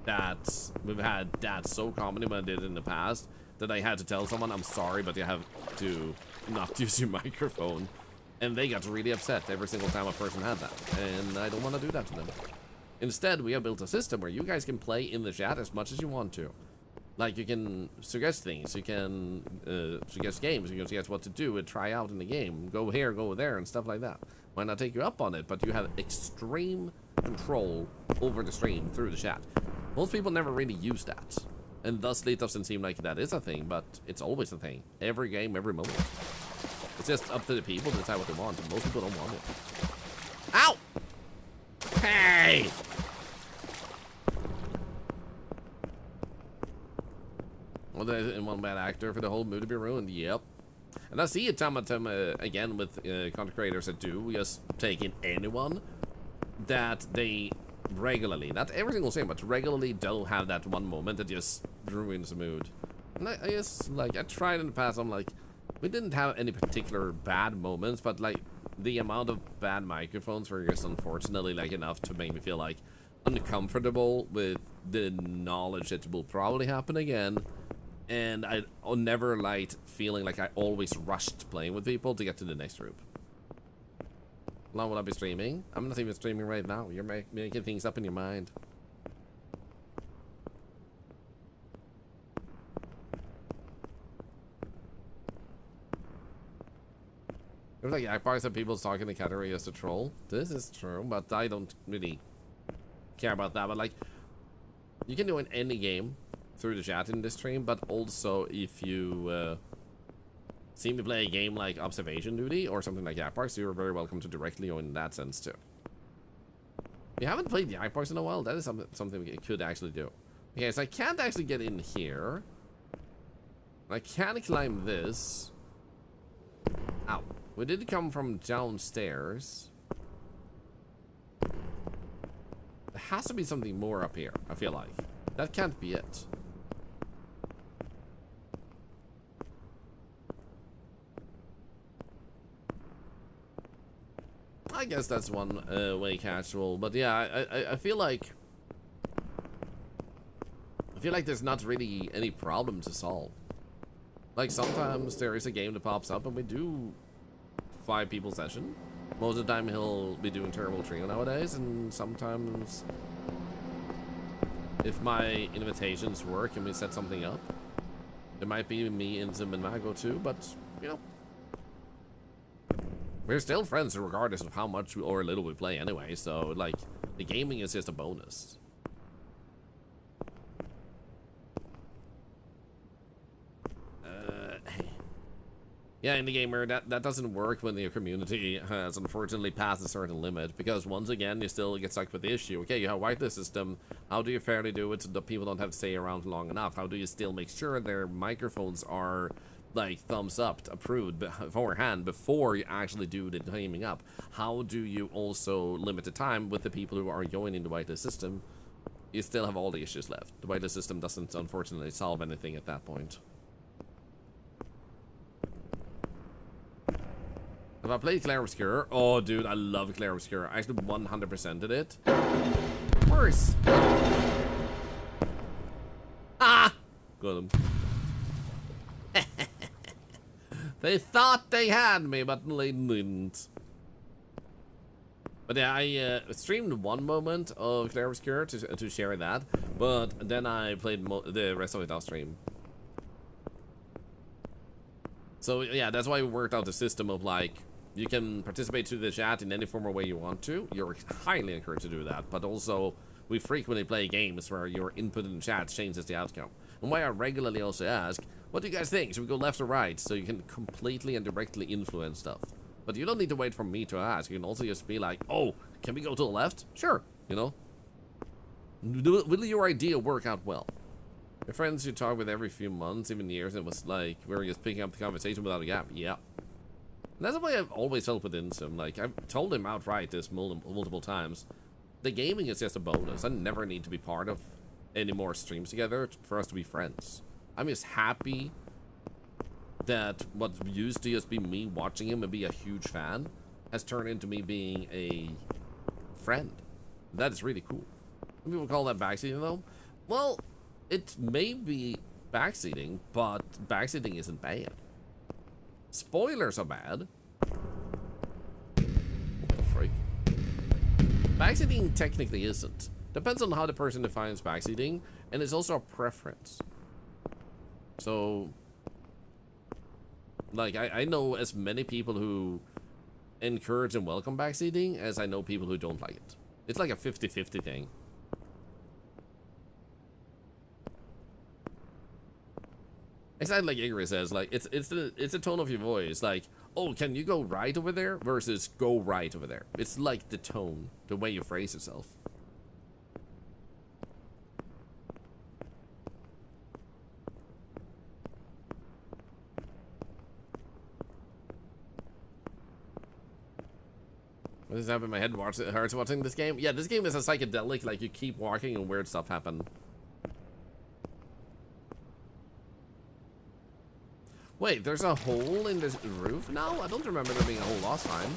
That we've had that so common when I did it in the past that I had to tell someone, I'm sorry, but you have to not use your microphone. And they got really upset every single time a person had that. And I don't want to do that to them. Instead, we have built a system where you guys can play in the chat as much as you want to. Like, you can suggest things, you can suggest games, you can suggest what to do and try out in the game. Go here, go there, and stuff like that. Might not take you up on it, but you have extreme control over the stream through the chat. Most people never really use that. And thusly, it doesn't seem like that is a thing, but it's always a thing. Every game, every moment. It's just up to the people to decide what they want, and most people don't want it. Ow! Hey! Well, in one bad actor for the whole mood to be ruined. Yep. And I see it time and time again with content creators that do just take in anyone that they regularly, not every single stream, but regularly don't have that one moment that just ruins the mood. And I just, like, I tried in the past, I'm like, we didn't have any particular bad moments, but like the amount of bad microphones were just unfortunately like enough to make me feel like uncomfortable with the knowledge that will probably happen again. And I never liked feeling like I always rushed playing with people to get to the next group. How long will I be streaming? I'm not even streaming right now. You're making things up in your mind. It was like Jackbox and people talking the category as a troll. This is true, but I don't really care about that. But like, you can do it in any game through the chat in this stream, but also if you see me play a game like Observation Duty or something like Jackbox, you're very welcome to directly join in that sense too. If you haven't played Jackbox in a while, that is something we could actually do. Okay, so I can't actually get in here. I can climb this. Ow. We did come from downstairs. There has to be something more up here, I feel like. That can't be it. I guess that's one way casual, but yeah, I feel like there's not really any problem to solve. Like sometimes there is a game that pops up and we do 5 people session. Most of the time he'll be doing Terrible Trio nowadays, and sometimes if my invitations work and we set something up, there might be me and Zim and Mago too, but you know, we're still friends regardless of how much or little we play anyway, so like the gaming is just a bonus. Yeah, in the gamer, that doesn't work when the community has unfortunately passed a certain limit, because once again, you still get stuck with the issue. Okay, you have a whitelist system. How do you fairly do it so that people don't have to stay around long enough? How do you still make sure their microphones are, like, thumbs up, approved beforehand, before you actually do the timing up? How do you also limit the time with the people who are joining the whitelist system? You still have all the issues left. The whitelist system doesn't, unfortunately, solve anything at that point. Have I played Clair Obscur? Oh, dude, I love Clair Obscur. I actually 100%ed it. Worse. Ah! Got him. They thought they had me, but they didn't. But yeah, I streamed one moment of Clair Obscur to share that, but then I played the rest of it off stream. So yeah, that's why we worked out the system of like, you can participate to the chat in any form or way you want to. You're highly encouraged to do that, but also we frequently play games where your input in the chat changes the outcome. And why I regularly also ask, what do you guys think? Should we go left or right? So you can completely and directly influence stuff. But you don't need to wait for me to ask. You can also just be like, oh, can we go to the left? Sure, you know? Will your idea work out well? Your friends you talk with every few months, even years, and it was like, we were just picking up the conversation without a gap. Yeah. And that's the way I've always felt with Insum. Like, I've told him outright this multiple times. The gaming is just a bonus. I never need to be part of any more streams together for us to be friends. I'm just happy that what used to just be me watching him and be a huge fan has turned into me being a friend. That is really cool. Some people call that backseating though. Well, it may be backseating, but backseating isn't bad. Spoilers are bad. What the freak? Backseating technically isn't. Depends on how the person defines backseating, and it's also a preference. So, like, I know as many people who encourage and welcome backseating as I know people who don't like it. It's like a 50-50 thing. Exactly like Igor says, like it's the tone of your voice. Like, oh, can you go right over there versus go right over there. It's like the tone, the way you phrase yourself. What is happening in my head? Hurts watching this game. Yeah, this game is a psychedelic. Like you keep walking and weird stuff happen. Wait, there's a hole in this roof now? I don't remember there being a hole last time.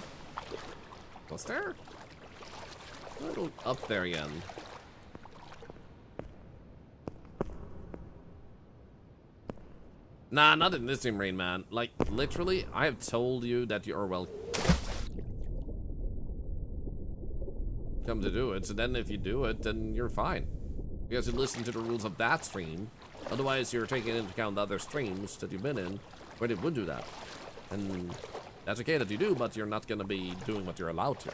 Was there? I'll go up there again. Nah, not in this stream, Rain Man. Like, literally, I have told you that you are welcome to do it. So then if you do it, then you're fine. Because you listen to the rules of that stream. Otherwise, you're taking into account the other streams that you've been in where they would do that. And that's okay that you do, but you're not going to be doing what you're allowed to.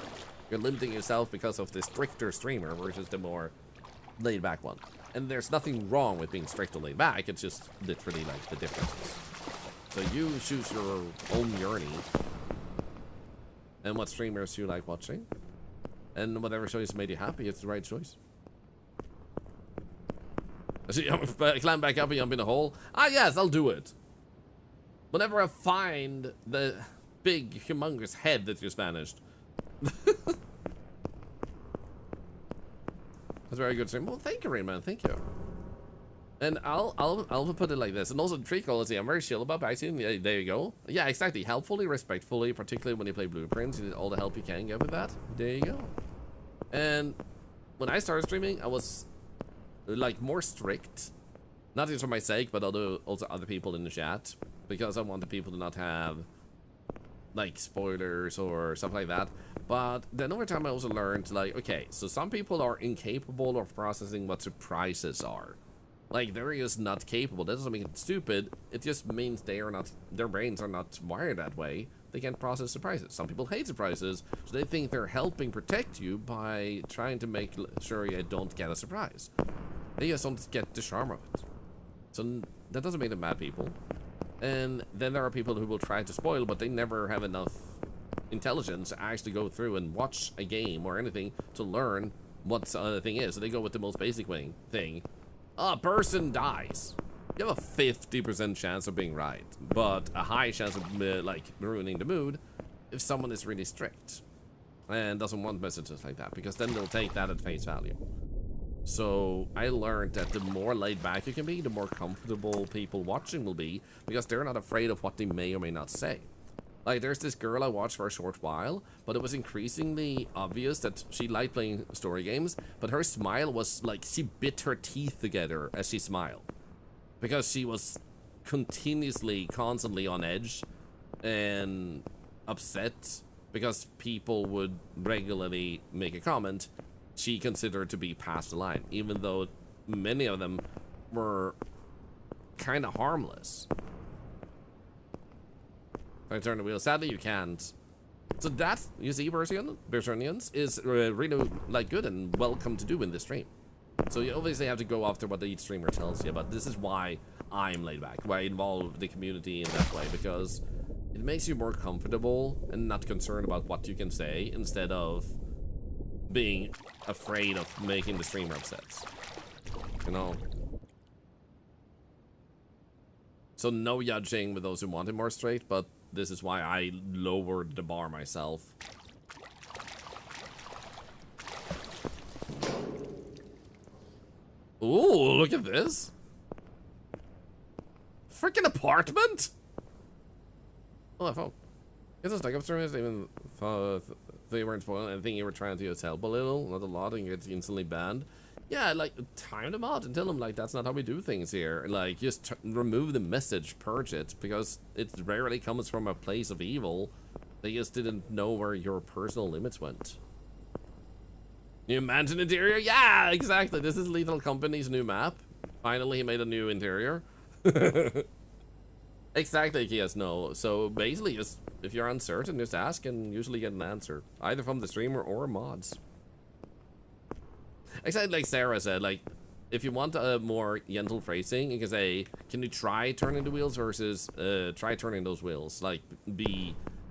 You're limiting yourself because of the stricter streamer versus the more laid-back one. And there's nothing wrong with being strict or laid-back. It's just literally like the differences. So you choose your own journey and what streamers you like watching. And whatever choice made you happy, it's the right choice. See, climb back up and jump in the hole. Ah, yes, I'll do it. Whenever I find the big, humongous head that just vanished. That's very good stream. Well, thank you, Rainman. Thank you. And I'll put it like this. And also, tree quality, I'm very chill about vaccine. Yeah, there you go. Yeah, exactly. Helpfully, respectfully, particularly when you play Blueprints. You need all the help you can get with that. There you go. And when I started streaming, I was like more strict. Not just for my sake, but also other people in the chat. Because I want the people to not have like spoilers or stuff like that. But then over time I also learned, like, okay, so some people are incapable of processing what surprises are. Like, they're just not capable. That doesn't make it stupid. It just means their brains are not wired that way. They can't process surprises. Some people hate surprises, so they think they're helping protect you by trying to make sure you don't get a surprise. They just don't get the charm of it. So that doesn't make them bad people. And then there are people who will try to spoil, but they never have enough intelligence to actually go through and watch a game or anything to learn what the thing is. So they go with the most basic thing. A person dies. You have a 50% chance of being right, but a high chance of like ruining the mood if someone is really strict and doesn't want messages like that, because then they'll take that at face value. So I learned that the more laid back you can be, the more comfortable people watching will be, because they're not afraid of what they may or may not say. Like, there's this girl I watched for a short while, but it was increasingly obvious that she liked playing story games, but her smile was like she bit her teeth together as she smiled. Because she was constantly on edge and upset because people would regularly make a comment she considered to be past the line, even though many of them were kind of harmless. If I turn the wheel, sadly you can't. So that's, you see, Bersernians is really like good and welcome to do in this stream. So you obviously have to go after what each streamer tells you, but this is why I'm laid back, why I involve the community in that way, because it makes you more comfortable and not concerned about what you can say, instead of being afraid of making the streamer upset, you know. So no judging with those who want it more straight, but this is why I lowered the bar myself. Ooh, look at this. Freaking apartment? Oh, my phone. It's a stack of streamers, even they weren't spoiling anything. You were trying to just help a little, not a lot, and you get instantly banned. Yeah, like, time them out and tell them, like, that's not how we do things here. Like, just remove the message, purge it, because it rarely comes from a place of evil. They just didn't know where your personal limits went. New mansion interior? Yeah, exactly. This is Lethal Company's new map. Finally, he made a new interior. Exactly, yes, no. So basically, just if you're uncertain, just ask and usually get an answer, either from the streamer or mods. Exactly like Sarah said, like, if you want a more gentle phrasing, you can say, can you try turning the wheels versus try turning those wheels? Like,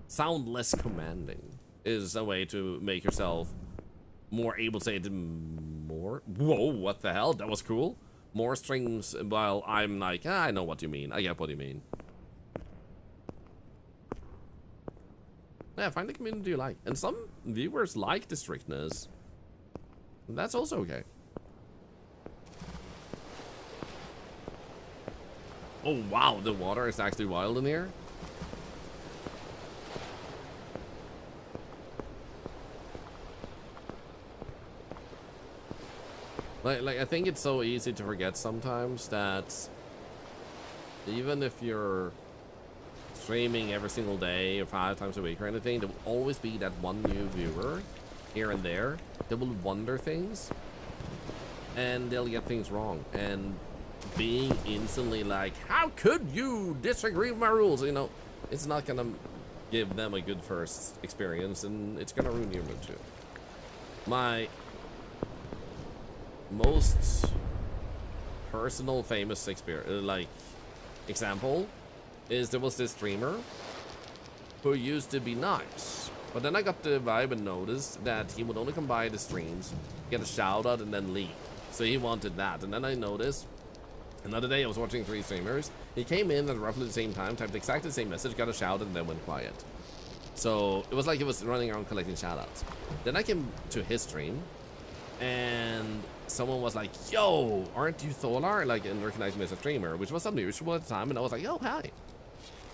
sound less commanding is a way to make yourself more able to say it more. Whoa, what the hell? That was cool. More strings while I'm like, I know what you mean. I get what you mean. Yeah, find the community you like. And some viewers like the strictness. That's also okay. Oh wow, the water is actually wild in here. Like I think it's so easy to forget sometimes that even if you're streaming every single day or 5 times a week or anything, there will always be that one new viewer here and there that will wonder things and they'll get things wrong. And being instantly like, how could you disagree with my rules? You know, it's not gonna give them a good first experience and it's gonna ruin your mood too. My most personal famous example is there was this streamer who used to be nice, but then I got the vibe and noticed that he would only come by the streams, get a shout out and then leave. So he wanted that. And then I noticed another day I was watching 3 streamers. He came in at roughly the same time, typed exactly the same message, got a shout out and then went quiet. So it was like he was running around collecting shout outs. Then I came to his stream and someone was like, yo, aren't you Thorlar? Like, and recognized me as a streamer, which was unusual at the time. And I was like, oh, hi.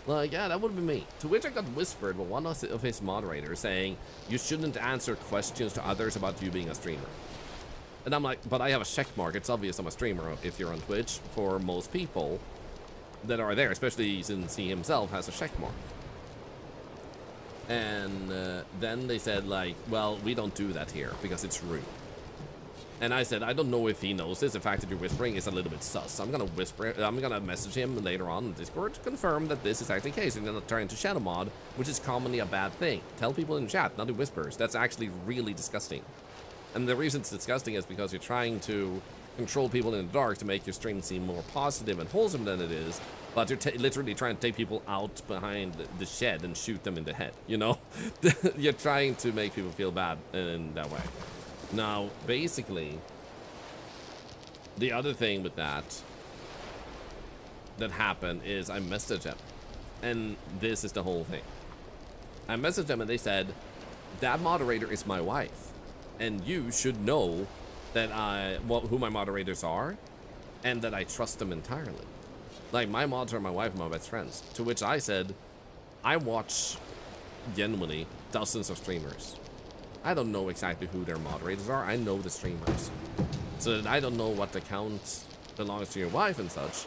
Like, yeah, that would be me. To which I got whispered by one of his moderators saying, you shouldn't answer questions to others about you being a streamer. And I'm like, but I have a check mark. It's obvious I'm a streamer if you're on Twitch for most people that are there, especially since he himself has a check mark. And then they said, like, well, we don't do that here because it's rude. And I said, I don't know if he knows this. The fact that you're whispering is a little bit sus. I'm gonna message him later on in Discord to confirm that this is actually the case. And then turn into shadow mod, which is commonly a bad thing. Tell people in chat, not do whispers. That's actually really disgusting. And the reason it's disgusting is because you're trying to control people in the dark to make your stream seem more positive and wholesome than it is. But you're literally trying to take people out behind the shed and shoot them in the head, you know? You're trying to make people feel bad in that way. Now, basically, the other thing with that happened is I messaged them. And this is the whole thing. I messaged them and they said, that moderator is my wife. And you should know that who my moderators are and that I trust them entirely. Like, my mods are my wife and my best friends. To which I said, I watch genuinely dozens of streamers. I don't know exactly who their moderators are. I know the streamers. So that I don't know what account belongs to your wife and such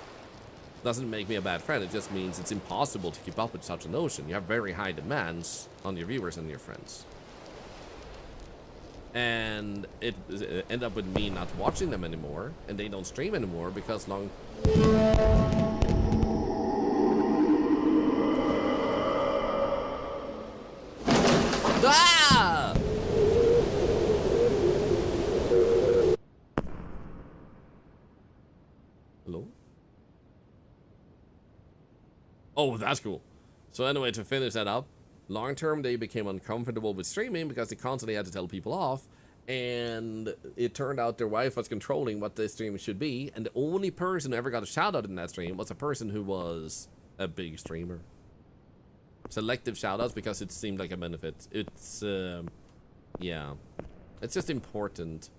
doesn't make me a bad friend. It just means it's impossible to keep up with such a notion. You have very high demands on your viewers and your friends. And it ended up with me not watching them anymore, and they don't stream anymore because Ah! Hello? Oh, that's cool. So anyway, to finish that up, long term they became uncomfortable with streaming because they constantly had to tell people off, and it turned out their wife was controlling what the stream should be, and the only person who ever got a shout out in that stream was a person who was a big streamer. Selective shout outs because it seemed like a benefit. It's yeah, it's just important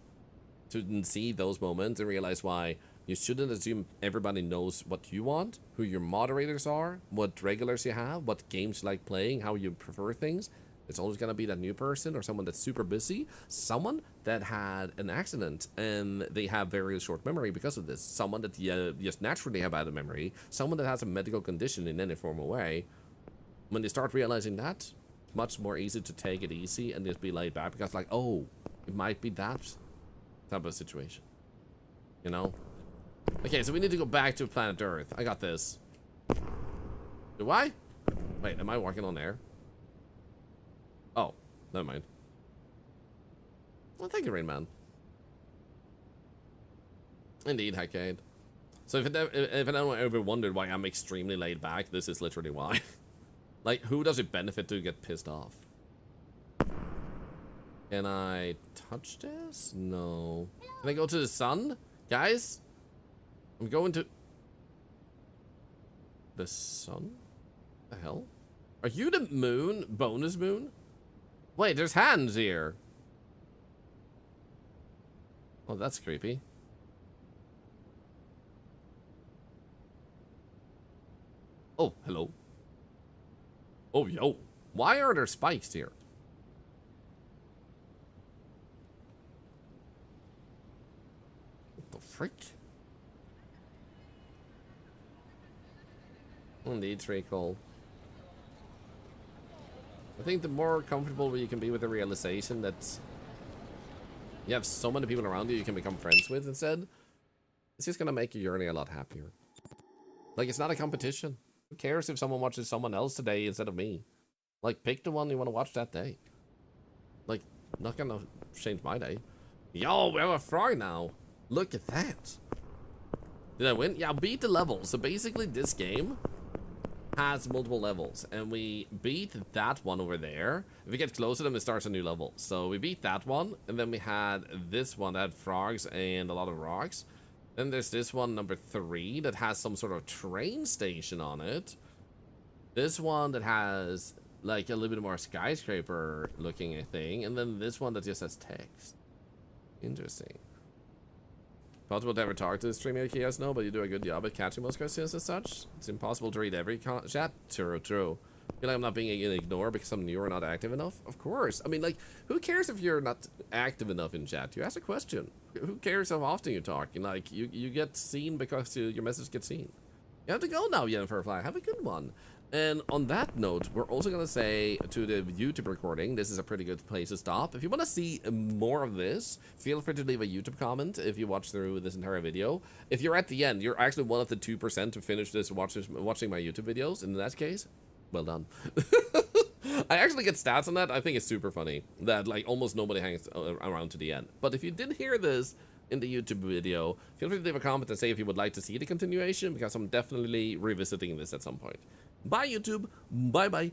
to see those moments and realize why you shouldn't assume everybody knows what you want, who your moderators are, what regulars you have, what games you like playing, how you prefer things. It's always going to be that new person or someone that's super busy, someone that had an accident and they have very short memory because of this, someone that just naturally have bad memory, someone that has a medical condition in any form or way. When they start realizing that, it's much more easy to take it easy and just be laid back because, like, oh, it might be that type of situation, you know? Okay, so we need to go back to planet Earth. I got this. Do I? Wait, am I walking on air? Oh, never mind. Well, thank you, Rain Man. Indeed, Hackade. So if anyone ever wondered why I'm extremely laid back, this is literally why. Like, who does it benefit to get pissed off? Can I touch this? No. Can I go to the sun? Guys? I'm going to... The sun? The hell? Are you the moon? Bonus moon? Wait, there's hands here. Oh, that's creepy. Oh, hello. Oh, yo. Why are there spikes here? What the frick? Indeed, it's pretty cool. I think the more comfortable you can be with the realization that you have so many people around you can become friends with instead, it's just gonna make your journey a lot happier. Like, it's not a competition. Who cares if someone watches someone else today instead of me? Like, pick the one you want to watch that day. Like, not gonna change my day. Yo, we have a frog now. Look at that. Did I win? Yeah, I beat the level. So basically this game has multiple levels, and we beat that one over there. If we get closer to them, it starts a new level. So we beat that one, and then we had this one that had frogs and a lot of rocks. Then there's this one, number 3, that has some sort of train station on it. This one that has like a little bit more skyscraper looking thing, and then this one that just has text. Interesting. Possible to ever talk to the streamer, Kios? No, but you do a good job at catching most questions as such. It's impossible to read every chat. True. I feel like I'm not being ignored because I'm new or not active enough. Of course. I mean, like, who cares if you're not active enough in chat? You ask a question. Who cares how often you talk? And like, you get seen because your message gets seen. You have to go now, Jennifer Fly. Have a good one. And on that note, we're also going to say to the YouTube recording, this is a pretty good place to stop. If you want to see more of this, feel free to leave a YouTube comment if you watch through this entire video. If you're at the end, you're actually one of the 2% to finish this watching my YouTube videos. In that case, well done. I actually get stats on that. I think it's super funny that like almost nobody hangs around to the end. But if you did hear this in the YouTube video, feel free to leave a comment and say if you would like to see the continuation, because I'm definitely revisiting this at some point. Bye, YouTube. Bye.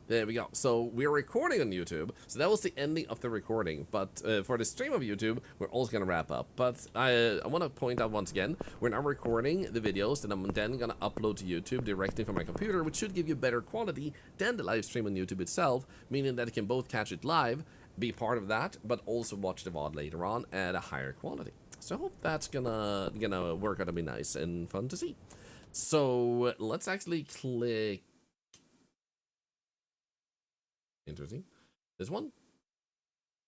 There we go. So we're recording on YouTube. So that was the ending of the recording. But for the stream of YouTube, we're also going to wrap up. But I want to point out once again, we're now recording the videos, and I'm then going to upload to YouTube directly from my computer, which should give you better quality than the live stream on YouTube itself, meaning that you can both catch it live, be part of that, but also watch the VOD later on at a higher quality. So I hope that's gonna work out to be nice and fun to see. So let's actually click. Interesting. This one,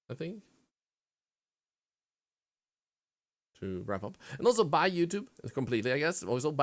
I think, to wrap up. And also bye YouTube completely, I guess. Also bye.